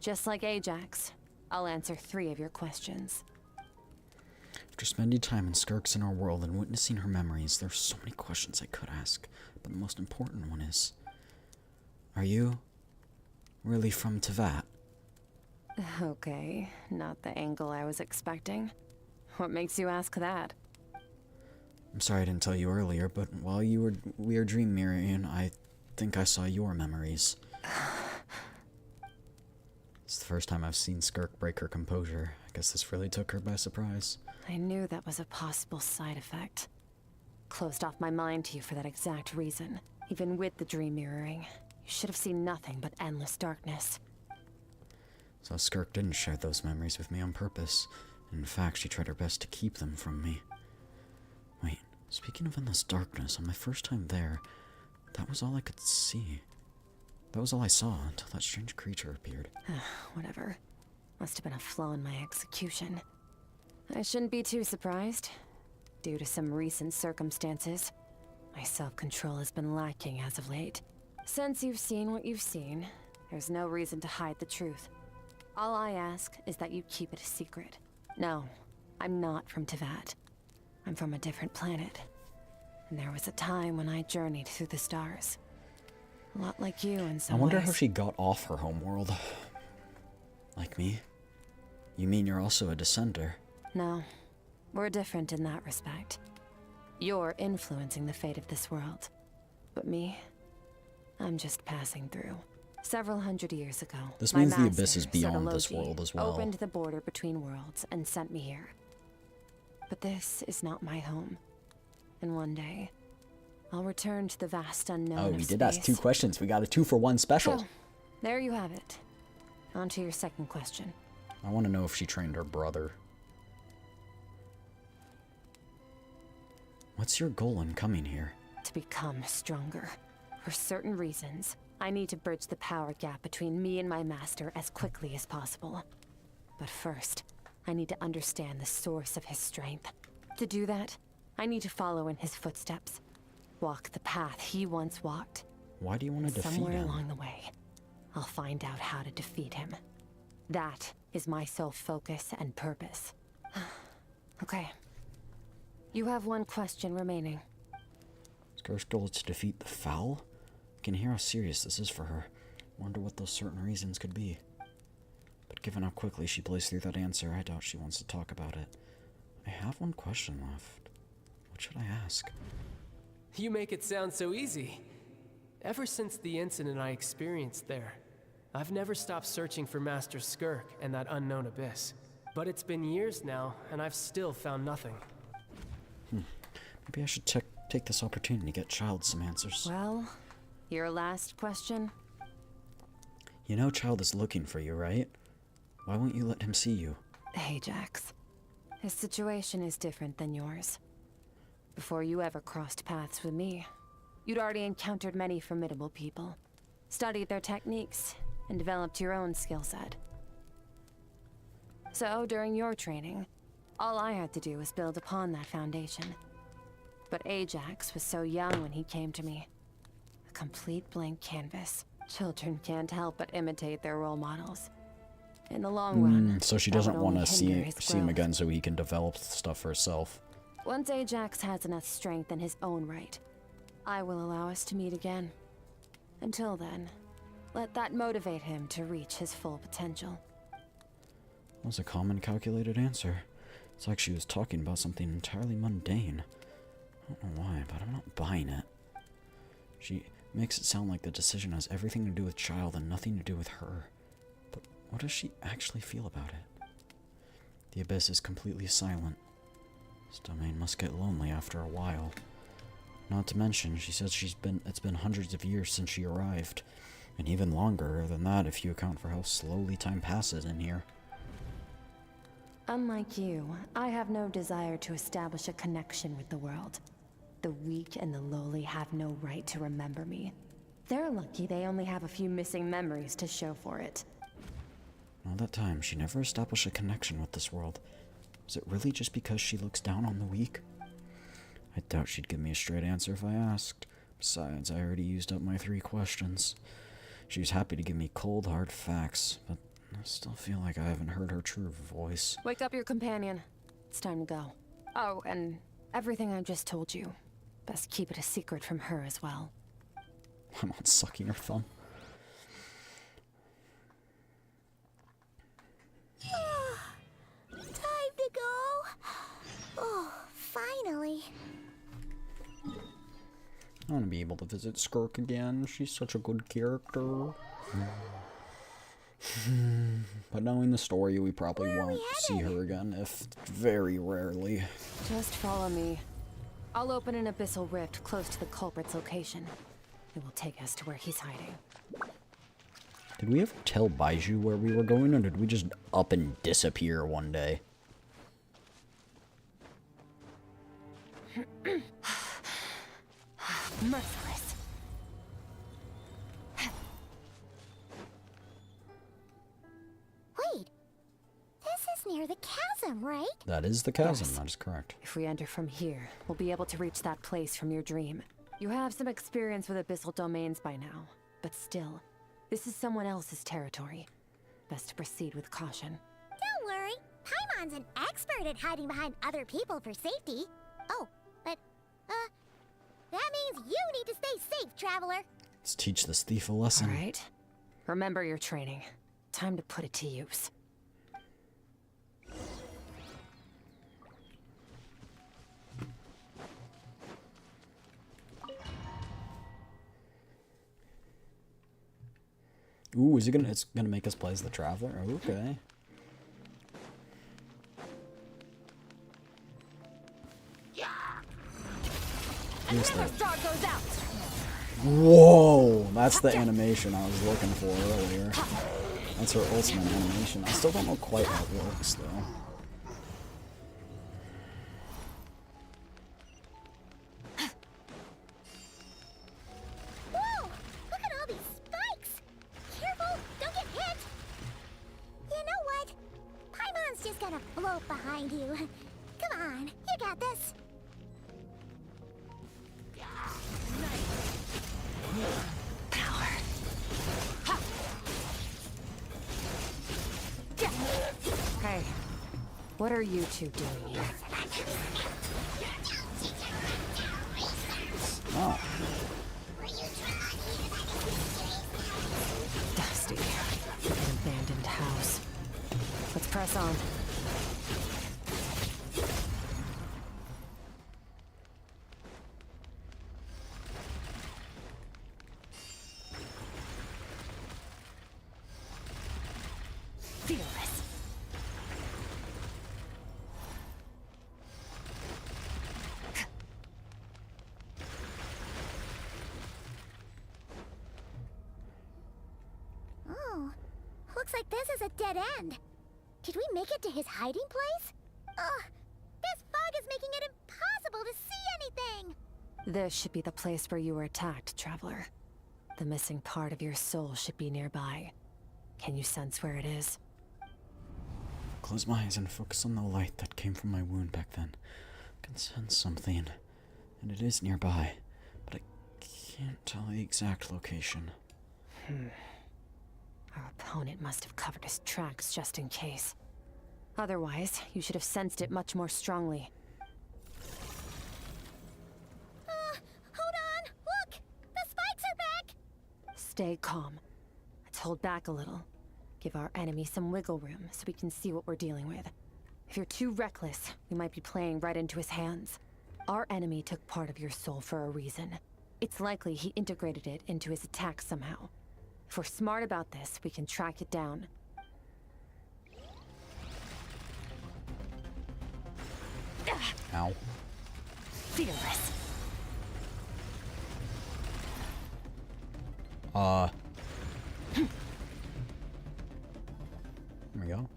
Just like Ajax, I'll answer 3 of your questions. After spending time in Skirk's inner world and witnessing her memories, there's so many questions I could ask, but the most important one is, are you really from Tevat? Okay, not the angle I was expecting. What makes you ask that? I'm sorry I didn't tell you earlier, but while we were dream mirroring, I think I saw your memories. It's the first time I've seen Skirk break her composure. I guess this really took her by surprise. I knew that was a possible side effect. Closed off my mind to you for that exact reason. Even with the dream mirroring, you should have seen nothing but endless darkness. So Skirk didn't share those memories with me on purpose. In fact, she tried her best to keep them from me. Speaking of endless darkness, on my first time there, that was all I could see. That was all I saw until that strange creature appeared. Whatever. Must have been a flaw in my execution. I shouldn't be too surprised. Due to some recent circumstances, my self-control has been lacking as of late. Since you've seen what you've seen, there's no reason to hide the truth. All I ask is that you keep it a secret. No, I'm not from Teyvat. I'm from a different planet. And there was a time when I journeyed through the stars. A lot like you in some I wonder ways. how she got off her homeworld. Like me? You mean you're also a descender? No, we're different in that respect. You're influencing the fate of this world. But me, I'm just passing through. Several hundred years ago, This my means the master, abyss is beyond this Sotologi, world as well. opened the border between worlds and sent me here. But this is not my home. And one day, I'll return to the vast unknown Oh, of we did ask space. 2 questions. We got a 2-for-1 special. So, there you have it. On to your second question. I want to know if she trained her brother. What's your goal in coming here? To become stronger. For certain reasons, I need to bridge the power gap between me and my master as quickly as possible. But first, I need to understand the source of his strength. To do that, I need to follow in his footsteps. Walk the path he once walked. Why do you want to defeat Somewhere him? along the way, I'll find out how to defeat him. That is my sole focus and purpose. Okay. You have one question remaining. Skirk's goal is to defeat the foul? I can hear how serious this is for her. Wonder what those certain reasons could be. But given how quickly she blazed through that answer, I doubt she wants to talk about it. I have one question left. What should I ask? You make it sound so easy. Ever since the incident I experienced there, I've never stopped searching for Master Skirk and that unknown abyss. But it's been years now, and I've still found nothing. Maybe I should take this opportunity to get Child some answers. Well, your last question? You know Child is looking for you, right? Why won't you let him see you? Ajax. His situation is different than yours. Before you ever crossed paths with me, you'd already encountered many formidable people, studied their techniques, and developed your own skill set. So, during your training, all I had to do was build upon that foundation. But Ajax was so young when he came to me. A complete blank canvas. Children can't help but imitate their role models. In the long run, So she that doesn't would want only to hinder see his him growth. again so he can develop stuff for herself. Once Ajax has enough strength in his own right, I will allow us to meet again. Until then, let that motivate him to reach his full potential. That was a common, calculated answer. It's like she was talking about something entirely mundane. I don't know why, but I'm not buying it. She makes it sound like the decision has everything to do with Child and nothing to do with her. But what does she actually feel about it? The abyss is completely silent. This domain must get lonely after a while. Not to mention, she says it's been hundreds of years since she arrived. And even longer than that if you account for how slowly time passes in here. Unlike you, I have no desire to establish a connection with the world. The weak and the lowly have no right to remember me. They're lucky they only have a few missing memories to show for it. All that time, she never established a connection with this world. Was it really just because she looks down on the weak? I doubt she'd give me a straight answer if I asked. Besides, I already used up my 3 questions. She was happy to give me cold, hard facts, but I still feel like I haven't heard her true voice. Wake up your companion. It's time to go. Oh, and everything I just told you. Best keep it a secret from her as well. I'm not sucking her thumb. Time to go. Oh, finally. I want to be able to visit Skirk again. She's such a good character. But knowing the story, we probably won't see her again, if very rarely. Just follow me. I'll open an abyssal rift close to the culprit's location. It will take us to where he's hiding. Did we ever tell Baiju where we were going, or did we just up and disappear one day? Merciless. Wait. This is near the chasm, right? That is the chasm, Yes. that is correct. If we enter from here, we'll be able to reach that place from your dream. You have some experience with abyssal domains by now, but still, this is someone else's territory. Best to proceed with caution. Don't worry. Paimon's an expert at hiding behind other people for safety. Oh, but, that means you need to stay safe, traveler. Let's teach this thief a lesson. All right. Remember your training. Time to put it to use. Ooh, is it gonna? It's gonna make us play as the traveler. Okay. Here's the. Star goes out. Whoa! That's the animation I was looking for earlier. That's her ultimate animation. I still don't know quite how it works though. Whoa! Look at all these spikes! Careful, don't get hit! You know what? Paimon's just gonna float behind you. Come on, you got this. Hey, what are you two doing here? Oh. Dusty. An abandoned house. Let's press on. Fearless. Oh, looks like this is a dead end. Did we make it to his hiding place? Ugh, this fog is making it impossible to see anything! This should be the place where you were attacked, traveler. The missing part of your soul should be nearby. Can you sense where it is? Close my eyes and focus on the light that came from my wound back then. I can sense something, and it is nearby, but I can't tell the exact location. Our opponent must have covered his tracks just in case. Otherwise, you should have sensed it much more strongly. Hold on! Look! The spikes are back! Stay calm. Let's hold back a little. Give our enemy some wiggle room so we can see what we're dealing with. If you're too reckless, we might be playing right into his hands. Our enemy took part of your soul for a reason. It's likely he integrated it into his attack somehow. If we're smart about this, we can track it down. Ow. Fearless. There we go.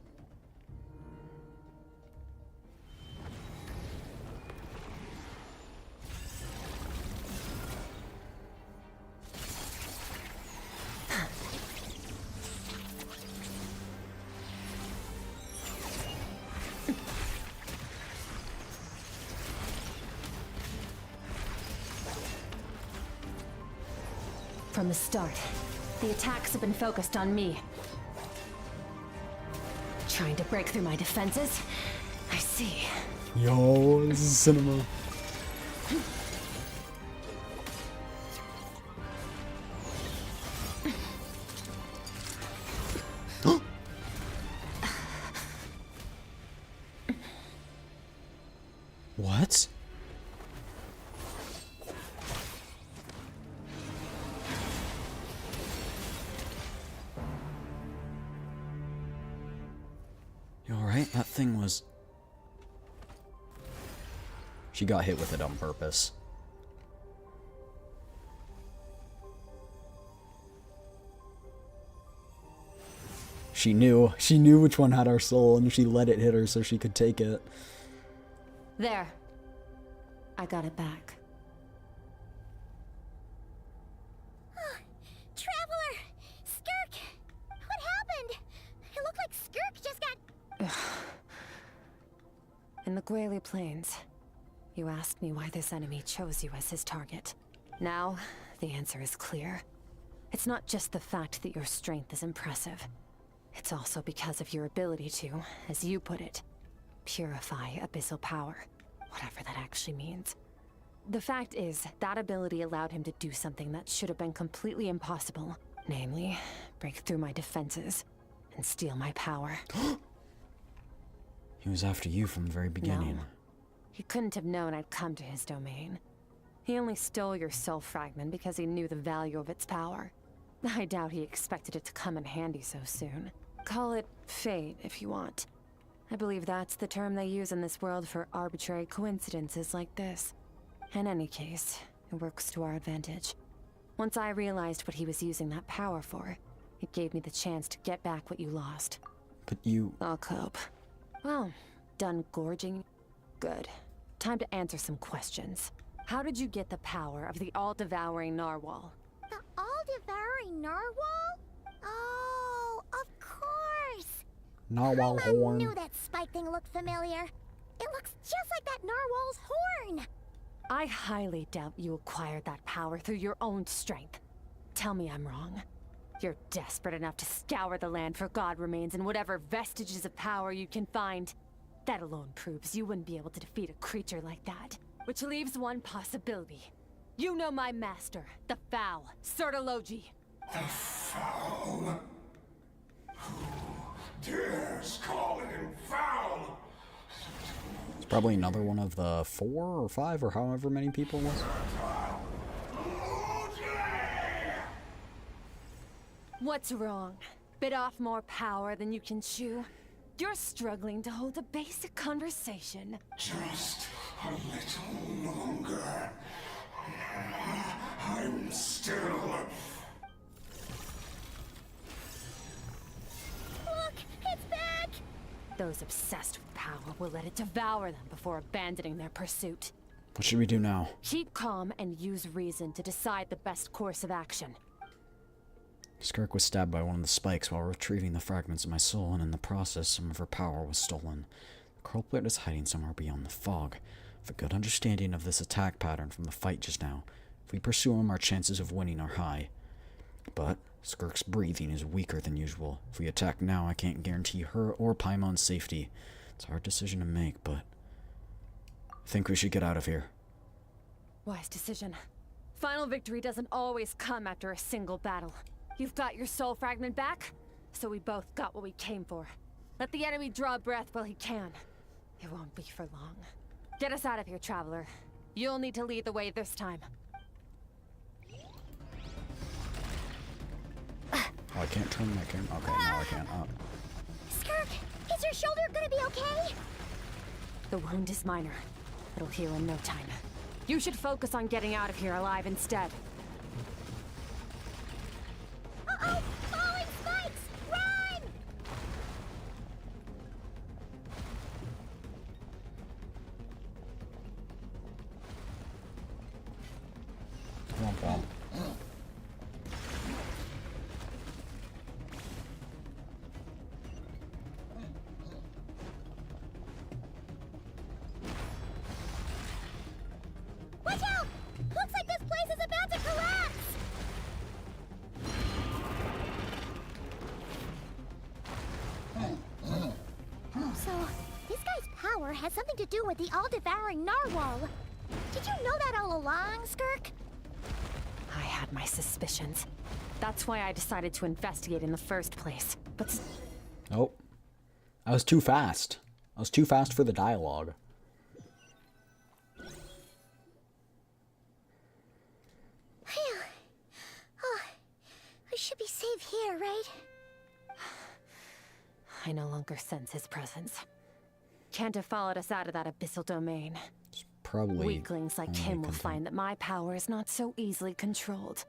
From the start, the attacks have been focused on me. Trying to break through my defenses? I see. Yo, this is cinema. What? You alright? That thing was... She got hit with it on purpose. She knew which one had our soul, and she let it hit her so she could take it. There. I got it back. Traveler! Skirk! What happened? It looked like Skirk just got... In the Gwali Plains, you asked me why this enemy chose you as his target. Now, the answer is clear. It's not just the fact that your strength is impressive. It's also because of your ability to, as you put it, purify abyssal power, whatever that actually means. The fact is, that ability allowed him to do something that should have been completely impossible. Namely, break through my defenses and steal my power. He was after you from the very beginning. No. He couldn't have known I'd come to his domain. He only stole your soul fragment because he knew the value of its power. I doubt he expected it to come in handy so soon. Call it fate, if you want. I believe that's the term they use in this world for arbitrary coincidences like this. In any case, it works to our advantage. Once I realized what he was using that power for, it gave me the chance to get back what you lost. But you... I'll cope. Well, done gorging? Good. Time to answer some questions. How did you get the power of the all-devouring narwhal? The all-devouring narwhal? Oh, of course! Narwhal I horn. knew that spike thing looked familiar. It looks just like that narwhal's horn! I highly doubt you acquired that power through your own strength. Tell me I'm wrong. You're desperate enough to scour the land for god remains and whatever vestiges of power you can find. That alone proves you wouldn't be able to defeat a creature like that. Which leaves one possibility. You know my master, the Foul, Sertologi. The Foul? Who dares call him foul? It's probably another one of the 4 or 5 or however many people it was. What's wrong? Bit off more power than you can chew? You're struggling to hold a basic conversation. Just a little longer. I'm still... Look, it's back! Those obsessed with power will let it devour them before abandoning their pursuit. What should we do now? Keep calm and use reason to decide the best course of action. Skirk was stabbed by one of the spikes while retrieving the fragments of my soul, and in the process, some of her power was stolen. The culprit is hiding somewhere beyond the fog. I have a good understanding of this attack pattern from the fight just now. If we pursue him, our chances of winning are high. But Skirk's breathing is weaker than usual. If we attack now, I can't guarantee her or Paimon's safety. It's a hard decision to make, but I think we should get out of here. Wise decision. Final victory doesn't always come after a single battle. You've got your soul fragment back, so we both got what we came for. Let the enemy draw breath while he can. It won't be for long. Get us out of here, traveler. You'll need to lead the way this time. Oh, I can't turn my camera. Okay, now I can't. Skirk, is your shoulder gonna be okay? The wound is minor. It'll heal in no time. You should focus on getting out of here alive instead. Uh-oh! Falling spikes! Run! Womp womp. Watch out! Looks like this place is about to collapse! So, this guy's power has something to do with the all-devouring narwhal. Did you know that all along, Skirk? I had my suspicions. That's why I decided to investigate in the first place. But... Oh. I was too fast. I was too fast for the dialogue. Phew. Oh, I should be safe here, right? I no longer sense his presence. Can't have followed us out of that abyssal domain. Probably. Weaklings like him will find that my power is not so easily controlled.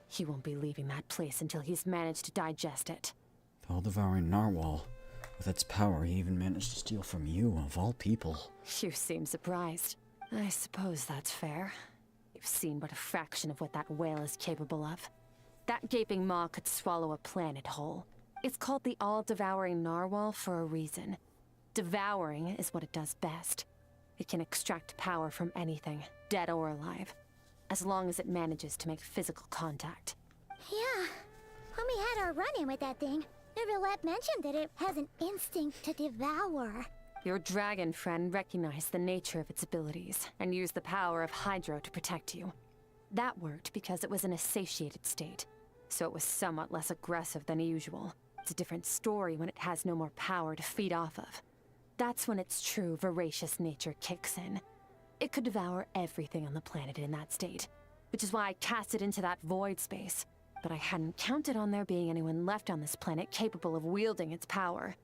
He won't be leaving that place until he's managed to digest it. The all-devouring narwhal. With its power, he even managed to steal from you, of all people. You seem surprised. I suppose that's fair. You've seen but a fraction of what that whale is capable of. That gaping maw could swallow a planet whole. It's called the all-devouring narwhal for a reason. Devouring is what it does best. It can extract power from anything, dead or alive, as long as it manages to make physical contact. Yeah. When we had our run-in with that thing, Neuvillette mentioned that it has an instinct to devour. Your dragon friend recognized the nature of its abilities and used the power of Hydro to protect you. That worked because it was in a satiated state, so it was somewhat less aggressive than usual. It's a different story when it has no more power to feed off of. That's when its true voracious nature kicks in. It could devour everything on the planet in that state, which is why I cast it into that void space. But I hadn't counted on there being anyone left on this planet capable of wielding its power.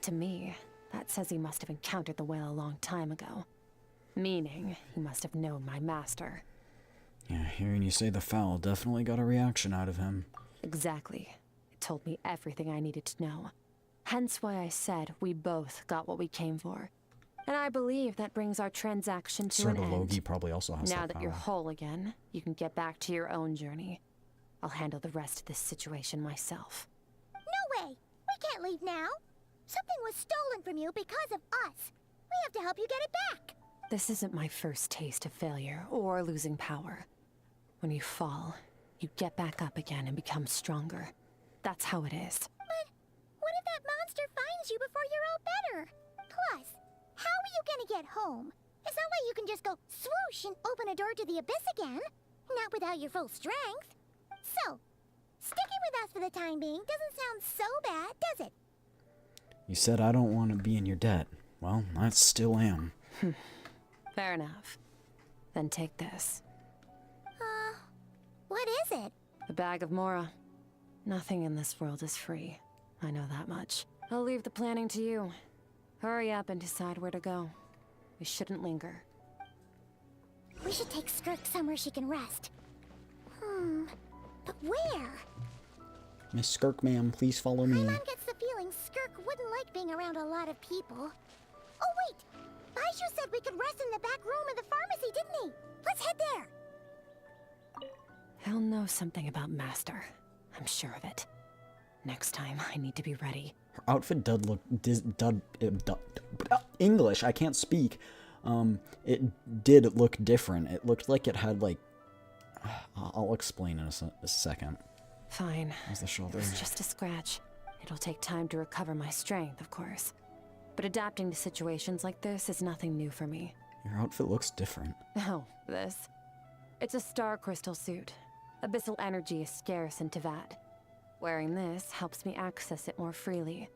To me, that says he must have encountered the whale a long time ago. Meaning, he must have known my master. Yeah, hearing you say the fowl definitely got a reaction out of him. Exactly. It told me everything I needed to know. Hence why I said we both got what we came for. And I believe that brings our transaction to an end. Logi probably also has Now that that you're power. whole again, you can get back to your own journey. I'll handle the rest of this situation myself. No way! We can't leave now! Something was stolen from you because of us. We have to help you get it back. This isn't my first taste of failure or losing power. When you fall, you get back up again and become stronger. That's how it is. But what if that monster finds you before you're all better? Plus, how are you gonna get home? It's not like you can just go swoosh and open a door to the abyss again. Not without your full strength. So, sticking with us for the time being doesn't sound so bad, does it? You said I don't want to be in your debt. Well, I still am. Fair enough. Then take this. What is it? A bag of Mora. Nothing in this world is free. I know that much. I'll leave the planning to you. Hurry up and decide where to go. We shouldn't linger. We should take Skirk somewhere she can rest. But where? Miss Skirk, ma'am, please follow me. Paimon gets the feeling Skirk wouldn't like being around a lot of people. Oh wait! Baishu said we could rest in the back room of the pharmacy, didn't he? Let's head there! He'll know something about Master. I'm sure of it. Next time, I need to be ready. Her outfit did look... English, I can't speak. It did look different. It looked like it had, like... I'll explain in a second. Fine. How's the shoulder? It's just a scratch. It'll take time to recover my strength, of course. But adapting to situations like this is nothing new for me. Your outfit looks different. Oh, this? It's a star crystal suit. Abyssal energy is scarce in Teyvat. Wearing this helps me access it more freely.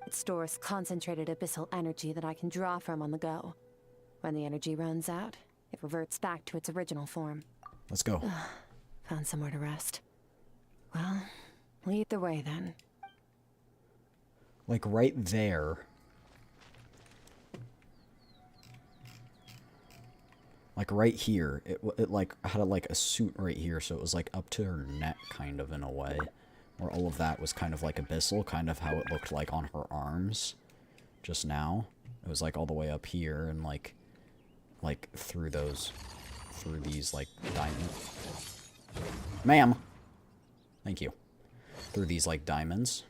It stores concentrated abyssal energy that I can draw from on the go. When the energy runs out, it reverts back to its original form. Let's go. Found somewhere to rest. Well, lead the way then. Like right there. Like right here. It like had a suit right here, so it was like up to her neck kind of in a way. Where all of that was kind of like abyssal, kind of how it looked like on her arms just now. It was like all the way up here and like through these like diamonds. Ma'am! Thank you. Through these like diamonds.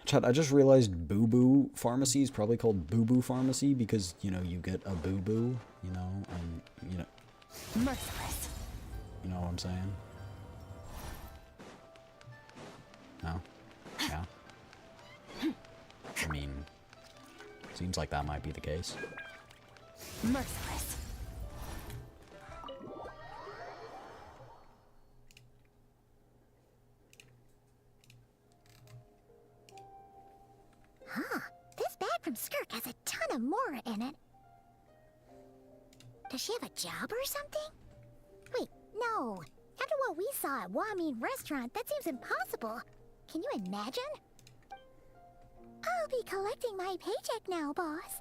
Chad, I just realized Boo Boo Pharmacy is probably called Boo Boo Pharmacy because, you know, you get a boo boo, you know, and, you know. Merciless. You know what I'm saying? No? Yeah? I mean, seems like that might be the case. Merciless. Huh. This bag from Skirk has a ton of Mora in it. Does she have a job or something? Wait, no. After what we saw at Wamin Restaurant, that seems impossible. Can you imagine? I'll be collecting my paycheck now, boss.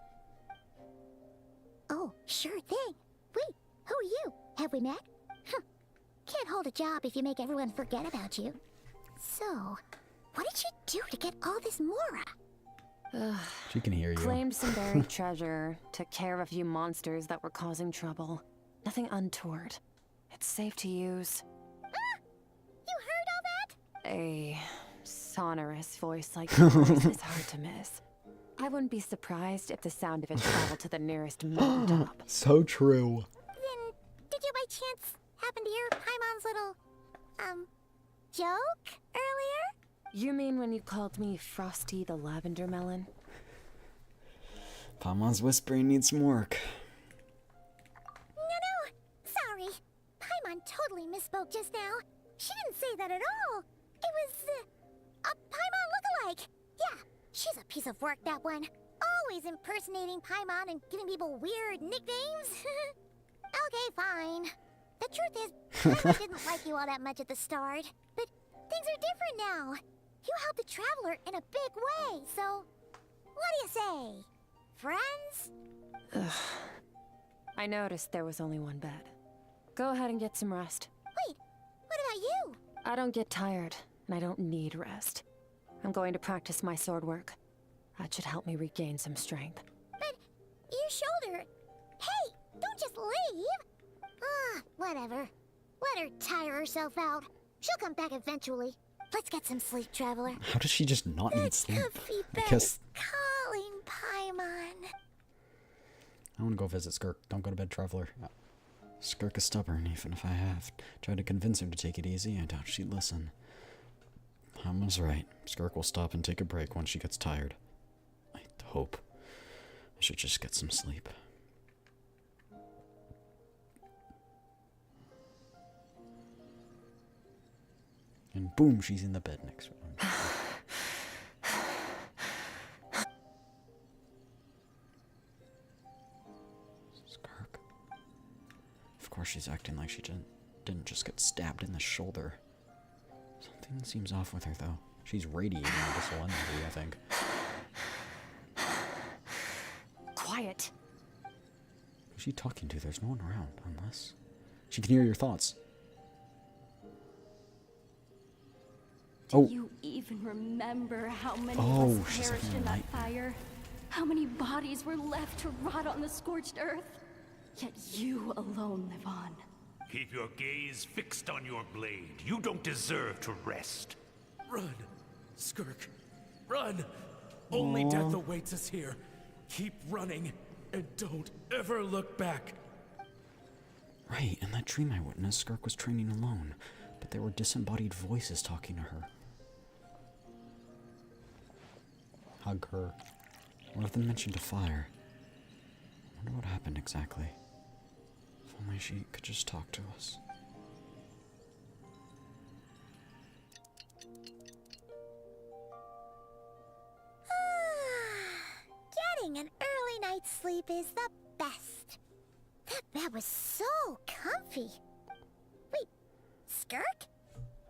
Oh, sure thing. Wait, who are you? Have we met? Huh. Can't can't hold a job if you make everyone forget about you. So, what did you do to get all this Mora? She can hear you. Claimed some buried treasure, took care of a few monsters that were causing trouble. Nothing untoward. It's safe to use. You heard all that? A sonorous voice like yours is hard to miss. I wouldn't be surprised if the sound of it traveled to the nearest mountaintop. So true. Then, did you by chance happen to hear Paimon's little, joke earlier? You mean when you called me Frosty the Lavender Melon? Paimon's whispering needs some work. No, sorry. Paimon totally misspoke just now. She didn't say that at all. It was, a Paimon lookalike. Yeah, she's a piece of work, that one. Always impersonating Paimon and giving people weird nicknames. Okay, fine. The truth is, Paimon didn't like you all that much at the start. But things are different now. You helped the Traveler in a big way, so... What do you say? Friends? Ugh. I noticed there was only one bed. Go ahead and get some rest. Wait, what about you? I don't get tired, and I don't need rest. I'm going to practice my sword work. That should help me regain some strength. But your shoulder... Hey, don't just leave! Whatever. Let her tire herself out. She'll come back eventually. Let's get some sleep, Traveler. How does she just not need sleep? Comfy bed Because is calling, Paimon. I want to go visit Skirk. Don't go to bed, Traveler. Skirk is stubborn, even if I have tried to convince her to take it easy. I doubt she'd listen. Paimon's right. Skirk will stop and take a break once she gets tired. I hope. I should just get some sleep. And boom, she's in the bed next to him. Skirk. Of course she's acting like she didn't just get stabbed in the shoulder. Something seems off with her, though. She's radiating abyssal energy, I think. Quiet. Who's she talking to? There's no one around, unless... She can hear your thoughts. Do you even remember how many of us perished in that fire? How many bodies were left to rot on the scorched earth? Yet you alone live on. Keep your gaze fixed on your blade. You don't deserve to rest. Run, Skirk. Run! Only death awaits us here. Keep running, and don't ever look back. Right, in that dream I witnessed, Skirk was training alone, but there were disembodied voices talking to her. Hug her. One of them mentioned a fire. I wonder what happened exactly. If only she could just talk to us. Getting an early night's sleep is the best. That bed was so comfy. Wait, Skirk?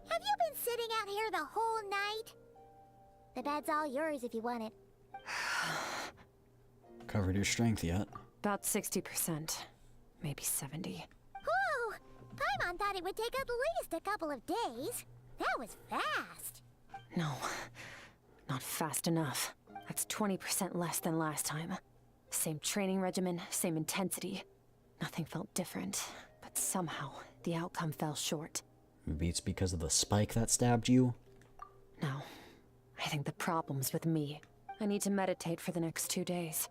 Have you been sitting out here the whole night? The bed's all yours if you want it. Covered your strength yet? About 60%. Maybe 70. Whew! Paimon thought it would take at least a couple of days. That was fast. No, not fast enough. That's 20% less than last time. Same training regimen, same intensity. Nothing felt different, but somehow the outcome fell short. Maybe it's because of the spike that stabbed you? No, I think the problem's with me. I need to meditate for the next 2 days.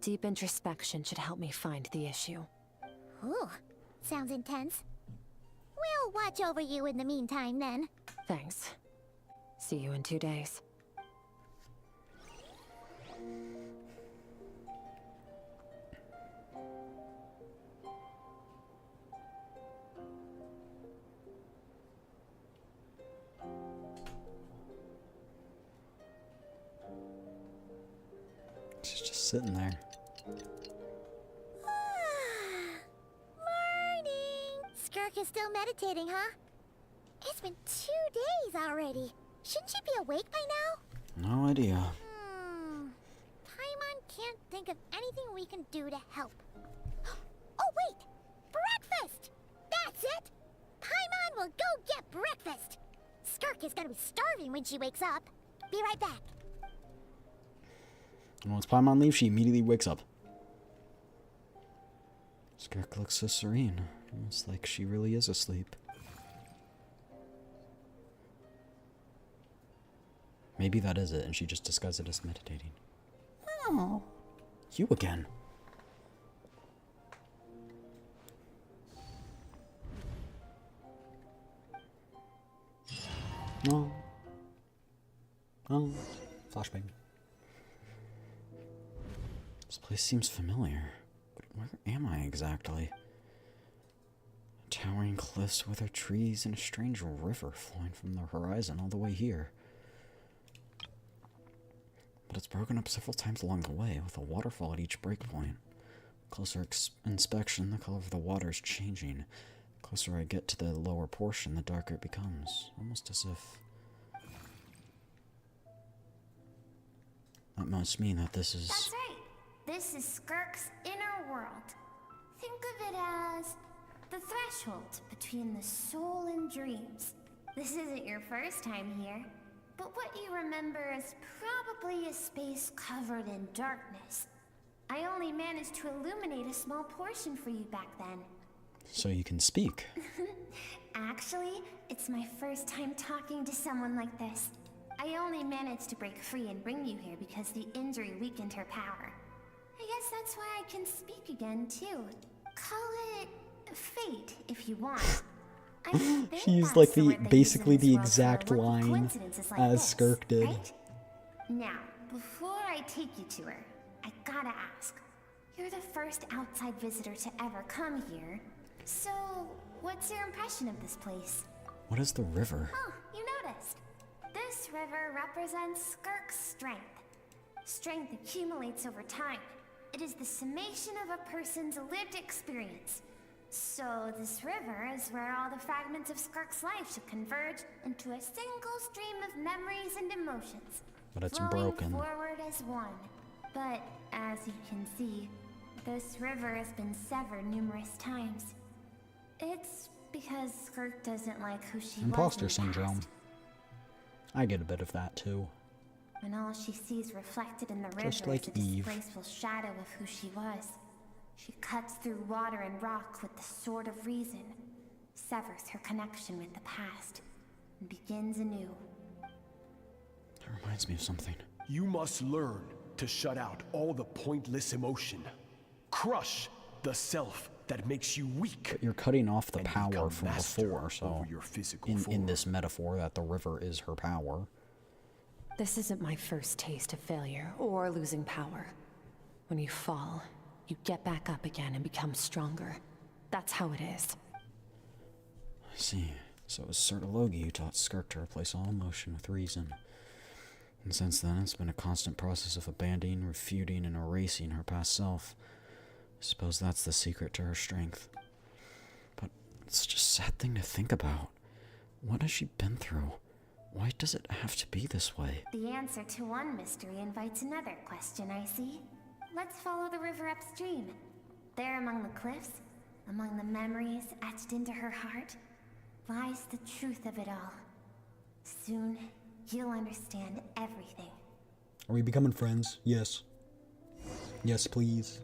Deep introspection should help me find the issue. Ooh, sounds intense. We'll watch over you in the meantime, then. Thanks. See you in 2 days. She's just sitting there. Morning! Skirk is still meditating, huh? It's been 2 days already. Shouldn't she be awake by now? No idea. Paimon can't think of anything we can do to help. Oh, wait! Breakfast! That's it! Paimon gotta be starving when she wakes up. Be right back. And once Paimon leaves, she immediately wakes up. Skirk looks so serene. Almost like she really is asleep. Maybe that is it, and she just disguised it as meditating. Oh. You again. No. Oh. Flashbang. This place seems familiar. But where am I exactly? Towering cliffs with their trees and a strange river flowing from the horizon all the way here. But it's broken up several times along the way, with a waterfall at each breakpoint. Closer inspection, the color of the water is changing. The closer I get to the lower portion, the darker it becomes. Almost as if... That must mean that this is... That's right. This is Skirk's inner world. Think of it as the threshold between the soul and dreams. This isn't your first time here, but what you remember is probably a space covered in darkness. I only managed to illuminate a small portion for you back then. So you can speak. Actually, it's my first time talking to someone like this. I only managed to break free and bring you here because the injury weakened her power. I guess that's why I can speak again, too. Call it fate, if you want. She used like basically the exact line as Skirk did. Right? Now, before I take you to her, I gotta ask. You're the first outside visitor to ever come here, so what's your impression of this place? What is the river? Oh, you noticed. This river represents Skirk's strength. Strength accumulates over time. It is the summation of a person's lived experience. So this river is where all the fragments of Skirk's life should converge into a single stream of memories and emotions. But it's flowing broken. Forward as one. But as you can see, this river has been severed numerous times. It's because Skirk doesn't like who she Imposter was in the syndrome. past. I get a bit of that too. When all she sees reflected in the river Just like is a Eve. disgraceful shadow of who she was. She cuts through water and rock with the sword of reason, severs her connection with the past, and begins anew. That reminds me of something. You must learn to shut out all the pointless emotion. Crush the self that makes you weak. But you're cutting off the and power become from master before, so over your physical in form. this metaphor that the river is her power. This isn't my first taste of failure or losing power. When you fall, you get back up again and become stronger. That's how it is. I see. So it was Sertologi who taught Skirk to replace all emotion with reason. And since then, it's been a constant process of abandoning, refuting, and erasing her past self. I suppose that's the secret to her strength. But it's just a sad thing to think about. What has she been through? Why does it have to be this way? The answer to one mystery invites another question, I see. Let's follow the river upstream. There among the cliffs, among the memories etched into her heart, lies the truth of it all. Soon, you'll understand everything. Are we becoming friends? Yes. Yes, please.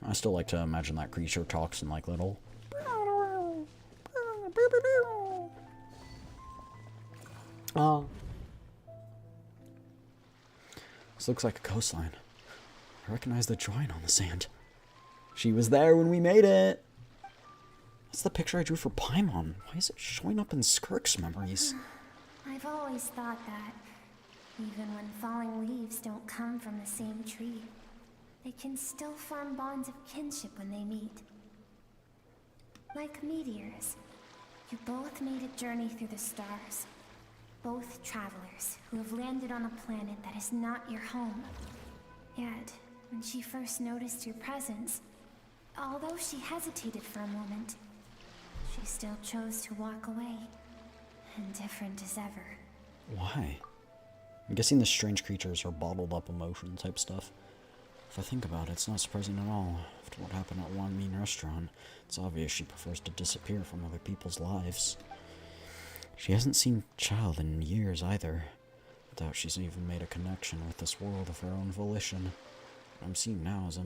I still like to imagine that creature talks in like little... Oh. This looks like a coastline. I recognize the drawing on the sand. She was there when we made it. That's the picture I drew for Paimon. Why is it showing up in Skirk's memories? I've always thought that, even when falling leaves don't come from the same tree, they can still form bonds of kinship when they meet. Like meteors, you both made a journey through the stars. Both travelers who have landed on a planet that is not your home. Yet, when she first noticed your presence, although she hesitated for a moment, she still chose to walk away, indifferent as ever. Why? I'm guessing the strange creatures are bottled up emotion type stuff. If I think about it, it's not surprising at all. After what happened at One Mean Restaurant, it's obvious she prefers to disappear from other people's lives. She hasn't seen Child in years either. I doubt she's even made a connection with this world of her own volition. What I'm seeing now is a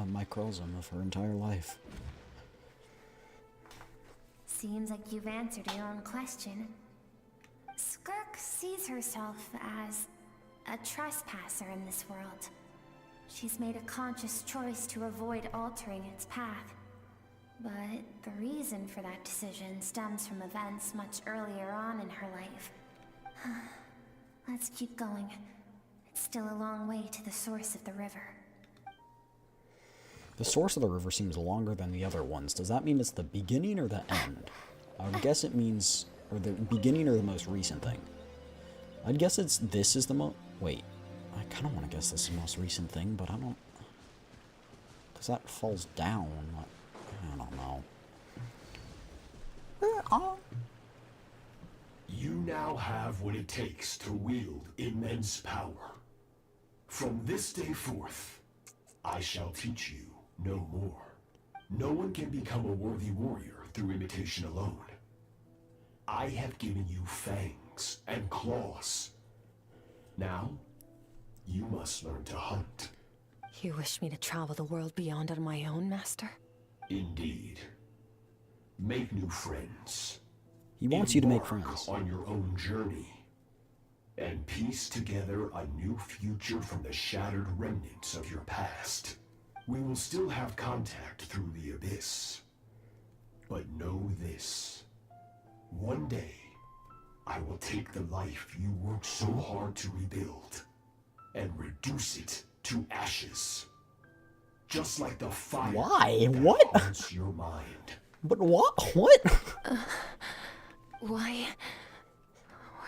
microcosm of her entire life. Seems like you've answered your own question. Skirk sees herself as a trespasser in this world. She's made a conscious choice to avoid altering its path. But the reason for that decision stems from events much earlier on in her life. Let's keep going. It's still a long way to the source of the river. The source of the river seems longer than the other ones. Does that mean it's the beginning or the end? I would guess it means, or the beginning or the most recent thing. I'd guess this is the most, wait, I kind of want to guess this is the most recent thing, but I don't, because that falls down, I don't know. You now have what it takes to wield immense power. From this day forth, I shall teach you no more. No one can become a worthy warrior through imitation alone. I have given you fangs and claws. Now, you must learn to hunt. You wish me to travel the world beyond on my own, Master? Indeed. Make new friends. He wants you to make friends. On your own journey. And piece together a new future from the shattered remnants of your past. We will still have contact through the abyss. But know this. One day, I will take the life you worked so hard to rebuild and reduce it to ashes. Just like the fire. Why? That What? haunts your mind. But what? What? Why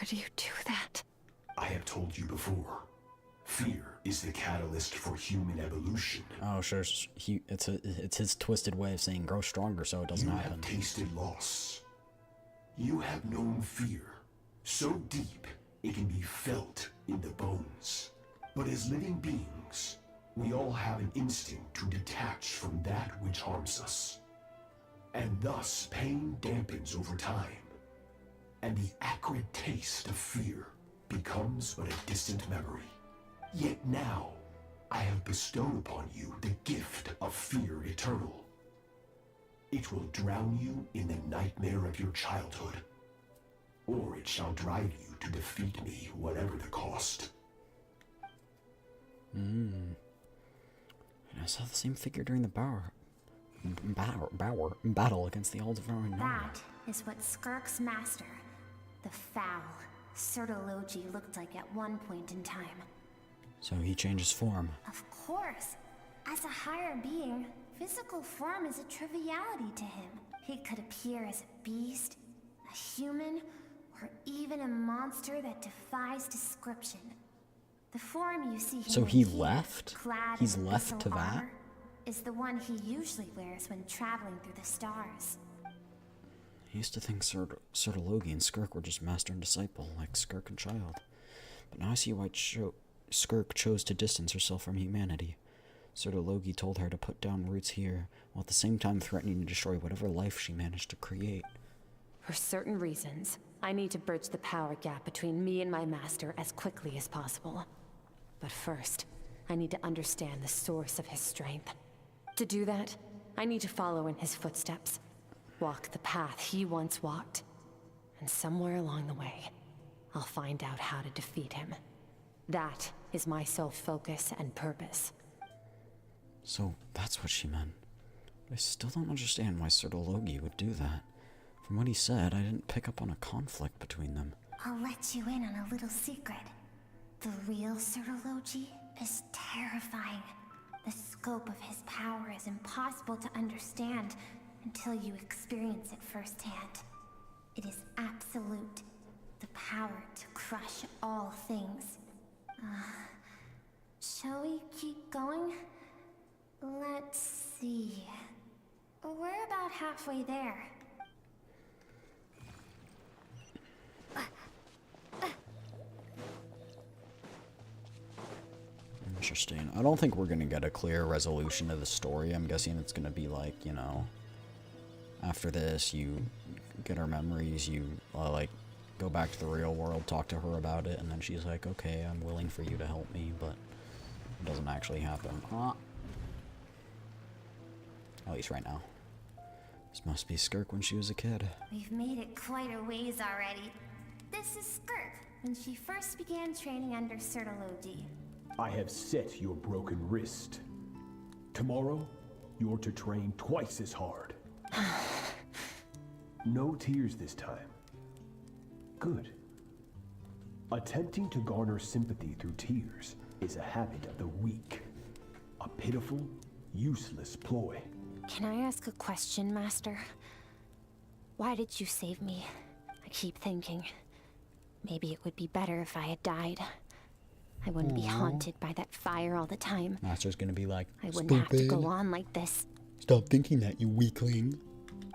do you do that? I have told you before. Fear is the catalyst for human evolution. Oh, sure. It's his twisted way of saying grow stronger so it doesn't happen. You have tasted loss. You have known fear so deep it can be felt in the bones. But as living beings, we all have an instinct to detach from that which harms us. And thus pain dampens over time. And the acrid taste of fear becomes but a distant memory. Yet now, I have bestowed upon you the gift of fear eternal. It will drown you in the nightmare of your childhood, or it shall drive you to defeat me, whatever the cost. And I saw the same figure during the battle against the Aldebaran. That is what Skirk's master, the foul, Sertologi, looked like at one point in time. So he changes form. Of course. As a higher being, physical form is a triviality to him. He could appear as a beast, a human, or even a monster that defies description. The form you see him So he in here, left? clad He's in left abyssal to that? armor, is the one he usually wears when traveling through the stars. I used to think Sertologi and Skirk were just master and disciple, like Skirk and Child. But now I see why Skirk chose to distance herself from humanity. Sertologi told her to put down roots here, while at the same time threatening to destroy whatever life she managed to create. For certain reasons, I need to bridge the power gap between me and my master as quickly as possible. But first, I need to understand the source of his strength. To do that, I need to follow in his footsteps. Walk the path he once walked. And somewhere along the way, I'll find out how to defeat him. That is my sole focus and purpose. So that's what she meant. I still don't understand why Sertologi would do that. From what he said, I didn't pick up on a conflict between them. I'll let you in on a little secret. The real Sertologi is terrifying. The scope of his power is impossible to understand until you experience it firsthand. It is absolute. The power to crush all things. Shall we keep going? Let's see. We're about halfway there. Interesting. I don't think we're gonna get a clear resolution of the story. I'm guessing it's gonna be like, you know, after this, you get her memories, you, like, go back to the real world, talk to her about it, and then she's like, okay, I'm willing for you to help me, but it doesn't actually happen. At least right now. This must be Skirk when she was a kid. We've made it quite a ways already. This is Skirk, when she first began training under Sertology. I have set your broken wrist. Tomorrow, you're to train twice as hard. No tears this time. Good. Attempting to garner sympathy through tears is a habit of the weak. A pitiful, useless ploy. Can I ask a question, Master? Why did you save me? I keep thinking, maybe it would be better if I had died. I wouldn't be haunted by that fire all the time. Master's gonna be like, I wouldn't have to go on like this. Stop thinking that, you weakling.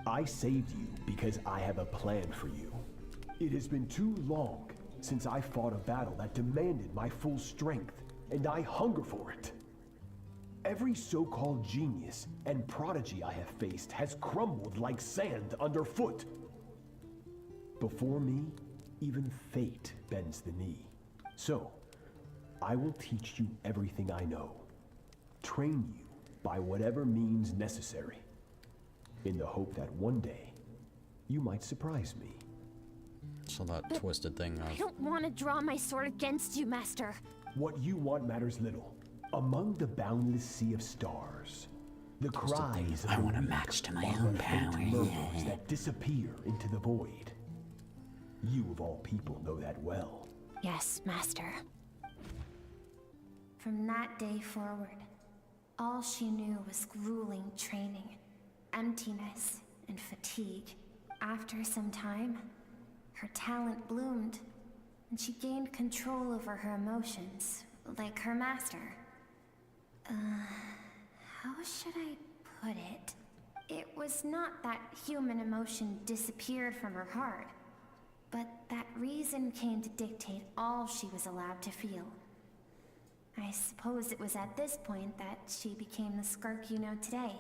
I saved you because I have a plan for you. It has been too long since I fought a battle that demanded my full strength, and I hunger for it. Every so-called genius and prodigy I have faced has crumbled like sand underfoot. Before me, even fate bends the knee. So, I will teach you everything I know. Train you by whatever means necessary, in the hope that one day, you might surprise me. So that twisted thing I don't want to draw my sword against you, Master. What you want matters little. Among the boundless sea of stars, the cries of I want a match to my own power. murmurs that disappear into the void. You of all people know that well. Yes, Master. From that day forward, all she knew was grueling training, emptiness, and fatigue. After some time, her talent bloomed, and she gained control over her emotions, like her master. How should I put it? It was not that human emotion disappeared from her heart, but that reason came to dictate all she was allowed to feel. I suppose it was at this point that she became the Skirk you know today.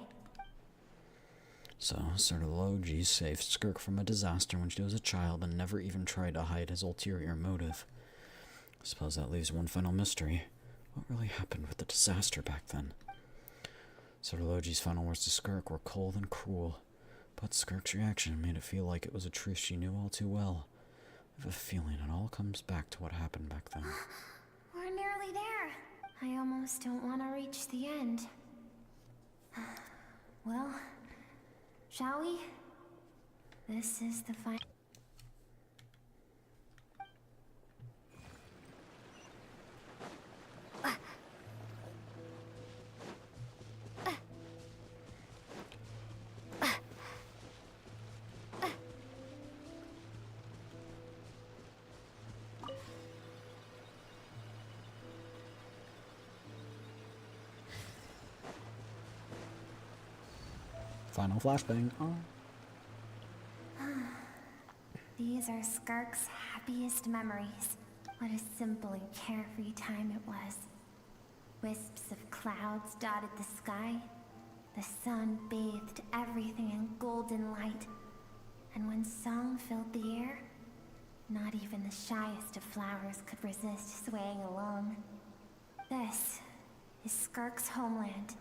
So, Sertology saved Skirk from a disaster when she was a child and never even tried to hide his ulterior motive. I suppose that leaves one final mystery. What really happened with the disaster back then? Sertology's final words to Skirk were cold and cruel, but Skirk's reaction made it feel like it was a truth she knew all too well. I have a feeling it all comes back to what happened back then. We're nearly there. I almost don't want to reach the end. Well, shall we? This is the final. Final flashbang. Oh. These are Skirk's happiest memories. What a simple and carefree time it was. Wisps of clouds dotted the sky. The sun bathed everything in golden light. And when song filled the air, not even the shyest of flowers could resist swaying along. This is Skirk's homeland.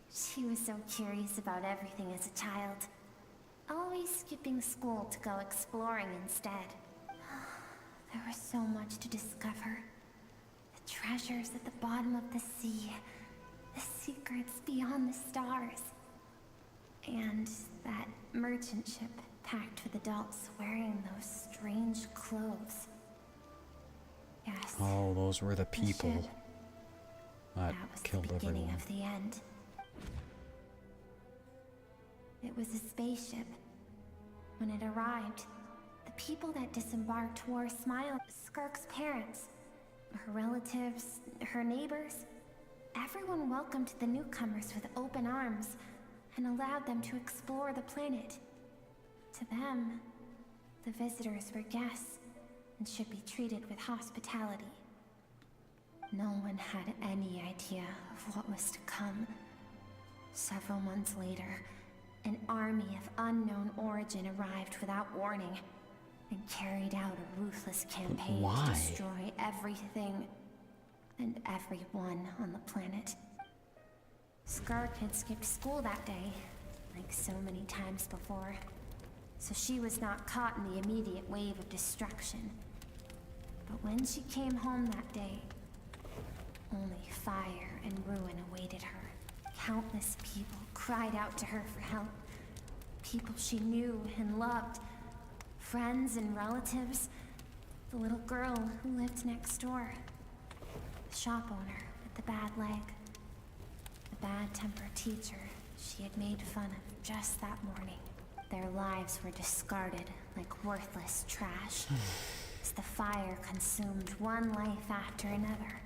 She was so curious about everything as a child. Always skipping school to go exploring instead. There was so much to discover. The treasures at the bottom of the sea. The secrets beyond the stars. And that merchant ship packed with adults wearing those strange clothes. Yes. Oh, those were the people that was killed the beginning everyone. of the end. It was a spaceship. When it arrived, the people that disembarked wore smiles. Skirk's parents, her relatives, her neighbors. Everyone welcomed the newcomers with open arms and allowed them to explore the planet. To them, the visitors were guests and should be treated with hospitality. No one had any idea of what was to come. Several months later, an army of unknown origin arrived without warning and carried out a ruthless campaign to destroy everything and everyone on the planet. Skirk had skipped school that day, like so many times before, so she was not caught in the immediate wave of destruction. But when she came home that day, only fire and ruin awaited her. Countless people cried out to her for help. People she knew and loved. Friends and relatives. The little girl who lived next door. The shop owner with the bad leg. The bad-tempered teacher she had made fun of just that morning. Their lives were discarded like worthless trash as the fire consumed one life after another.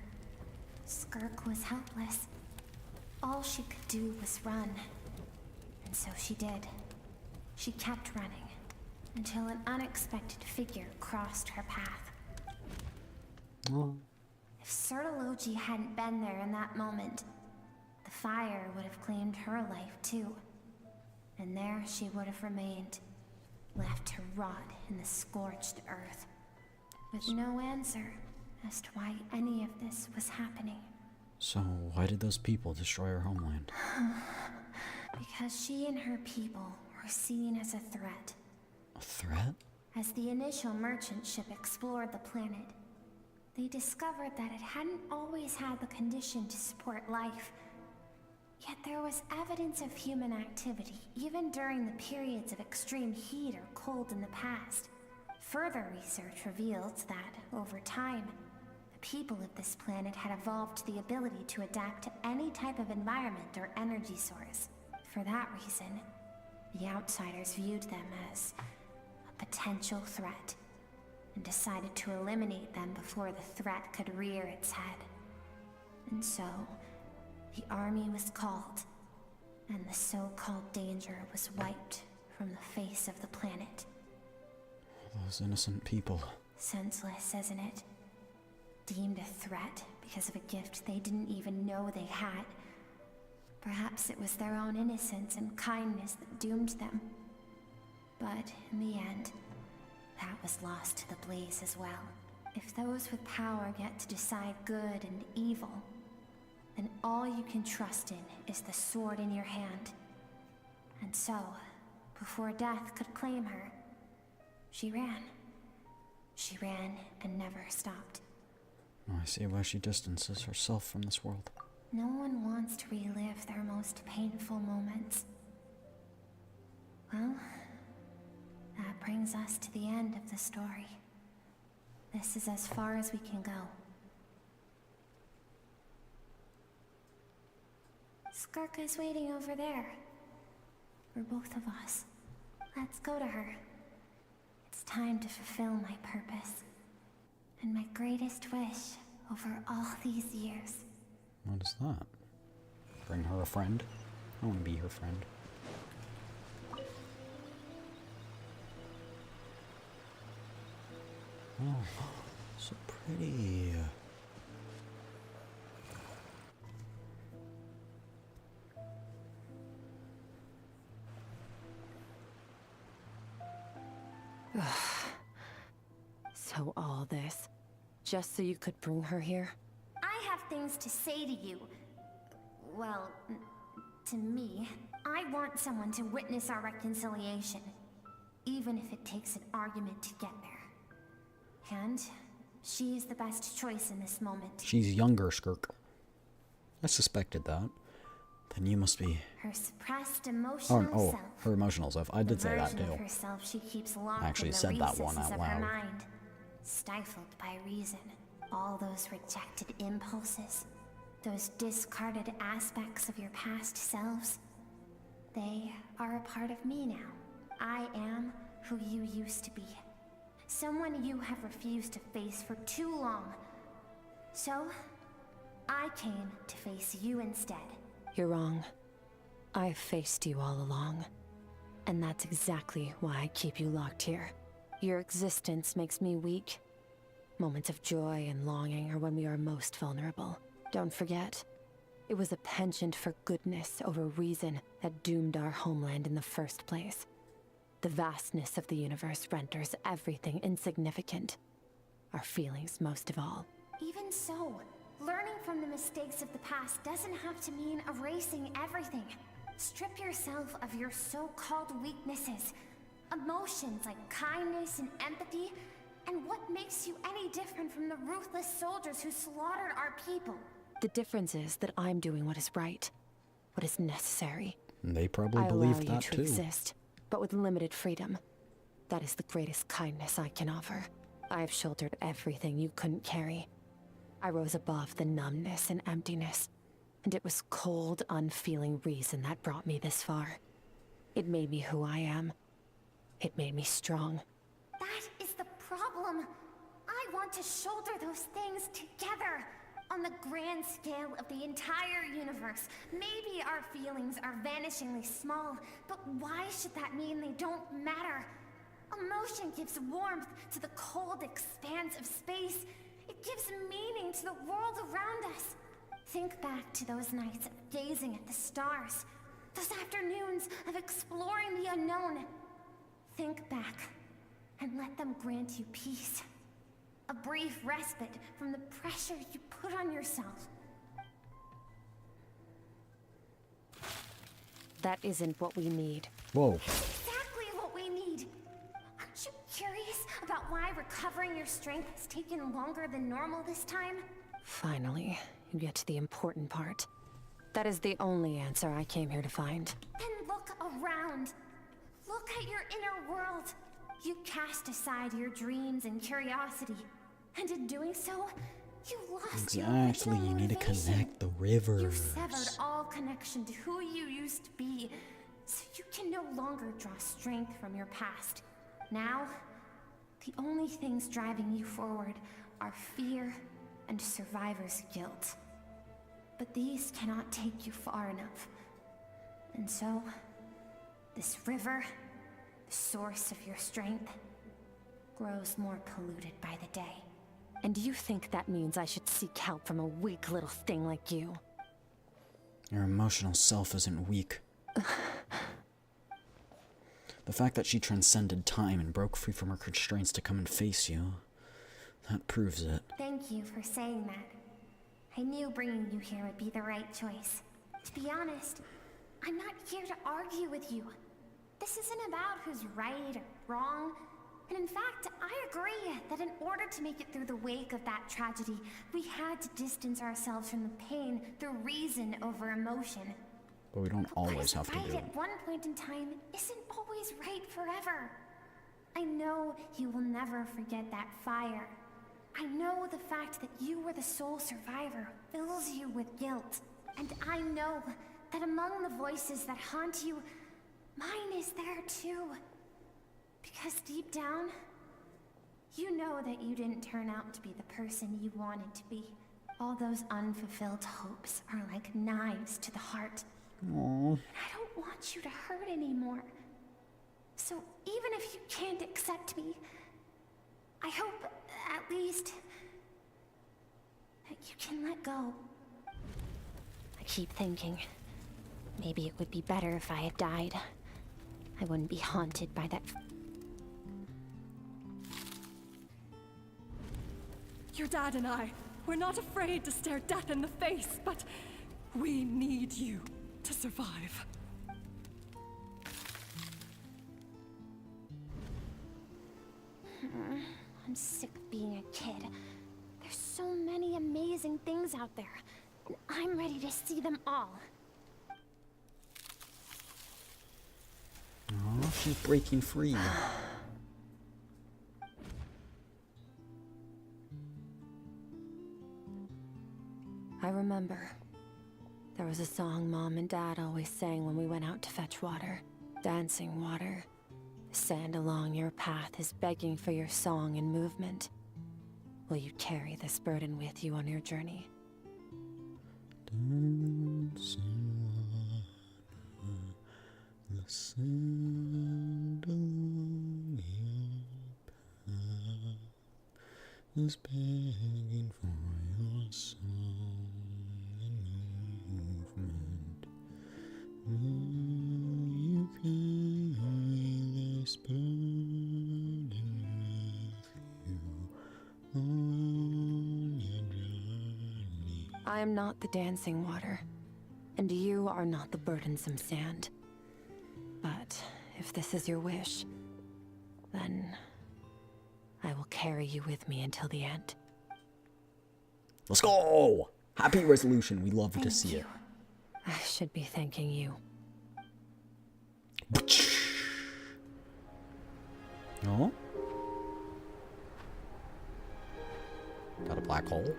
Skirk was helpless. All she could do was run. And so she did. She kept running until an unexpected figure crossed her path. If Sertology hadn't been there in that moment, the fire would have claimed her life too. And there she would have remained, left to rot in the scorched earth, with no answer as to why any of this was happening. So, why did those people destroy our homeland? Because she and her people were seen as a threat. A threat? As the initial merchant ship explored the planet, they discovered that it hadn't always had the condition to support life. Yet there was evidence of human activity, even during the periods of extreme heat or cold in the past. Further research revealed that, over time, the people of this planet had evolved the ability to adapt to any type of environment or energy source. For that reason, the outsiders viewed them as a potential threat, and decided to eliminate them before the threat could rear its head. And so, the army was called, and the so-called danger was wiped from the face of the planet. Those innocent people. Senseless, isn't it? Deemed a threat because of a gift they didn't even know they had. Perhaps it was their own innocence and kindness that doomed them. But in the end, that was lost to the blaze as well. If those with power get to decide good and evil, then all you can trust in is the sword in your hand. And so, before death could claim her, she ran. She ran and never stopped. Oh, I see why she distances herself from this world. No one wants to relive their most painful moments. Well, that brings us to the end of the story. This is as far as we can go. Skirk is waiting over there. For both of us. Let's go to her. It's time to fulfill my purpose. And my greatest wish over all these years. What is that? Bring her a friend? I want to be her friend. Oh, so pretty. So all this, just so you could bring her here? I have things to say to you. Well, to me. I want someone to witness our reconciliation, even if it takes an argument to get there. And she is the best choice in this moment. She's younger, Skirk. I suspected that. Then you must be... Her suppressed emotional self. Her emotional self. I did say that too. Of herself she keeps locked I actually in the said that one recesses out of her loud. mind, stifled by reason. All those rejected impulses, those discarded aspects of your past selves, they are a part of me now. I am who you used to be. Someone you have refused to face for too long. So, I came to face you instead. You're wrong. I've faced you all along. And that's exactly why I keep you locked here. Your existence makes me weak. Moments of joy and longing are when we are most vulnerable. Don't forget, it was a penchant for goodness over reason that doomed our homeland in the first place. The vastness of the universe renders everything insignificant. Our feelings most of all. Even so, learning from the mistakes of the past doesn't have to mean erasing everything. Strip yourself of your so-called weaknesses. Emotions like kindness and empathy, and what makes you any different from the ruthless soldiers who slaughtered our people? The difference is that I'm doing what is right, what is necessary. They probably I believe allow that you to too. exist, but with limited freedom. That is the greatest kindness I can offer. I have shouldered everything you couldn't carry. I rose above the numbness and emptiness, and it was cold, unfeeling reason that brought me this far. It made me who I am. It made me strong. That is the problem. I want to shoulder those things together. On the grand scale of the entire universe, maybe our feelings are vanishingly small, but why should that mean they don't matter? Emotion gives warmth to the cold expanse of space. It gives meaning to the world around us. Think back to those nights of gazing at the stars, those afternoons of exploring the unknown. Think back and let them grant you peace. A brief respite from the pressure you put on yourself. That isn't what we need. Whoa. Exactly what we need. Aren't you curious about why recovering your strength has taken longer than normal this time? Finally, you get to the important part. That is the only answer I came here to find. Then look around. Look at your inner world. You cast aside your dreams and curiosity. And in doing so, you lost your Exactly, original you need to motivation. connect the rivers. You severed all connection to who you used to be, so you can no longer draw strength from your past. Now, the only things driving you forward are fear and survivor's guilt. But these cannot take you far enough. And so, this river, the source of your strength, grows more polluted by the day. And you think that means I should seek help from a weak little thing like you? Your emotional self isn't weak. The fact that she transcended time and broke free from her constraints to come and face you, that proves it. Thank you for saying that. I knew bringing you here would be the right choice. To be honest, I'm not here to argue with you. This isn't about who's right or wrong. And in fact, I agree that in order to make it through the wake of that tragedy, we had to distance ourselves from the pain through reason over emotion. But we don't always have to Right do it. at one point in time isn't always right forever. I know you will never forget that fire. I know the fact that you were the sole survivor fills you with guilt. And I know that among the voices that haunt you, mine is there too. Because deep down, you know that you didn't turn out to be the person you wanted to be. All those unfulfilled hopes are like knives to the heart. Aww. I don't want you to hurt anymore. So even if you can't accept me, I hope, at least, that you can let go. I keep thinking, maybe it would be better if I had died. I wouldn't be haunted by that. Your dad and I, we're not afraid to stare death in the face, but we need you to survive. I'm sick of being a kid. There's so many amazing things out there, and I'm ready to see them all. Oh, she's breaking free. I remember. There was a song Mom and Dad always sang when we went out to fetch water. Dancing water. The sand along your path is begging for your song and movement. Will you carry this burden with you on your journey? Dancing water, the sand along your path is begging for your soul and movement. Will you carry this burden with you on your journey? I am not the dancing water, and you are not the burdensome sand. But if this is your wish, then I will carry you with me until the end. Let's go! Happy resolution. We love to see it. I should be thanking you. Oh? Got a black hole?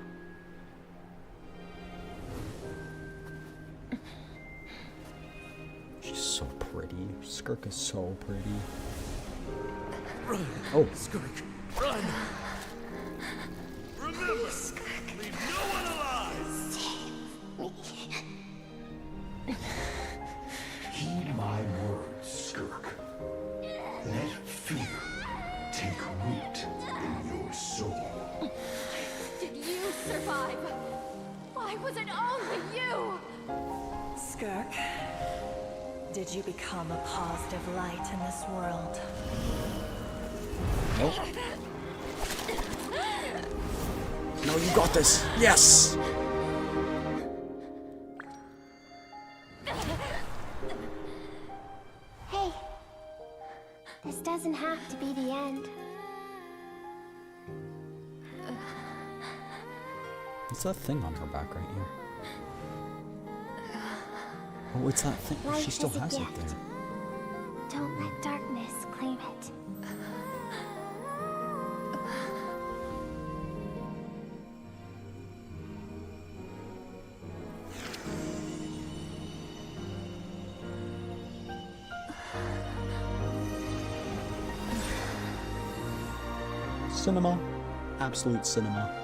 She's so pretty. Skirk is so pretty. Run! Oh. Skirk, run! Remember, leave no one alive! Heed my words, Skirk. Let fear take root in your soul. Did you survive? Why was it only you? Skirk, did you become a positive light in this world? Nope. No, you got this. Yes! Hey, this doesn't have to be the end. What's that thing on her back right here? Oh, it's that thing. Life She still is a has it gift. there. Don't let darkness claim it. Cinema. Absolute cinema.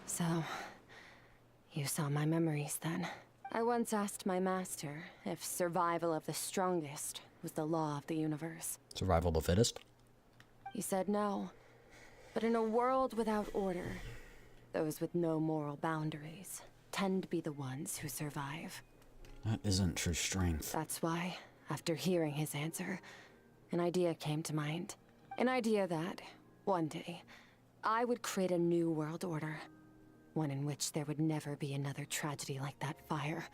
So, you saw my memories then. I once asked my master if survival of the strongest was the law of the universe. Survival of the fittest? He said no. But in a world without order, those with no moral boundaries tend to be the ones who survive. That isn't true strength. That's why, after hearing his answer, an idea came to mind. An idea that, one day, I would create a new world order. One in which there would never be another tragedy like that fire.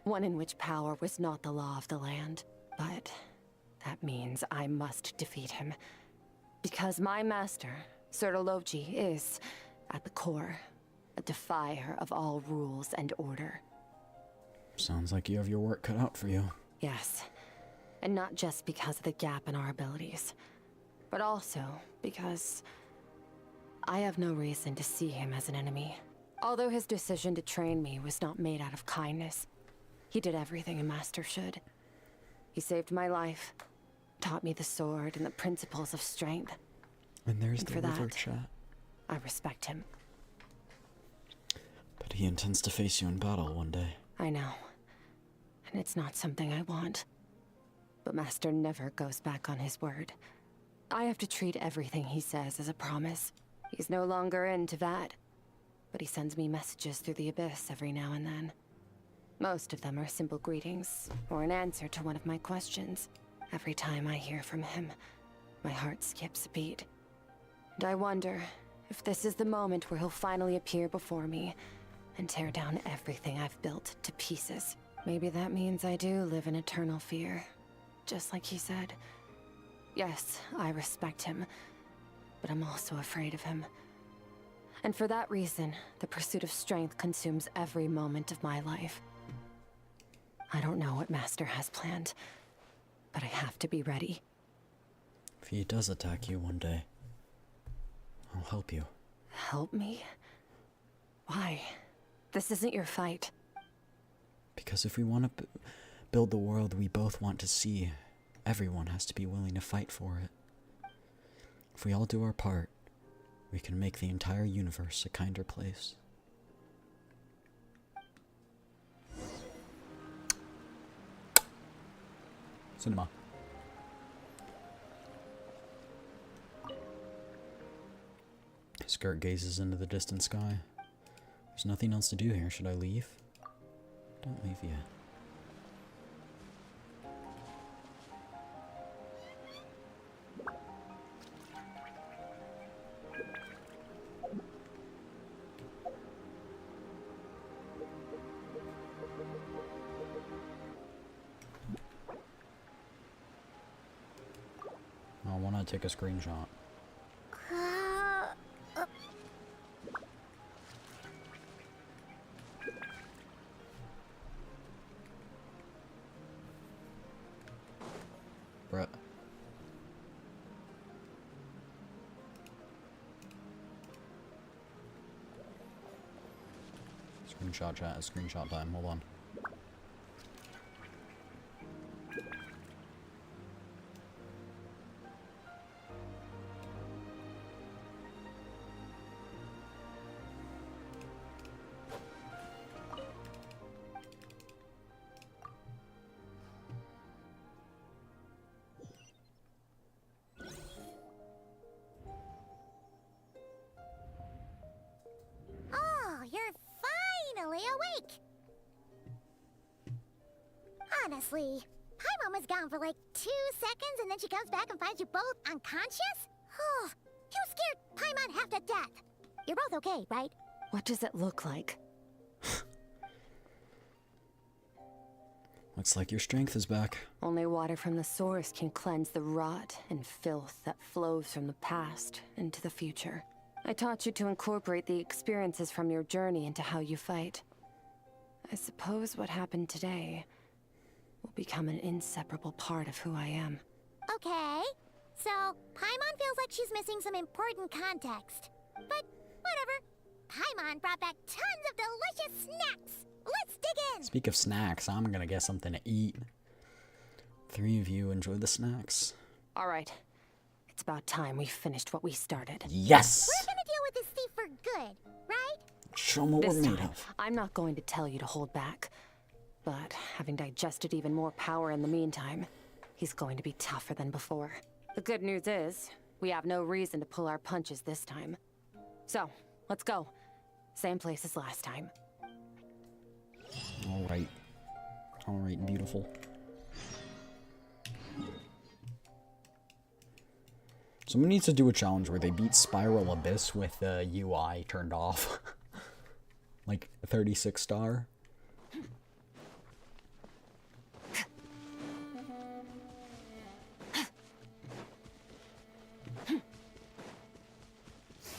One in which power was not the law of the land. But that means I must defeat him. Because my master, Sir Logi, is, at the core, a defier of all rules and order. Sounds like you have your work cut out for you. Yes. And not just because of the gap in our abilities, but also because I have no reason to see him as an enemy. Although his decision to train me was not made out of kindness, he did everything a master should. He saved my life, taught me the sword and the principles of strength. And there's And the for river that, chat. I respect him. But he intends to face you in battle one day. I know. And it's not something I want. But Master never goes back on his word. I have to treat everything he says as a promise. He's no longer into that. But he sends me messages through the abyss every now and then. Most of them are simple greetings, or an answer to one of my questions. Every time I hear from him, my heart skips a beat. And I wonder if this is the moment where he'll finally appear before me and tear down everything I've built to pieces. Maybe that means I do live in eternal fear, just like he said. Yes, I respect him, but I'm also afraid of him. And for that reason, the pursuit of strength consumes every moment of my life. I don't know what Master has planned, but I have to be ready. If he does attack you one day, I'll help you. Help me? Why? This isn't your fight. Because if we want to build the world we both want to see, everyone has to be willing to fight for it. If we all do our part, we can make the entire universe a kinder place. Cinema. Skirk gazes into the distant sky. There's nothing else to do here. Should I leave? Don't leave yet. I want to take a screenshot. Bruh. Screenshot chat, screenshot time, hold on. Oh, you're finally awake! Honestly, Paimon was gone for like 2 seconds and then she comes back and finds you both unconscious? Oh, you scared Paimon half to death. You're both okay, right? What does it look like? Looks like your strength is back. Only water from the source can cleanse the rot and filth that flows from the past into the future. I taught you to incorporate the experiences from your journey into how you fight. I suppose what happened today will become an inseparable part of who I am. Okay, so Paimon feels like she's missing some important context. But whatever. Paimon brought back tons of delicious snacks. Let's dig in! Speak of snacks, I'm gonna get something to eat. 3 of you enjoy the snacks. Alright. It's about time we finished what we started. Yes! We're gonna deal with this thief for good, right? Show 'em what we're This made time, of. I'm not going to tell you to hold back. But having digested even more power in the meantime, he's going to be tougher than before. The good news is, we have no reason to pull our punches this time. So, let's go. Same place as last time. Alright. Alright, beautiful. Someone needs to do a challenge where they beat Spiral Abyss with the UI turned off. Like 36 star.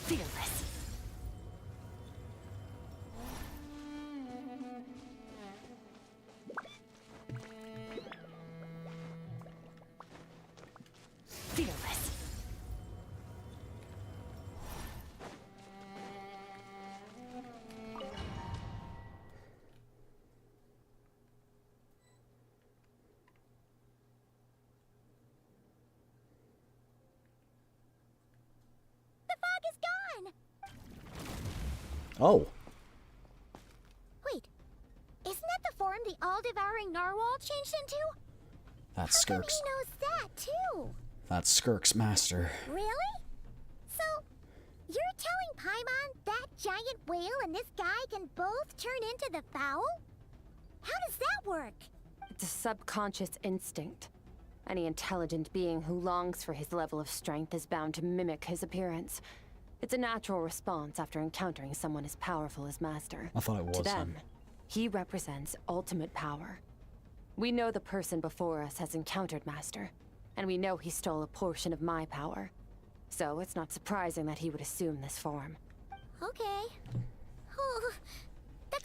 Fearless. Fearless. The fog is gone! Oh. Wait, isn't that the form the all-devouring narwhal changed into? That's How come Skirk's. he knows that, too? That's Skirk's master. Really? So, you're telling Paimon that giant whale and this guy can both turn into the fowl? How does that work? It's a subconscious instinct. Any intelligent being who longs for his level of strength is bound to mimic his appearance. It's a natural response after encountering someone as powerful as Master. I thought it was To them, him. he represents ultimate power. We know the person before us has encountered Master, and we know he stole a portion of my power. So it's not surprising that he would assume this form. Okay. Oh,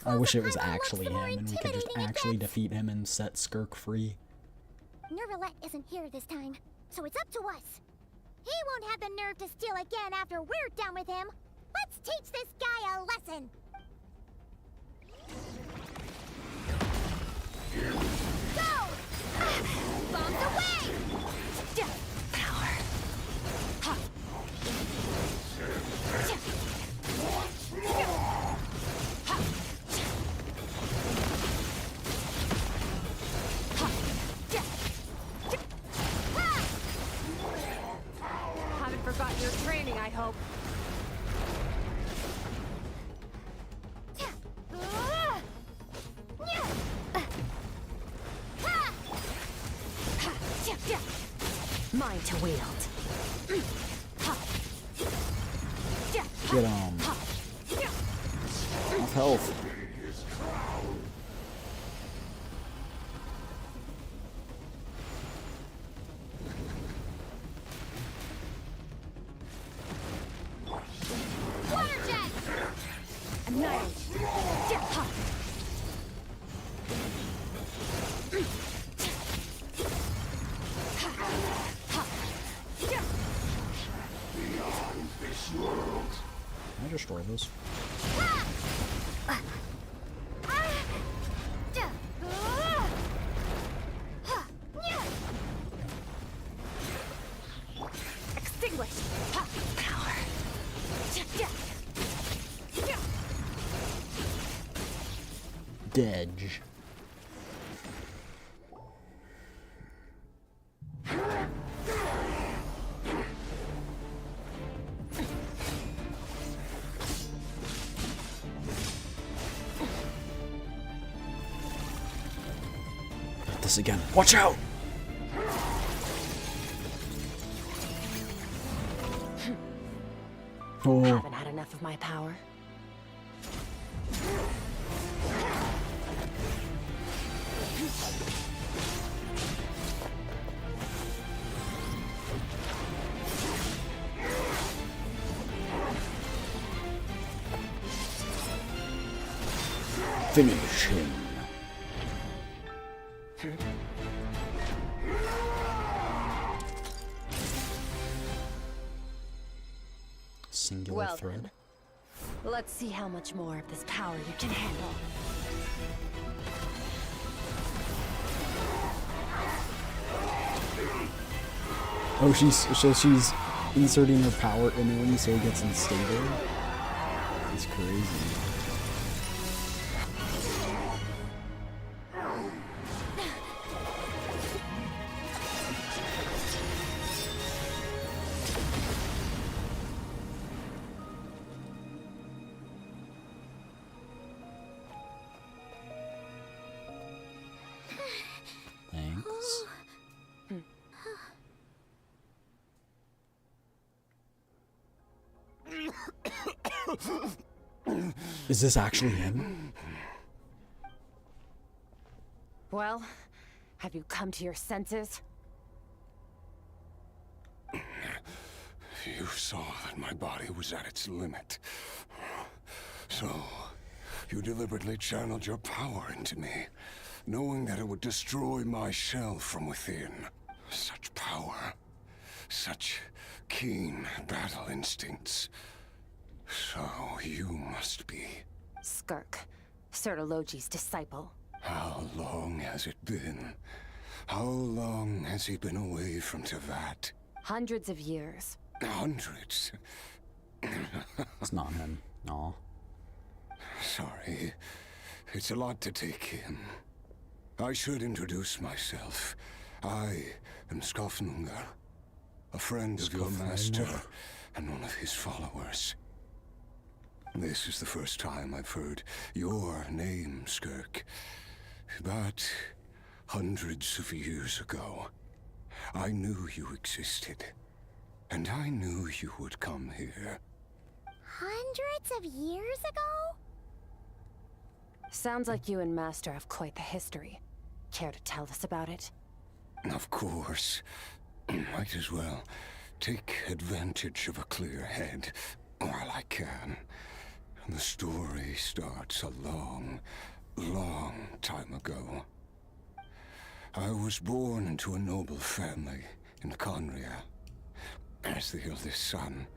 I wish it was actually him and we could just actually defeat him and set Skirk free. Nervalette isn't here this time, so it's up to us. He won't have the nerve to steal again after we're done with him. Let's teach this guy a lesson. Go! Bombs away! Power. Ha. Haven't forgotten your training, I hope. Mine to wield. Get on. Off health. Water jet! Annihilate. Can I destroy those? Extinguish. Power. Dedge. This again. Watch out! Oh. Haven't had enough of my power. Finish him. Singular Well thread. then, let's see how much more of this power you can handle. Oh, she's inserting her power in it when you say it gets unstable. It's crazy. Thanks. Is this actually him? Well, have you come to your senses? You saw that my body was at its limit. So, you deliberately channeled your power into me, knowing that it would destroy my shell from within. Such power. Such keen battle instincts. So, you must be... Skirk, Sertologi's disciple. How long has it been? How long has he been away from Tevat? Hundreds of years. Hundreds? It's not him. Aw. Sorry. It's a lot to take in. I should introduce myself. I am Skofnungar, a friend of your master and one of his followers. This is the first time I've heard your name, Skirk. But hundreds of years ago, I knew you existed. And I knew you would come here. Hundreds of years ago? Sounds like you and Master have quite the history. Care to tell us about it? Of course. Might as well take advantage of a clear head while I can. The story starts a long, long time ago. I was born into a noble family in Conria. As the eldest son,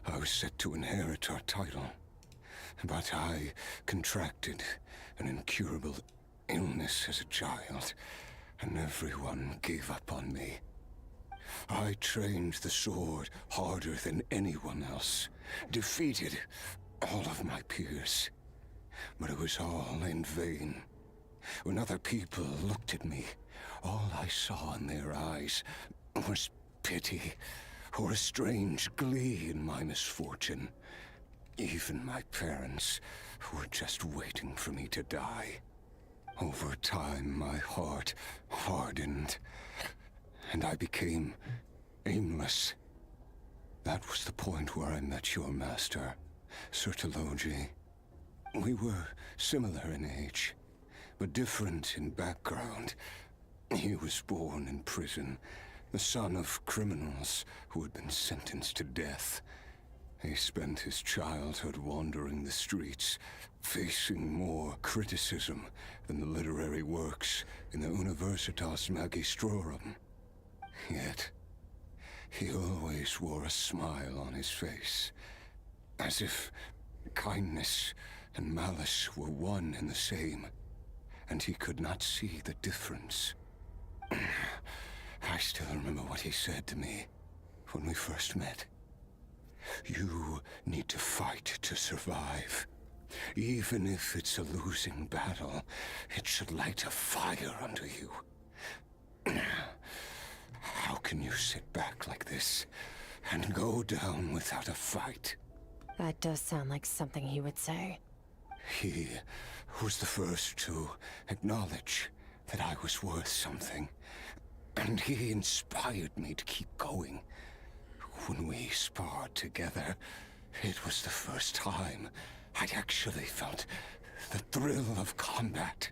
I was set to inherit our title. But I contracted an incurable illness as a child, and everyone gave up on me. I trained the sword harder than anyone else, defeated all of my peers. But it was all in vain. When other people looked at me, all I saw in their eyes was pity, or a strange glee in my misfortune. Even my parents were just waiting for me to die. Over time, my heart hardened, and I became aimless. That was the point where I met your master, Sir Telogi. We were similar in age, but different in background. He was born in prison, the son of criminals who had been sentenced to death. He spent his childhood wandering the streets, facing more criticism than the literary works in the Universitas Magistrorum. Yet, he always wore a smile on his face, as if kindness and malice were one and the same, and he could not see the difference. I still remember what he said to me when we first met. You need to fight to survive. Even if it's a losing battle, it should light a fire under you. How can you sit back like this and go down without a fight? That does sound like something he would say. He was the first to acknowledge that I was worth something, and he inspired me to keep going. When we sparred together, it was the first time I'd actually felt the thrill of combat.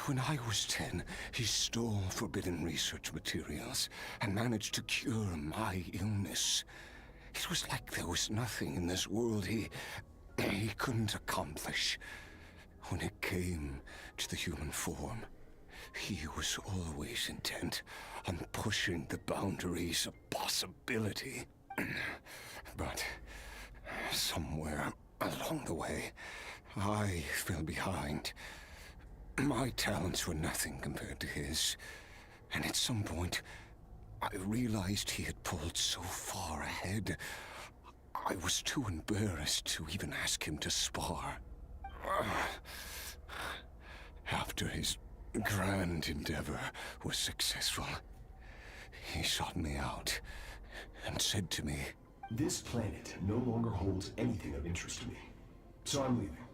When I was 10, he stole forbidden research materials and managed to cure my illness. It was like there was nothing in this world he couldn't accomplish. When it came to the human form, he was always intent on pushing the boundaries of possibility. But somewhere along the way, I fell behind. My talents were nothing compared to his, and at some point, I realized he had pulled so far ahead, I was too embarrassed to even ask him to spar. After his grand endeavor was successful, he sought me out and said to me, "This planet no longer holds anything of interest to me, so I'm leaving.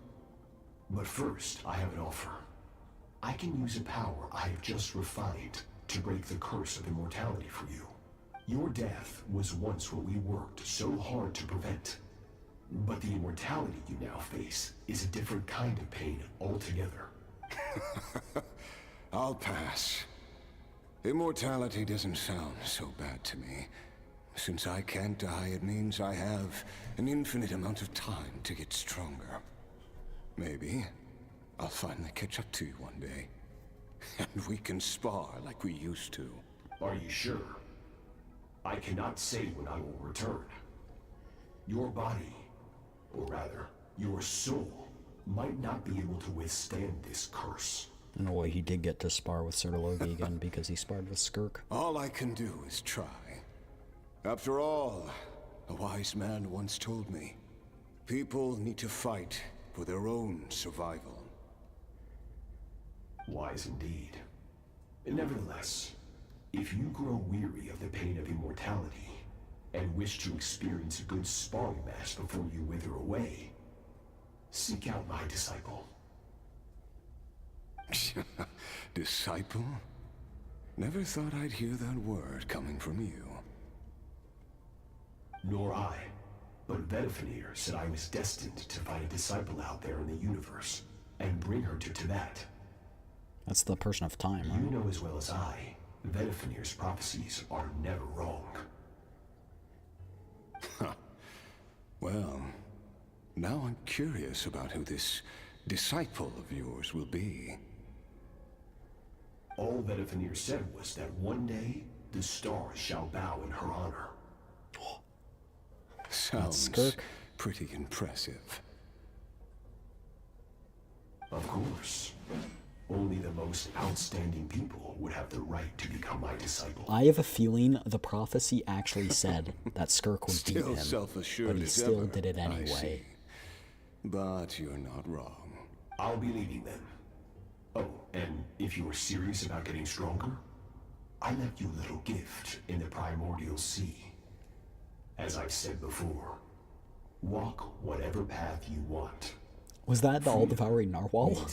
But first, I have an offer. I can use a power I have just refined to break the curse of immortality for you. Your death was once what we worked so hard to prevent. But the immortality you now face is a different kind of pain altogether." I'll pass. Immortality doesn't sound so bad to me. Since I can't die, it means I have an infinite amount of time to get stronger. Maybe I'll finally catch up to you one day, and we can spar like we used to. Are you sure? I cannot say when I will return. Your body, or rather, your soul, might not be able to withstand this curse. In a way, he did get to spar with Sir Telogi again because he sparred with Skirk. All I can do is try. After all, a wise man once told me, people need to fight for their own survival. Wise indeed. Nevertheless, if you grow weary of the pain of immortality, and wish to experience a good sparring match before you wither away, seek out my disciple. Disciple? Never thought I'd hear that word coming from you. Nor I. But Vedifenir said I was destined to find a disciple out there in the universe, and bring her to Tibet. That's the person of time, right? You know as well as I, Vedifenir's prophecies are never wrong. Well, now I'm curious about who this disciple of yours will be. All Vedifenir said was that one day, the stars shall bow in her honor. Sounds Skirk. pretty impressive. Of course. Only the most outstanding people would have the right to become my disciple. I have a feeling the prophecy actually said that Skirk would beat Still him, self-assured but he as still ever, did it I anyway. see. But you're not wrong. I'll be leaving then. Oh, and if you were serious about getting stronger, I left you a little gift in the primordial sea. As I've said before, walk whatever path you want. Was that the all-devouring narwhal?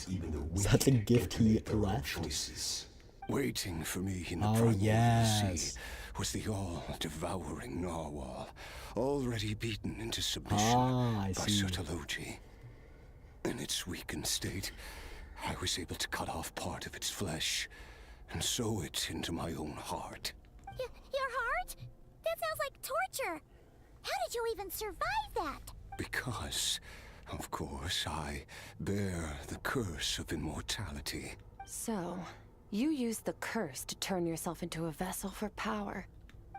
Is that the gift he left? Choices. Waiting for me in the Oh, primordial yes. sea was the all-devouring narwhal, already beaten into submission I by see. Sotology. In its weakened state, I was able to cut off part of its flesh and sew it into my own heart. Your heart? That sounds like torture. How did you even survive that? Because, of course, I bear the curse of immortality. So, you used the curse to turn yourself into a vessel for power.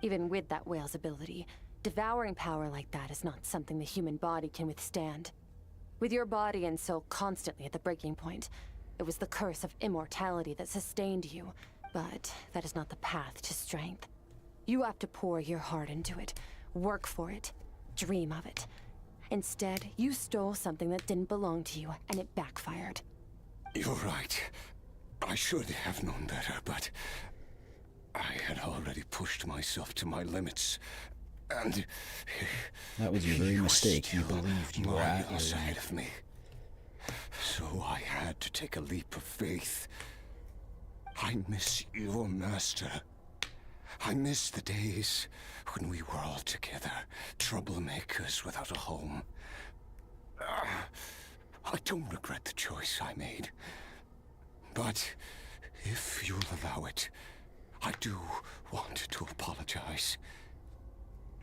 Even with that whale's ability, devouring power like that is not something the human body can withstand. With your body and soul constantly at the breaking point, it was the curse of immortality that sustained you. But that is not the path to strength. You have to pour your heart into it, work for it, dream of it. Instead, you stole something that didn't belong to you, and it backfired. You're right. I should have known better, but I had already pushed myself to my limits, and That was your very mistake. You believed you were at your side limit. of me. So I had to take a leap of faith. I miss your master. I miss the days when we were all together, troublemakers without a home. I don't regret the choice I made. But if you'll allow it, I do want to apologize.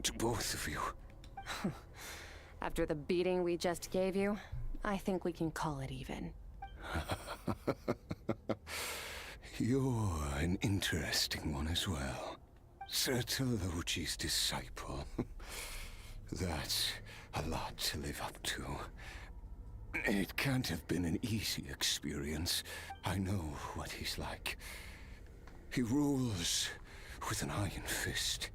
To both of you. After the beating we just gave you, I think we can call it even. You're an interesting one as well. Sotology's disciple. That's a lot to live up to. It can't have been an easy experience. I know what he's like. He rules with an iron fist,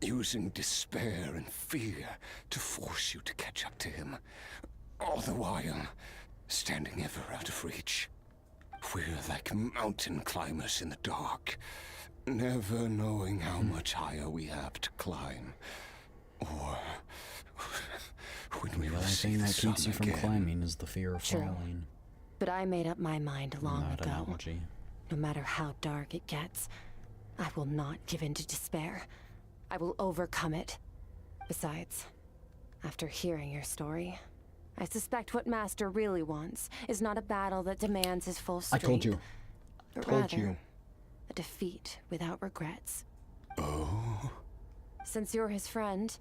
using despair and fear to force you to catch up to him, all the while standing ever out of reach. We're like mountain climbers in the dark, never knowing how much higher we have to climb, or when we The will only see thing the that keeps sun you from again. climbing is the fear of True. falling. But I made up my mind long That ago. analogy. No matter how dark it gets, I will not give in to despair. I will overcome it. Besides, after hearing your story, I suspect what Master really wants is not a battle that demands his full I strength. told you. But Told rather, you. a defeat without regrets. Oh? Since you're his friend,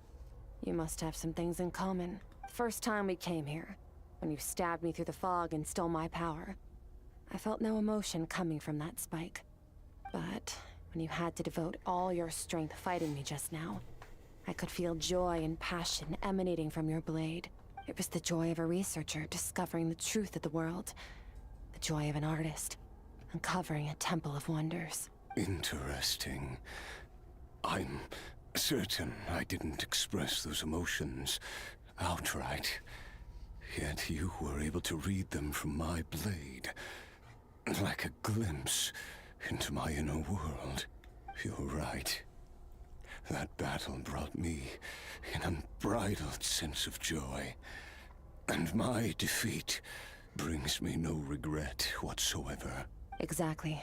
you must have some things in common. First time we came here, when you stabbed me through the fog and stole my power, I felt no emotion coming from that spike. But when you had to devote all your strength fighting me just now, I could feel joy and passion emanating from your blade. It was the joy of a researcher discovering the truth of the world. The joy of an artist uncovering a temple of wonders. Interesting. I'm certain I didn't express those emotions outright. Yet you were able to read them from my blade, like a glimpse into my inner world. You're right. That battle brought me an unbridled sense of joy, and my defeat brings me no regret whatsoever. Exactly.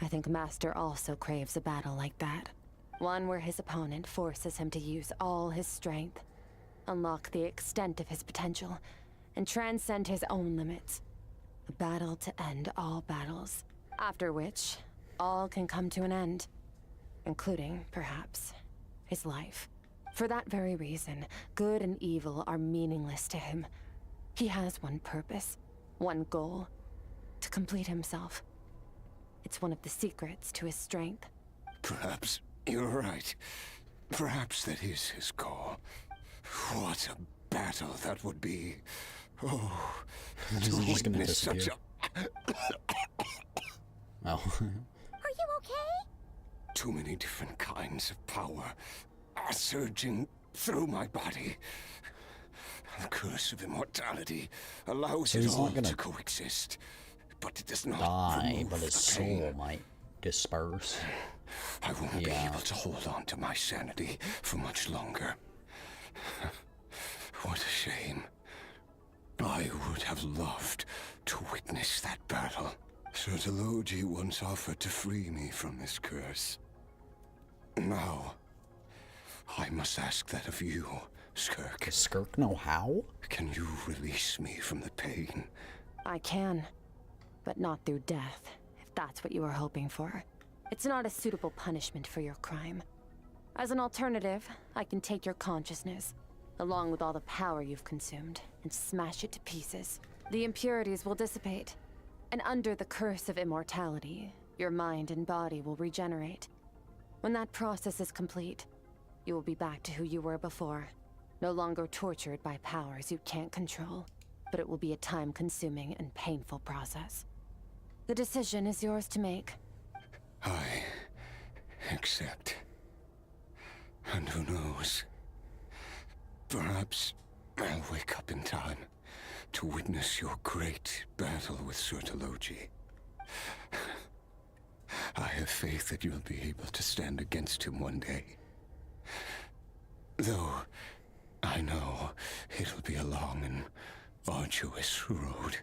I think Master also craves a battle like that. One where his opponent forces him to use all his strength, unlock the extent of his potential, and transcend his own limits. A battle to end all battles. After which, all can come to an end. Including, perhaps, his life. For that very reason, good and evil are meaningless to him. He has one purpose, one goal. To complete himself. It's one of the secrets to his strength. Perhaps you're right. Perhaps that is his call. What a battle that would be. Oh, This to is just gonna witness such disappear. Oh. Are you okay? Too many different kinds of power are surging through my body. The curse of immortality allows So it he's all not gonna to coexist, but it does not die, remove but his the soul pain. might disperse. I won't be able to hold on to my sanity for much longer. What a shame. I would have loved to witness that battle. Sertologi once offered to free me from this curse. Now, I must ask that of you, Skirk. Does Skirk know how? Can you release me from the pain? I can, but not through death, if that's what you were hoping for. It's not a suitable punishment for your crime. As an alternative, I can take your consciousness, along with all the power you've consumed, and smash it to pieces. The impurities will dissipate, and under the curse of immortality, your mind and body will regenerate. When that process is complete, you will be back to who you were before, no longer tortured by powers you can't control, but it will be a time-consuming and painful process. The decision is yours to make. I accept. And who knows? Perhaps I'll wake up in time to witness your great battle with Sertologi. I have faith that you'll be able to stand against him one day. Though I know it'll be a long and arduous road.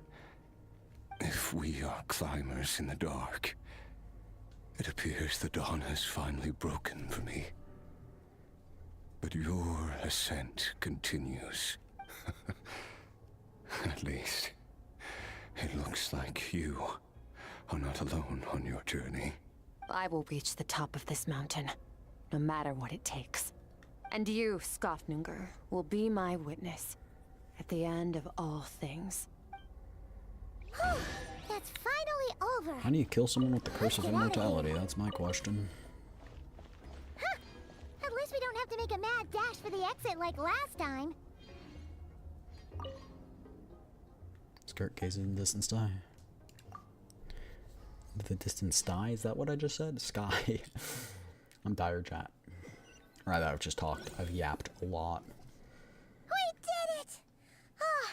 If we are climbers in the dark, it appears the dawn has finally broken for me. But your ascent continues. At least, it looks like you are not alone on your journey. I will reach the top of this mountain, no matter what it takes. And you, Skofnunger, will be my witness at the end of all things. That's finally over. How do you kill someone with the curse of immortality? That's my question. Huh. At least we don't have to make a mad dash for the exit like last time. Skirk gazes in the distant sky. The distant sky? Is that what I just said? Sky. I'm tired, chat. Rather, I've just talked. I've yapped a lot. We did it! Ah,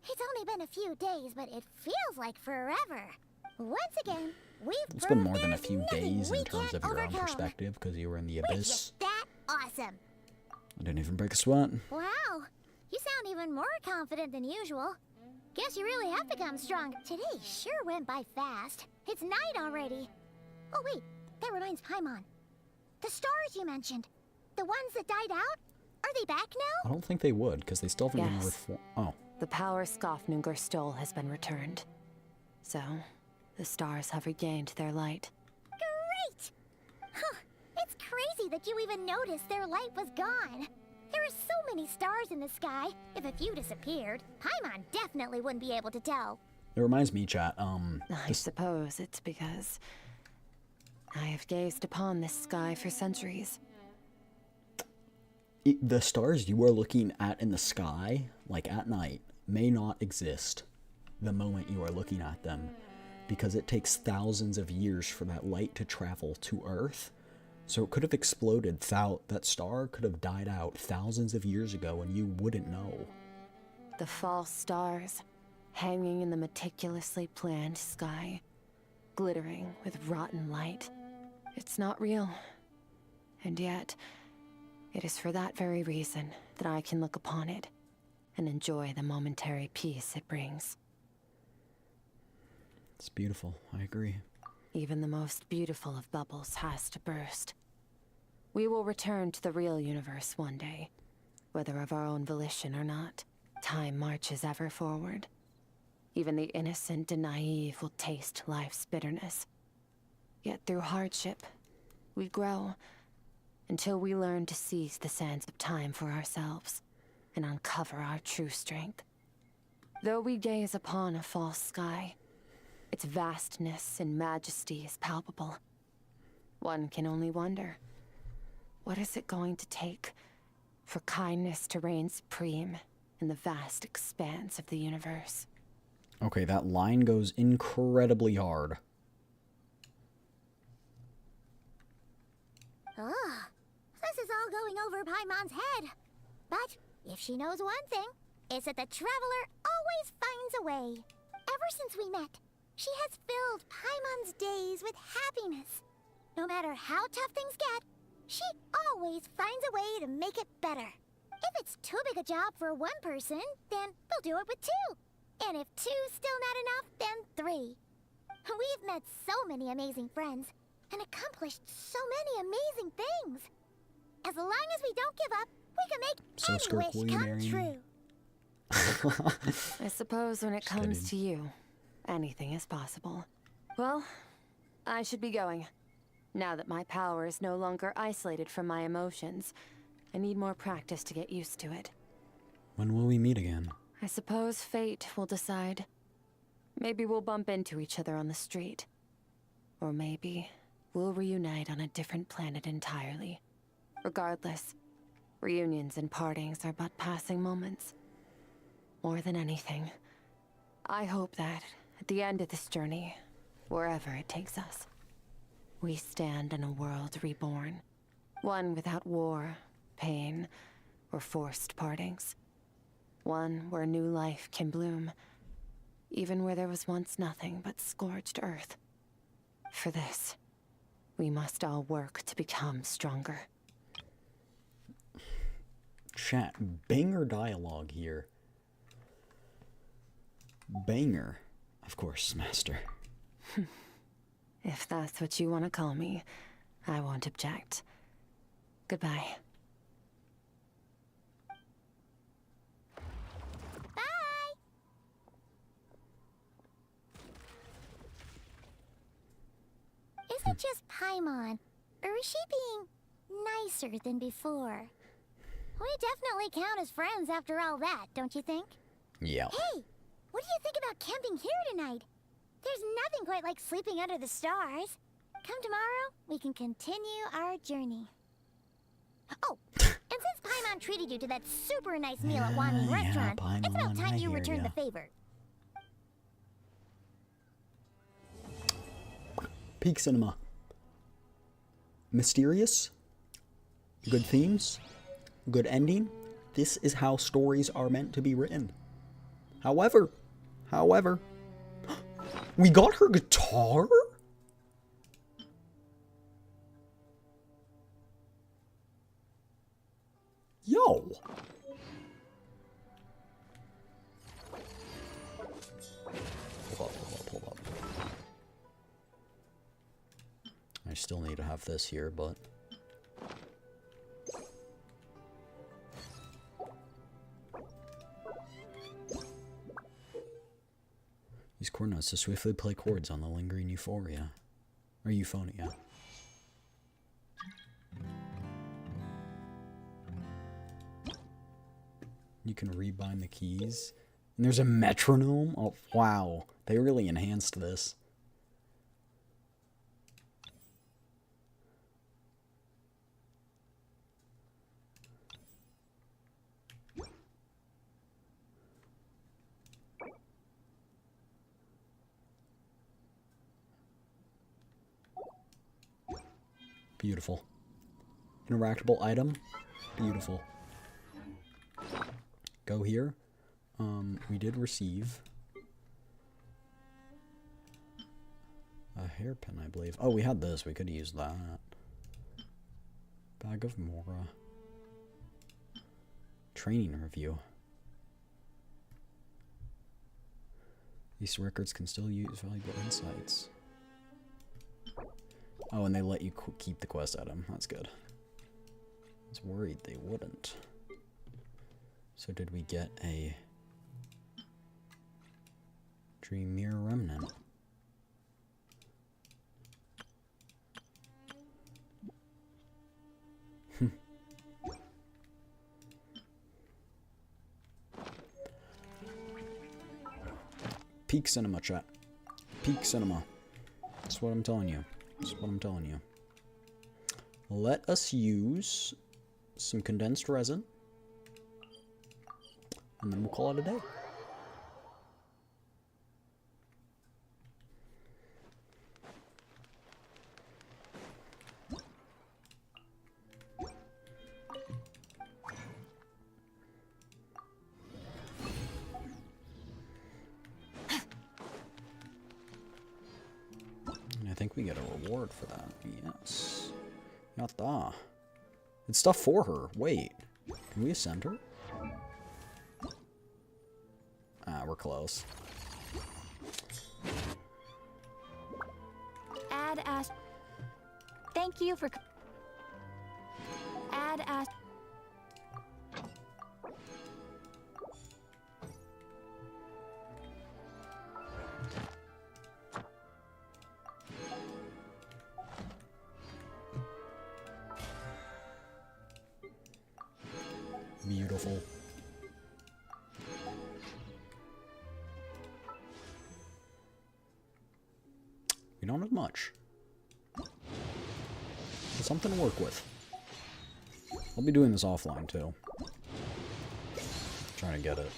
it's only been a few days, but it feels like forever. Once again, we've It's been proved more than a there's few nothing days we in terms can't of your own overcome. perspective, because you were in the We're abyss. just that awesome. I didn't even break a sweat. Wow, you sound even more confident than usual. Guess you really have become strong. Today sure went by fast. It's night already. Oh wait, that reminds Paimon. The stars you mentioned, the ones that died out, are they back now? I don't think they would, because they still haven't been Yes. reformed. Oh. The power Skofnunger stole has been returned. So, the stars have regained their light. Great! Huh, it's crazy that you even noticed their light was gone. There are so many stars in the sky. If a few disappeared, Paimon definitely wouldn't be able to tell. It reminds me, chat, I suppose it's because I have gazed upon this sky for centuries. The stars you are looking at in the sky, like at night, may not exist the moment you are looking at them, because it takes thousands of years for that light to travel to Earth. So it could have exploded, that star could have died out thousands of years ago and you wouldn't know. The false stars, hanging in the meticulously planned sky, glittering with rotten light. It's not real. And yet, it is for that very reason that I can look upon it and enjoy the momentary peace it brings. It's beautiful, I agree. Even the most beautiful of bubbles has to burst. We will return to the real universe one day, whether of our own volition or not. Time marches ever forward. Even the innocent and naive will taste life's bitterness. Yet through hardship, we grow, until we learn to seize the sands of time for ourselves, and uncover our true strength. Though we gaze upon a false sky, its vastness and majesty is palpable. One can only wonder, what is it going to take For kindness to reign supreme in the vast expanse of the universe. Okay, that line goes incredibly hard. Oh, this is all going over Paimon's head. But if she knows one thing, it's that the Traveler always finds a way. Ever since we met, she has filled Paimon's days with happiness. No matter how tough things get, she always finds a way to make it better. If it's too big a job for one person, then we'll do it with two. And if two's still not enough, then three. We've met so many amazing friends and accomplished so many amazing things. As long as we don't give up, we can make any Skirk, will wish you come marry me? true. I suppose when it comes to you, anything is possible. Well, I should be going. Now that my power is no longer isolated from my emotions, I need more practice to get used to it. When will we meet again? I suppose fate will decide. Maybe we'll bump into each other on the street. Or maybe we'll reunite on a different planet entirely. Regardless, reunions and partings are but passing moments. More than anything, I hope that at the end of this journey, wherever it takes us, we stand in a world reborn. One without war, pain, or forced partings. One where new life can bloom, even where there was once nothing but scorched earth. For this, we must all work to become stronger. Chat, banger dialogue here. Banger, of course, Master. If that's what you want to call me, I won't object. Goodbye. Bye! Is it just Paimon, or is she being nicer than before? We definitely count as friends after all that, don't you think? Yeah. Hey, what do you think about camping here tonight? There's nothing quite like sleeping under the stars. Come tomorrow, we can continue our journey. Oh, and since Paimon treated you to that super nice meal at Wanmin Restaurant, it's about time you returned the favor. Peak Cinema. Mysterious. Good themes. Good ending. This is how stories are meant to be written. However, we got her guitar? Yo. Hold up. I still need to have this here, but... Use chord notes to swiftly play chords on the lingering euphoria. Or euphonia. You can rebind the keys. And there's a metronome? Oh, wow. They really enhanced this. Beautiful. Interactable item. Beautiful. Go here. We did receive a hairpin, I believe. Oh, we had this. We could use that. Bag of Mora. Training review. These records can still use valuable insights. Oh, and they let you keep the quest item. That's good. I was worried they wouldn't. So did we get a Dream Mirror Remnant? Peak Cinema, chat. Peak Cinema. That's what I'm telling you. That's what I'm telling you. Let us use some condensed resin. and then we'll call it a day. I think we get a reward for that. Yes. Yatta. It's stuff for her. Wait. Can we ascend her? Ah, we're close. Add as. Thank you for. Add as. Beautiful. We don't have much. But something to work with. I'll be doing this offline too. Trying to get it.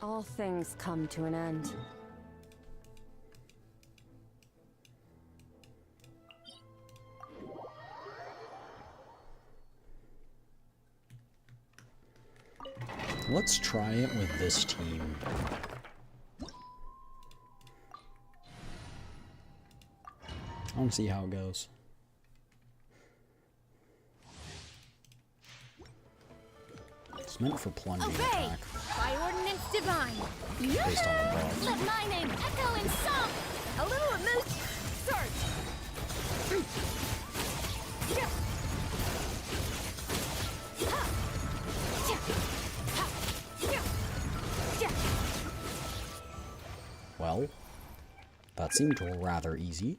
All things come to an end. Let's try it with this team. I want to see how it goes. It's meant for plunging attack. By ordinance divine. Based on the buff. Let my name echo in song. A little emotion. Start. Well, that seemed rather easy.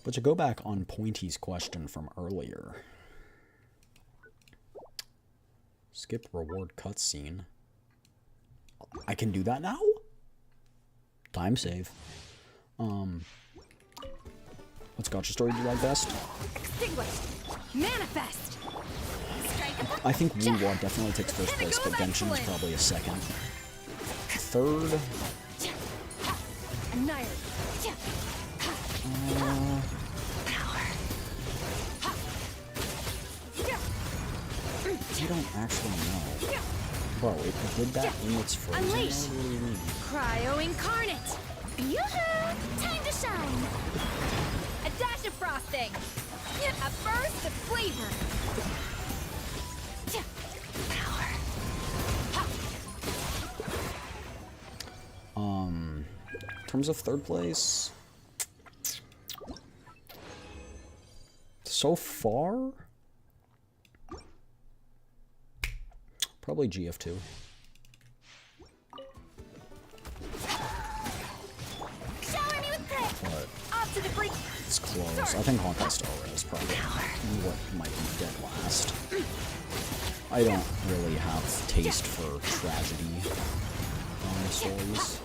But to go back on Pointy's question from earlier. Skip reward cutscene. I can do that now? Time save. What's Gotcha Story do like best? Extinguish. Manifest. I think Wuwa definitely takes first place, but Genshin's probably a second. Third. Annihilate. I don't actually know. Bro, it did that in its frozen. Unleash. What do you mean? Cryo incarnate. Yoo-hoo! Time to shine. A dash of frosting. A burst of flavor. In terms of third place, so far, probably GF2. But it's close. I think Honkai Star Rail is probably what might be dead last. I don't really have taste for tragedy stories.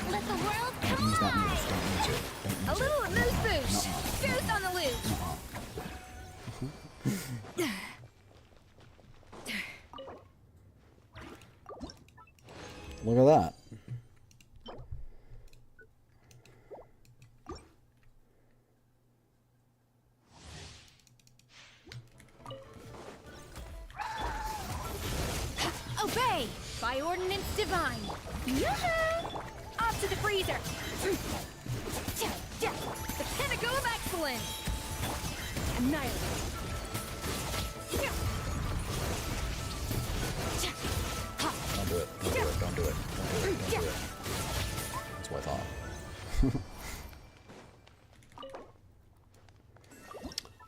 Let the world Don't use that move. Don't use it. Don't use a little it. moose boost. Goose on the loose. Look at that. Obey by ordinance divine. Yoo-hoo! Off to the freezer. The pinnacle of excellence. Annihilate. Don't do it. Don't do it. Don't do it. Don't do it. Don't do it. That's what I thought.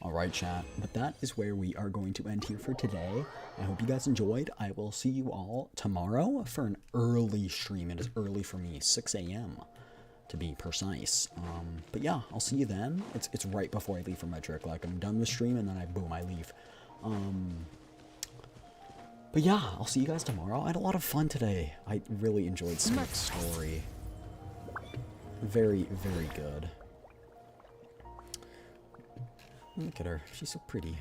Alright, chat. But that is where we are going to end here for today. I hope you guys enjoyed. I will see you all tomorrow for an early stream. It is early for me, 6 a.m. to be precise. But yeah, I'll see you then. It's right before I leave for my trick. Like, I'm done with stream and then boom, I leave. But yeah, I'll see you guys tomorrow. I had a lot of fun today. I really enjoyed Skirk's story. Very, very good. Look at her. She's so pretty.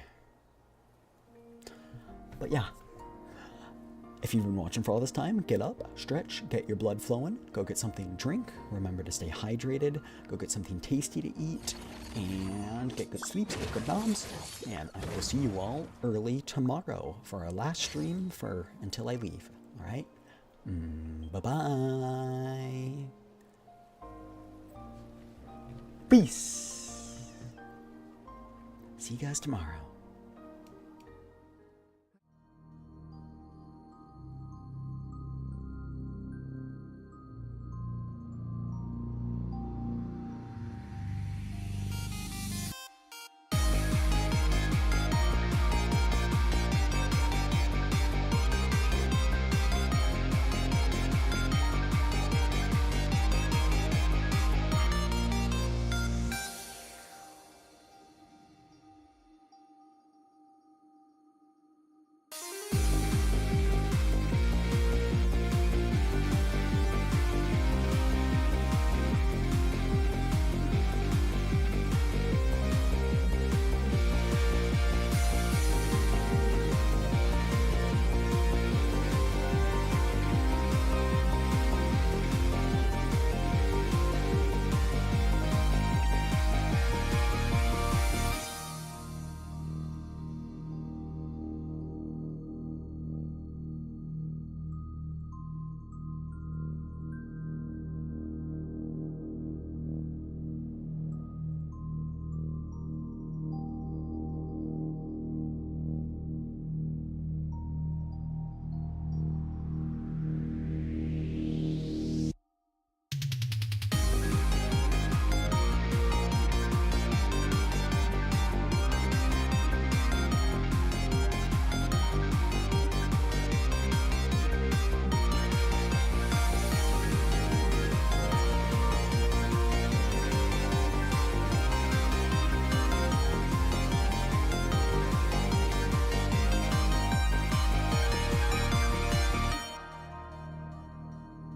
But yeah. If you've been watching for all this time, get up, stretch, get your blood flowing, go get something to drink, remember to stay hydrated, go get something tasty to eat, and get good sleep, get good noms, and I will see you all early tomorrow for our last stream for until I leave, alright? Bye-bye! Peace! See you guys tomorrow.